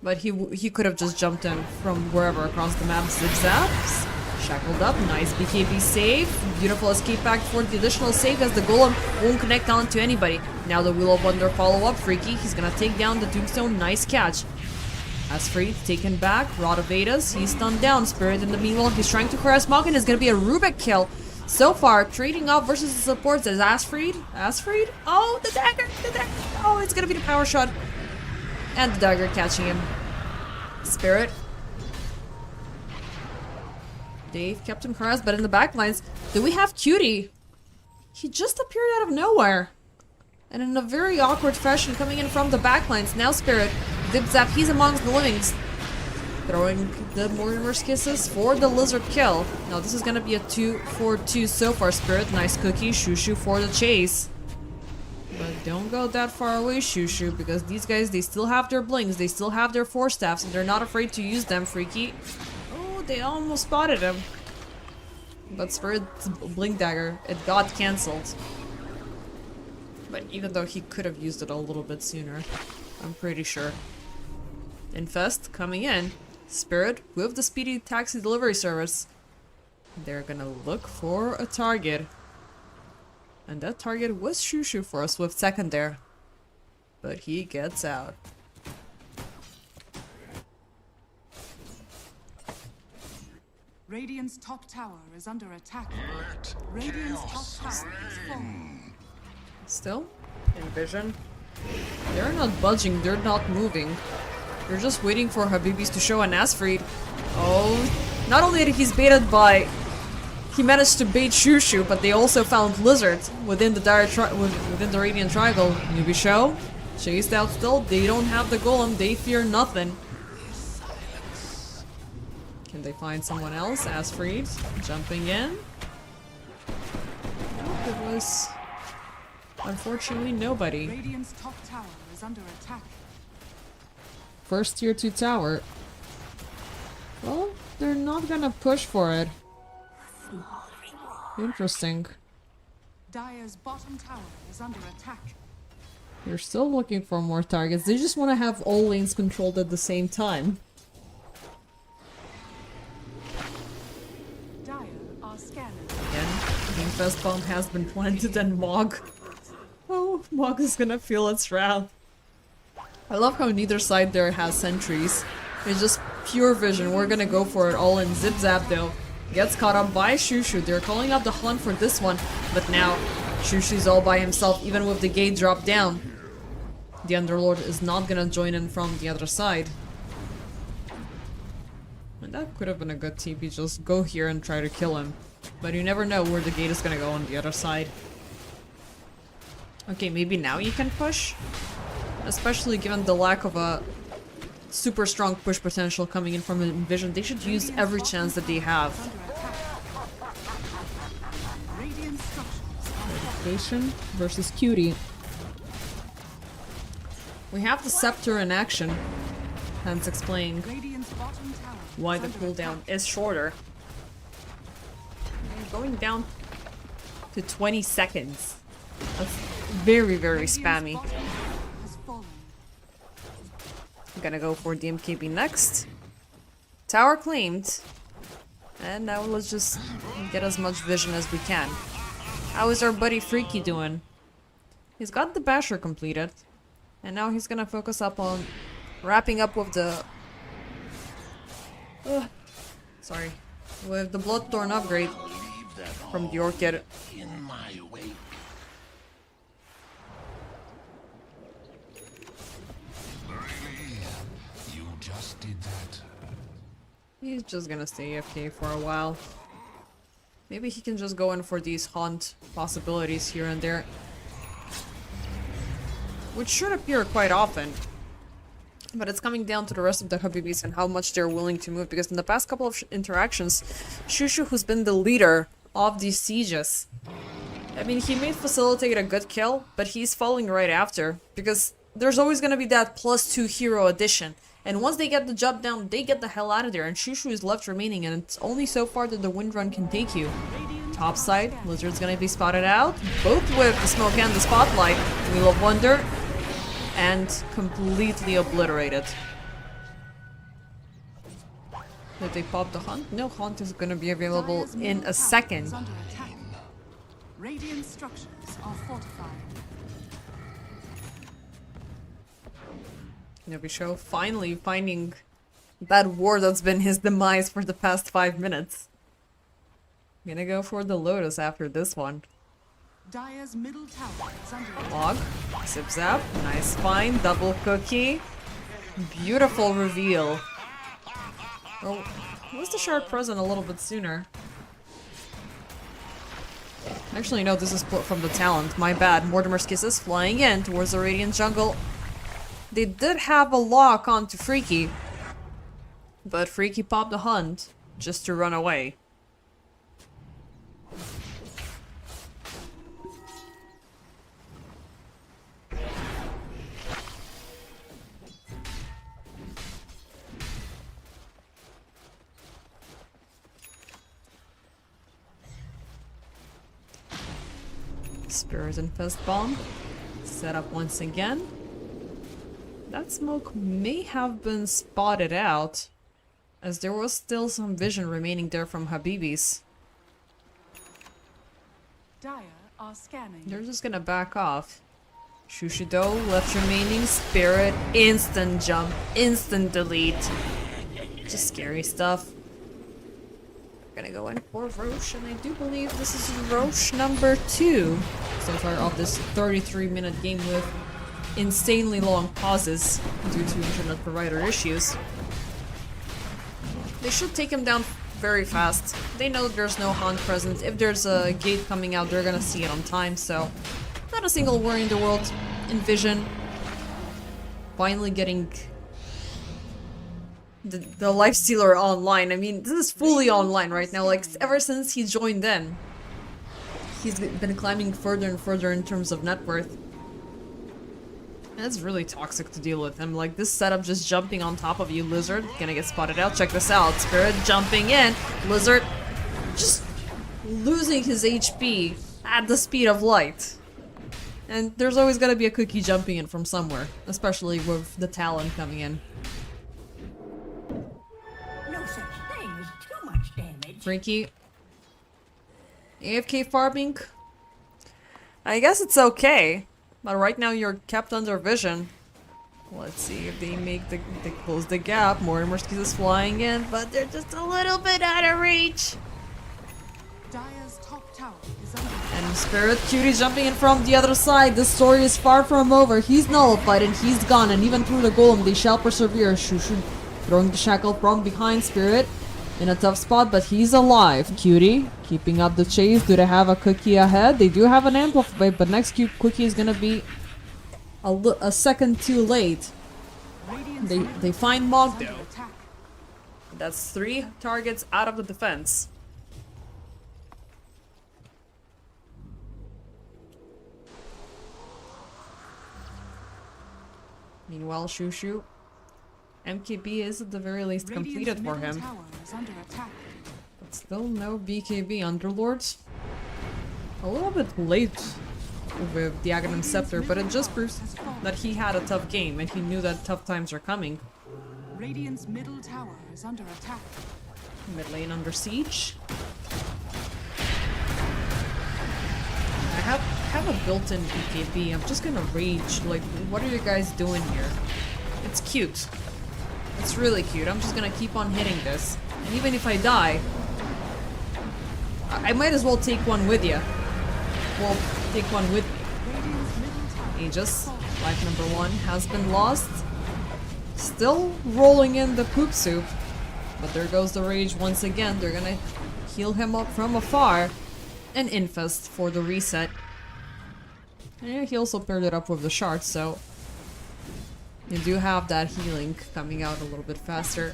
But he could have just jumped in from wherever across the map. Zigzags. Shackled up. Nice BKB save. Beautiful escape back for the additional save as the golem won't connect on to anybody. Now the Wheel of Wonder follow-up. Freaky. He's gonna take down the Tombstone. Nice catch. Asfree taken back. Rod of Vedas. He's stunned down. Spirit in the meanwhile. He's trying to harass Malkin. It's gonna be a Rubik kill. So far, trading off versus the supports as Asfree. Asfree? Oh, the dagger! The dagger! Oh, it's gonna be the power shot. And the dagger catching him. Spirit. They've kept him harassed, but in the backlines, do we have Cutie? He just appeared out of nowhere. And in a very awkward fashion coming in from the backlines. Now Spirit. Zip Zap, he's amongst the livings. Throwing the Mortimer's Kisses for the Lizard kill. Now this is gonna be a 2-4-2 so far, Spirit. Nice cookie. Shushu for the chase. But don't go that far away, Shushu, because these guys, they still have their blings. They still have their Force Staffs, and they're not afraid to use them, Freaky. Oh, they almost spotted him. But Spirit's Blink Dagger, it got cancelled. But even though he could have used it a little bit sooner, I'm pretty sure. Infest coming in. Spirit with the speedy taxi delivery service. They're gonna look for a target. And that target was Shushu for a swift second there. But he gets out. Radiant's top tower is under attack. Radiant's top tower is falling. Still, in vision. They're not budging, they're not moving. They're just waiting for Habibis to show an Asfree. Oh, not only did he's baited by... He managed to bait Shushu, but they also found Lizard within the within the Radiant Triangle. Newbie show, chased out still. They don't have the golem, they fear nothing. Can they find someone else? Asfree jumping in. It was... Unfortunately, nobody. Radiant's top tower is under attack. First tier 2 tower. Well, they're not gonna push for it. Interesting. Dire's bottom tower is under attack. They're still looking for more targets. They just want to have all lanes controlled at the same time. Dire are scanning. Again, the Infest bomb has been planted and Mog. Oh, Mog is gonna feel its wrath. I love how neither side there has sentries. It's just pure vision. We're gonna go for it all in. Zip Zap though gets caught up by Shushu. They're calling out the hunt for this one, but now Shushu's all by himself even with the gate dropped down. The Underlord is not gonna join in from the other side. And that could have been a good TP, just go here and try to kill him. But you never know where the gate is gonna go on the other side. Okay, maybe now you can push? Especially given the lack of a super strong push potential coming in from Envision. They should use every chance that they have. Medication versus Cutie. We have the Scepter in action, hence explain why the cooldown is shorter. Going down to 20 seconds. That's very, very spammy. I'm gonna go for the MKB next. Tower claimed. And now let's just get as much vision as we can. How is our buddy Freaky doing? He's got the Basher completed. And now he's gonna focus up on wrapping up with the... sorry. With the Bloodthorn upgrade from the Orchid. He's just gonna stay AFK for a while. Maybe he can just go in for these haunt possibilities here and there. Which should appear quite often. But it's coming down to the rest of the Habibis and how much they're willing to move. Because in the past couple of interactions, Shushu, who's been the leader of these sieges, I mean, he may facilitate a good kill, but he's falling right after. Because there's always gonna be that +2 hero addition. And once they get the job down, they get the hell out of there. And Shushu is left remaining, and it's only so far that the wind run can take you. Top side, Lizard's gonna be spotted out. Both with the smoke and the spotlight. Wheel of Wonder. And completely obliterated. Did they pop the hunt? No, hunt is gonna be available in a second. Radiant structures are fortified. Show finally finding that ward that's been his demise for the past 5 minutes. Gonna go for the Lotus after this one. Dire's middle tower is under attack. Log, zip zap, nice find, double cookie. Beautiful reveal. Oh, was the shard present a little bit sooner? Actually, no, this is from the talent. My bad. Mortimer's Kisses flying in towards the Radiant jungle. They did have a lock onto Freaky, but Freaky popped the hunt just to run away. Spirit Infest Bomb set up once again. That smoke may have been spotted out, as there was still some vision remaining there from Habibi's. Dire are scanning. They're just gonna back off. Shushido left remaining. Spirit, instant jump, instant delete. Just scary stuff. Gonna go in for Roche, and I do believe this is Roche number 2 so far of this 33-minute game with insanely long pauses due to internet provider issues. They should take him down very fast. They know there's no Hunt present. If there's a gate coming out, they're gonna see it on time, so not a single worry in the world. Envision finally getting the Lifestealer online. I mean, this is fully online right now. Like, ever since he joined in, he's been climbing further and further in terms of net worth. And it's really toxic to deal with him. Like, this setup just jumping on top of you, Lizard. Gonna get spotted out. Check this out. Spirit jumping in. Lizard just losing his HP at the speed of light. And there's always gonna be a cookie jumping in from somewhere, especially with the Talon coming in. Freaky. AFK farming? I guess it's okay. But right now you're kept under vision. Let's see if they they close the gap. Mortimer's Kiss is flying in, but they're just a little bit out of reach. Dire's top tower is under attack. And Spirit Cutie jumping in from the other side. This story is far from over. He's nullified and he's gone. And even through the golem, they shall persevere. Shushu throwing the shackle from behind. Spirit in a tough spot, but he's alive. Cutie keeping up the chase. Do they have a cookie ahead? They do have an amplify, but next cookie is gonna be a second too late. They find Mog though. That's 3 targets out of the defense. Meanwhile, Shushu, MKB is at the very least completed for him. But still no BKB Underlords. A little bit late with the Aghanim Scepter, but it just proves that he had a tough game and he knew that tough times are coming. Radiant's middle tower is under attack. Mid lane under siege. I have a built-in BKB. I'm just gonna rage. Like, what are you guys doing here? It's cute. It's really cute. I'm just gonna keep on hitting this. And even if I die, I might as well take one with you. Well, take one with Aegis. Life number 1 has been lost. Still rolling in the poop soup. But there goes the rage once again. They're gonna heal him up from afar. And infest for the reset. And he also paired it up with the shard, so you do have that healing coming out a little bit faster.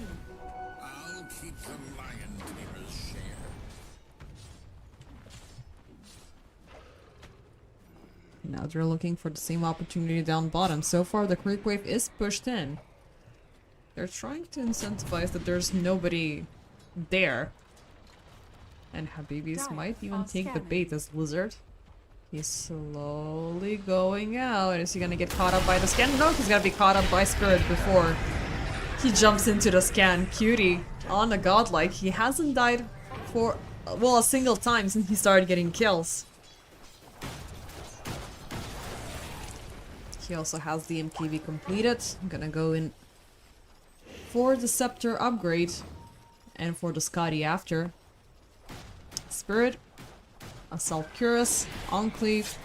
I'll keep the lion tamer's share. Now they're looking for the same opportunity down bottom. So far the creep wave is pushed in. They're trying to incentivize that there's nobody there. And Habibis might even take the bait as Lizard. He's slowly going out. Is he gonna get caught up by the scan? No, he's gonna be caught up by Spirit before he jumps into the scan. Cutie on a godlike. He hasn't died for, well, a single time since he started getting kills. He also has the MKV completed. I'm gonna go in for the Scepter upgrade and for the Scotty after. Spirit, Assault Cuirass, Enclave,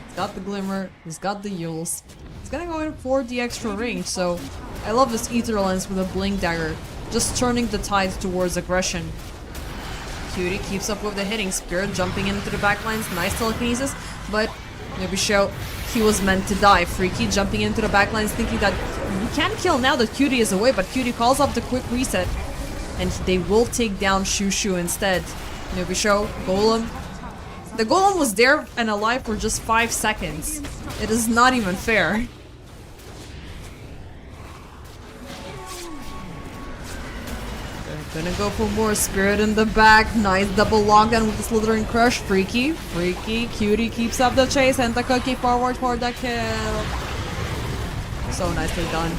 he's got the Glimmer, he's got the Yules. He's gonna go in for the extra range, so I love this Ether Lens with a Blink Dagger, just turning the tide towards aggression. Cutie keeps up with the hitting. Spirit jumping into the backlines, nice telekinesis, but maybe show he was meant to die. Freaky jumping into the backlines thinking that he can't kill now that Cutie is away, but Cutie calls up the quick reset and they will take down Shushu instead. Maybe show Golem. The Golem was there and alive for just 5 seconds. It is not even fair. They're gonna go for more. Spirit in the back. Nice double lockdown with the Slithering Crush. Freaky. Cutie keeps up the chase. And the Cookie forward for the kill. So nicely done.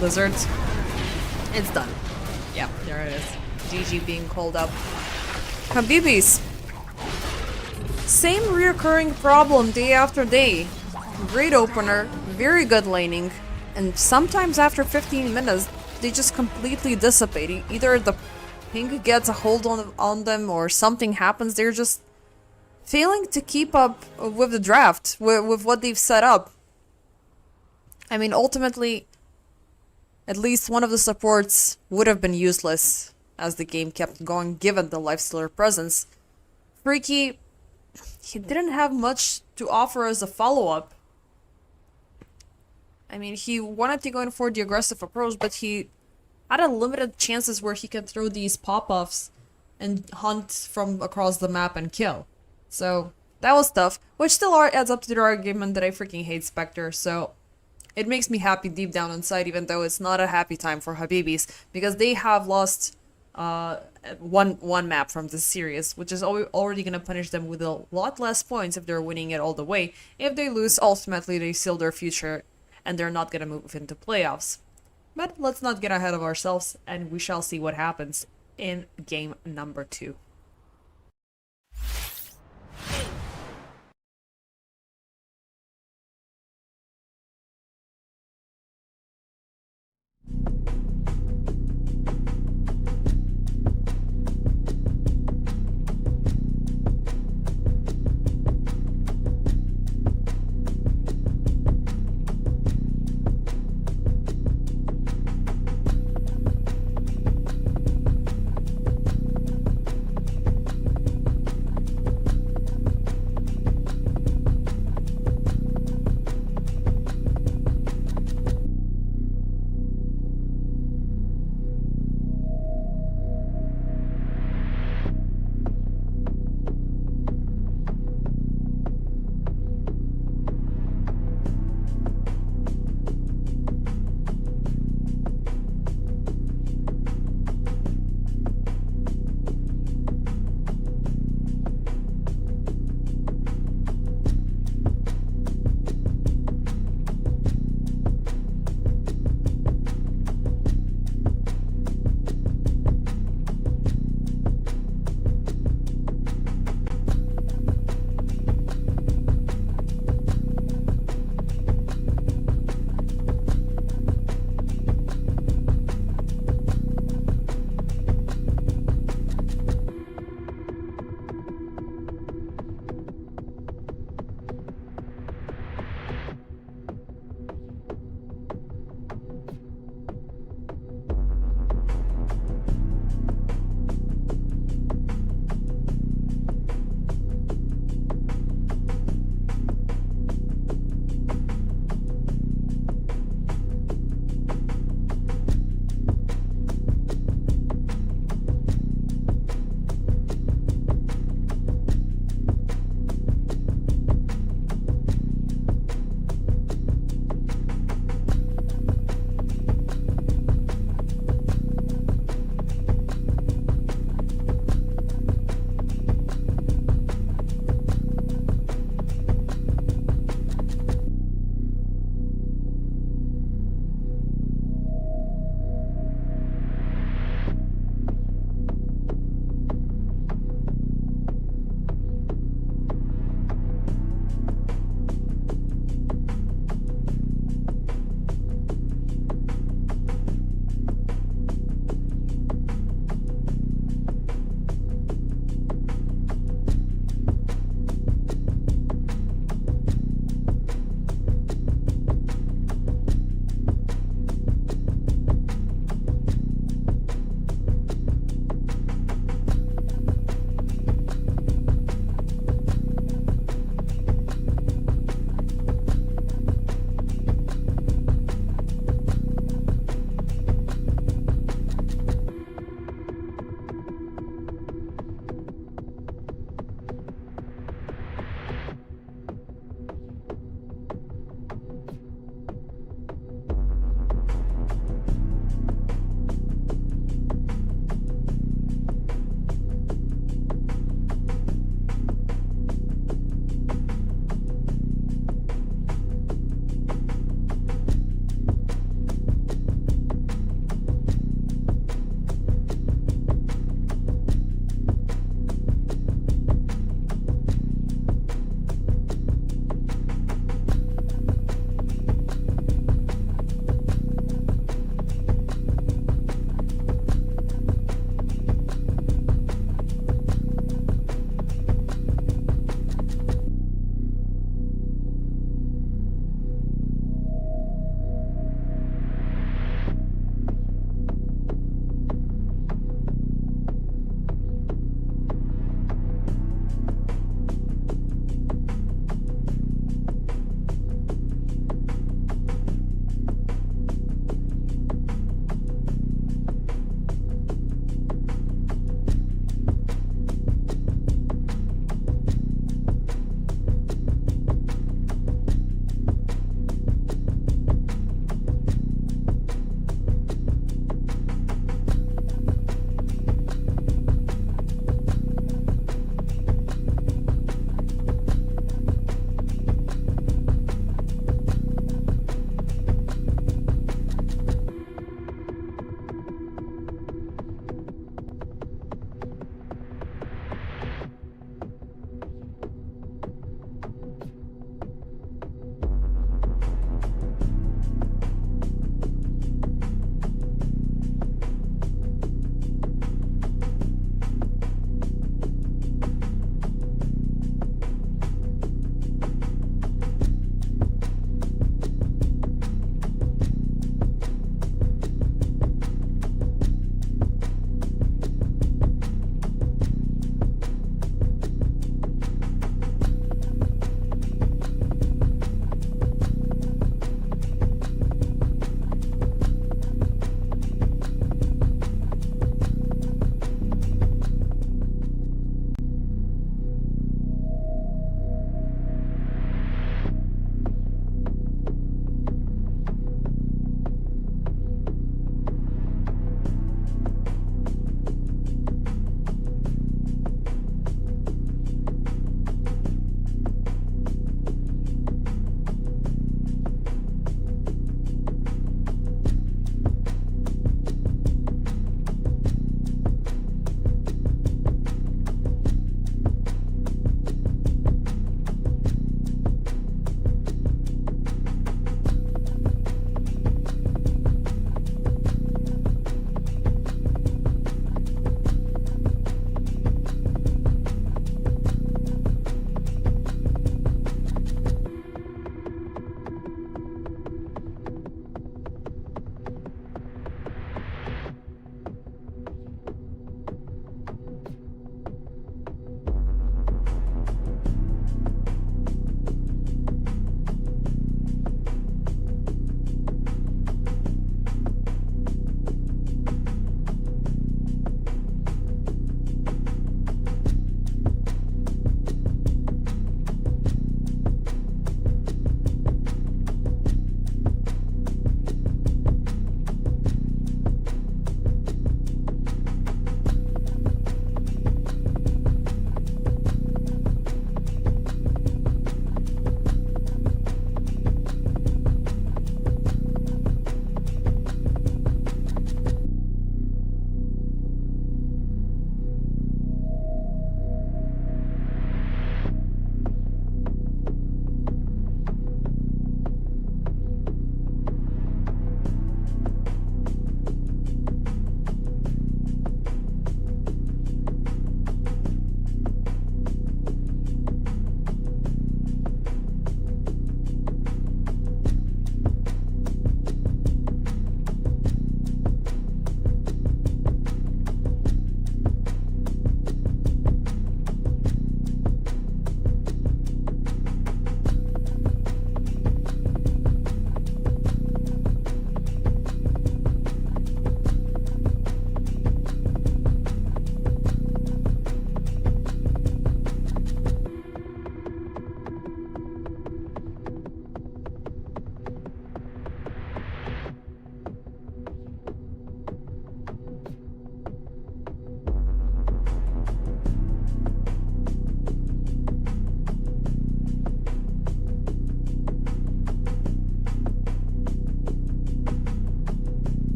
Blizzard. It's done. Yeah, there it is. GG being called up. Habibis. Same reoccurring problem day after day. Great opener, very good laning, and sometimes after 15 minutes they just completely dissipate. Either the ping gets a hold on them or something happens. They're just failing to keep up with the draft, with what they've set up. I mean, ultimately, at least one of the supports would have been useless as the game kept going given the Lifestealer presence. Freaky, he didn't have much to offer as a follow-up. I mean, he wanted to go in for the aggressive approach, but he had a limited chances where he could throw these pop-offs and hunt from across the map and kill. So, that was tough, which still adds up to the argument that I freaking hate Spectre, so it makes me happy deep down inside, even though it's not a happy time for Habibis, because they have lost one map from this series, which is already going to punish them with a lot less points if they're winning it all the way. If they lose, ultimately they seal their future and they're not going to move into playoffs. But let's not get ahead of ourselves, and we shall see what happens in game number 2.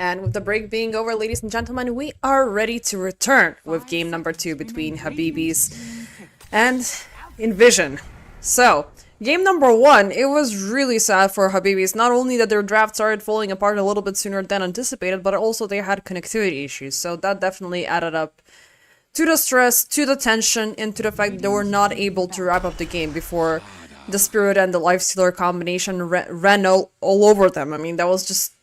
And with the break being over, ladies and gentlemen, we are ready to return with game number 2 between Habibis and Envision. So, game number 1, it was really sad for Habibis. Not only that their draft started falling apart a little bit sooner than anticipated, but also they had connectivity issues. So that definitely added up to the stress, to the tension, and to the fact that they were not able to wrap up the game before the Spirit and the Lifestealer combination ran all over them. I mean, that was just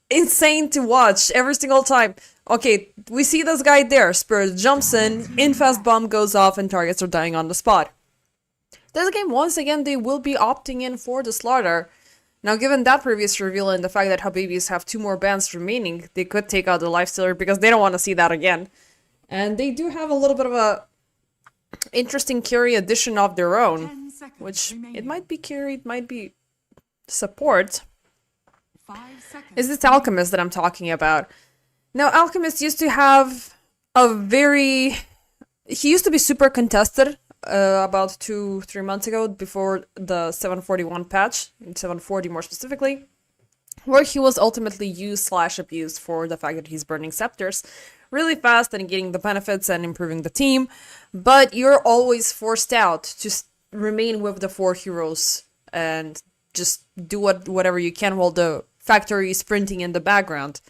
insane to watch every single time. Okay, we see this guy there. Spirit jumps in fast bomb goes off, and targets are dying on the spot. This game, once again, they will be opting in for the slaughter. Now, given that previous reveal and the fact that Habibis have 2 more bans remaining, they could take out the Lifestealer because they don't want to see that again. And they do have a little bit of a interesting carry addition of their own, which it might be carry, it might be support. Is this Alchemist that I'm talking about? Now, Alchemist used to have a very... He used to be super contested about 2-3 months ago before the 741 patch, 740 more specifically, where he was ultimately used/abused for the fact that he's burning scepters really fast and getting the benefits and improving the team, but you're always forced out to remain with the 4 heroes and just do whatever you can while the factory is sprinting in the background.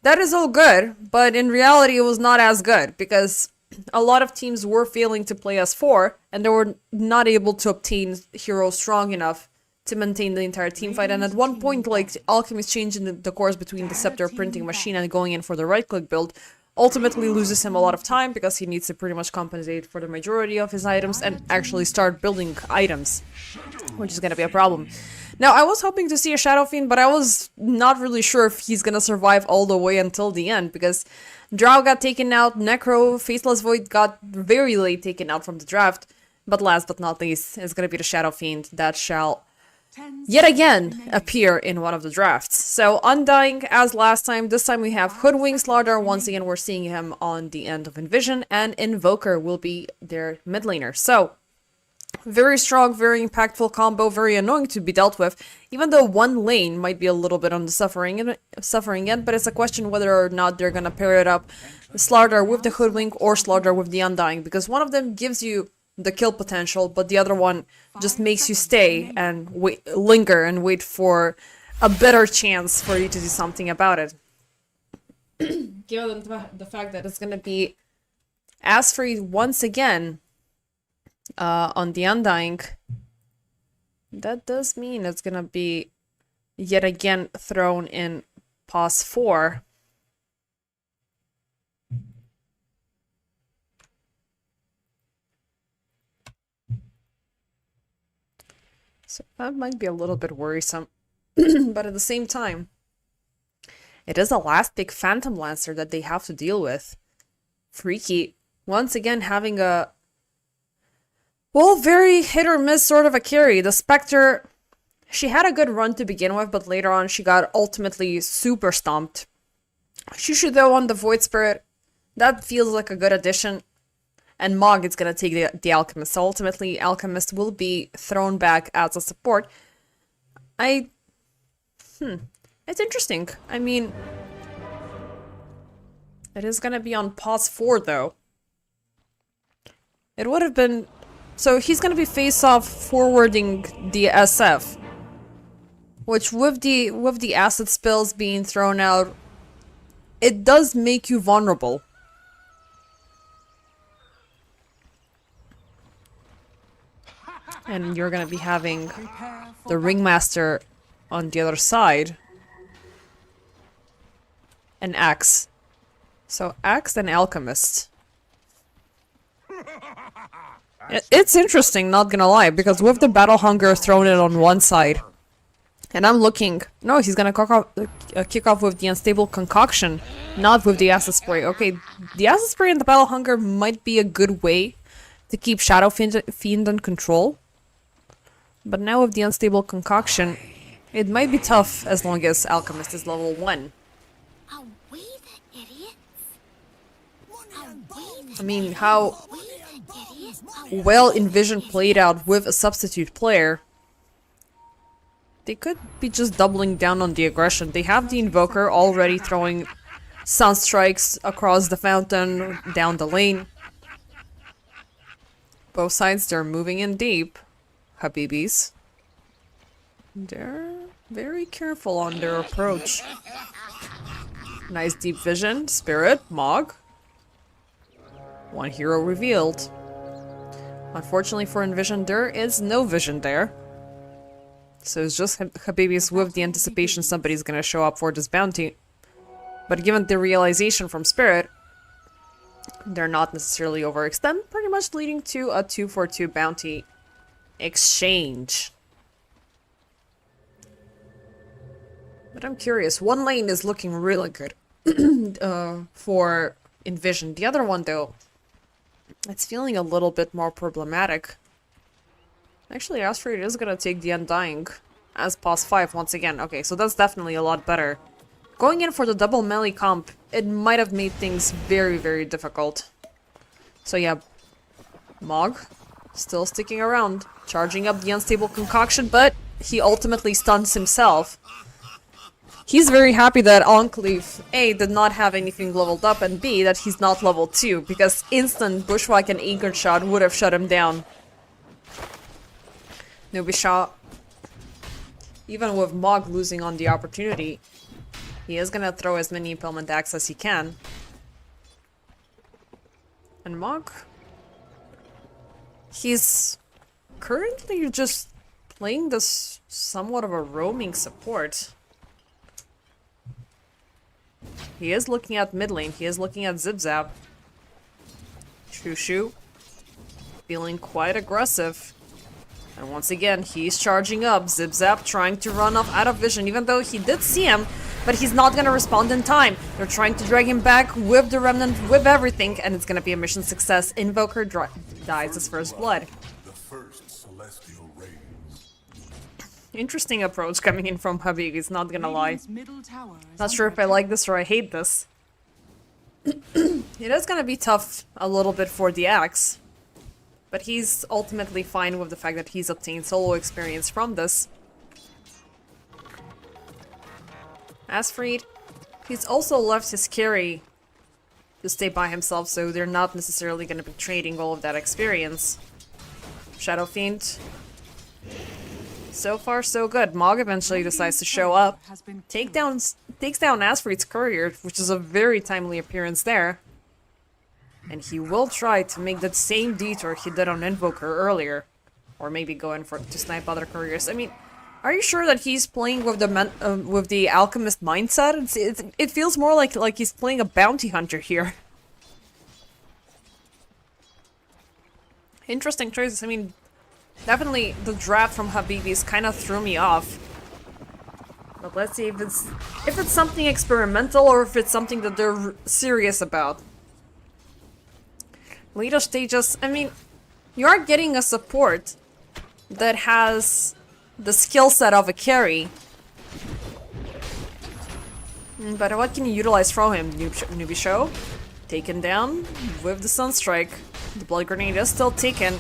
That is all good, but in reality it was not as good because a lot of teams were failing to play as 4 and they were not able to obtain heroes strong enough to maintain the entire team fight. And at one point, like, Alchemist changing the course between the scepter printing machine and going in for the right click build ultimately loses him a lot of time because he needs to pretty much compensate for the majority of his items and actually start building items, which is going to be a problem. Now, I was hoping to see a Shadow Fiend, but I was not really sure if he's going to survive all the way until the end because Drow got taken out, Necro, Faceless Void got very late taken out from the draft, but last but not least, it's going to be the Shadow Fiend that shall yet again appear in one of the drafts. So Undying as last time, this time we have Hoodwink Slaughter. Once again, we're seeing him on the end of Envision, and Invoker will be their mid laner. So very strong, very impactful combo, very annoying to be dealt with, even though one lane might be a little bit on the suffering end, but it's a question whether or not they're gonna pair it up, Slaughter with the Hoodwink or Slaughter with the Undying, because one of them gives you the kill potential, but the other one just makes you stay and linger and wait for a better chance for you to do something about it. Given the fact that it's gonna be As-free once again on the Undying, that does mean it's gonna be yet again thrown in pause 4. So that might be a little bit worrisome, but at the same time, it is a last pick Phantom Lancer that they have to deal with. Freaky, once again having a, well, very hit or miss sort of a carry. The Spectre, she had a good run to begin with, but later on she got ultimately super stomped. Shushu though on the Void Spirit, that feels like a good addition. And Mog is going to take the Alchemist. So ultimately, Alchemist will be thrown back as a support. It's interesting. I mean, it is going to be on pause 4, though. It would have been... So he's going to be face-off forwarding the SF. Which, with the acid spells being thrown out, it does make you vulnerable. And you're gonna be having the Ringmaster on the other side. And Axe. So Axe and Alchemist. It's interesting, not gonna lie, because with the Battle Hunger thrown in on one side, and I'm looking... No, he's gonna kick off with the Unstable Concoction, not with the Acid Spray. Okay, the Acid Spray and the Battle Hunger might be a good way to keep Shadow Fiend in control. But now with the Unstable Concoction, it might be tough as long as Alchemist is level 1. Are we the idiots? I mean, how well Envision played out with a substitute player. They could be just doubling down on the aggression. They have the Invoker already throwing Sunstrikes across the fountain, down the lane. Both sides, they're moving in deep. Habibis. They're very careful on their approach. Nice deep vision. Spirit. Mog. One hero revealed. Unfortunately for Envision, there is no vision there. So it's just Habibis with the anticipation somebody's gonna show up for this bounty. But given the realization from Spirit, they're not necessarily overextend, pretty much leading to a 2-for-2 bounty exchange. But I'm curious, one lane is looking really good for Envision. The other one, though, it's feeling a little bit more problematic. Actually, Asteroid is gonna take the Undying as pos 5 once again. Okay, so that's definitely a lot better. Going in for the double melee comp, it might have made things very, very difficult. So yeah, Mog still sticking around, charging up the Unstable Concoction, but he ultimately stuns himself. He's very happy that Enclave A did not have anything leveled up, and B, that he's not level 2, because instant Bushwhack and Anchor Shot would have shut him down. Nubisha, even with Mog losing on the opportunity, he is gonna throw as many Impalement Axe as he can. And Mog, he's currently just playing this somewhat of a roaming support. He is looking at mid lane, he is looking at Zip Zap. Shushu, feeling quite aggressive. And once again, he's charging up. Zip Zap trying to run off out of vision, even though he did see him, but he's not gonna respond in time. They're trying to drag him back with the Remnant, with everything, and it's gonna be a mission success. Invoker dies his first blood. The first celestial rays. Interesting approach coming in from Habib, he's not gonna lie. Radiant's middle tower is Not sure if I like this or I hate this. It is gonna be tough a little bit for the Axe. But he's ultimately fine with the fact that he's obtained solo experience from this. Asfried, he's also left his carry to stay by himself, so they're not necessarily going to be trading all of that experience. Shadow Fiend. So far, so good. Mog eventually decides to show up. Takes down Asfried's courier, which is a very timely appearance there. And he will try to make that same detour he did on Invoker earlier. Or maybe go in to snipe other couriers. I mean, are you sure that he's playing with the Alchemist mindset? It feels more like he's playing a bounty hunter here. Interesting choices. I mean, definitely the draft from Habibis kind of threw me off. But let's see if it's something experimental or if it's something that they're serious about. Later stages, I mean, you are getting a support that has the skill set of a carry. But what can you utilize from him? Newbie Show? Taken down with the Sunstrike. The Blood Grenade is still taken.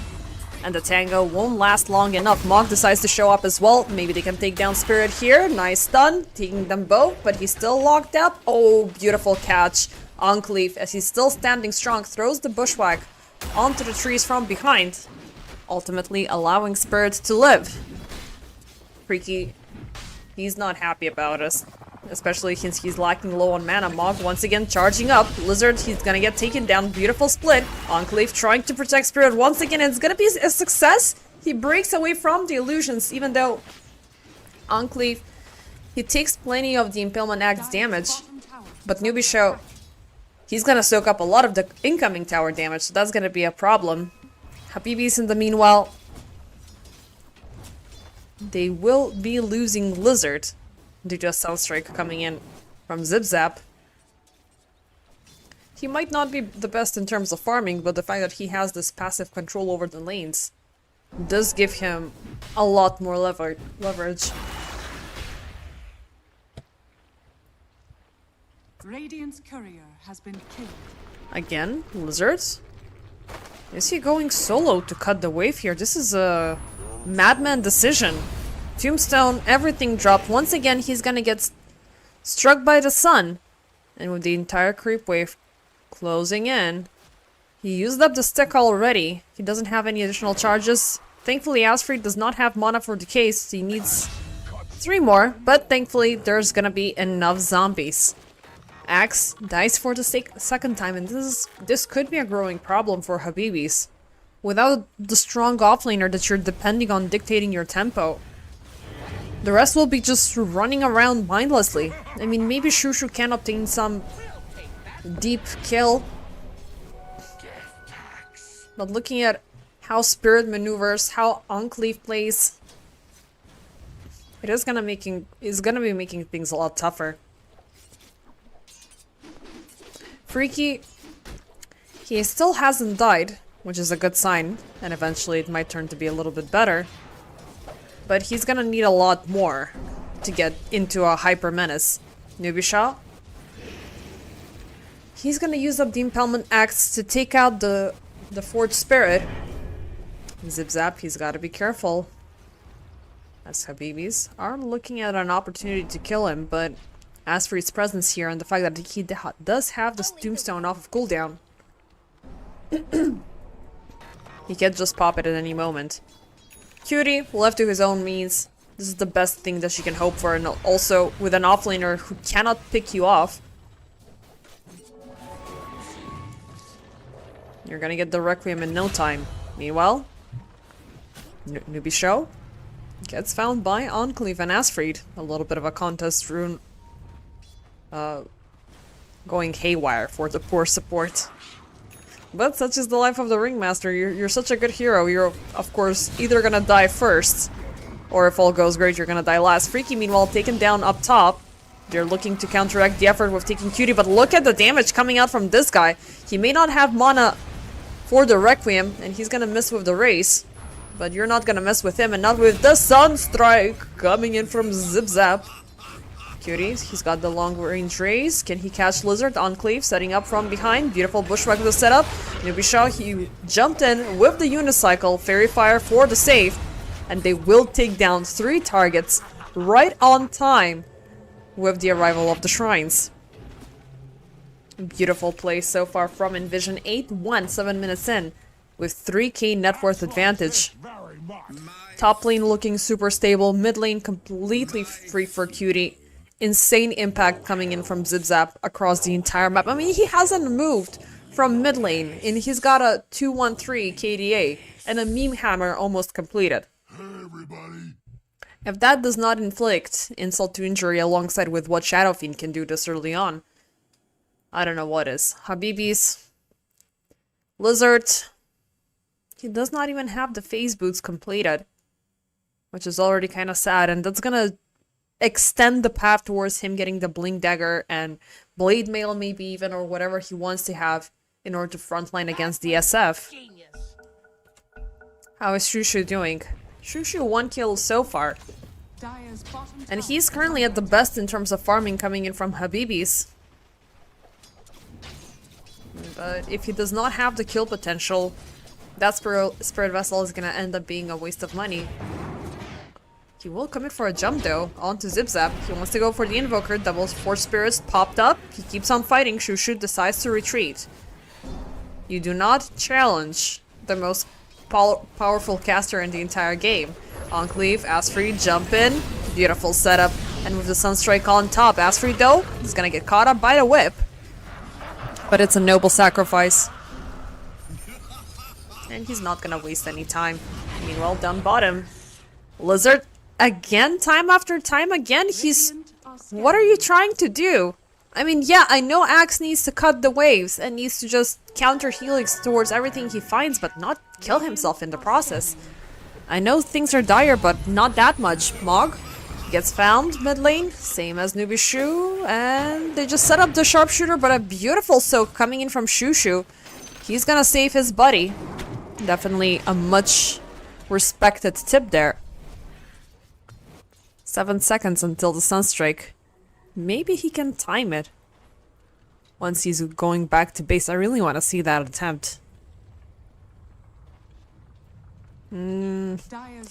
And the Tango won't last long enough. Mog decides to show up as well. Maybe they can take down Spirit here. Nice stun. Taking them both, but he's still locked up. Oh, beautiful catch. Enclave, as he's still standing strong, throws the Bushwhack onto the trees from behind, ultimately allowing Spirit to live. Freaky, he's not happy about us, especially since he's lacking low on mana. Mog once again charging up. Lizard, he's gonna get taken down. Beautiful split. Enclave trying to protect Spirit once again, and it's gonna be a success. He breaks away from the illusions, even though Enclave, he takes plenty of the Impalement Axe damage, but Newbie Show, he's gonna soak up a lot of the incoming tower damage, so that's gonna be a problem. Habibis, in the meanwhile, they will be losing Lizard due to a Sunstrike coming in from Zip Zap. He might not be the best in terms of farming, but the fact that he has this passive control over the lanes does give him a lot more leverage. Radiant's courier has been killed. Again, Lizards? Is he going solo to cut the wave here? This is a madman decision. Tombstone, everything dropped. Once again, he's gonna get struck by the sun. And with the entire creep wave closing in, he used up the stick already. He doesn't have any additional charges. Thankfully, Asfried does not have mana for decay, so he needs 3 more. But thankfully, there's gonna be enough zombies. Axe dies for the second time, and this could be a growing problem for Habibis. Without the strong offlaner that you're depending on dictating your tempo, the rest will be just running around mindlessly. I mean, maybe Shushu can obtain some deep kill, but looking at how Spirit maneuvers, how Enclave plays, it's gonna be making things a lot tougher. Freaky, he still hasn't died, which is a good sign, and eventually it might turn to be a little bit better. But he's gonna need a lot more to get into a hyper menace. Nubisha, he's gonna use up the Impalement Axe to take out the Forged Spirit. Zip Zap, he's gotta be careful, as Habibis are looking at an opportunity to kill him, but as for his presence here and the fact that he does have the Tombstone off of cooldown, he can just pop it at any moment. Cutie, left to his own means, this is the best thing that she can hope for, and also with an offlaner who cannot pick you off, you're gonna get the Requiem in no time. Meanwhile, Newbie Show gets found by Enclave and Asfried. A little bit of a contest rune going haywire for the poor support. But such is the life of the Ringmaster. You're such a good hero. You're, of course, either gonna die first, or if all goes great, you're gonna die last. Freaky, meanwhile, taken down up top. They're looking to counteract the effort with taking Cutie, but look at the damage coming out from this guy. He may not have mana for the Requiem, and he's gonna miss with the race. But you're not gonna mess with him, and not with the Sunstrike coming in from Zip Zap. Cuties, he's got the long range raise. Can he catch Lizard? Enclave setting up from behind. Beautiful bushwhack with the setup. Nubisha, he jumped in with the unicycle. Fairy Fire for the save. And they will take down 3 targets right on time with the arrival of the shrines. Beautiful play so far from Envision. 8-1, 7 minutes in, with 3k net worth advantage. Top lane looking super stable. Mid lane completely free for Cutie. Insane impact coming in from Zip Zap across the entire map. I mean, he hasn't moved from mid lane, and he's got a 2-1-3 KDA and a meme hammer almost completed. Hey, everybody. If that does not inflict insult to injury alongside with what Shadow Fiend can do this early on, I don't know what is. Habibis, Lizard, he does not even have the phase boots completed, which is already kind of sad, and that's gonna extend the path towards him getting the Blink Dagger and Blade Mail maybe even, or whatever he wants to have in order to frontline against the SF. How is Shushu doing? Shushu 1 kill so far, Dire's bottom and tower he's currently at the best in terms of farming coming in from Habibis. But if he does not have the kill potential, that Spirit Vessel is gonna end up being a waste of money. He will commit for a jump though, onto Zip Zap. He wants to go for the Invoker. Double Force Spirits popped up. He keeps on fighting. Shushu decides to retreat. You do not challenge the most powerful caster in the entire game. Enclave, Asfried, jump in. Beautiful setup. And with the Sunstrike on top, Asfried though, he's gonna get caught up by the whip. But it's a noble sacrifice. And he's not gonna waste any time. Meanwhile, down bottom, Lizard again, time after time again. What are you trying to do? I mean, yeah, I know Axe needs to cut the waves and needs to just counter Helix towards everything he finds, but not kill himself in the process. I know things are dire, but not that much. Mog gets found mid lane, same as Nubishu, and they just set up the sharpshooter, but a beautiful soak coming in from Shushu. He's gonna save his buddy. Definitely a much respected tip there. 7 seconds until the Sunstrike. Maybe he can time it once he's going back to base. I really want to see that attempt.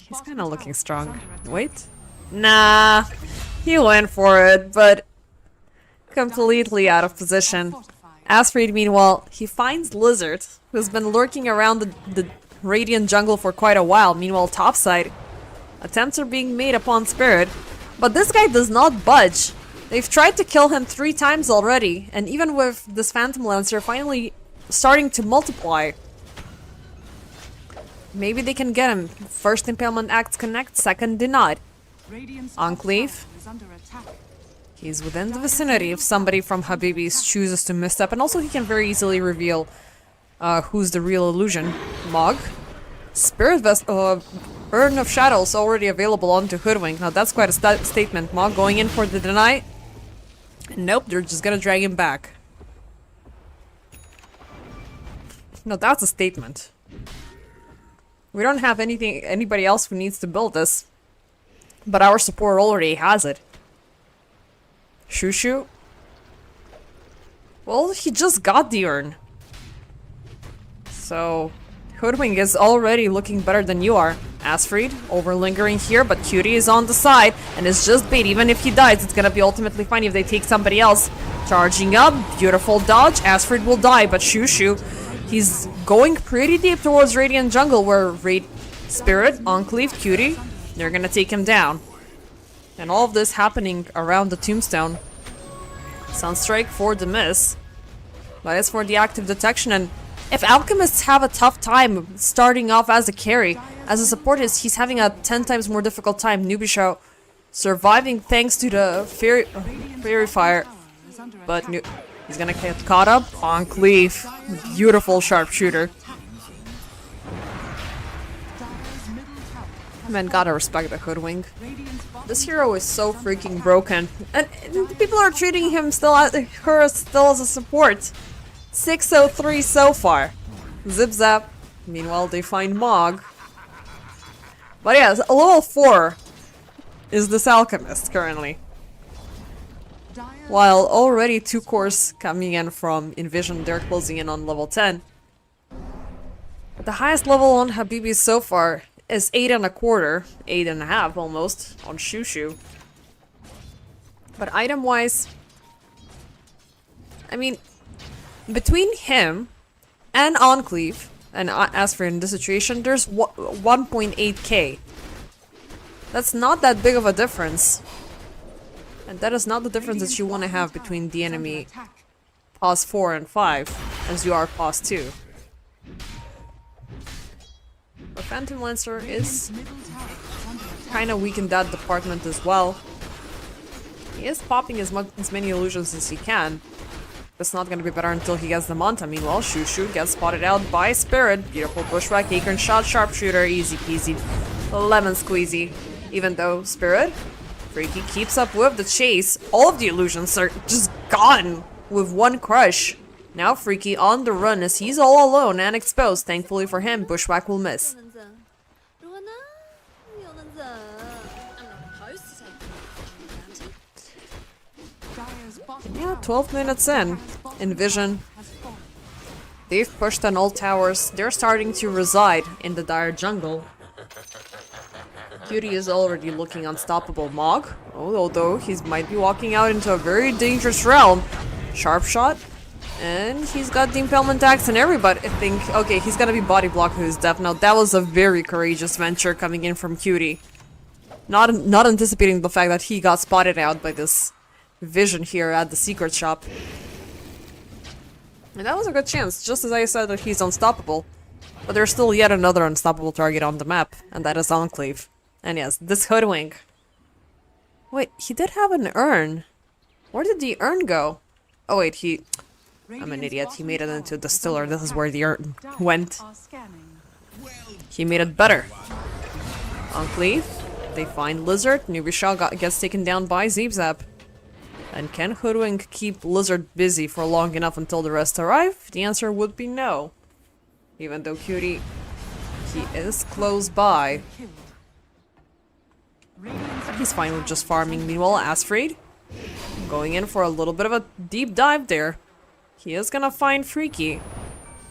He's kind of looking strong. Wait. Nah. He went for it, but completely out of position. Asfried, meanwhile, he finds Lizard, who's been lurking around the Radiant jungle for quite a while. Meanwhile, topside, attempts are being made upon Spirit, but this guy does not budge. They've tried to kill him 3 times already, and even with this Phantom Lancer finally starting to multiply, maybe they can get him. First Impalement Axe connect, second denied. Enclave. He's within the vicinity if somebody from Habibi's chooses to misstep, and also he can very easily reveal who's the real illusion. Mog. Spirit Burden of Shadows already available onto Hoodwink. Now that's quite a statement. Mog going in for the deny. Nope, they're just gonna drag him back. No, that's a statement. We don't have anybody else who needs to build this, but our support already has it. Shushu? Well, he just got the urn. So, Hoodwink is already looking better than you are. Asfried, over lingering here, but Cutie is on the side, and it's just bait. Even if he dies, it's gonna be ultimately fine if they take somebody else. Charging up, beautiful dodge. Asfried will die, but Shushu, he's going pretty deep towards Radiant Jungle, where Spirit, Enclave, Cutie, they're gonna take him down. And all of this happening around the tombstone. Sunstrike for the miss. But as for the active detection, and if Alchemists have a tough time starting off as a carry, as a support he's having a 10 times more difficult time. Nubisha surviving thanks to the Fairy Fire. But he's gonna get caught up. Enclave. Beautiful sharpshooter. Man, gotta respect the Hoodwink. This hero is so freaking broken. And people are treating him her still as a support. 603 so far. Zip zap. Meanwhile, they find Mog. But yeah, a level 4 is this Alchemist currently. While already 2 cores coming in from Envision, they're closing in on level 10. But the highest level on Habibi so far is 8.25, 8.5 almost, on Shushu. But item-wise, I mean, between him and Enclave, and Asfried in this situation, there's 1.8k. That's not that big of a difference. And that is not the difference that you want to have between the enemy pause 4 and 5, as you are pause 2. But Phantom Lancer is kind of weak in that department as well. He is popping as many illusions as he can. It's not going to be better until he gets the Manta. Meanwhile, Shushu gets spotted out by Spirit. Beautiful bushwhack, acorn shot, sharpshooter, easy peasy, lemon squeezy. Even though Spirit, Freaky keeps up with the chase, all of the illusions are just gone with one crush. Now Freaky on the run as he's all alone and exposed. Thankfully for him, bushwhack will miss. Yeah, 12 minutes in. Envision. They've pushed on all towers. They're starting to reside in the dire jungle. Cutie is already looking unstoppable. Mog, although he might be walking out into a very dangerous realm. Sharp shot. And he's got the Impalement Axe and everybody. I think, okay, he's gonna be body block who's deaf now. That was a very courageous venture coming in from Cutie. Not anticipating the fact that he got spotted out by this vision here at the secret shop. And that was a good chance, just as I said that he's unstoppable. But there's still yet another unstoppable target on the map, and that is Enclave. And yes, this Hoodwink. Wait, he did have an urn. Where did the urn go? Oh wait, I'm an idiot. He made it into a distiller. This is where the urn went. He made it better. Enclave. They find Lizard. Nubisha gets taken down by Zip-Zap. And can Hoodwink keep Lizard busy for long enough until the rest arrive? The answer would be no. Even though Cutie, he is close by. He's fine with just farming. Meanwhile, Asfried, going in for a little bit of a deep dive there. He is gonna find Freaky,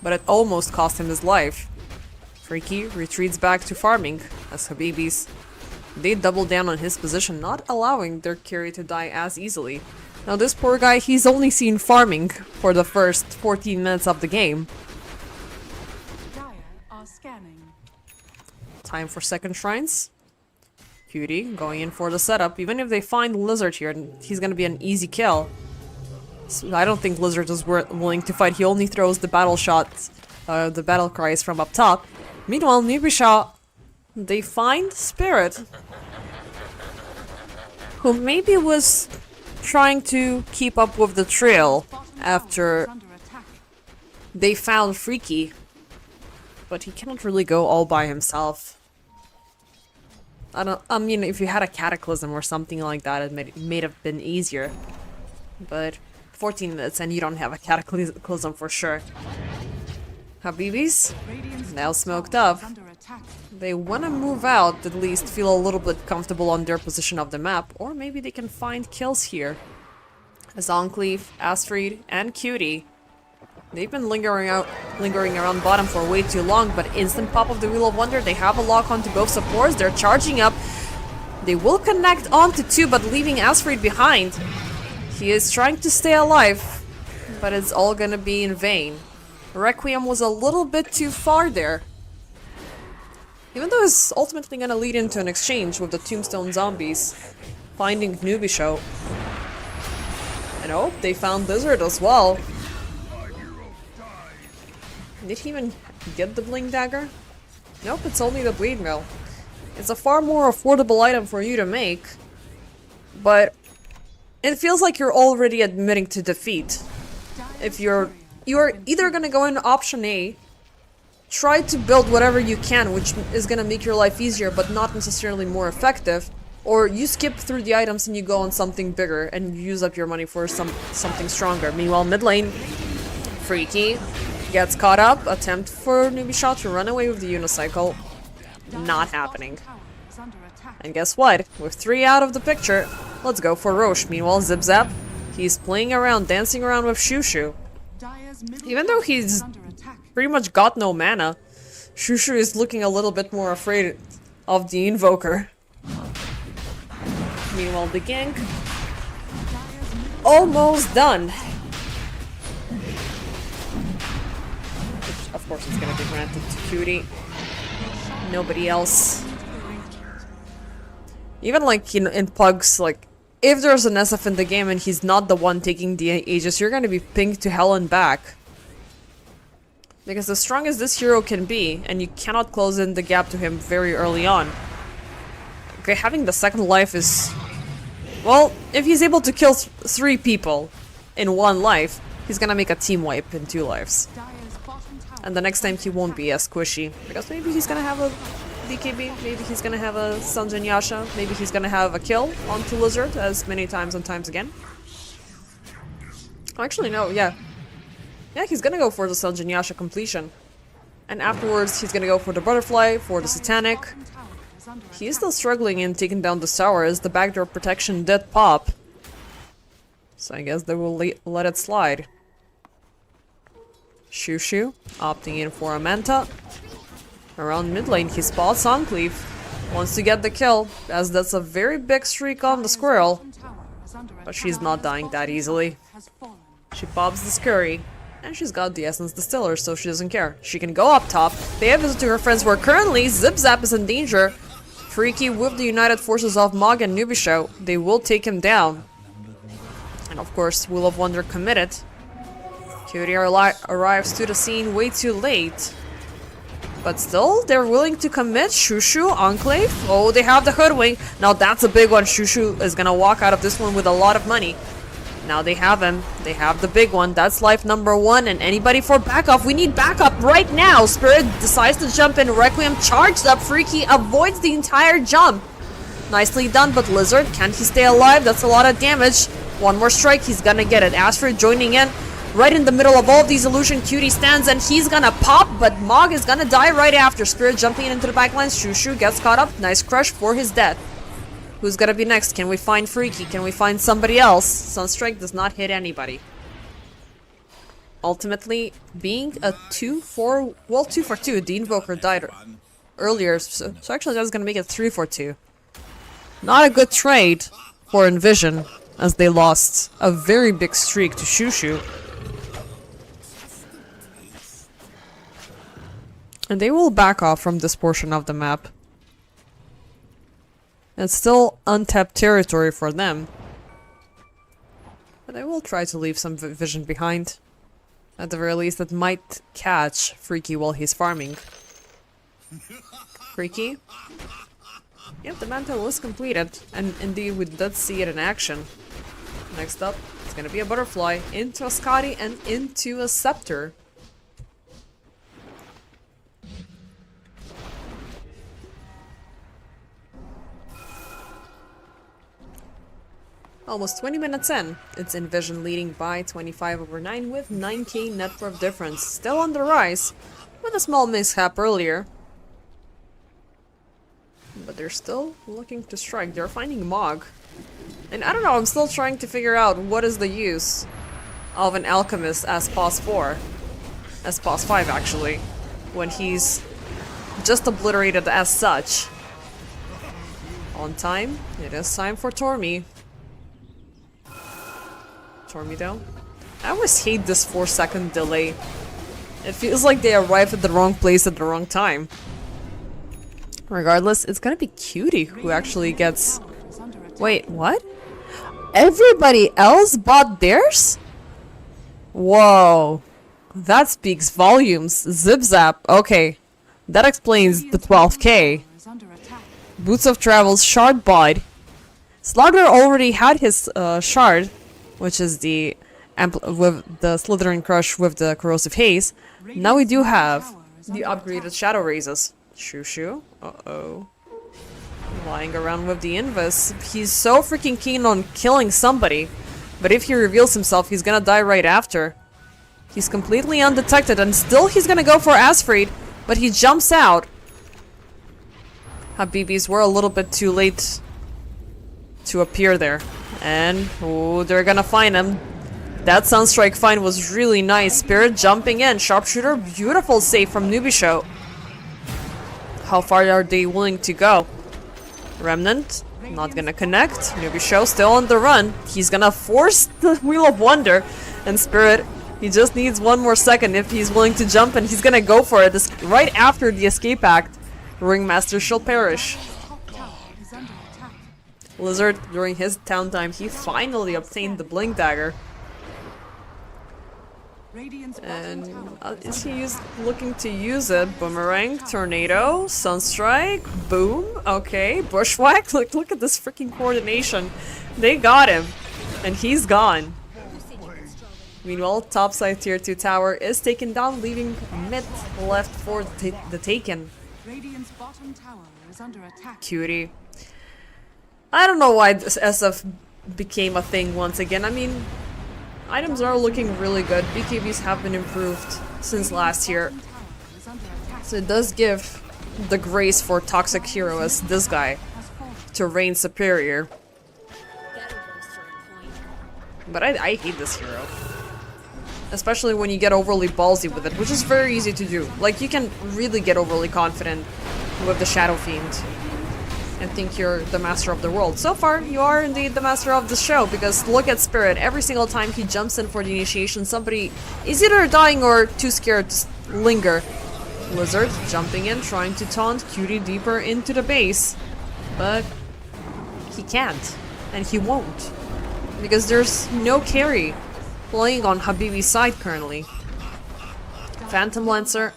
but it almost cost him his life. Freaky retreats back to farming as Habibis. They double down on his position, not allowing their carry to die as easily. Now this poor guy, he's only seen farming for the first 14 minutes of the game. Dire are scanning. Time for second shrines. Cutie going in for the setup. Even if they find Lizard here, he's gonna be an easy kill. So I don't think Lizard is willing to fight. He only throws the battle shots, the battle cries from up top. Meanwhile, Nubisha, they find Spirit, who maybe was trying to keep up with the trail after Under attack. they found Freaky, but he cannot really go all by himself. I mean, if you had a Cataclysm or something like that, it may have been easier. But 14 minutes and you don't have a Cataclysm for sure. Habibis, Radiant's now top smoked tower up. is under attack. They want to move out, at least feel a little bit comfortable on their position of the map, or maybe they can find kills here. As Enclave, Astrid, and Cutie, they've been lingering around bottom for way too long, but instant pop of the Wheel of Wonder, they have a lock onto both supports, they're charging up. They will connect onto two, but leaving Astrid behind. He is trying to stay alive, but it's all gonna be in vain. Requiem was a little bit too far there. Even though it's ultimately gonna lead into an exchange with the Tombstone Zombies, finding Nubisho. And oh, they found Lizard as well. Did he even get the Bling Dagger? Nope, it's only the Bleed Mill. It's a far more affordable item for you to make, but it feels like you're already admitting to defeat. If you are either gonna go into option A, try to build whatever you can, which is gonna make your life easier but not necessarily more effective, or you skip through the items and you go on something bigger and you use up your money for something stronger. Meanwhile, mid lane, Freaky gets caught up, attempt for Nubisha to run away with the unicycle. Not happening. Tower is under attack. And guess what? With 3 out of the picture, let's go for Roche. Meanwhile, Zip Zap, he's playing around, dancing around with Shushu. Dire's middle Even though tower he's is under attack. pretty much got no mana, Shushu is looking a little bit more afraid of the Invoker. Meanwhile, the gank, Dire's middle almost done. Which, of course, it's gonna be granted to Cutie. Nobody else. Even like in Pugs, like, if there's an SF in the game and he's not the one taking the Aegis, you're gonna be pinged to hell and back. Because as strong as this hero can be, and you cannot close in the gap to him very early on. Okay, having the second life is... Well, if he's able to kill 3 people in 1 life, he's gonna make a team wipe in 2 lives. Dire's bottom tower. And the next time he won't be as squishy. Because maybe he's gonna have a BKB, maybe he's gonna have a Sanjin Yasha, maybe he's gonna have a kill onto Lizard as many times and times again. Oh, actually, no, yeah. Yeah, he's gonna go for the Sanjin Yasha completion. And afterwards, he's gonna go for the Butterfly, for the Satanic. Bottom tower is under He is still struggling in taking down the tower as the backdoor protection did pop. So I guess they will let it slide. Shushu opting in for a Manta. Around mid lane, he spots Enclave. Wants to get the kill, as that's a very big streak on the squirrel. bottom tower is under But attack. she's not dying that easily. Has fallen. She pops the Scurry. And she's got the Essence Distiller, so she doesn't care. She can go up top, pay a visit to her friends where currently Zip Zap is in danger. Freaky with the united forces of Mog and Nubisho, they will take him down. And of course, Wheel of Wonder committed. Cutie arrives to the scene way too late. But still, they're willing to commit. Shushu, Enclave. Oh, they have the Hoodwink. Now that's a big one. Shushu is gonna walk out of this one with a lot of money. Now they have him. They have the big one. That's life number 1. And anybody for backup? We need backup right now. Spirit decides to jump in. Requiem charged up. Freaky avoids the entire jump. Nicely done, but Lizard, can he stay alive? That's a lot of damage. One more strike, he's gonna get it. Astrid joining in. Right in the middle of all of these illusion, Cutie stands and he's gonna pop, but Mog is gonna die right after. Spirit jumping into the backlines. Shushu gets caught up. Nice crush for his death. Who's gonna be next? Can we find Freaky? Can we find somebody else? Sunstrike does not hit anybody. ultimately being a 2-4, well, 2-for-2. The Invoker died earlier, so actually that's gonna make it 3-for-2. Not a good trade for Envision, as they lost a very big streak to Shushu. And they will back off from this portion of the map. It's still untapped territory for them. But I will try to leave some vision behind. At the very least, that might catch Freaky while he's farming. Freaky? Yep, the mantle was completed. And indeed, we did see it in action. Next up, it's gonna be a butterfly into a Scotty and into a scepter. Almost 20 minutes in, it's Envision leading by 25/9 with 9k net worth difference. Still on the rise, with a small mishap earlier. But they're still looking to strike. They're finding Mog. And I don't know, I'm still trying to figure out what is the use of an Alchemist as POS 4. As POS 5 actually. When he's just obliterated as such. On time, it is time for Tormy. Tormy though. I always hate this 4-second delay. It feels like they arrive at the wrong place at the wrong time. Regardless, it's gonna be Cutie who actually gets... Wait, what? Everybody else bought theirs? Whoa. That speaks volumes. Zip zap. Okay. That explains the 12k. Boots of Travel's shard bought. Slugger already had his shard, which is the with the Slytherin Crush with the Corrosive Haze. Now we do have the upgraded Shadow Razes. Shushu. Uh-oh. Lying around with the Invis. He's so freaking keen on killing somebody. But if he reveals himself, he's gonna die right after. He's completely undetected and still he's gonna go for Asfreed. But he jumps out. Habibis were a little bit too late to appear there. And, oh, they're gonna find him. That Sunstrike find was really nice. Spirit jumping in. Sharpshooter, beautiful save from Nubisho. How far are they willing to go? Remnant, not gonna connect. Nubisho still on the run. He's gonna force the Wheel of Wonder. And Spirit, he just needs one more second if he's willing to jump, and he's gonna go for it. This, right after the Escape Act, Ringmaster shall perish. Lizard, during his downtime, he finally obtained the Blink Dagger. And is he looking to use it? Boomerang, Tornado, Sunstrike, Boom, okay, Bushwhack. Look at this freaking coordination. They got him, and he's gone. Meanwhile, topside tier 2 tower is taken down, leaving mid left for the Taken. Radiant's bottom tower is under attack. Cutie. I don't know why this SF became a thing once again. I mean, items are looking really good. BKBs have been improved since last year. So it does give the grace for toxic hero as this guy to reign superior. But I hate this hero. Especially when you get overly ballsy with it, which is very easy to do. Like, you can really get overly confident with the Shadow Fiend and think you're the master of the world. So far, you are indeed the master of the show, because look at Spirit. Every single time he jumps in for the initiation, somebody is either dying or too scared to linger. Lizard jumping in, trying to taunt Cutie deeper into the base. But he can't. And he won't. Because there's no carry playing on Habibi's side currently. Phantom Lancer.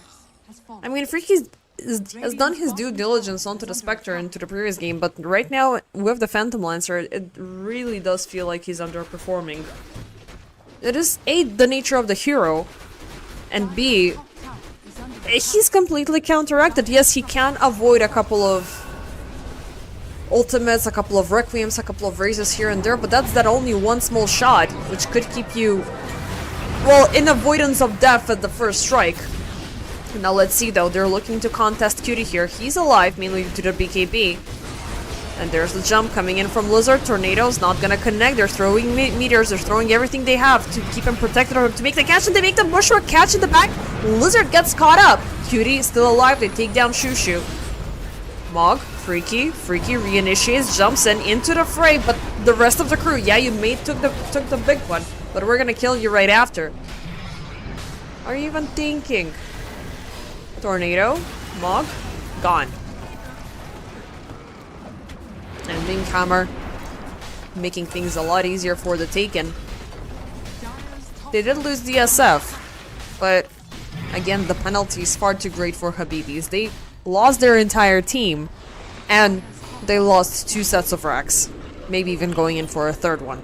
I mean, Freaky has done his due diligence onto the Spectre into the previous game, but right now, with the Phantom Lancer, it really does feel like he's underperforming. It is A, the nature of the hero, and B, he's completely counteracted. Yes, he can avoid a couple of ultimates, a couple of requiems, a couple of raises here and there, but that's that only one small shot, which could keep you, well, in avoidance of death at the first strike. Now let's see though, they're looking to contest Cutie here. He's alive, mainly due to the BKB. And there's the jump coming in from Lizard. Tornado's not gonna connect. They're throwing meteors. They're throwing everything they have to keep him protected or to make the catch. And they make the bushwhack catch in the back. Lizard gets caught up. Cutie is still alive. They take down Shoo Shoo. Mog, Freaky reinitiates, jumps into the fray. But the rest of the crew, yeah, you took the big one. But we're gonna kill you right after. Are you even thinking? Tornado, Mog, gone. And Link Hammer making things a lot easier for the Taken. They did lose the SF, but again, the penalty is far too great for Habibis. They lost their entire team, and they lost 2 sets of racks. Maybe even going in for a 3rd one.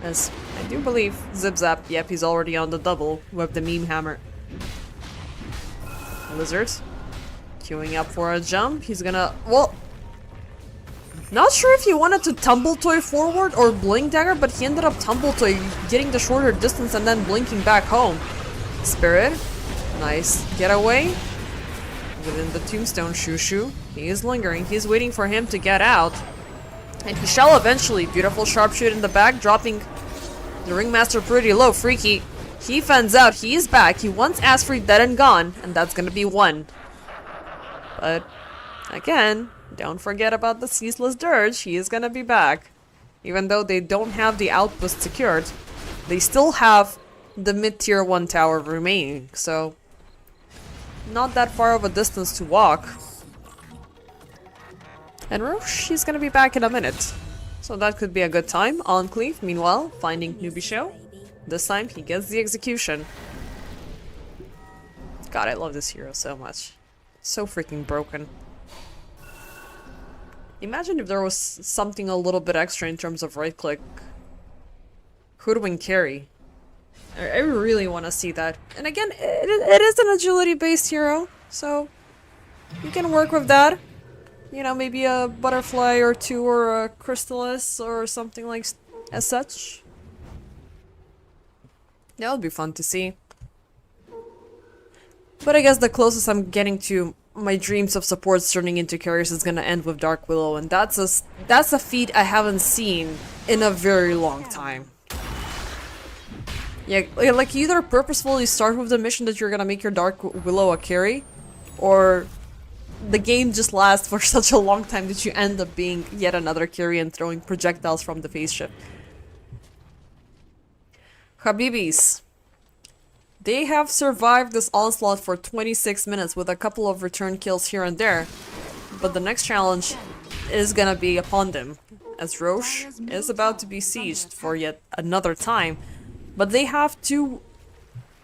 As I do believe Zip Zap, yep, he's already on the double with the meme hammer. Lizard, queuing up for a jump. He's gonna, well, not sure if he wanted to tumble toy forward or blink dagger, but he ended up tumble toy, getting the shorter distance and then blinking back home. Spirit, nice getaway. Within the tombstone, Shoo Shoo. He is lingering. He's waiting for him to get out. And he shall eventually. Beautiful sharpshoot in the back, dropping the ringmaster pretty low. Freaky. He fends out. He is back. He wants Asfree dead and gone. And that's gonna be 1. But again, don't forget about the Ceaseless Dirge. He is gonna be back. Even though they don't have the outpost secured, they still have the mid-tier 1 tower remaining. So, not that far of a distance to walk. And Roche, he's gonna be back in a minute. So that could be a good time. Enclave, meanwhile, finding Newbie Show. This time, he gets the execution. God, I love this hero so much. So freaking broken. Imagine if there was something a little bit extra in terms of right-click. Hoodwink carry. I really want to see that. And again, it is an agility-based hero, so you can work with that. You know, maybe a butterfly or 2 or a chrysalis or something like as such. That would be fun to see. But I guess the closest I'm getting to my dreams of supports turning into carriers is gonna end with Dark Willow, and that's a feat I haven't seen in a very long time. Yeah, like either purposefully start with the mission that you're gonna make your Dark Willow a carry, or the game just lasts for such a long time that you end up being yet another carry and throwing projectiles from the phase shift. Habibis. They have survived this onslaught for 26 minutes with a couple of return kills here and there, but the next challenge is gonna be upon them, as Roche is about to be sieged for yet another time, but they have 2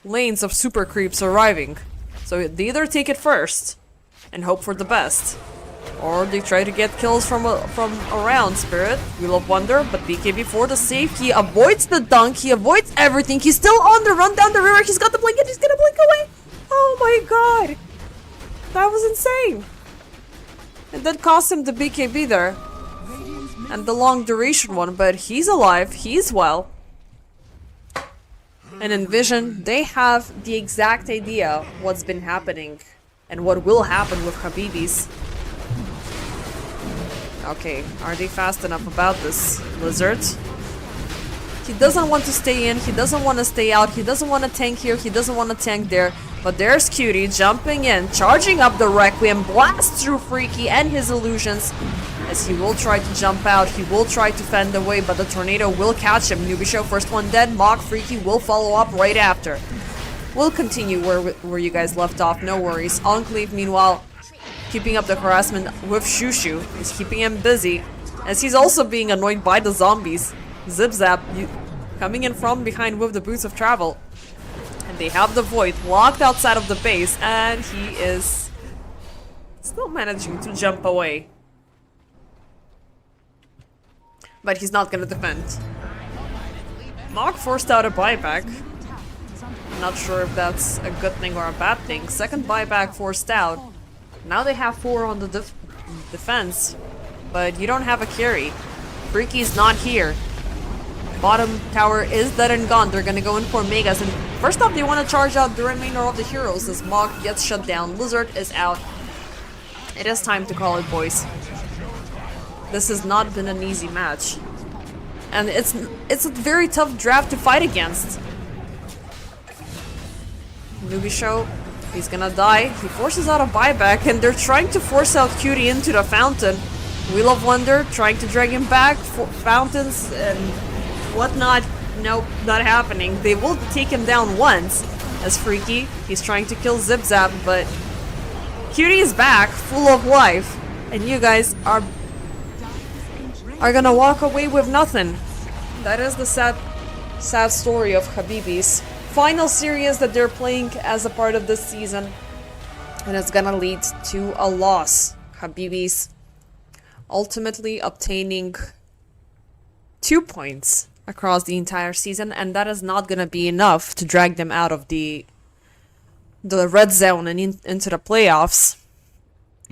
lanes of super creeps arriving, so they either take it first and hope for the best, or they try to get kills from around. Spirit, Wheel of Wonder, but BKB for the save. He avoids the dunk, he avoids everything. He's still on the run down the river. He's got the blink and he's gonna blink away. Oh my god. That was insane. And that cost him the BKB there. And the long duration one, but he's alive, he's well. And in Vision, they have the exact idea what's been happening and what will happen with Habibis. Okay, are they fast enough about this? Lizard. He doesn't want to stay in, he doesn't want to stay out, he doesn't want to tank here, he doesn't want to tank there. But there's Cutie jumping in, charging up the Requiem, blasts through Freaky and his illusions. As he will try to jump out, he will try to fend away, but the tornado will catch him. Newbie Show, first one dead, Mock Freaky will follow up right after. We'll continue where you guys left off, no worries. Enclave, meanwhile, keeping up the harassment with Shoo Shoo. He's keeping him busy, as he's also being annoyed by the zombies. Zip Zap coming in from behind with the Boots of Travel. And they have the Void locked outside of the base, and he is still managing to jump away. But he's not gonna defend. Mock forced out a buyback. Not sure if that's a good thing or a bad thing. Second buyback forced out. Now they have 4 on the defense, but you don't have a carry. Freaky's not here. Bottom tower is dead and gone. They're gonna go in for Megas, and first off they want to charge out the remainder of the heroes as Mog gets shut down. Lizard is out. It is time to call it, boys. This has not been an easy match. And it's a very tough draft to fight against. Newbie Show, he's gonna die. He forces out a buyback, and they're trying to force out Cutie into the fountain. Wheel of Wonder trying to drag him back. Fountains and whatnot. Nope, not happening. They will take him down once. As Freaky, he's trying to kill Zip Zap, but Cutie is back, full of life, and you guys are gonna walk away with nothing. That is the sad story of Habibi's final series that they're playing as a part of this season, and it's gonna lead to a loss. Habibi's ultimately obtaining 2 points across the entire season, and that is not gonna be enough to drag them out of the red zone and into the playoffs.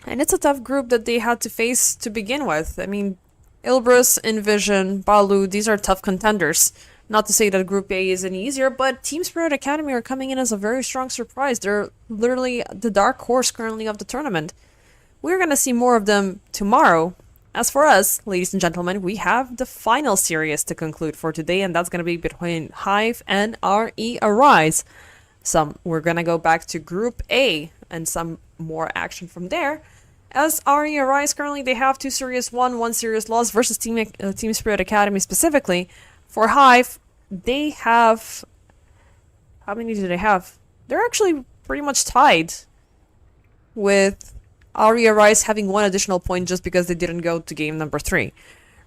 And it's a tough group that they had to face to begin with. I mean, Ilbrus, Envision, Balu, these are tough contenders. Not to say that Group A is any easier, but Team Spirit Academy are coming in as a very strong surprise. They're literally the dark horse currently of the tournament. We're gonna see more of them tomorrow. As for us, ladies and gentlemen, we have the final series to conclude for today, and that's gonna be between HIVE and RE.Arise. We're gonna go back to Group A and some more action from there. As RE.Arise currently, they have 2 series won, 1 series lost versus Team Spirit Academy specifically. For HIVE, they have... How many do they have? They're actually pretty much tied with RE.Arise having 1 additional point just because they didn't go to game number 3.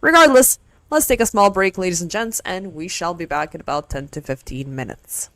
Regardless, let's take a small break, ladies and gents, and we shall be back in about 10 to 15 minutes.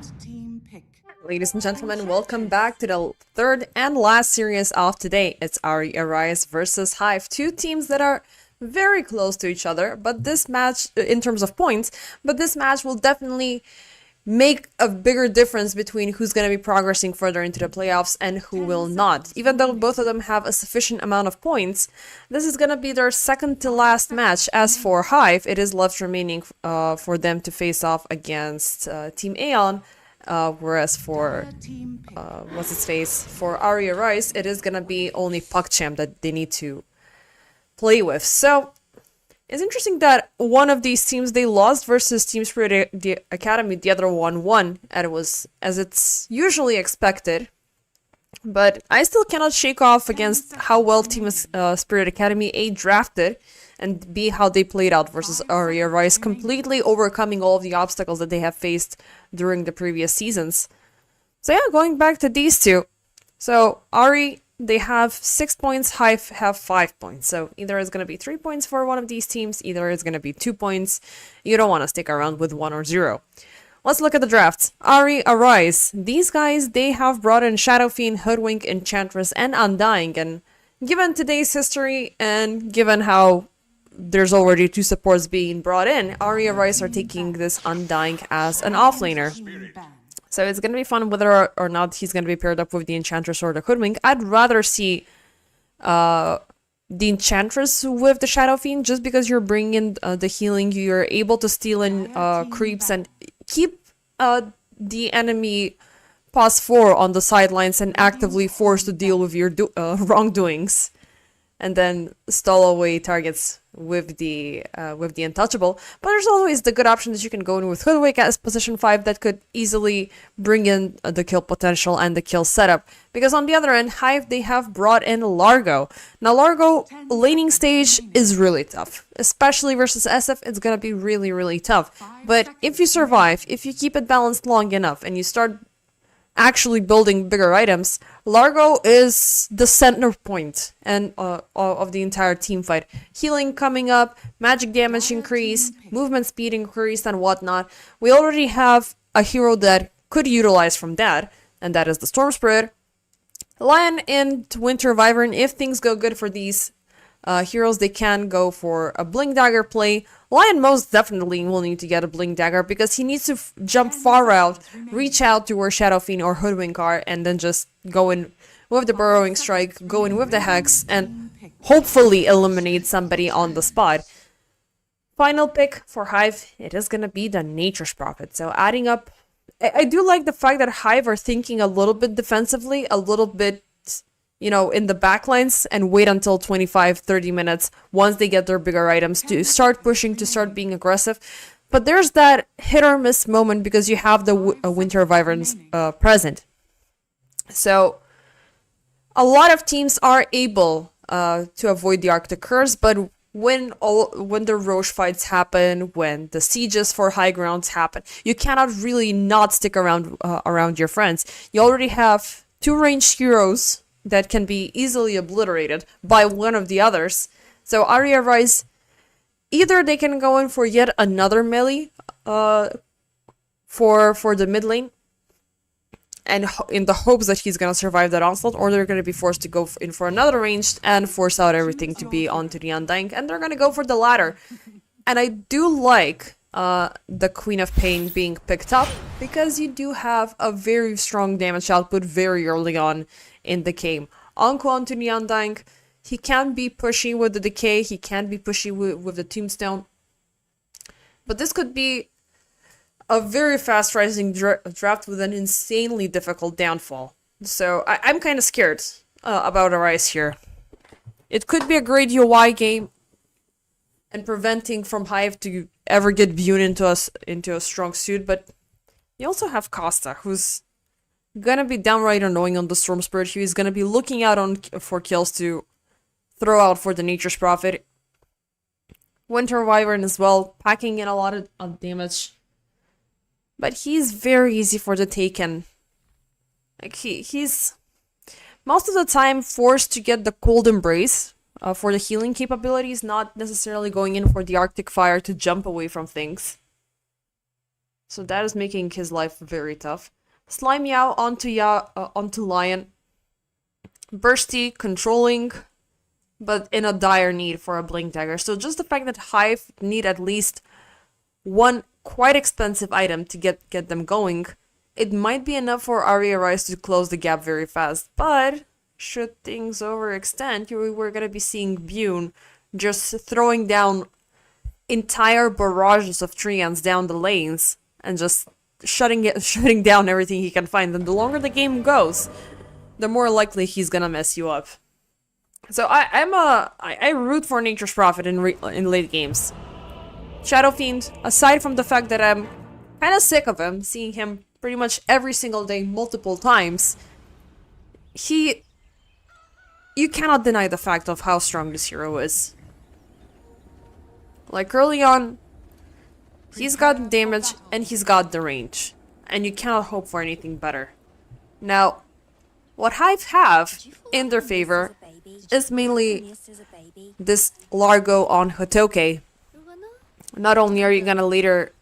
Select team pick. Ladies and gentlemen, welcome back to the third and last series of today. It's RE.Arise versus HIVE. Two teams that are very close to each other, but this match, in terms of points, but this match will definitely make a bigger difference between who's going to be progressing further into the playoffs and who will not. Even though both of them have a sufficient amount of points, this is going to be their second to last match. As for HIVE, it is left remaining for them to face off against Team Aeon. Whereas for Team pick. what's its face, for RE.Arise, it is gonna be only PogChamp that they need to play with. So it's interesting that one of these teams they lost versus Team Spirit Academy, the other one won, and it was as it's usually expected. But I still cannot shake off against how well Team Spirit Academy A drafted, and B how they played out versus RE.Arise, completely overcoming all of the obstacles that they have faced during the previous seasons. So yeah, going back to these two. So RE, they have 6 points, HIVE have 5 points. So either it's going to be 3 points for one of these teams, either it's going to be 2 points. You don't want to stick around with 1 or 0. Let's look at the drafts. RE.Arise. These guys, they have brought in Shadow Fiend, Hoodwink, Enchantress, and Undying. And given today's history and given how there's already 2 supports being brought in, RE.Arise are taking this Undying as an offlaner. Team ban. So it's going to be fun whether or not he's going to be paired up with the Enchantress or the Hoodwink. I'd rather see the Enchantress with the Shadow Fiend, just because you're bringing in the healing. You're able to steal in creeps and keep the enemy +4 on the sidelines and actively forced to deal with your wrongdoings, and then stall away targets with the untouchable. But there's always the good option that you can go in with Hoodwink as position 5 that could easily bring in the kill potential and the kill setup. Because on the other end, HIVE, they have brought in Largo. Now Largo laning stage is really tough, especially versus SF. It's gonna be really, really tough. But if you survive, if you keep it balanced long enough and you start actually building bigger items, Largo is the center point and of the entire team fight. Healing coming up, magic damage increase, movement speed increase, and whatnot. We already have a hero that could utilize from that, and that is the Storm Spirit. Lion and Winter Wyvern, if things go good for these heroes, they can go for a Blink Dagger play. Lion most definitely will need to get a Blink Dagger because he needs to jump far out, reach out to where Shadow Fiend or Hoodwink are, and then just go in with the Burrowing Strike, go in with the Hex, and hopefully eliminate somebody on the spot. Final pick for HIVE, it is going to be the Nature's Prophet. So adding up, I do like the fact that HIVE are thinking a little bit defensively, a little bit, you know, in the backlines, and wait until 25-30 minutes once they get their bigger items to start pushing, to start being aggressive. But there's that hit or miss moment because you have the Winter Wyverns present. So a lot of teams are able to avoid the Arctic Curse, but when the Roche fights happen, when the sieges for high grounds happen, you cannot really not stick around around your friends. You already have 2 ranged heroes that can be easily obliterated by one of the others. So RE.Arise, either they can go in for yet another melee for the mid lane, and in the hopes that he's gonna survive that onslaught, or they're gonna be forced to go in for another ranged and force out everything to be onto the Undying, and they're gonna go for the latter. And I do like the Queen of Pain being picked up, because you do have a very strong damage output very early on in the game. Anko onto the Undying, he can be pushy with the Decay, he can be pushy with the Tombstone, but this could be a very fast rising draft with an insanely difficult downfall. So I'm kind of scared about Arise here. It could be a great UI game and preventing from HIVE to ever get viewed into a strong suit, but you also have Costa, who's gonna be downright annoying on the Storm Spirit. He's gonna be looking out for kills to throw out for the Nature's Prophet. Winter Wyvern as well, packing in a lot of damage. But he's very easy for the Taken. Like he's most of the time forced to get the Cold Embrace for the healing capabilities, not necessarily going in for the Arctic Fire to jump away from things. So that is making his life very tough. Slime Yao onto Lion. Bursty, controlling, but in a dire need for a Blink Dagger. So just the fact that Hive need at least one quite expensive item to get them going, it might be enough for RE.Arise to close the gap very fast. But should things overextend, we're gonna be seeing Bune just throwing down entire barrages of treants down the lanes and just shutting down everything he can find. And the longer the game goes, the more likely he's gonna mess you up. So I root for Nature's Prophet in late games. Shadow Fiend, aside from the fact that I'm kind of sick of him, seeing him pretty much every single day, multiple times, you cannot deny the fact of how strong this hero is. Like early on, he's got damage and he's got the range, and you cannot hope for anything better. Now, what Hive have in their favor is mainly this Largo on Hotoke. Not only are you gonna later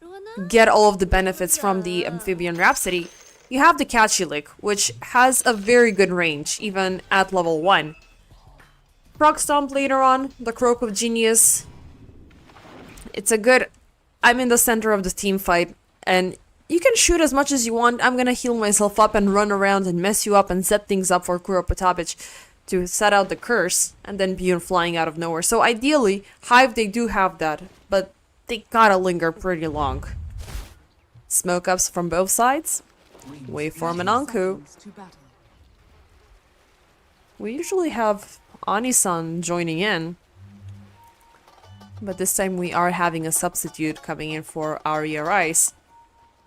get all of the benefits from the Amphibian Rhapsody, you have the Catchylick, which has a very good range, even at level 1. Proc Stomp later on, the Croak of Genius. It's a good... I'm in the center of the team fight, and you can shoot as much as you want. I'm gonna heal myself up and run around and mess you up and set things up for Kuropatavich to set out the curse, and then Bune flying out of nowhere. So ideally, Hive, they do have that, but they gotta linger pretty long. Smoke ups from both sides. Waveform and Anku. To battle. We usually have Anisan joining in, but this time we are having a substitute coming in for RE.Arise.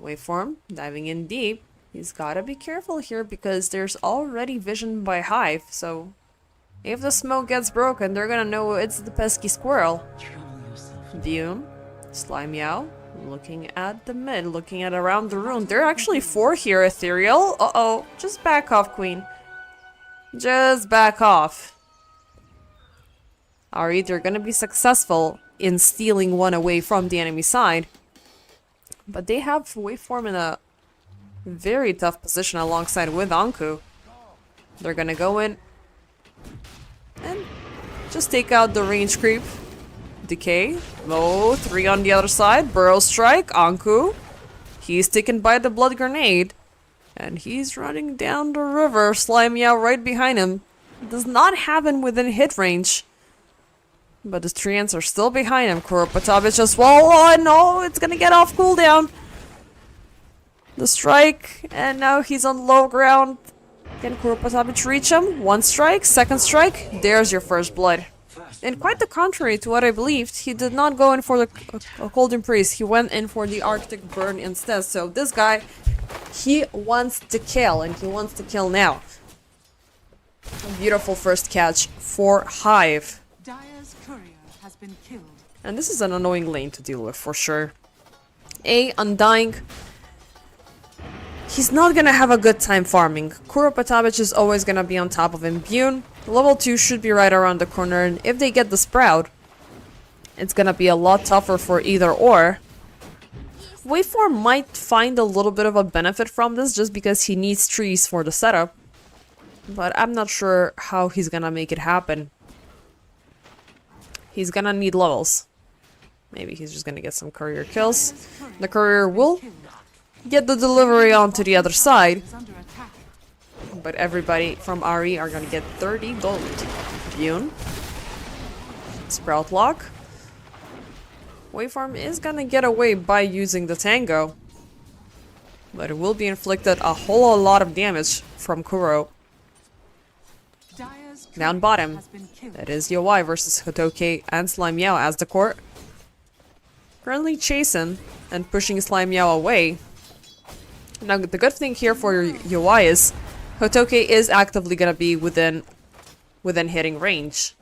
Waveform, diving in deep. He's gotta be careful here because there's already vision by Hive, so if the smoke gets broken, they're gonna know it's the pesky squirrel. Bune, Slime Yao, looking at the mid, looking at around the room. There are actually 4 here, Ethereal. Uh-oh, just back off, Queen. Just back off. Are either gonna be successful in stealing one away from the enemy side, but they have Waveform in a very tough position alongside with Anku. They're gonna go in and just take out the range creep. Decay. BO3 on the other side. Burrow Strike. Anku. He's taken by the Blood Grenade. And he's running down the river. Slime Yao right behind him. Does not have him within hit range. But the treants are still behind him. Kuropatavich as well. Oh no, it's gonna get off cooldown. The strike, and now he's on low ground. Can Kuropatavich reach him? 1 strike, 2nd strike. There's your first blood. And quite the contrary to what I believed, he did not go in for the Golden Priest. He went in for the Arctic Burn instead. So this guy, he wants to kill, and he wants to kill now. A beautiful first catch for Hive. Dire's courier has been killed. And this is an annoying lane to deal with for sure. Undying. He's not gonna have a good time farming. Kuropatavich is always gonna be on top of him. Bune, level 2 should be right around the corner, and if they get the Sprout, it's gonna be a lot tougher for either or. Waveform might find a little bit of a benefit from this just because he needs trees for the setup, but I'm not sure how he's gonna make it happen. He's gonna need levels. Maybe he's just gonna get some courier kills. The courier will get the delivery onto the other side, Is under attack. but everybody from RE are gonna get 30 gold. Bune. Sprout Lock. Waveform is gonna get away by using the Tango, but it will be inflicted a whole lot of damage from Kuro. Dire's Down courier bottom, has been killed. that is Yoi versus Hotoke and Slime Yao as the court. Currently chasing and pushing Slime Yao away. Now the good thing here for Yoi is Hotoke is actively gonna be within hitting range.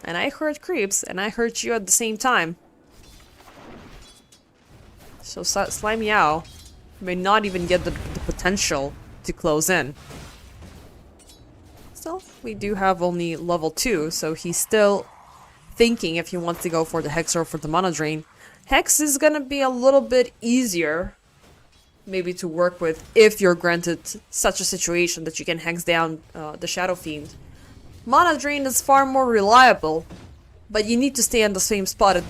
And I heard creeps, and I heard you at the same time. So Slime Yao may not even get the potential to close in. Still, we do have only level 2, so he's still thinking if he wants to go for the Hex or for the Mana Drain. Hex is gonna be a little bit easier, maybe to work with if you're granted such a situation that you can hex down the Shadow Fiend. Mana Drain is far more reliable, but you need to stay in the same spot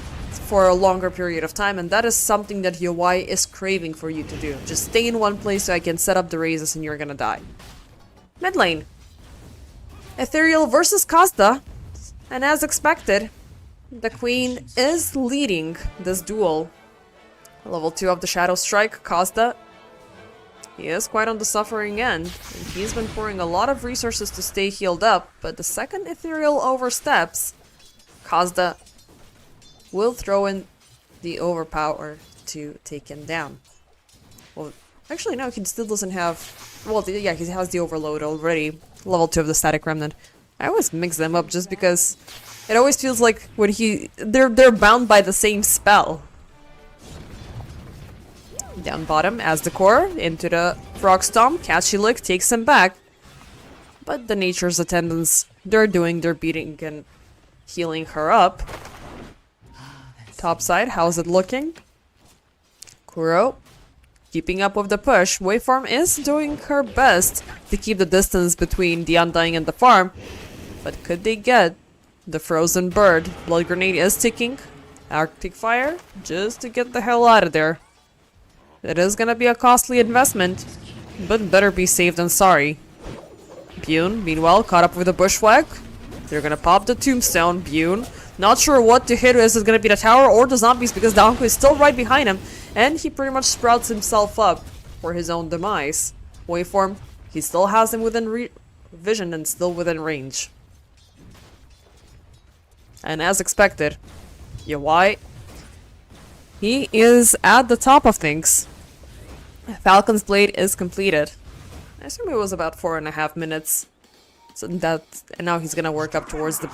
for a longer period of time, and that is something that UI is craving for you to do. Just stay in one place so I can set up the raises and you're gonna die. Mid lane. Ethereal versus Kazda, and as expected, the Queen is leading this duel. Level 2 of the Shadow Strike, Kazda. He is quite on the suffering end, and he's been pouring a lot of resources to stay healed up, but the second Ethereal oversteps, Kazda will throw in the overpower to take him down. Well, actually no, he still doesn't have... Well, yeah, he has the overload already. Level 2 of the Static Remnant. I always mix them up just because it always feels like when they're bound by the same spell. Down bottom, as the core, into the Frog Stomp, Catchy Lick takes him back. But the Nature's Attendants, they're doing their beating and healing her up. Top side, how's it looking? Kuro, keeping up with the push. Waveform is doing her best to keep the distance between the Undying and the farm. But could they get the Frozen Bird? Blood Grenade is ticking. Arctic Fire, just to get the hell out of there. It is gonna be a costly investment, but better be safe than sorry. Bune, meanwhile, caught up with the Bushwhack. They're gonna pop the Tombstone. Bune, not sure what to hit. Is it gonna be the tower or the zombies? Because the Anku is still right behind him, and he pretty much sprouts himself up for his own demise. Waveform, he still has him within vision and still within range. And as expected, UI, he is at the top of things. Falcon's Blade is completed. I assume it was about 4.5 minutes. So and now he's gonna work up towards the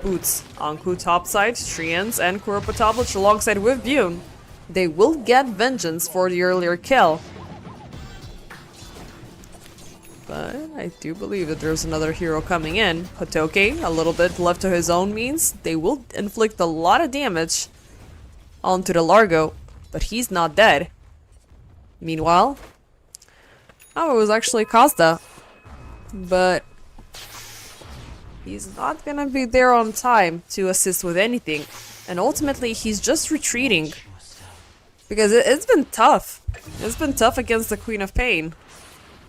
boots. Anku topside, Treants, and Kuropatoblich alongside with Bune. They will get vengeance for the earlier kill. But I do believe that there's another hero coming in. Hotoke, a little bit left to his own means. They will inflict a lot of damage onto the Largo, but he's not dead. Meanwhile, oh, it was actually Kazda, but he's not gonna be there on time to assist with anything, and ultimately he's just retreating because it's been tough. It's been tough against the Queen of Pain,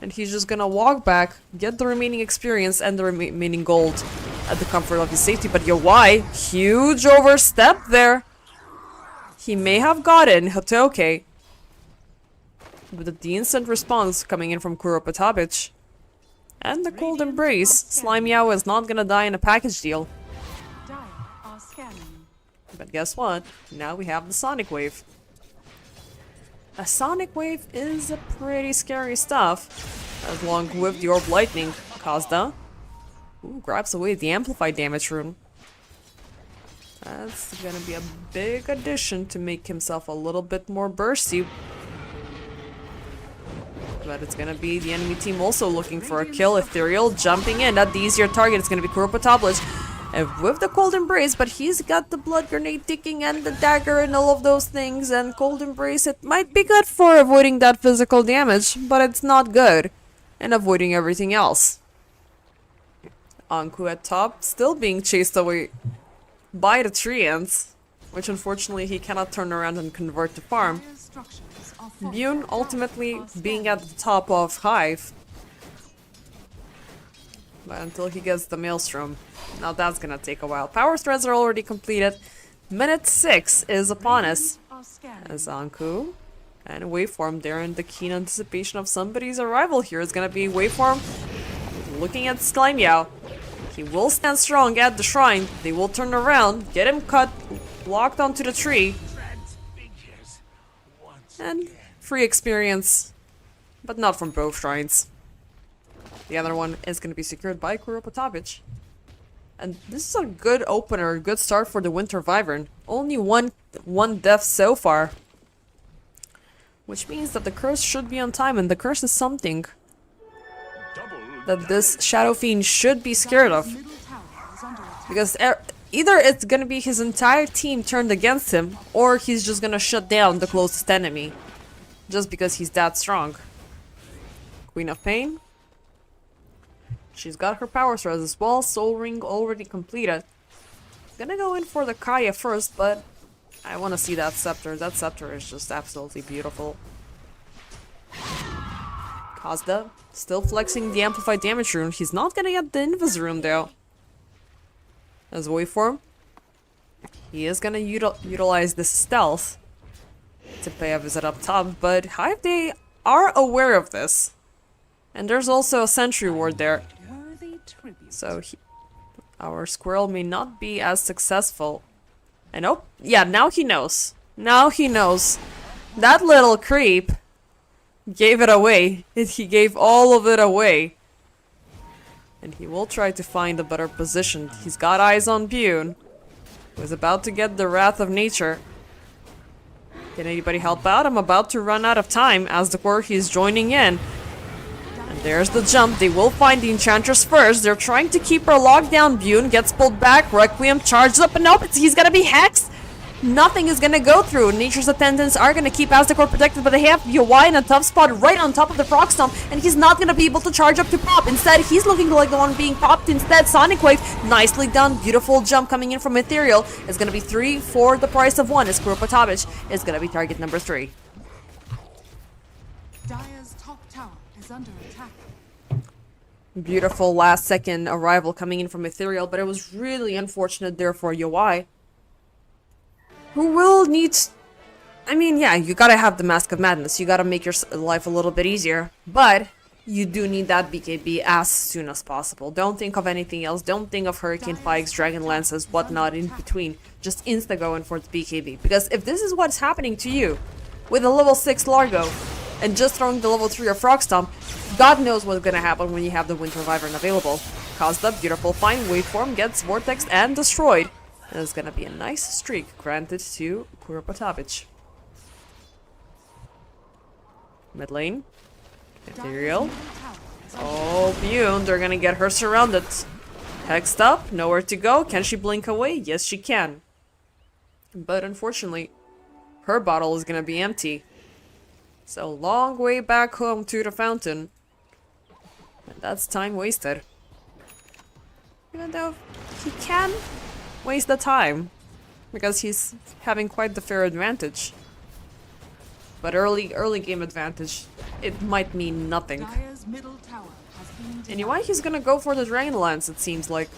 and he's just gonna walk back, get the remaining experience and the remaining gold at the comfort of his safety. But UI, huge overstep there. He may have gotten Hotoke. With the instant response coming in from Kuropatobich. And the Cold Embrace, Slime Yao is not gonna die in a package deal. Dire are scanning. But guess what? Now we have the Sonic Wave. A Sonic Wave is a pretty scary stuff. Along with the Orb Lightning, Kazda. Ooh, grabs away the Amplified Damage rune. That's gonna be a big addition to make himself a little bit more bursty. But it's gonna be the enemy team also looking for a kill. Ethereal jumping in at the easier target. It's gonna be Kuropatoblich. And with the Cold Embrace, but he's got the Blood Grenade ticking and the dagger and all of those things. And Cold Embrace, it might be good for avoiding that physical damage, but it's not good in avoiding everything else. Anku at top, still being chased away by the Treants, which unfortunately he cannot turn around and convert to farm. Bune ultimately being at the top of HIVE. But until he gets the Maelstrom, now that's gonna take a while. Power threads are already completed. Minute 6 is upon us. As Anku and Waveform, they're in the keen anticipation of somebody's arrival here. It's gonna be Waveform looking at Slime Yao. He will stand strong at the shrine. They will turn around, get him cut, locked onto the tree. And free experience, but not from both shrines. The other one is going to be secured by Kuropatobich. And this is a good opener, good start for the Winter Wyvern. Only one death so far. Which means that the curse should be on time, and the curse is something that this Shadow Fiend should be scared of. Because either it's gonna be his entire team turned against him, or he's just gonna shut down the closest enemy. Just because he's that strong. Queen of Pain. She's got her power threads as well. Soul Ring already completed. Gonna go in for the Kaya first, but I want to see that scepter. That scepter is just absolutely beautiful. Kazda still flexing the amplified damage rune. He's not gonna get the invis rune though. As waveform, he is gonna utilize this stealth to pay a visit up top, but HIVE, they are aware of this. And there's also a sentry ward there. Worthy tribute. So our squirrel may not be as successful. And oh, yeah, now he knows. Now he knows. That little creep gave it away. He gave all of it away. And he will try to find a better position. He's got eyes on Bune, who is about to get the Wrath of Nature. Can anybody help out? I'm about to run out of time as the core he's joining in. And there's the jump. They will find the Enchantress first. They're trying to keep her locked down. Bune gets pulled back. Requiem charges up, and nope, he's gonna be hexed. Nothing is gonna go through. Nature's Attendants are gonna keep Aztecor protected, but they have UI in a tough spot right on top of the Frog Stomp, and he's not gonna be able to charge up to pop. Instead, he's looking like the one being popped. Instead, Sonic Wave, nicely done. Beautiful jump coming in from Ethereal. It's gonna be 3 for the price of 1. As Kuropatovic is gonna be target number 3. Dire's top tower is under attack. Beautiful last second arrival coming in from Ethereal, but it was really unfortunate there for UI. Who will need... I mean, yeah, you gotta have the Mask of Madness. You gotta make your life a little bit easier. But you do need that BKB as soon as possible. Don't think of anything else. Don't think of Hurricane Pikes, Dragon Lances, whatnot in between. Just insta going for the BKB. Because if this is what's happening to you with a level 6 Largo and just throwing the level 3 or Frog Stomp, God knows what's gonna happen when you have the Winter Wyvern available. Kazda, beautiful fine waveform, gets vortexed and destroyed. And it's gonna be a nice streak granted to Kuropatovic. Mid lane. Ethereal. Oh, Bune, they're gonna get her surrounded. Hexed up, nowhere to go. Can she blink away? Yes, she can. But unfortunately, her bottle is gonna be empty. So long way back home to the fountain. And that's time wasted. Even though he can waste the time, because he's having quite the fair advantage. But early game advantage, it might mean nothing. Dire's middle tower has been Anyway, he's gonna go for the Dragon Lance, it seems like.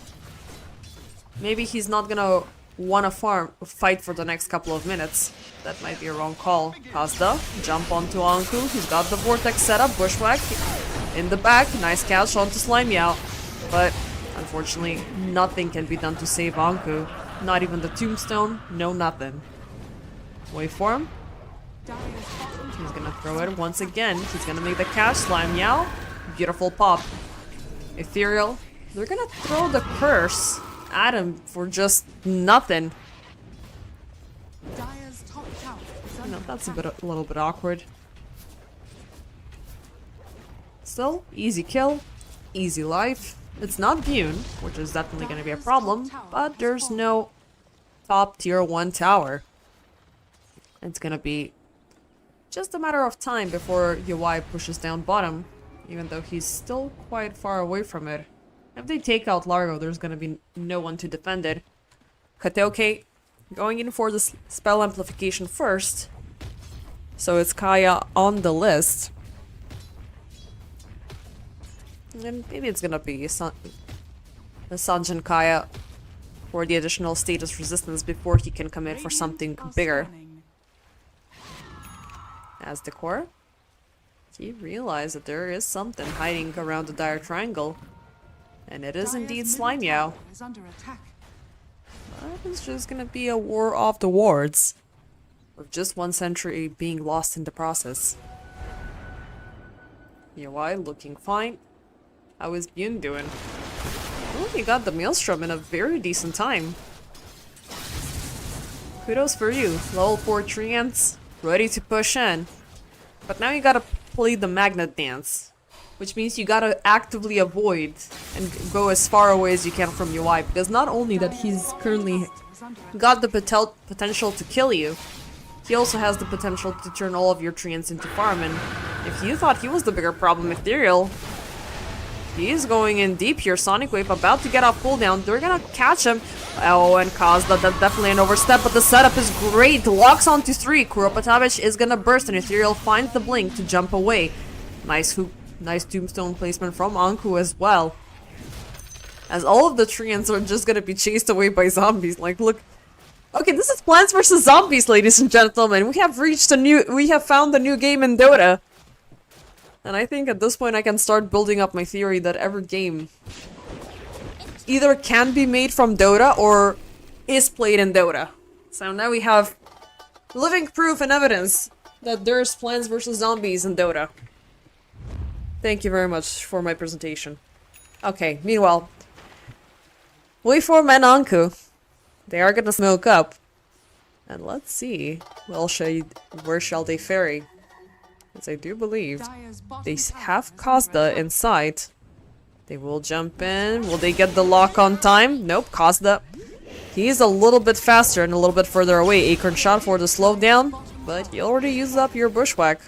Maybe he's not gonna wanna fight for the next couple of minutes. That might be a wrong call. Kazda, jump onto Anku. He's got the Vortex set up. Bushwhack in the back. Nice catch onto Slime Meow. But unfortunately, nothing can be done to save Anku. Not even the Tombstone. No, nothing. Waveform. He's gonna throw it once again. He's gonna make the catch. Slime Meow. Beautiful pop. Ethereal. They're gonna throw the curse at him for just nothing. Dire's top tower is under That's a little bit awkward. Still, easy kill, easy life. It's not Bune, which is definitely going to be a problem, but there's no top tier 1 tower. It's going to be just a matter of time before UI pushes down bottom, even though he's still quite far away from it. If they take out Largo, there's going to be no one to defend it. Kateoke going in for the spell amplification first. So it's Kaya on the list. And maybe it's gonna be the Sanjin Kaya for the additional status resistance before he can come in for something bigger. As the core, he realized that there is something hiding around the dire triangle. And it is indeed Slime Meow. is under attack. But it's just gonna be a war of the wards, with just 1 sentry being lost in the process. UI looking fine. How is Bune doing? Oh, he got the Maelstrom in a very decent time. Kudos for you, level 4 treants, ready to push in. But now you gotta play the Magnet Dance. which means you gotta actively avoid and go as far away as you can from UI, because not only that he's currently got the potential to kill you, he also has the potential to turn all of your treants into farm, and if you thought he was the bigger problem, Ethereal, he's going in deep here. Sonic Wave about to get off cooldown. They're gonna catch him. Oh, and Kazda, that's definitely an overstep, but the setup is great. Locks onto 3. Kuropatavich is gonna burst, and Ethereal finds the blink to jump away. Nice hoop, nice tombstone placement from Anku as well. As all of the treants are just gonna be chased away by zombies. Like, look. Okay, this is Plants vs. Zombies, ladies and gentlemen. We have found a new game in Dota. And I think at this point I can start building up my theory that every game either can be made from Dota or is played in Dota. So now we have living proof and evidence that there's Plants vs. Zombies in Dota. Thank you very much for my presentation. Okay, meanwhile, Waveform and Anku, they are gonna smoke up. And let's see, where shall they ferry? As I do believe they have Kazda inside. They will jump in. Will they get the lock on time? Nope, Kazda. He's a little bit faster and a little bit further away. Acorn shot for the slowdown, but you already used up your bushwhack.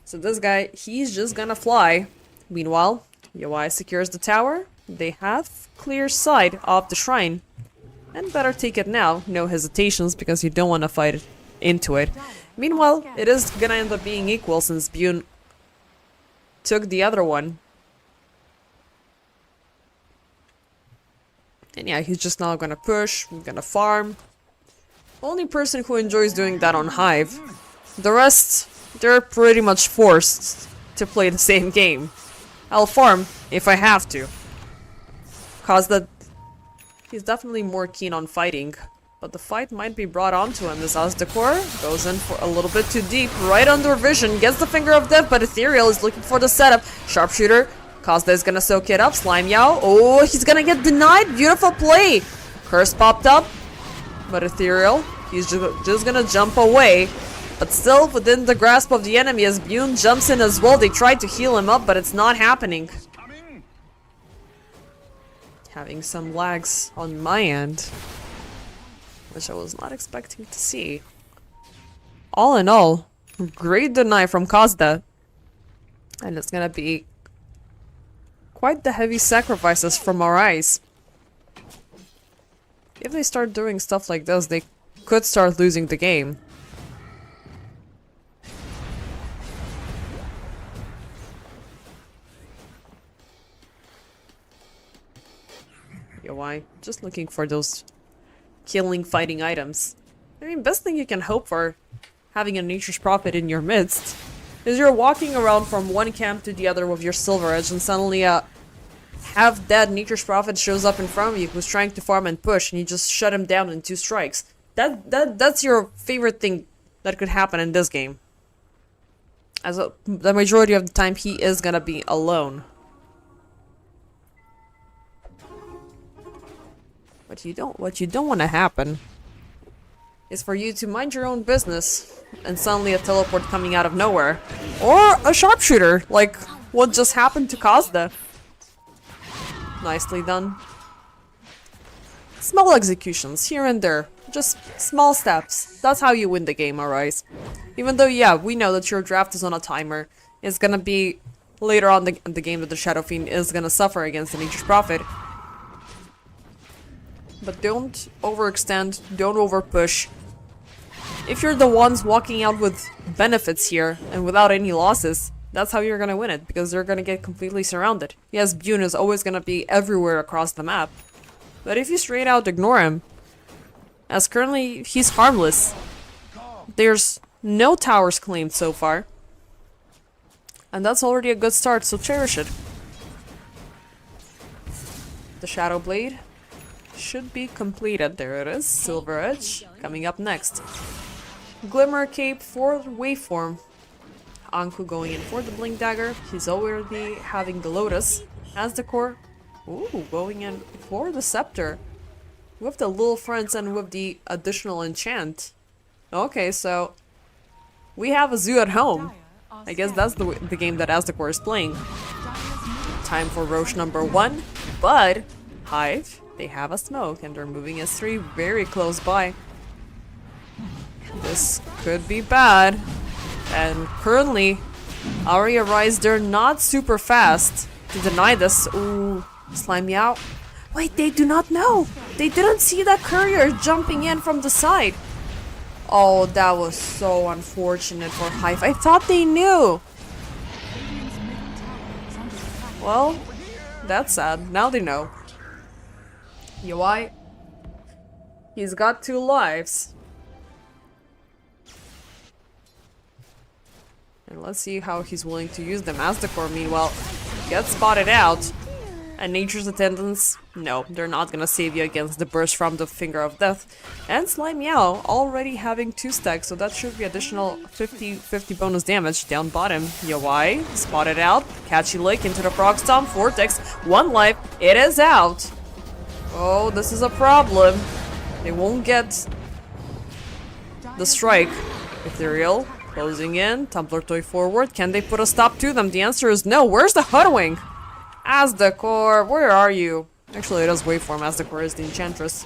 So this guy, he's just gonna fly. Meanwhile, UI secures the tower. They have clear sight of the shrine. And better take it now. No hesitations, because you don't want to fight into it. Meanwhile, it is gonna end up being equal since Bune took the other one. And yeah, he's just now gonna push, gonna farm. Only person who enjoys doing that on Hive. The rest, they're pretty much forced to play the same game. I'll farm if I have to. Cause that he's definitely more keen on fighting. But the fight might be brought onto him as Azdecor goes in for a little bit too deep, right under vision, gets the Finger of Death, but Ethereal is looking for the setup. Sharpshooter, Kazda is gonna soak it up, Slime Yao, oh, he's gonna get denied, beautiful play! Curse popped up, but Ethereal, he's just gonna jump away, but still within the grasp of the enemy as Bune jumps in as well. They tried to heal him up, but it's not happening. Having some lags on my end, which I was not expecting to see. All in all, great deny from Kazda. And it's gonna be quite the heavy sacrifices from RE.Arise. If they start doing stuff like this, they could start losing the game. Why? Just looking for those killing fighting items. I mean, best thing you can hope for having a Nature's Prophet in your midst is you're walking around from one camp to the other with your Silver Edge, and suddenly a half-dead Nature's Prophet shows up in front of you who's trying to farm and push, and you just shut him down in 2 strikes. That's your favorite thing that could happen in this game. The majority of the time he is gonna be alone. What you don't want to happen is for you to mind your own business and suddenly a teleport coming out of nowhere. Or a sharpshooter, like what just happened to Kazda. Nicely done. Small executions here and there. Just small steps. That's how you win the game, RE.Arise. Even though, yeah, we know that your draft is on a timer. It's gonna be later on in the game that the Shadow Fiend is gonna suffer against the Nature's Prophet. But don't overextend, don't overpush. If you're the ones walking out with benefits here and without any losses, that's how you're gonna win it, because they're gonna get completely surrounded. Yes, Bune is always gonna be everywhere across the map, but if you straight out ignore him, as currently he's harmless, there's no towers claimed so far, and that's already a good start, so cherish it. The Shadow Blade should be completed. There it is. Silver Edge coming up next. Glimmer Cape for Waveform. Anku going in for the Blink Dagger. He's already having the Lotus. Azdecor, ooh, going in for the Scepter. With the Little Friends and with the additional enchant. Okay, so we have a zoo at home. I guess that's the game that Aztecor is playing. Time for Roche number 1, but HIVE, they have a smoke and they're moving S3 very close by. This could be bad. And currently, RE.Arise, they're not super fast to deny this. Ooh, slime out. Wait, they do not know. They didn't see that courier jumping in from the side. Oh, that was so unfortunate for HIVE. I thought they knew. Well, that's sad. Now they know. UI, he's got 2 lives. And let's see how he's willing to use them. Aztecor, meanwhile, gets spotted out. And Nature's Attendants, no, they're not gonna save you against the burst from the Finger of Death. And Slime Meow already having 2 stacks, so that should be additional 50 bonus damage down bottom. UI, spotted out. Catchy Lick into the Frog Stomp. Vortex, 1 life. It is out. Oh, this is a problem. They won't get the strike. Ethereal, closing in. Tumbler Toy forward. Can they put a stop to them? The answer is no. Where's the Hoodwink? Aztecor, where are you? Actually, it is Waveform. Aztecor is the Enchantress.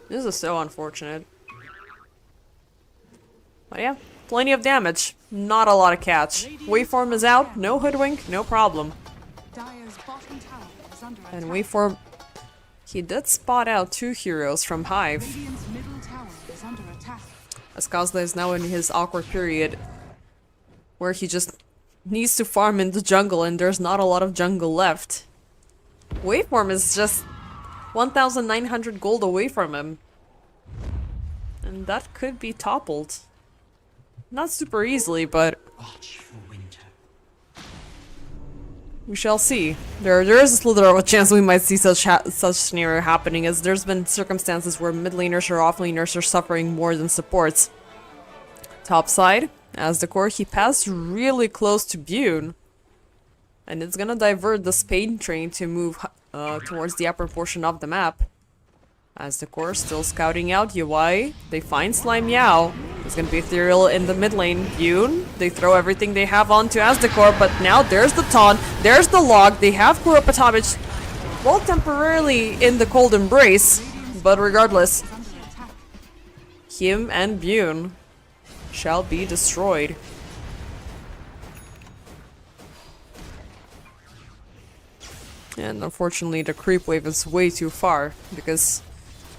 This is so unfortunate. But yeah, plenty of damage. Not a lot of catch. Waveform is out. No Hoodwink. No problem. Dire's bottom tower is under And attack. Waveform, he did spot out 2 heroes from HIVE. Radiant's middle tower is under attack. As Kazla is now in his awkward period where he just needs to farm in the jungle and there's not a lot of jungle left. Waveform is just 1,900 gold away from him. And that could be toppled. Not super easily, but we shall see. There is a slither of a chance we might see such scenario happening, as there's been circumstances where mid laners or off laners are suffering more than supports. Top side, Aztecor, he passed really close to Bune. And it's gonna divert the Spade train to move towards the upper portion of the map. Aztecor still scouting out UI. They find Slime Meow. There's gonna be Ethereal in the mid lane. Bune, they throw everything they have onto Aztecor, but now there's the taunt, there's the log. They have Kuropatovic, well, temporarily in the cold embrace, but regardless, him and Bune shall be destroyed. And unfortunately, the creep wave is way too far because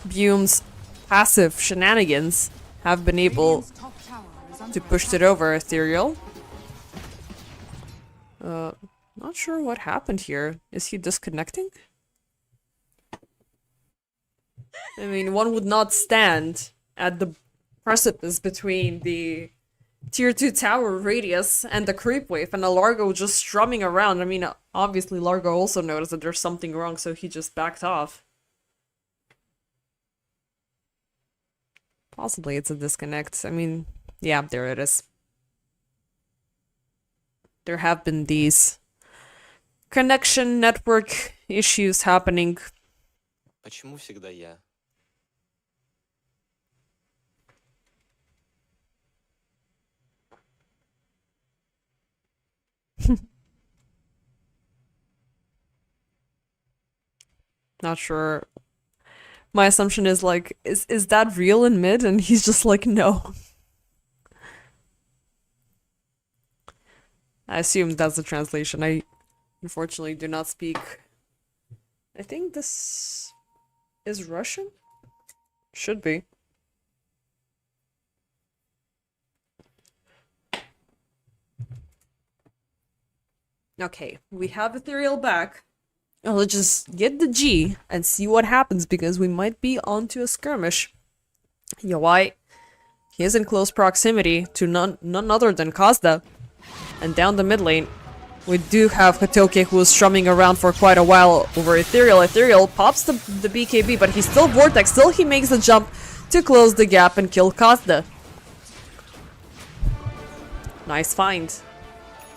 Bune's passive shenanigans have been able Radiant's top tower is under to push it over. Ethereal. Not sure what happened here. Is he disconnecting? I mean, one would not stand at the precipice between the tier 2 tower radius and the creep wave and a Largo just strumming around. I mean, obviously Largo also noticed that there's something wrong, so he just backed off. Possibly it's a disconnect. I mean, yeah, there it is. There have been these connection network issues happening. Почему всегда я? Not sure. My assumption is like, is that real in mid? And he's just like, no. I assume that's the translation. I unfortunately do not speak. I think this is Russian? Should be. Okay, we have Ethereal back. Let's just get the G and see what happens, because we might be onto a skirmish. UI, he is in close proximity to none other than Kazda. And down the mid lane, we do have Hatoke, who is strumming around for quite a while over Ethereal. Ethereal pops the BKB, but he's still Vortex. Still he makes the jump to close the gap and kill Kazda. Nice find.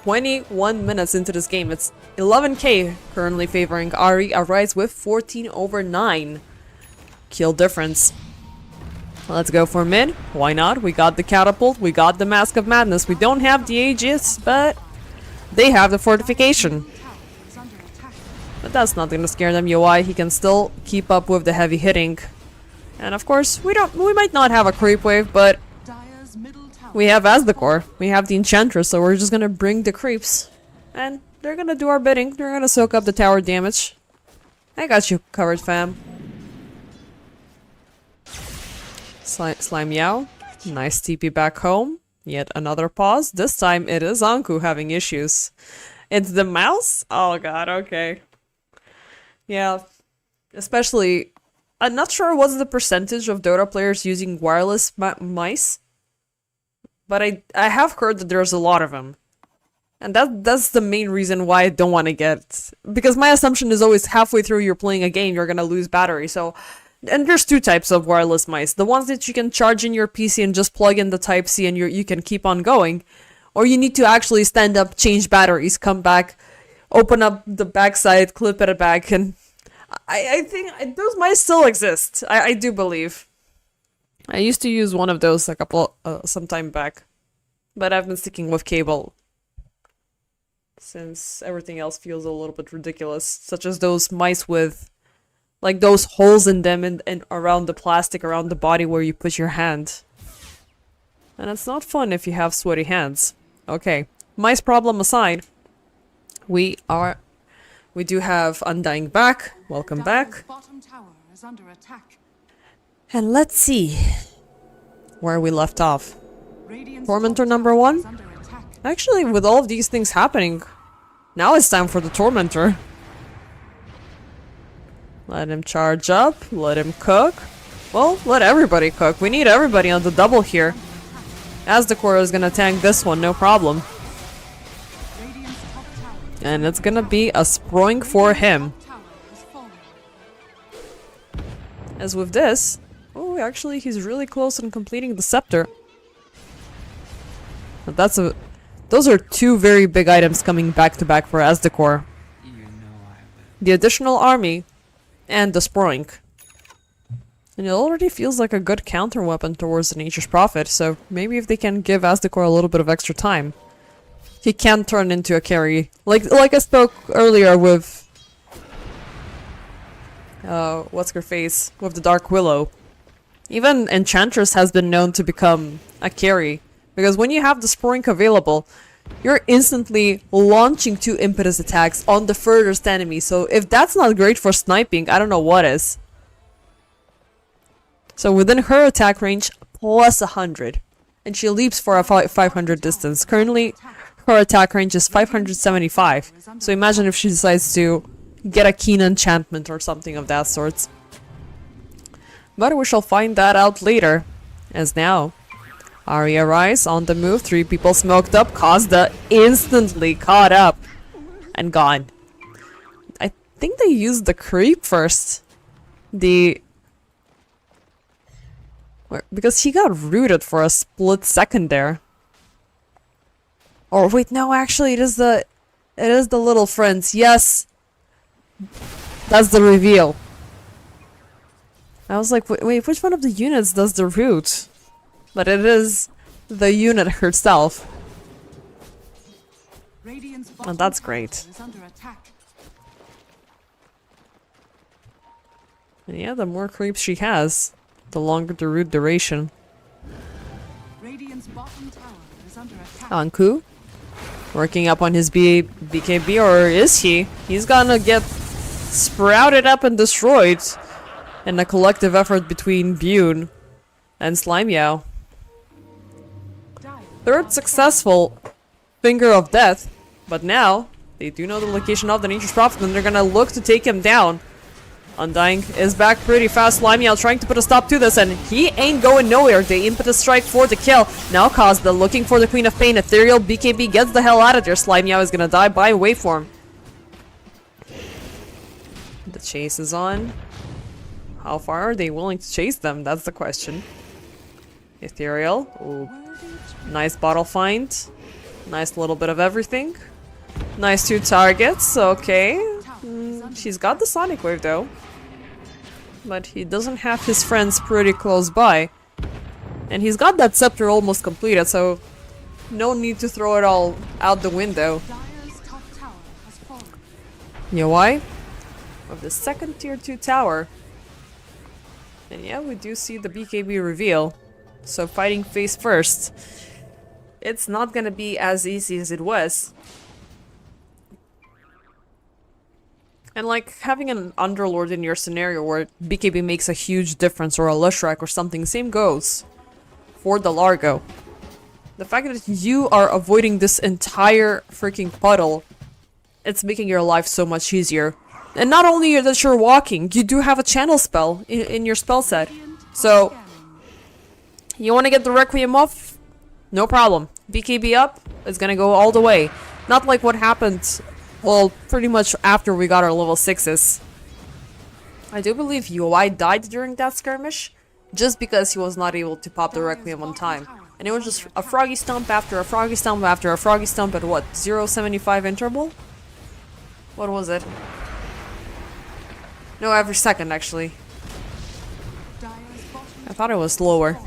21 minutes into this game. It's 11k currently favoring RE.Arise with 14/9 kill difference. Let's go for mid. Why not? We got the catapult. We got the Mask of Madness. We don't have the Aegis, but they have the fortification. Is under attack. But that's not gonna scare them. UI, he can still keep up with the heavy hitting. And of course, we might not have a creep wave, but Dire's middle tower. we have Asdecor. We have the Enchantress, so we're just gonna bring the creeps. And they're gonna do our bidding. They're gonna soak up the tower damage. I got you covered, fam. Slime Yao. Nice TP back home. Yet another pause. This time it is Anku having issues. It's the mouse? Oh god, okay. Yeah. Especially, I'm not sure what's the percentage of Dota players using wireless mice. But I have heard that there's a lot of them. And that's the main reason why I don't want to get... Because my assumption is always halfway through you're playing a game, you're gonna lose battery, so... And there's two types of wireless mice. The ones that you can charge in your PC and just plug in the Type-C and you can keep on going. Or you need to actually stand up, change batteries, come back, open up the backside, clip it back, and... I think those mice still exist. I do believe. I used to use one of those some time back. But I've been sticking with cable. Since everything else feels a little bit ridiculous. Such as those mice with... like those holes in them and around the plastic, around the body where you put your hand. And it's not fun if you have sweaty hands. Okay, mice problem aside, we do have Undying back. Welcome back. Dire's bottom tower is under attack. And let's see where we left off. Radiant's Tormentor top number tower 1? is under attack. Actually, with all of these things happening, now it's time for the Tormentor. Let him charge up, let him cook. Well, let everybody cook. We need everybody on the double here. Asdecor is gonna tank this one, no problem. Radiant's top tower. And it's gonna be a sproing for him. Top tower is falling. As with this... Oh, actually, he's really close on completing the Scepter. But those are two very big items coming back to back for Asdecor. The additional army and the Sproink. And it already feels like a good counter weapon towards the Nature's Prophet, so maybe if they can give Asdecor a little bit of extra time, he can turn into a carry. Like I spoke earlier with... what's her face? With the Dark Willow. Even Enchantress has been known to become a carry. Because when you have the Sproink available, you're instantly launching 2 impetus attacks on the furthest enemy. So if that's not great for sniping, I don't know what is. So within her attack range, plus 100. And she leaps for a 500 distance. Currently, her attack range is 575. So imagine if she decides to get a keen enchantment or something of that sort. But we shall find that out later. As now... RE.Arise on the move, 3 people smoked up, Kazda instantly caught up and gone. I think they used the creep first. Because he got rooted for a split second there. Or wait, no, actually it is the little friends. Yes. That's the reveal. I was like, wait, which one of the units does the root? But it is the unit herself. Radiant's And that's great. tower is under attack. And yeah, the more creeps she has, the longer the root duration. Radiant's bottom tower is under attack. Anku, working up on his BKB, or is he? He's gonna get sprouted up and destroyed in a collective effort between Bune and Slime Yao. Third successful Finger of Death, but now they do know the location of the Nature's Prophet and they're gonna look to take him down. Undying is back pretty fast. Slime Yao trying to put a stop to this, and he ain't going nowhere. The impetus strike for the kill. Now Kazda looking for the Queen of Pain. Ethereal BKB gets the hell out of there. Slime Yao is gonna die by waveform. The chase is on. How far are they willing to chase them? That's the question. Ethereal. Ooh. Nice bottle find. Nice little bit of everything. Nice 2 targets. Okay. She's got the Sonic Wave though. But he doesn't have his friends pretty close by. And he's got that scepter almost completed, so no need to throw it all out the window. Dire's top tower has fallen. You know why? Of the second tier 2 tower. And yeah, we do see the BKB reveal. So fighting face first. It's not gonna be as easy as it was. And like having an Underlord in your scenario where BKB makes a huge difference, or a Leshrac or something, same goes for the Largo. The fact that you are avoiding this entire freaking puddle, it's making your life so much easier. And not only that you're walking, you do have a channel spell in your spell set. So, you want to get the Requiem off? No problem. BKB up is gonna go all the way. Not like what happened, well, pretty much after we got our level 6s. I do believe UI died during that skirmish, just because he was not able to pop the Requiem on time. And it was just a froggy stump after a froggy stump after a froggy stump at what, 0.75 interval? What was it? No, every second actually. Dire's bottom I thought it was lower.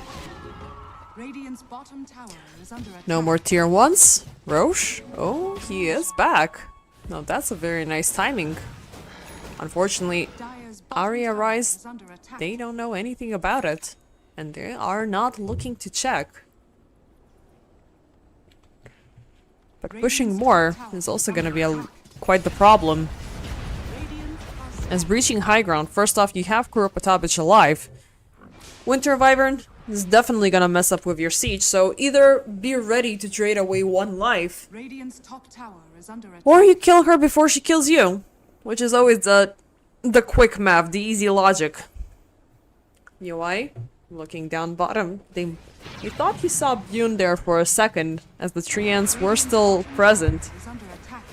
Radiant's bottom tower is under attack. No more tier 1s. Roche? Oh, he is back. No, that's a very nice timing. Unfortunately, Dire's bottom RE.Arise, tower is under attack. they don't know anything about it. And they are not looking to check. But pushing more is also going to be quite the problem. Radiant are As breaching high ground, first off, you have Kuropatavich alive. Winter Wyvern is definitely gonna mess up with your siege, so either be ready to trade away one life, Radiant's top tower is under attack. or you kill her before she kills you. Which is always the quick math, the easy logic. UI, looking down bottom, you thought you saw Bune there for a second, as the Treants were still present. Is under attack.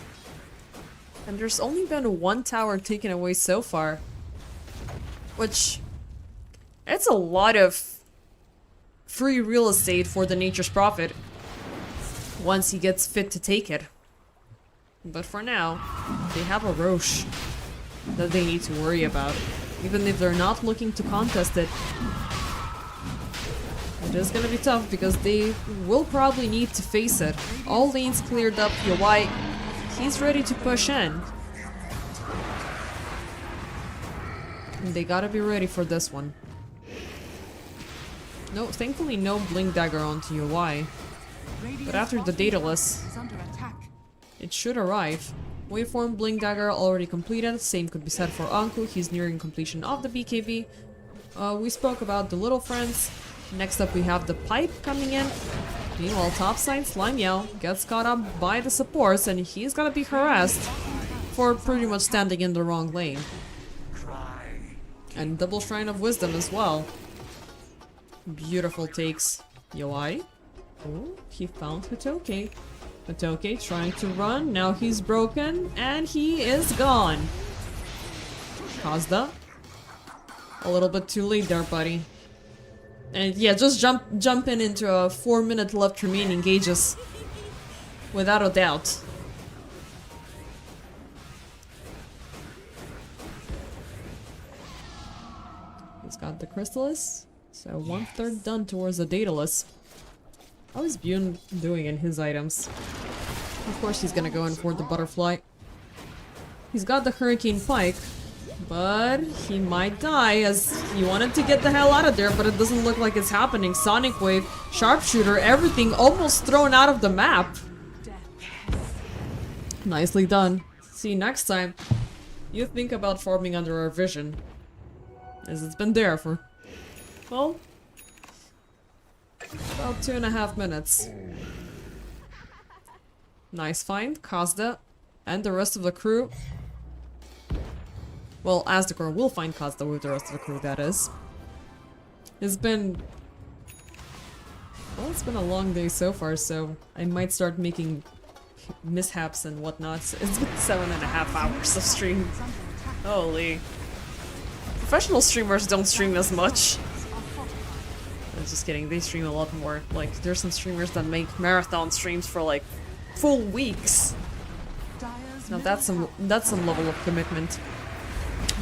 And there's only been one tower taken away so far. Which, it's a lot of free real estate for the Nature's Prophet once he gets fit to take it. But for now, they have a Roche that they need to worry about. Even if they're not looking to contest it. It is gonna be tough because they will probably need to face it. All lanes cleared up, UI, he's ready to push in. And they gotta be ready for this one. No, thankfully no Blink Dagger onto UI. But after the Daedalus, Is under attack. it should arrive. Waveform Blink Dagger already completed, same could be said for Anku, he's nearing completion of the BKB. We spoke about the Little Friends. Next up we have the Pipe coming in. Meanwhile, topside Slime Yell gets caught up by the supports and he's gonna be harassed for pretty much standing in the wrong lane. And double Shrine of Wisdom as well. Beautiful takes. UI. Oh, he found Hitoke. Hitoke trying to run, now he's broken, and he is gone. Kazda. A little bit too late there, buddy. And yeah, just jump in into a 4-minute left remaining gauges. Without a doubt. He's got the Chrysalis. So 1/3 done towards the Daedalus. How is Bune doing in his items? Of course he's gonna go in for the Butterfly. He's got the Hurricane Pike, but he might die as he wanted to get the hell out of there, but it doesn't look like it's happening. Sonic Wave, Sharpshooter, everything almost thrown out of the map. Nicely done. See, next time, you think about farming under our vision. As it's been there for, well, about 2.5 minutes. Nice find, Kazda, and the rest of the crew. Well, Asdekor will find Kazda with the rest of the crew, that is. It's been... well, it's been a long day so far, so I might start making mishaps and whatnot. It's been 7.5 hours of stream. Holy. Professional streamers don't stream as much. I'm just kidding, they stream a lot more. Like, there's some streamers that make marathon streams for like full weeks. Now that's some level of commitment.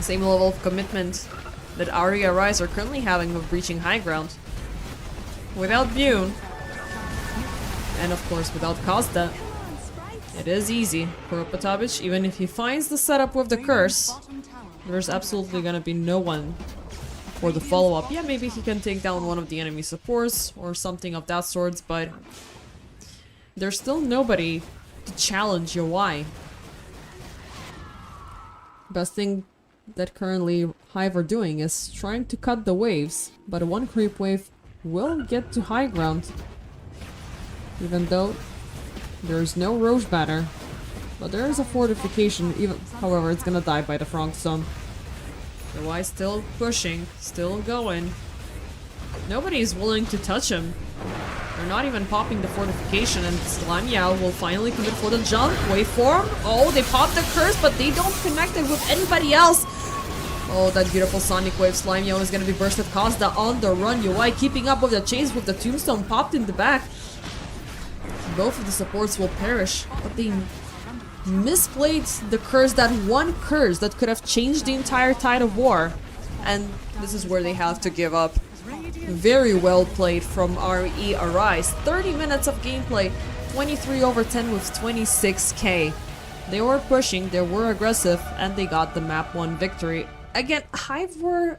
Same level of commitment that RE.Arise are currently having with breaching high ground. without Bune, and of course without Costa, it is easy for Opatovic. Even if he finds the setup with the curse, Bottom tower there's absolutely gonna be no one for the follow-up. Yeah, maybe he can take down one of the enemy supports or something of that sort, but there's still nobody to challenge UI. Best thing that currently HIVE are doing is trying to cut the waves, but one creep wave will get to high ground, even though there's no Roche banner. But there is a fortification, even however it's gonna die by the Frog Stone. UI still pushing, still going. Nobody is willing to touch him. They're not even popping the fortification, and Slime Yao will finally commit for the jump. Waveform. Oh, they popped the curse, but they don't connect it with anybody else. Oh, that beautiful Sonic Wave. Slime Yao is gonna be bursted. Costa on the run. UI keeping up with the chase with the Tombstone popped in the back. Both of the supports will perish, but they misplayed the curse, that one curse that could have changed the entire tide of war. And this is where they have to give up. Very well played from RE.Arise. 30 minutes of gameplay, 23/10 with 26k. They were pushing, they were aggressive, and they got the map 1 victory. Again, HIVE were...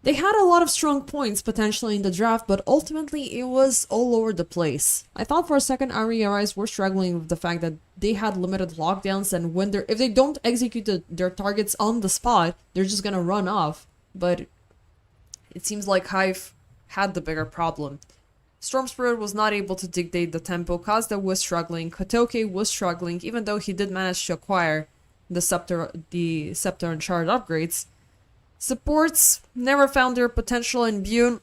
They had a lot of strong points potentially in the draft, but ultimately it was all over the place. I thought for a second RE.Arise were struggling with the fact that they had limited lockdowns, and when if they don't execute their targets on the spot, they're just gonna run off. But it seems like HIVE had the bigger problem. Storm Spirit was not able to dictate the tempo, Kazda was struggling, Kotoke was struggling, even though he did manage to acquire the Scepter and Shard upgrades. Supports never found their potential, in Bune,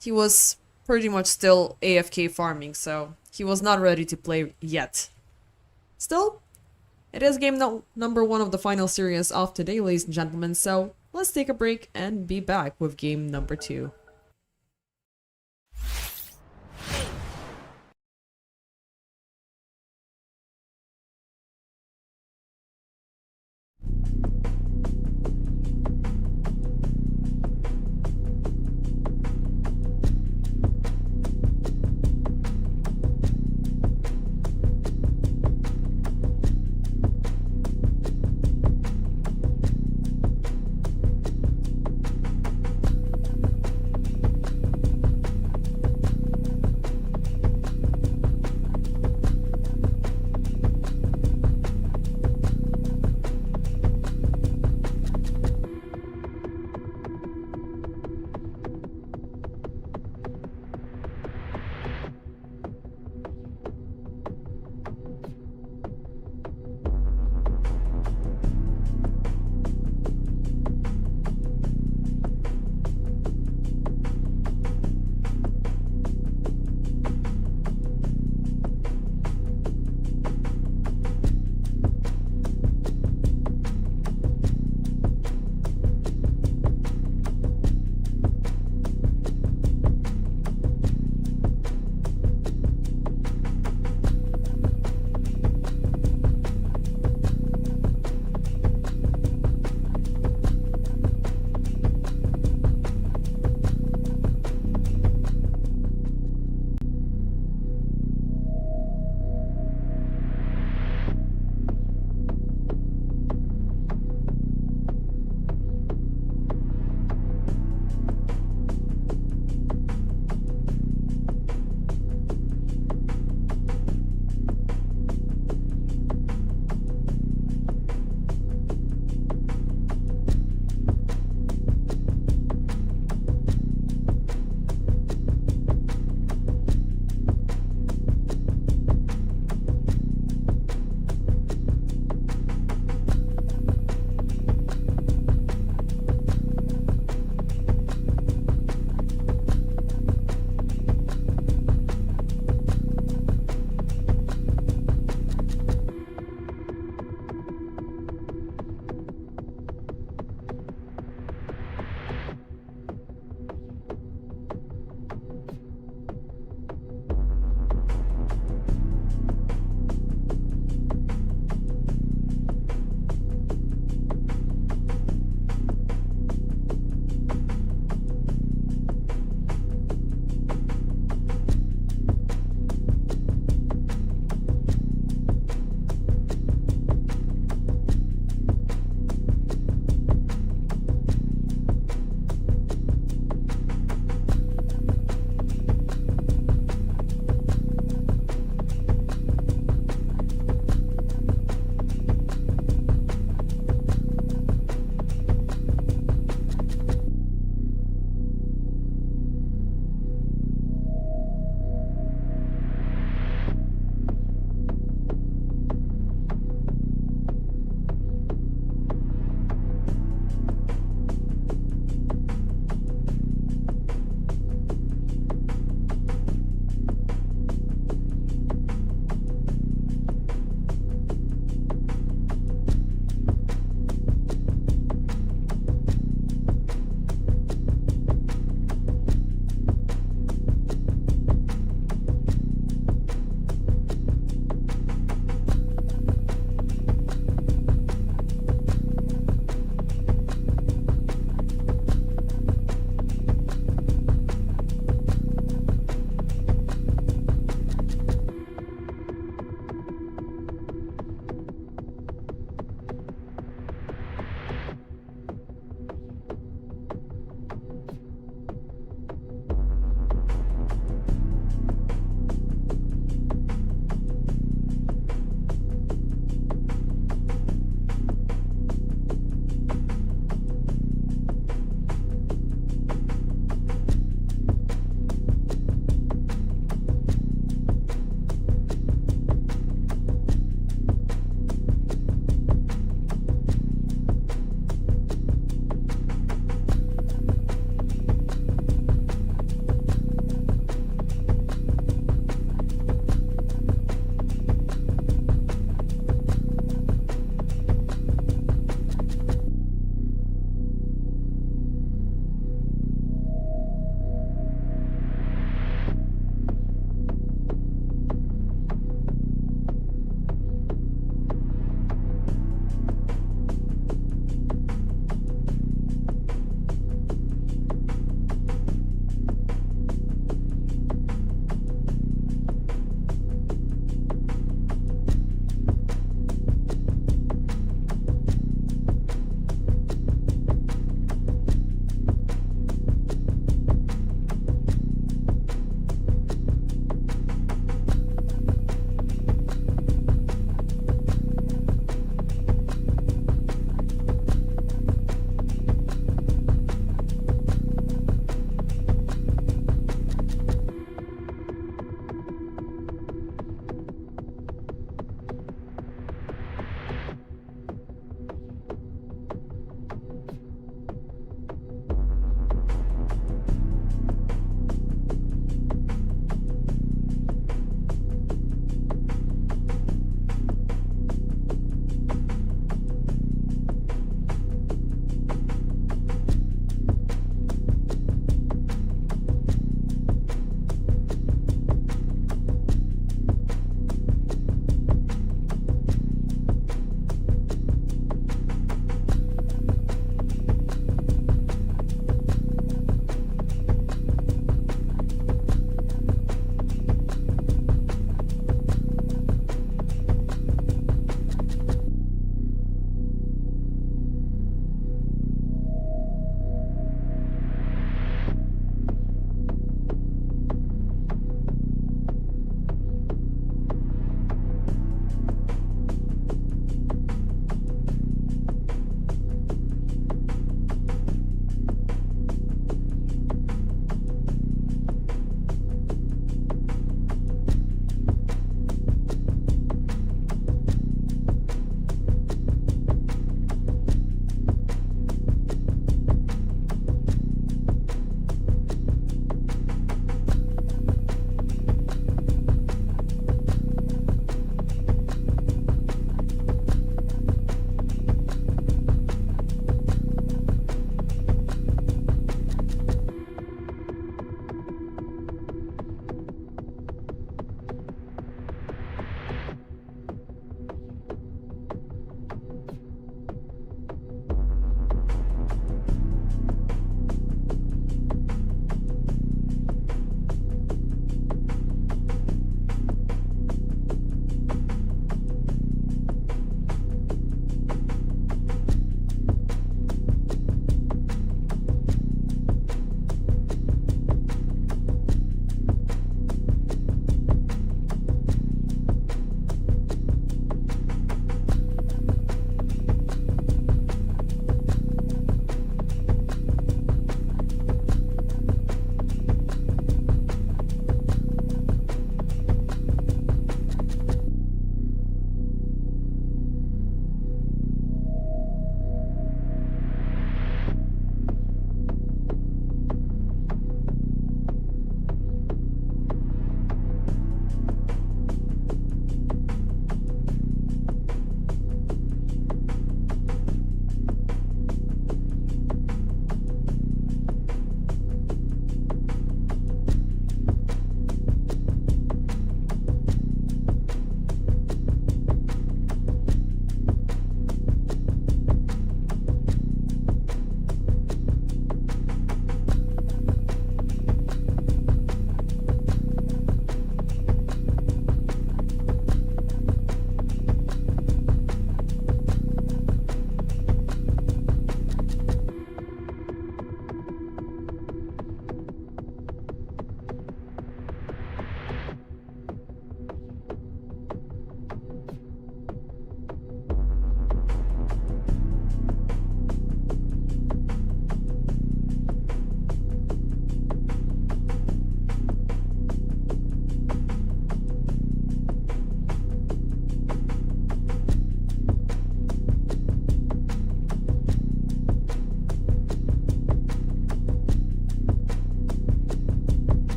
he was pretty much still AFK farming, so he was not ready to play yet. Still, it is game number 1 of the final series of today, ladies and gentlemen, so let's take a break and be back with game number 2.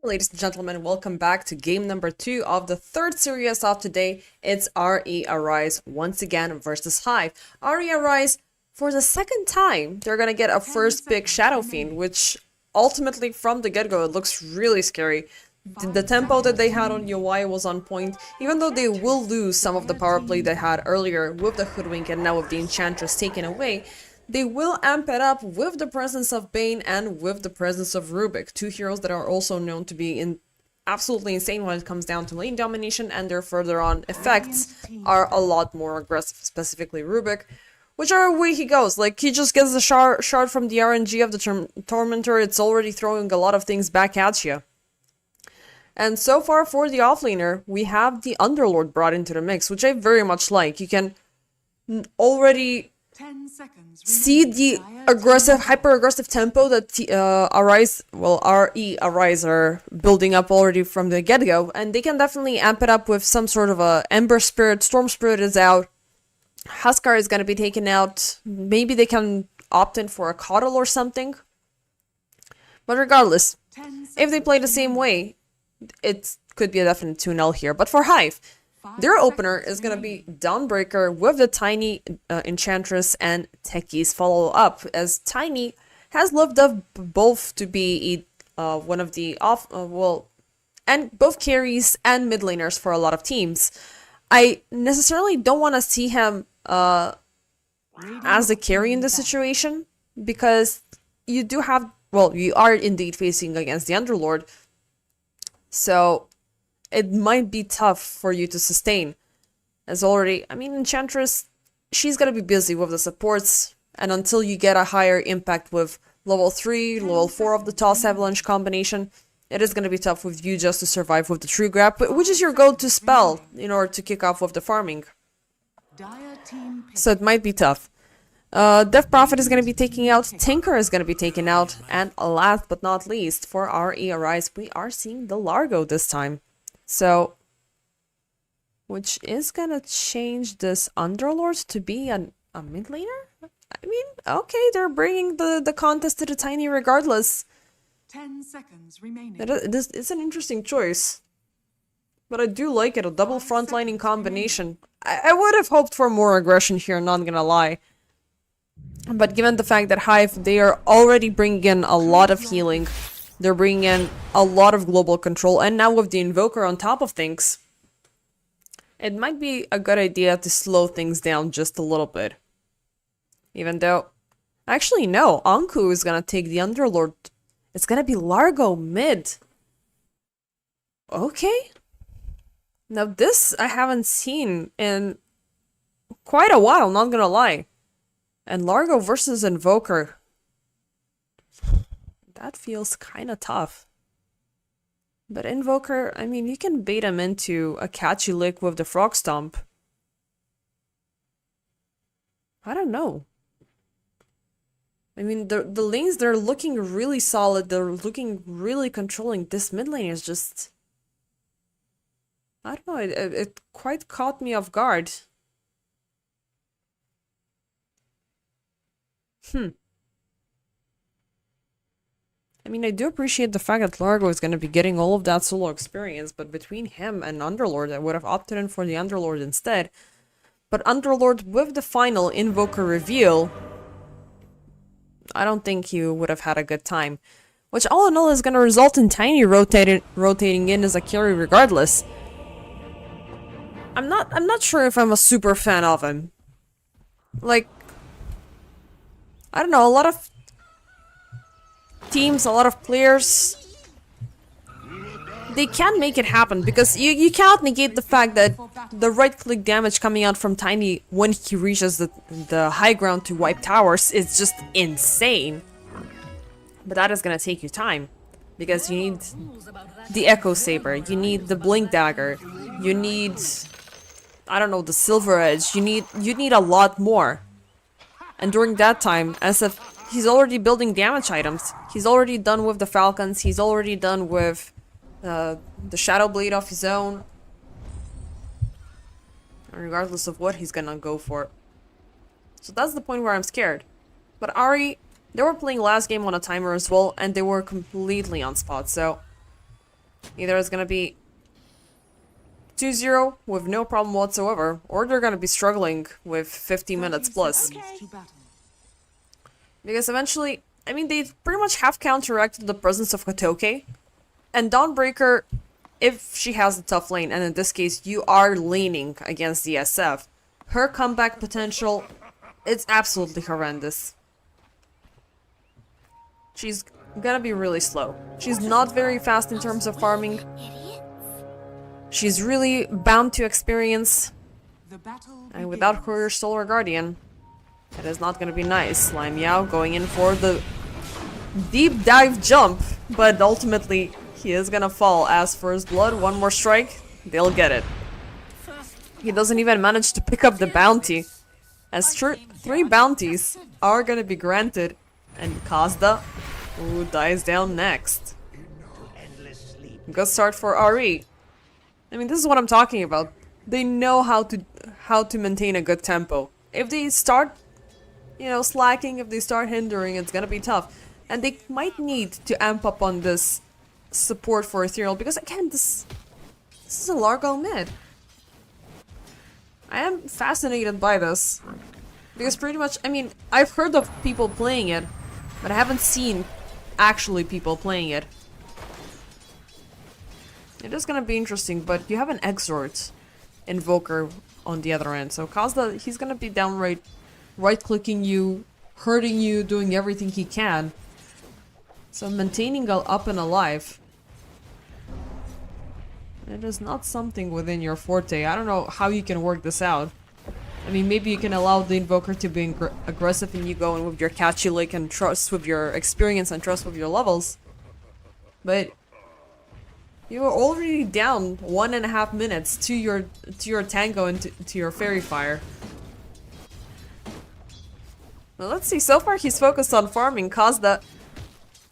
Ladies and gentlemen, welcome back to game number 2 of the third series of today. It's RE.Arise once again versus HIVE. RE.Arise, for the second time, they're gonna get a first pick Shadow Fiend, which ultimately from the get-go it looks really scary. The tempo that they had on UI was on point, even though they will lose some of the power play they had earlier with the Hoodwink and now with the Enchantress taken away. They will amp it up with the presence of Bane and with the presence of Rubik, two heroes that are also known to be absolutely insane when it comes down to lane domination, and their further on effects are a lot more aggressive, specifically Rubik. Whichever way he goes, like he just gets the shard from the RNG of the Tormentor, it's already throwing a lot of things back at you. And so far for the offlaner, we have the Underlord brought into the mix, which I very much like. You can already 10 seconds see the aggressive, hyper-aggressive tempo that RE.Arise are building up already from the get-go, and they can definitely amp it up with some sort of a Ember Spirit. Storm Spirit is out, Huskar is going to be taken out, maybe they can opt in for a Coddle or something. But regardless, if they play the same way, it could be a definite 2-0 here. But for HIVE, their opener is going to be Dawnbreaker with the Tiny Enchantress and Techie's follow-up, as Tiny has lived up both to be one of the and both carries and mid laners for a lot of teams. I necessarily don't want to see him as a carry in this situation, because you do have, you are indeed facing against the Underlord, so it might be tough for you to sustain. As already, Enchantress, she's gonna be busy with the supports, and until you get a higher impact with level 3, level 4 of the Toss Avalanche combination, it is gonna be tough with you just to survive with the True Grab, which is your go-to spell in order to kick off with the farming. So it might be tough. Death Prophet is going to be taking out, Tinker is going to be taken out, and last but not least, for RE.Arise, we are seeing the Largo this time. So, which is going to change this Underlord to be a mid laner? Okay, they're bringing the contest to the Tiny regardless. 10 seconds remaining. It's an interesting choice. But I do like it, a double frontlining combination. I would have hoped for more aggression here, not gonna lie. But given the fact that HIVE, they are already bringing in a lot of healing, they're bringing in a lot of global control, and now with the Invoker on top of things, it might be a good idea to slow things down just a little bit. Even though, actually no, Anku is gonna take the Underlord. It's gonna be Largo mid. Okay. Now this I haven't seen in quite a while, not gonna lie. And Largo versus Invoker. That feels kinda tough. But Invoker, you can bait him into a catchy lick with the Frog Stomp. I don't know. The lanes, they're looking really solid, they're looking really controlling. This mid lane is just... I don't know, it quite caught me off guard. I do appreciate the fact that Largo is going to be getting all of that solo experience, but between him and Underlord, I would have opted in for the Underlord instead. But Underlord with the final Invoker reveal, I don't think he would have had a good time. Which all in all is going to result in Tiny rotating in as a carry regardless. I'm not sure if I'm a super fan of him. Like, I don't know, a lot of teams, a lot of players, they can make it happen, because you cannot negate the fact that the right-click damage coming out from Tiny when he reaches the high ground to wipe towers is just insane. But that is gonna take you time, because you need the Echo Saber, you need the Blink Dagger, you need, I don't know, the Silver Edge, you need a lot more. And during that time, SF, he's already building damage items. He's already done with the Falcons, he's already done with the Shadow Blade of his own. Regardless of what he's gonna go for. So that's the point where I'm scared. But Ari, they were playing last game on a timer as well, and they were completely on spot, so Either it's gonna be 2-0 with no problem whatsoever, or they're gonna be struggling with 50 minutes plus. To battle. Because eventually, I mean, they pretty much have counteracted the presence of Hotoke. And Dawnbreaker, if she has a tough lane, and in this case you are leaning against the SF, her comeback potential, it's absolutely horrendous. She's gonna be really slow. She's not very fast in terms of farming. Idiots. She's really bound to experience, The battle and without begins. her Solar Guardian, it is not gonna be nice. Slime Yao going in for the deep dive jump, but ultimately he is gonna fall. As for his blood, one more strike, they'll get it. He doesn't even manage to pick up the bounty, as 3 bounties are gonna be granted, and Kazda, who dies down next. Good start for RE. I mean, this is what I'm talking about. They know how to maintain a good tempo. If they start, you know, slacking, if they start hindering, it's gonna be tough. And they might need to amp up on this support for Ethereal, because again, this is a Largo mid. I am fascinated by this. Because pretty much, I mean, I've heard of people playing it, but I haven't seen actually people playing it. It is gonna be interesting, but you have an Exort Invoker on the other end. So Kazda, he's gonna be downright right-clicking you, hurting you, doing everything he can. So maintaining up and alive, it is not something within your forte. I don't know how you can work this out. I mean, maybe you can allow the Invoker to be aggressive and you go in with your catchy lick and trust with your experience and trust with your levels. But you are already down 1.5 minutes to your Tango and to your Fairy Fire. Well, let's see. So far, he's focused on farming. Kazda,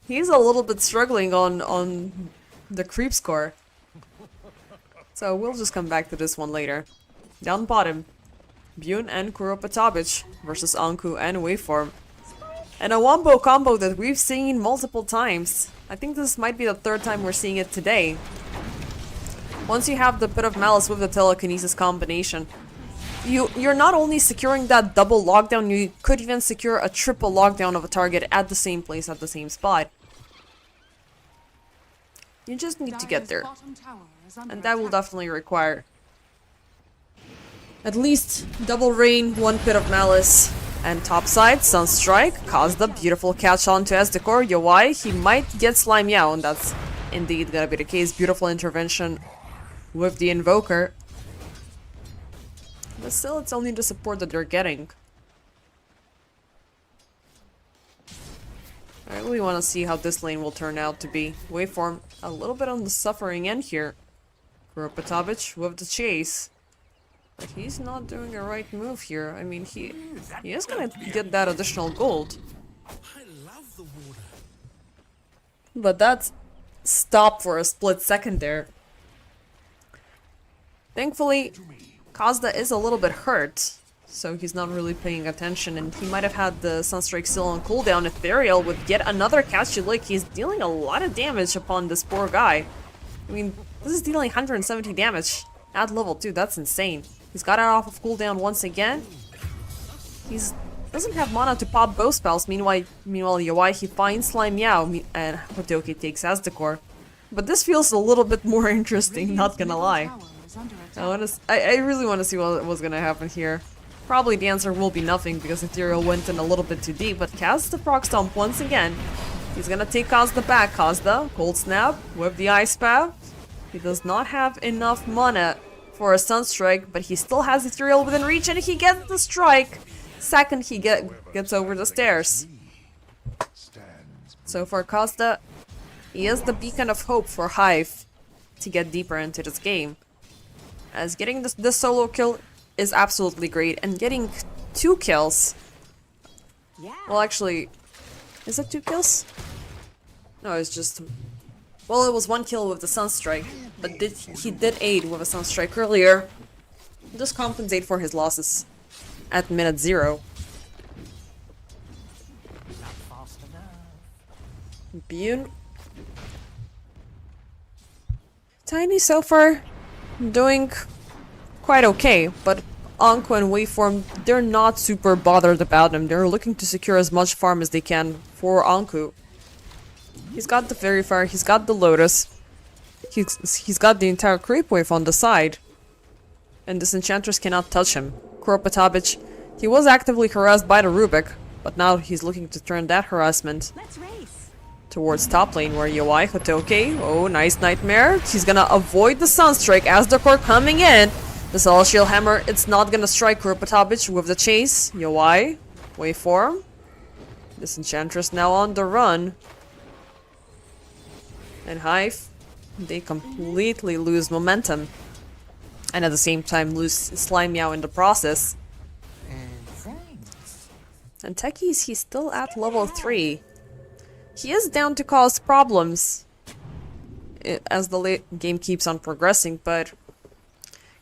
he's a little bit struggling on the creep score. So we'll just come back to this one later. Down bottom, Bune and Kuropatovic versus Anku and Waveform. And a wombo combo that we've seen multiple times. I think this might be the 3rd time we're seeing it today. Once you have the Pit of Malice with the Telekinesis combination, you're not only securing that double lockdown, you could even secure a triple lockdown of a target at the same place, at the same spot. You just need to get there. And that will definitely require at least double rain, 1 Pit of Malice, and topside, Sunstrike, Kazda, beautiful catch on to S-Decor, Yowai, he might get Slime Yao, and that's indeed gonna be the case. Beautiful intervention with the Invoker. But still, it's only the support that they're getting. I really want to see how this lane will turn out to be. Waveform, a little bit on the suffering end here. Kuropatovic with the chase. But he's not doing a right move here. I mean, he is gonna get that additional gold. I love the water. But that stopped for a split second there. Thankfully, Kazda is a little bit hurt, so he's not really paying attention, and he might have had the Sunstrike still on cooldown. Ethereal with yet another catchy lick. He's dealing a lot of damage upon this poor guy. I mean, this is dealing 170 damage at level 2. That's insane. He's got it off of cooldown once again. He's doesn't have mana to pop both spells. Meanwhile, Yowai, he finds Slime Yao, and Hotoki takes As-Decor. But this feels a little bit more interesting, not gonna lie. I really want to see what was gonna happen here. Probably the answer will be nothing because Ethereal went in a little bit too deep, but casts the Proc Stomp once again. He's gonna take Kazda back. Kazda, Cold Snap with the Ice Path. He does not have enough mana for a Sunstrike, but he still has Ethereal within reach and he gets the strike. Second, he gets over the stairs. So for Kazda, he is the beacon of hope for HIVE to get deeper into this game. As getting this solo kill is absolutely great, and getting 2 kills. Well, actually, is it 2 kills? No, it's just... Well, it was 1 kill with the Sunstrike, but he did aid with a Sunstrike earlier. Just compensate for his losses at minute 0. Bune. Tiny so far doing quite okay, but Anko and Waveform, they're not super bothered about him. They're looking to secure as much farm as they can for Anku. He's got the Fairy Fire, he's got the Lotus, he's got the entire Creep Wave on the side. And this Enchantress cannot touch him. Kuropatabic, he was actively harassed by the Rubik, but now he's looking to turn that harassment towards top lane where UI Hotoke, oh nice Nightmare, he's gonna avoid the Sunstrike as the core coming in. The Celestial Hammer, it's not gonna strike Kuropatabic with the chase. UI, Waveform. This Enchantress now on the run. And Hive, they completely lose momentum. And at the same time lose Slime Meow in the process. And Techie's, he's still at level 3. He is down to cause problems as the late game keeps on progressing, but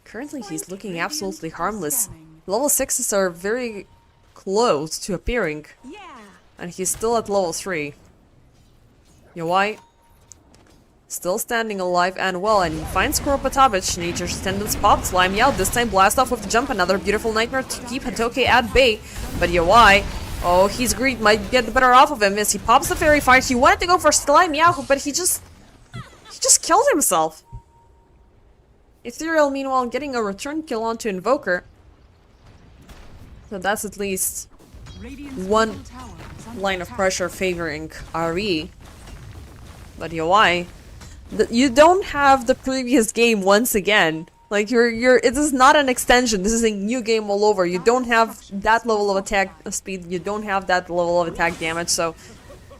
currently he's looking absolutely harmless. Level 6s are very close to appearing. And he's still at level 3. UI still standing alive and well, and he finds Kuropatabic. Nature's Tendons pop, Slime Meow, this time blast off with the jump, another beautiful Nightmare to keep Hotoke at bay. But UI, oh, his greed might get the better off of him as he pops the Fairy Fire. He wanted to go for Slime Meow, but he just killed himself. Ethereal, meanwhile, getting a return kill onto Invoker. So that's at least one line of pressure favoring RE. But UI, you don't have the previous game once again. Like it is not an extension. This is a new game all over. You don't have that level of attack speed. You don't have that level of attack damage. So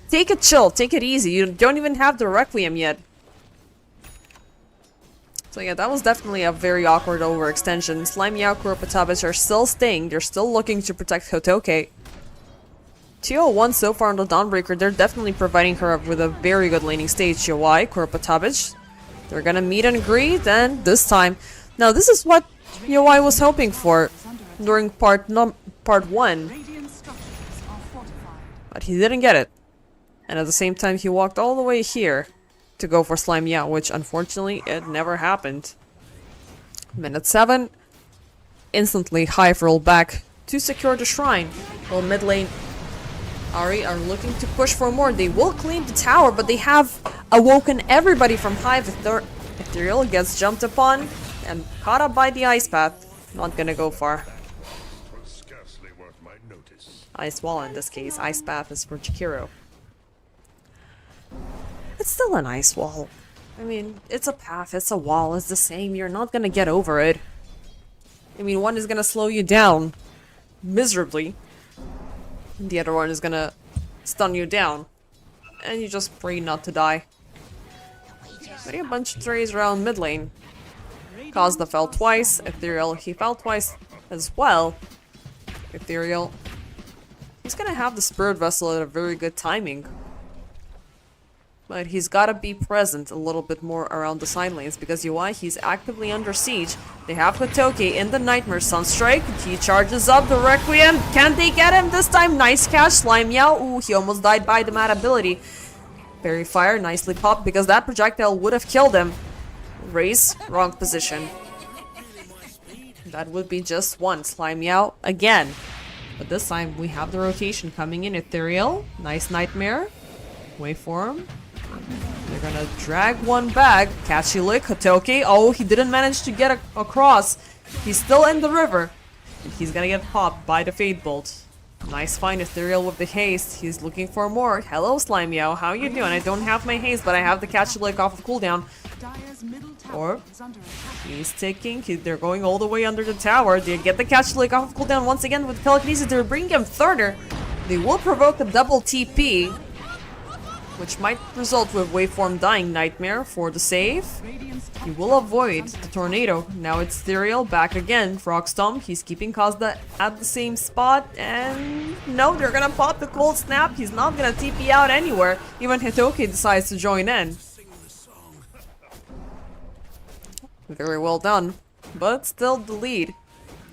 take it chill, take it easy. You don't even have the Requiem yet. So yeah, that was definitely a very awkward overextension. Slime Meow, Kuropatabic are still staying. They're still looking to protect Hotoke. 201 so far on the Dawnbreaker. They're definitely providing her with a very good laning stage. UI, Kuropatabic. They're gonna meet and greet, and this time... Now, this is what UI was hoping for during part 1. But he didn't get it. And at the same time, he walked all the way here to go for Slime Meow, which unfortunately, it never happened. Minute 7. Instantly, Hive roll back to secure the shrine. While mid lane, RE are looking to push for more. They will claim the tower, but they have awoken everybody from Hive. Ethereal gets jumped upon and caught up by the Ice Path. Not gonna go far. Ice Wall in this case. Ice Path is for Chikiro. It's still an Ice Wall. I mean, it's a path, it's a wall, it's the same. You're not gonna get over it. I mean, one is gonna slow you down miserably. The other one is gonna stun you down. And you just pray not to die. Maybe a bunch of trees around mid lane. Cosda fell twice. Ethereal, he fell twice as well. Ethereal. He's gonna have the Spirit Vessel at a very good timing. But he's gotta be present a little bit more around the side lanes because UI, he's actively under siege. They have Hotoke in the Nightmare Sunstrike. He charges up the Requiem. Can they get him this time? Nice catch. Slime Meow. Ooh, he almost died by the mad ability. Fairy Fire nicely popped because that projectile would have killed him. Raise, wrong position. That would be just one. Slime Meow again. But this time we have the rotation coming in. Ethereal. Nice Nightmare. Waveform. They're gonna drag one back. Catchy lick. Hotoke. Oh, he didn't manage to get across. He's still in the river. And he's gonna get popped by the Fade Bolt. Nice find, Ethereal with the haste. He's looking for more. Hello, Slime Meow. How you doing? I don't have my haste, but I have the Catchy lick off of cooldown. Or he's taking. They're going all the way under the tower. They get the Catchy lick off of cooldown once again with telekinesis. They're bringing him further. They will provoke a double TP, which might result with Waveform dying. Nightmare for the save. He will avoid the tornado. Now it's Ethereal back again. Frog Stomp. He's keeping Kazda at the same spot. And no, they're gonna pop the cold snap. He's not gonna TP out anywhere. Even Hotoke decides to join in. Very well done. But still the lead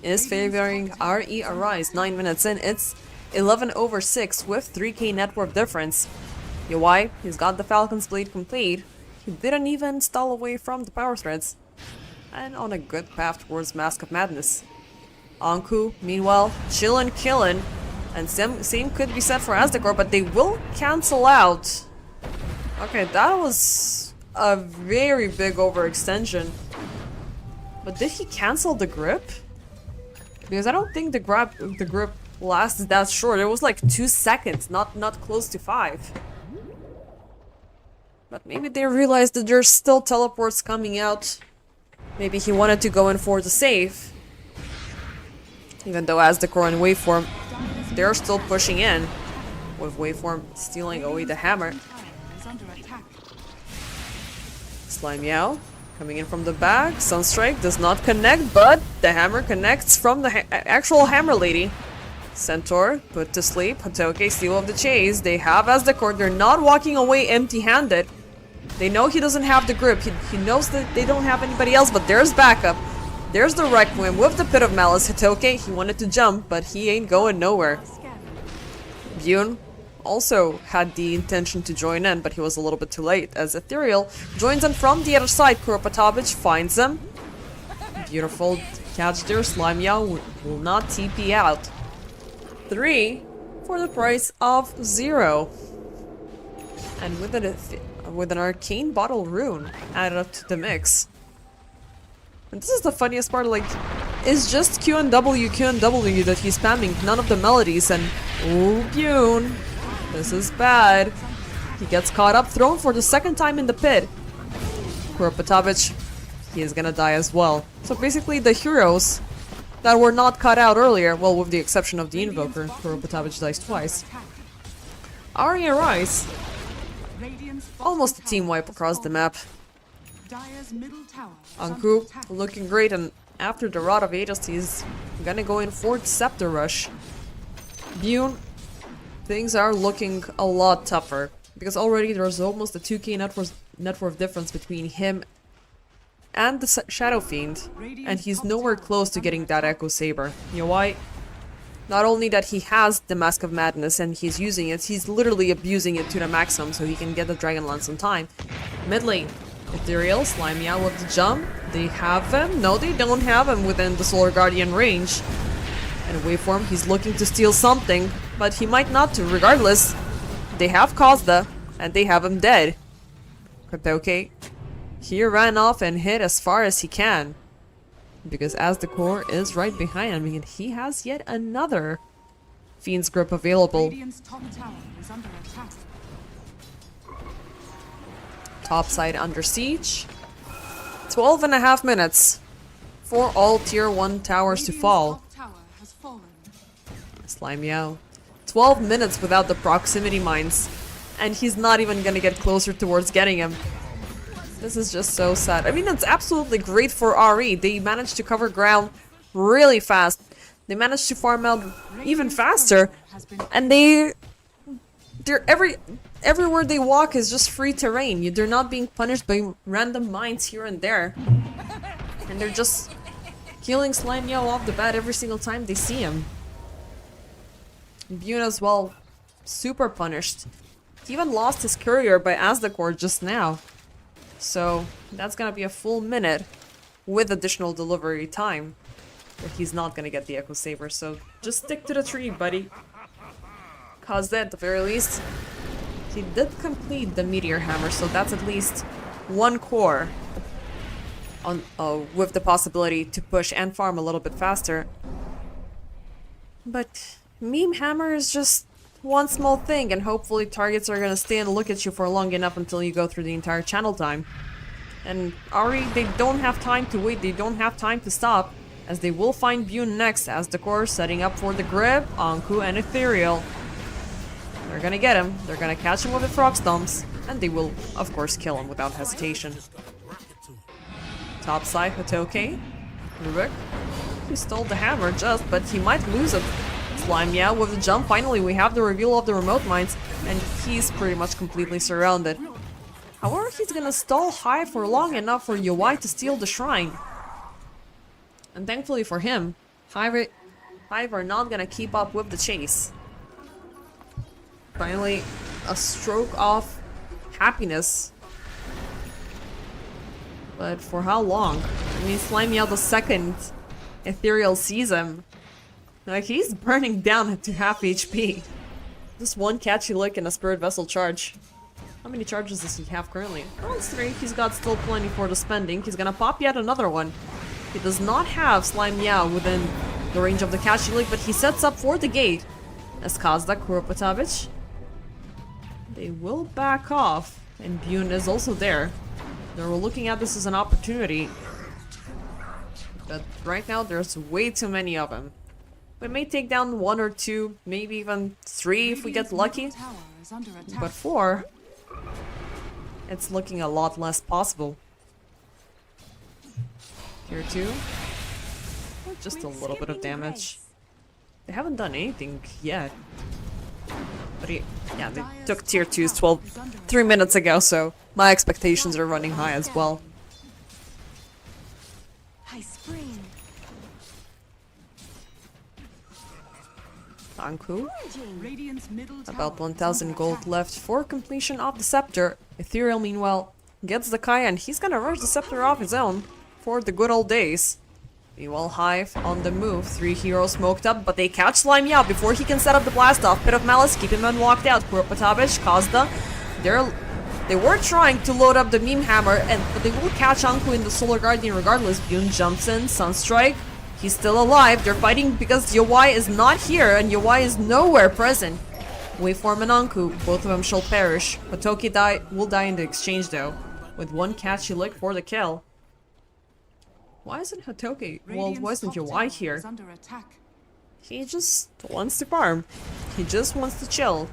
is favoring RE.Arise. 9 minutes in. It's 11/6 with 3k net worth difference. UI, he's got the Falcon's Blade complete. He didn't even stall away from the power threads. And on a good path towards Mask of Madness. Anku, meanwhile, chillin', killin'. And same could be said for Asdecor, but they will cancel out. Okay, that was a very big overextension. But did he cancel the grip? Because I don't think the grip lasts that short. It was like 2 seconds, not close to 5. But maybe they realized that there's still teleports coming out. Maybe he wanted to go in for the save. Even though Asdecor and Waveform, they're still pushing in. With Waveform stealing away the hammer. Is under attack. Slime Meow coming in from the back. Sunstrike does not connect, but the hammer connects from the actual hammer lady. Centaur put to sleep. Hatoke, steal of the chase. They have Asdecor. They're not walking away empty-handed. They know he doesn't have the grip. He knows that they don't have anybody else, but there's backup. There's the Requiem with the Pit of Malice. Hitoke, he wanted to jump, but he ain't going nowhere. Bune also had the intention to join in, but he was a little bit too late, as Ethereal joins in from the other side. Kuropatovic finds him. Beautiful catch there. Slime Meow will not TP out. 3 for the price of 0. And with an arcane bottle rune added up to the mix. And this is the funniest part, like, it's just Q and W that he's spamming, none of the melodies, and ooh, Bune. This is bad. He gets caught up, thrown for the second time in the pit. Kuropatovic, he is gonna die as well. So basically the heroes that were not cut out earlier, well, with the exception of the Invoker, Kuropatovic dies twice. RE.Arise. Almost a team wipe across the map. Dire's middle tower is Anku under attack. looking great, and after the Rod of Aegis, he's gonna go in for the Scepter Rush. Bune, things are looking a lot tougher, because already there's almost a 2k net worth difference between him and the Shadow Fiend, and he's nowhere close to getting that Echo Saber. You know why? Not only that he has the Mask of Madness and he's using it, he's literally abusing it to the maximum so he can get the Dragon Lance on time. Mid lane, Ethereal, Slime Meow with the jump. They have him. No, they don't have him within the Solar Guardian range. And Waveform, he's looking to steal something, but he might not to. Regardless, they have Kozda, and they have him dead. Hatoke, he ran off and hit as far as he can. Because Asdecor is right behind him, and he has yet another Fiend's Grip available. Radiant's top tower is under attack. Top side under siege. 12.5 minutes for all tier 1 towers to Radiant's fall. top tower has fallen. Slime Meow. 12 minutes without the proximity mines. And he's not even gonna get closer towards getting him. This is just so sad. I mean, it's absolutely great for RE. They managed to cover ground really fast. They managed to farm out even faster. And they're everywhere they walk is just free terrain. They're not being punished by random mines here and there. And they're just killing Slime Meow off the bat every single time they see him. Bune as well, super punished. He even lost his courier by Asdecor just now. So that's gonna be a full minute with additional delivery time. But he's not gonna get the Echo Saber, so just stick to the tree, buddy. Cause that, at the very least, he did complete the Meteor Hammer, so that's at least 1 core on with the possibility to push and farm a little bit faster. But Meme Hammer is just one small thing, and hopefully targets are gonna stay and look at you for long enough until you go through the entire channel time. And RE, they don't have time to wait, they don't have time to stop, as they will find Bune next, as the core setting up for the grip, Anku and Ethereal. They're gonna get him, they're gonna catch him with the frog stomps, and they will, of course, kill him without hesitation. Top side, Hatoke. Rubik. He stole the hammer just, but he might lose it. Slime Meow with the jump. Finally, we have the reveal of the remote mines, and he's pretty much completely surrounded. However, he's gonna stall HIVE for long enough for UI to steal the shrine. And thankfully for him, HIVE are not gonna keep up with the chase. Finally, a stroke of happiness But for how long? I mean, Slime Meow the second Ethereal sees him. Like, he's burning down to half HP. Just one catchy lick and a Spirit Vessel charge. How many charges does he have currently? Oh, it's 3. He's got still plenty for the spending. He's gonna pop yet another one. He does not have Slime Meow within the range of the catchy lick, but he sets up for the gate. As Kazda, Kuropatavich. They will back off. And Bune is also there. They're looking at this as an opportunity. But right now, there's way too many of them. We may take down 1 or 2, maybe even 3 if we get lucky. But 4, it's looking a lot less possible. Tier 2. Just a little bit of damage. They haven't done anything yet. But yeah, they took tier 2s 3 minutes ago, so my expectations are running high as well. Anku. About 1000 gold left for completion of the scepter. Ethereal, meanwhile, gets the Kaya and he's gonna rush the scepter off his own for the good old days. Meanwhile, Hive on the move. 3 heroes smoked up, but they catch Slime Meow before he can set up the blast off. Pit of Malice, keep him unwalked out. Kuropatavich, Kazda. They were trying to load up the Meme Hammer, but they will catch Anku in the Solar Guardian regardless. Bune jumps in, Sunstrike. He's still alive. They're fighting because Yowai is not here, and Yowai is nowhere present. Waveform and Anku, both of them shall perish. Hotoki will die in the exchange though, with 1 catchy lick for the kill. Why isn't Hotoki? Well, why isn't Yowai here? He just wants to farm. He just wants to chill.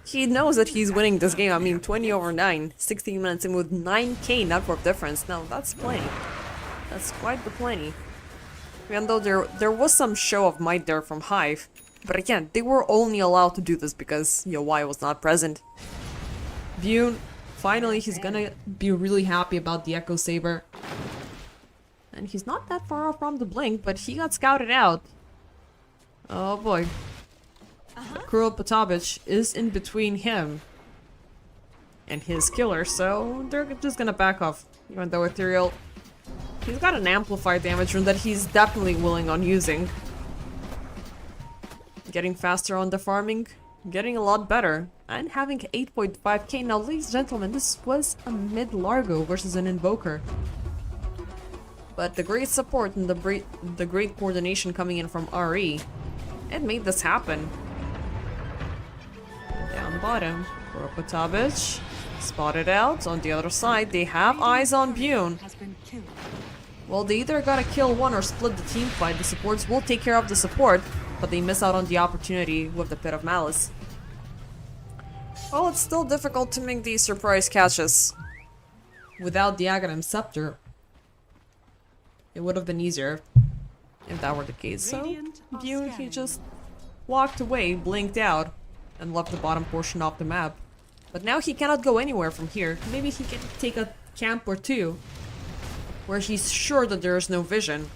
He knows that he's winning this game. I mean, 20/9, 16 minutes in with 9k network difference. Now, that's plenty. That's quite the plenty. Even though there was some show of might there from Hive. But again, they were only allowed to do this because Yowai was not present. Bune, finally, he's gonna be really happy about the Echo Saber. And he's not that far off from the blink, but he got scouted out. Oh boy. Kuropatavich is in between him and his killer, so they're just gonna back off. Even though Ethereal, he's got an amplified damage rune that he's definitely willing on using. Getting faster on the farming, getting a lot better, and having 8.5k. Now, ladies and gentlemen, this was a mid-Largo versus an Invoker. But the great support and the great coordination coming in from RE, it made this happen. Down bottom, Kuropatavich spotted out. On the other side, they have eyes on Bune. Well, they either gotta kill one or split the team fight. The supports will take care of the support, but they miss out on the opportunity with the Pit of Malice. Well, it's still difficult to make these surprise catches. Without the Aghanim Scepter, it would have been easier if that were the case. So, Bune, he just walked away, blinked out, and left the bottom portion of the map. But now he cannot go anywhere from here. Maybe he can take a camp or 2, where he's sure that there is no vision.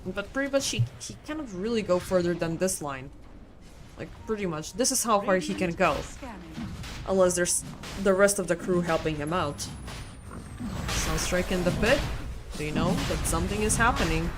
But pretty much he cannot really go further than this line. Like, pretty much. This is how far he can go. Unless there's the rest of the crew helping him out. Sunstrike in the pit. They know that something is happening.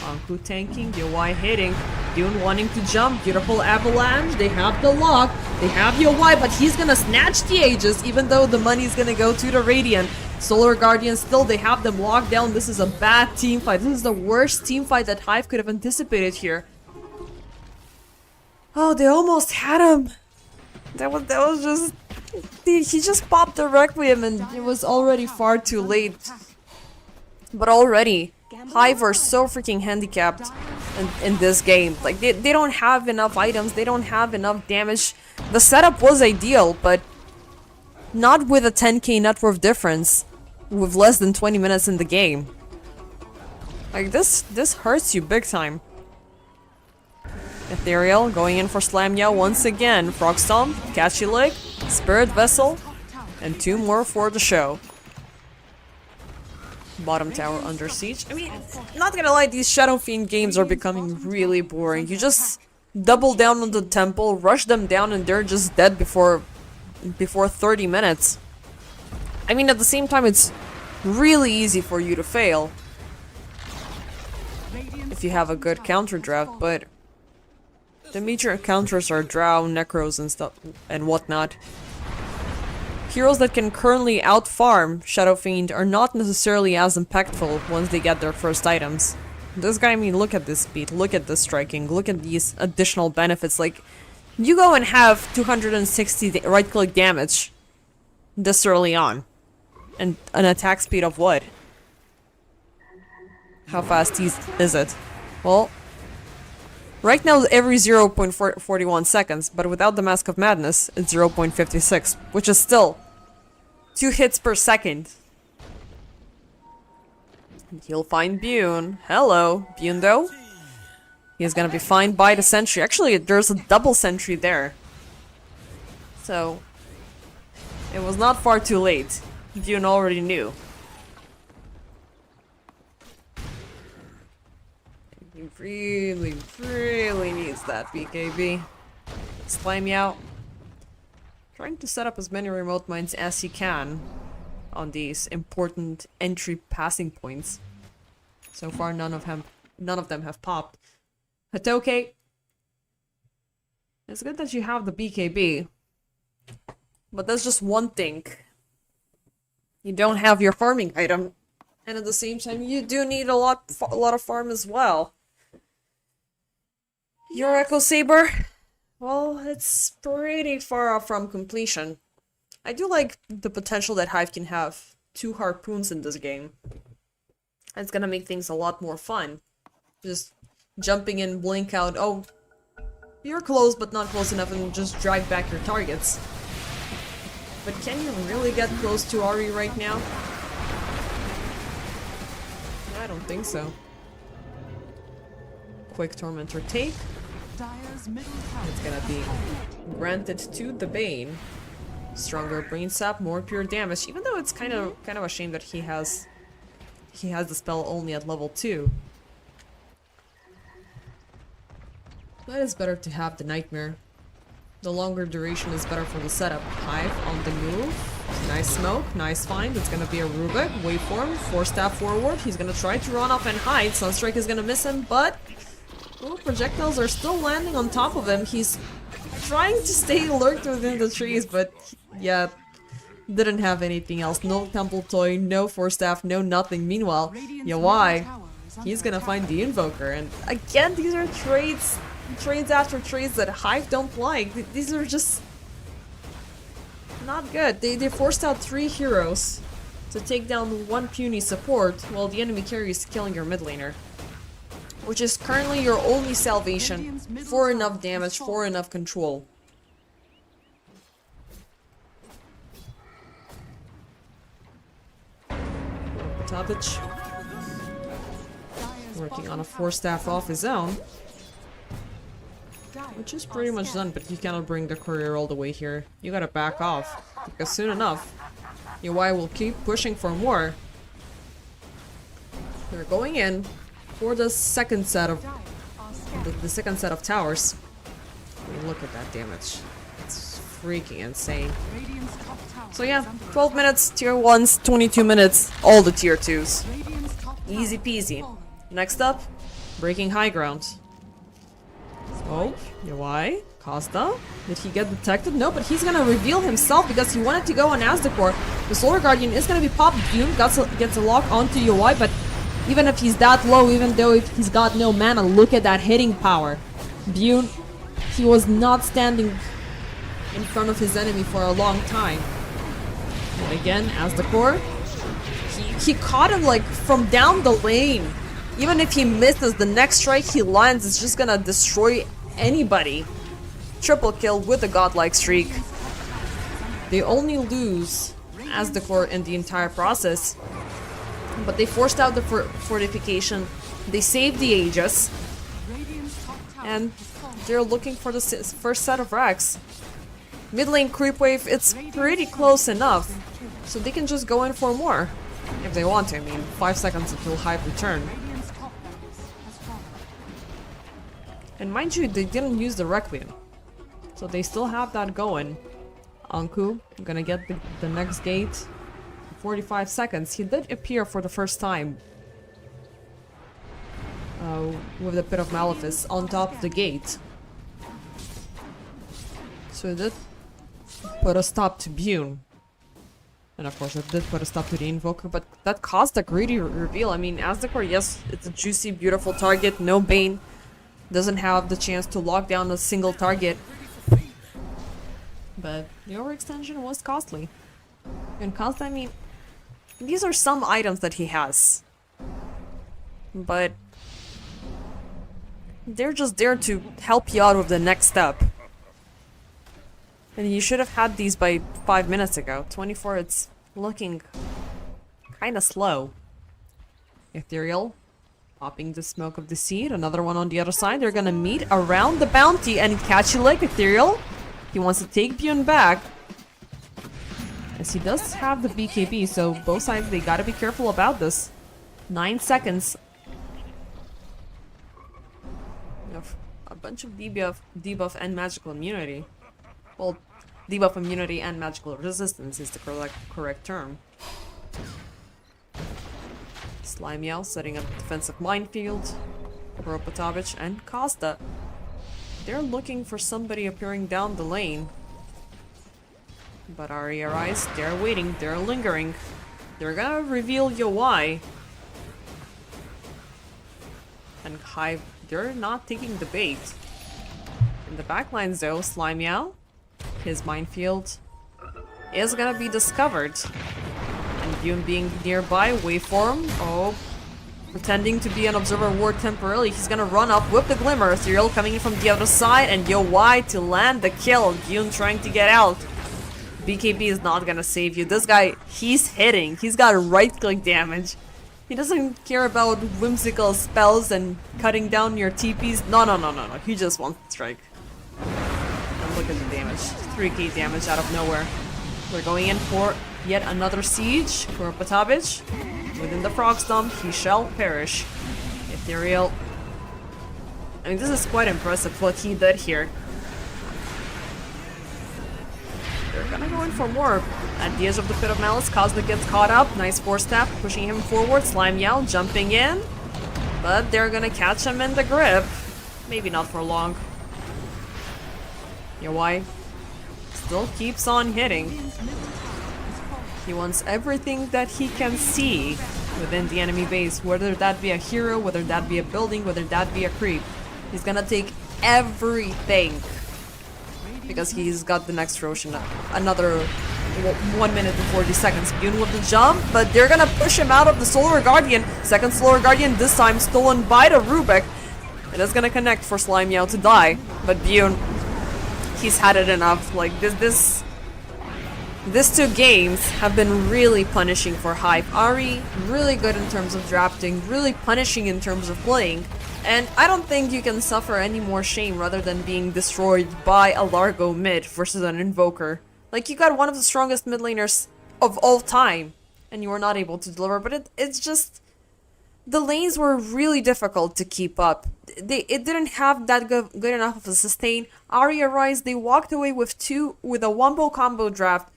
Anku tanking, Yowai hitting, Bune wanting to jump, beautiful avalanche, they have the lock, they have Yowai, but he's gonna snatch the Aegis, even though the money's gonna go to the Radiant. Solar Guardian still, they have them locked down. This is a bad team fight. This is the worst team fight that Hive could have anticipated here. Oh, they almost had him. That was just... He just popped the Requiem and it was already far too late. But already, Hive are so freaking handicapped in this game. Like, they don't have enough items, they don't have enough damage. The setup was ideal, but not with a 10k net worth difference, with less than 20 minutes in the game. Like, this hurts you big time. Ethereal going in for Slime Meow once again. Frog Stomp, Catchy Lick, Spirit Vessel, and 2 more for the show. Bottom tower under siege. I mean, not gonna lie, these Shadow Fiend games are becoming really boring. You just double down on the temple, rush them down, and they're just dead before 30 minutes. I mean, at the same time, it's really easy for you to fail Radiant's if you have a top good tower counter has draft, fallen. but the major counters are Drow, Necros, and stuff and whatnot. Heroes that can currently out-farm Shadow Fiend are not necessarily as impactful once they get their first items. This guy, I mean, look at this speed, look at this striking, look at these additional benefits. Like, you go and have 260 right-click damage this early on. And an attack speed of what? How fast is it? Well, right now every 0.41 seconds, but without the Mask of Madness, it's 0.56, which is still 2 hits per second. He'll find Bune. Hello, Bune though. He's gonna be fine by the sentry. Actually, there's a double sentry there. So, it was not far too late. Bune already knew. He really, really needs that BKB. Slime out. Trying to set up as many remote mines as he can on these important entry passing points. So far, none of them have popped. Hatoke, it's good that you have the BKB, but that's just one thing. You don't have your farming item, and at the same time, you do need a lot of farm as well. Your Echo Saber, well, it's pretty far off from completion. I do like the potential that Hive can have 2 harpoons in this game. It's gonna make things a lot more fun. Just jumping in, blink out, oh, you're close but not close enough, and just drive back your targets. But can you really get close to RE right now? I don't think so. Quick Tormentor take. Dire's middle tower It's gonna be granted to the Bane. Stronger brain sap, more pure damage. Even though it's kind of a shame that he has the spell only at level 2. But it's better to have the Nightmare. The longer duration is better for the setup. Hive on the move. Nice smoke, nice find. It's gonna be a Rubik. Waveform, 4-staff forward. He's gonna try to run off and hide. Sunstrike is gonna miss him, but projectiles are still landing on top of him. He's trying to stay lurked within the trees, but yeah, didn't have anything else. No Temple Toy, no 4-staff, no nothing. Meanwhile, Yawai, he's gonna find the Invoker, and again, these are trades after trades that Hive don't like. These are just not good. They forced out 3 heroes to take down 1 puny support while the enemy carry is killing your mid laner, which is currently your only salvation for enough damage, for enough control. Topic working on a 4-staff off his own, which is pretty much done, but he cannot bring the courier all the way here. You gotta back off, because soon enough, UI will keep pushing for more. They're going in for the second set of the second set of towers. I mean, look at that damage. It's freaking insane. Radiant's top tower So yeah, is under 12 minutes, tier 1s, 22 minutes, all the tier 2s. Radiant's top tower Easy has peasy. fallen. Next up, breaking high ground. Oh, why? Costa? Did he get detected? No, but he's gonna reveal himself because he wanted to go on Asdecor. The Solar Guardian is gonna be popped. Bune gets a lock onto UI, but even if he's that low, even though if he's got no mana, look at that hitting power. Bune, he was not standing in front of his enemy for a long time. And again, Asdecor, he caught him like from down the lane. Even if he misses, the next strike he lands is just gonna destroy anybody. Triple kill with a godlike streak. They only lose Asdecor in the entire process, but they forced out the fortification. They saved the Aegis, Radiant's top tower and has fallen. they're looking for the first set of racks. Mid lane creep wave, it's pretty close enough, so they can just go in for more if they want to. I mean, 5 seconds until Hive return. Radiant's top barracks has fallen. And mind you, they didn't use the Requiem, so they still have that going. Anku gonna get the next gate. 45 seconds. He did appear for the first time. With the Pit of Malefice on top of the gate. So that put a stop to Bune. And of course, it did put a stop to the Invoker, but that caused a greedy reveal. I mean, Asdecor, yes, it's a juicy, beautiful target. No Bane. Doesn't have the chance to lock down a single target. But the overextension was costly. And costly, I mean, these are some items that he has. But they're just there to help you out with the next step. And you should have had these by 5 minutes ago. 24, it's looking kinda slow. Ethereal, popping the Smoke of Deceit. Another one on the other side. They're gonna meet around the bounty and catch you like Ethereal. He wants to take Bune back. As he does have the BKB, so both sides, they gotta be careful about this. 9 seconds. A bunch of debuff and magical immunity. Well, debuff immunity and magical resistance is the correct term. Slimiel setting up a defensive minefield. Koropotovich and Costa. They're looking for somebody appearing down the lane. But RE.Arise, they're waiting, they're lingering. They're gonna reveal you why. And HIVE, they're not taking the bait. In the backlines though, Slimiel, his minefield is gonna be discovered. And Bune being nearby, waveform, pretending to be an observer ward temporarily, he's gonna run up with the Glimmer. Ethereal coming in from the other side, and YoY to land the kill. Bune trying to get out. BKB is not gonna save you. This guy, he's hitting. He's got right-click damage. He doesn't care about whimsical spells and cutting down your TPs. No. He just wants to strike. And look at the damage. 3k damage out of nowhere. We're going in for yet another siege. Koropotovich. Within the Frog Stomp, he shall perish. Ethereal. I mean, this is quite impressive what he did here. They're gonna go in for more. At the edge of the Pit of Malice, Cosmic gets caught up. Nice force tap, pushing him forward. Slimiel jumping in. But they're gonna catch him in the grip. Maybe not for long. YoY still keeps on hitting. He wants everything that he can see within the enemy base, whether that be a hero, whether that be a building, whether that be a creep. He's gonna take everything because he's got the next Roshan. Another 1 minute and 40 seconds. Bune with the jump, but they're gonna push him out of the Solar Guardian. Second Solar Guardian, this time stolen by the Rubik. It is gonna connect for Slimiel to die, but Bune, he's had it enough. Like these two games have been really punishing for HIVE. Ari, really good in terms of drafting, really punishing in terms of playing. And I don't think you can suffer any more shame rather than being destroyed by a Largo mid versus an Invoker. Like, you got one of the strongest mid laners of all time, and you were not able to deliver. But it's just, the lanes were really difficult to keep up. It didn't have that good enough of a sustain. RE.Arise, they walked away with a wombo combo draft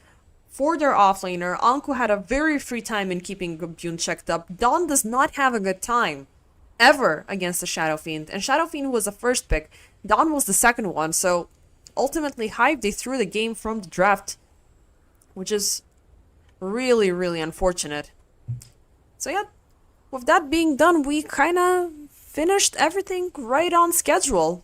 for their offlaner. Anku had a very free time in keeping Bune checked up. Dawn does not have a good time ever against the Shadow Fiend, and Shadow Fiend was the first pick. Dawn was the second one, so ultimately HIVE, they threw the game from the draft, which is really, really unfortunate. So yeah, with that being done, we kind of finished everything right on schedule.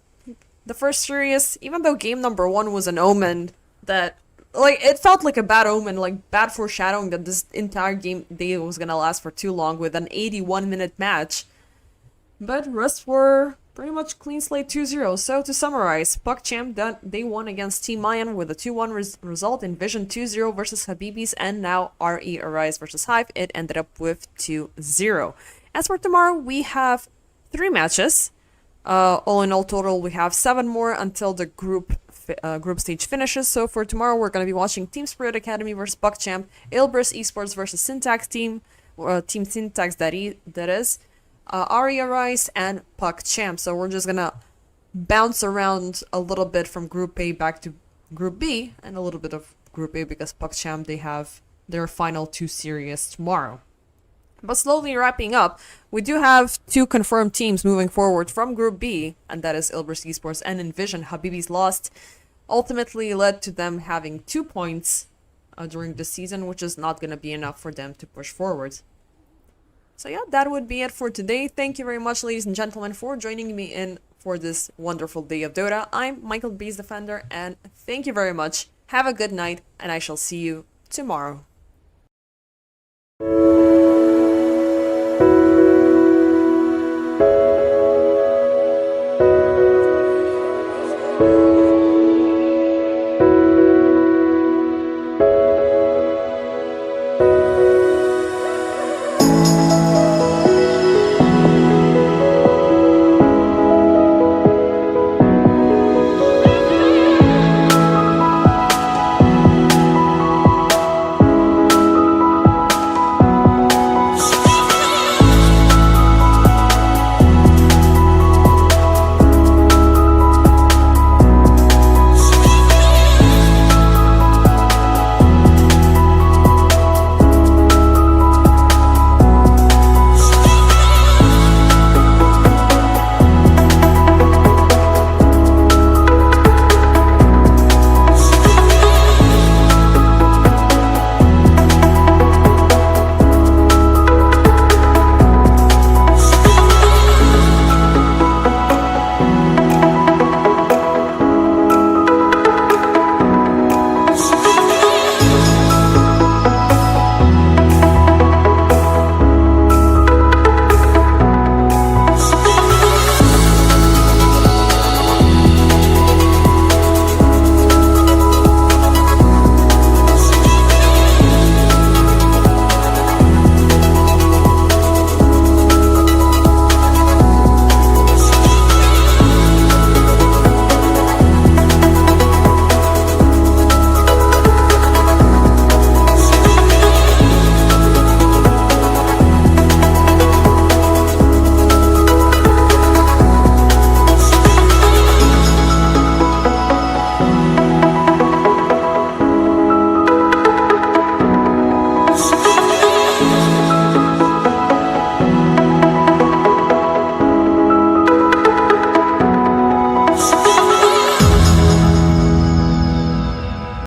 The first series, even though game number 1 was an omen that, like, it felt like a bad omen, like bad foreshadowing that this entire game day was gonna last for too long with an 81-minute match. But rest were pretty much clean slate 2-0. So to summarize, PuckChamp, they won against Team Mayan with a 2-1 result in Vision 2-0 versus Habibis, and now RE.Arise versus HIVE. It ended up with 2-0. As for tomorrow, we have 3 matches. All in all total, we have 7 more until the group stage finishes. So for tomorrow, we're going to be watching Team Spirit Academy versus PuckChamp, Ilbris Esports versus Syntax Team, Team Syntax that is, RE.Arise and PuckChamp. So we're just gonna bounce around a little bit from Group A back to Group B, and a little bit of Group A because PuckChamp, they have their final 2 series tomorrow. But slowly wrapping up, we do have 2 confirmed teams moving forward from Group B, and that is Ilbris Esports and Envision. Habibi's lost ultimately led to them having 2 points during the season, which is not going to be enough for them to push forward. So yeah, that would be it for today. Thank you very much, ladies and gentlemen, for joining me in for this wonderful day of Dota. I'm Michael B's Defender, and thank you very much. Have a good night, and I shall see you tomorrow.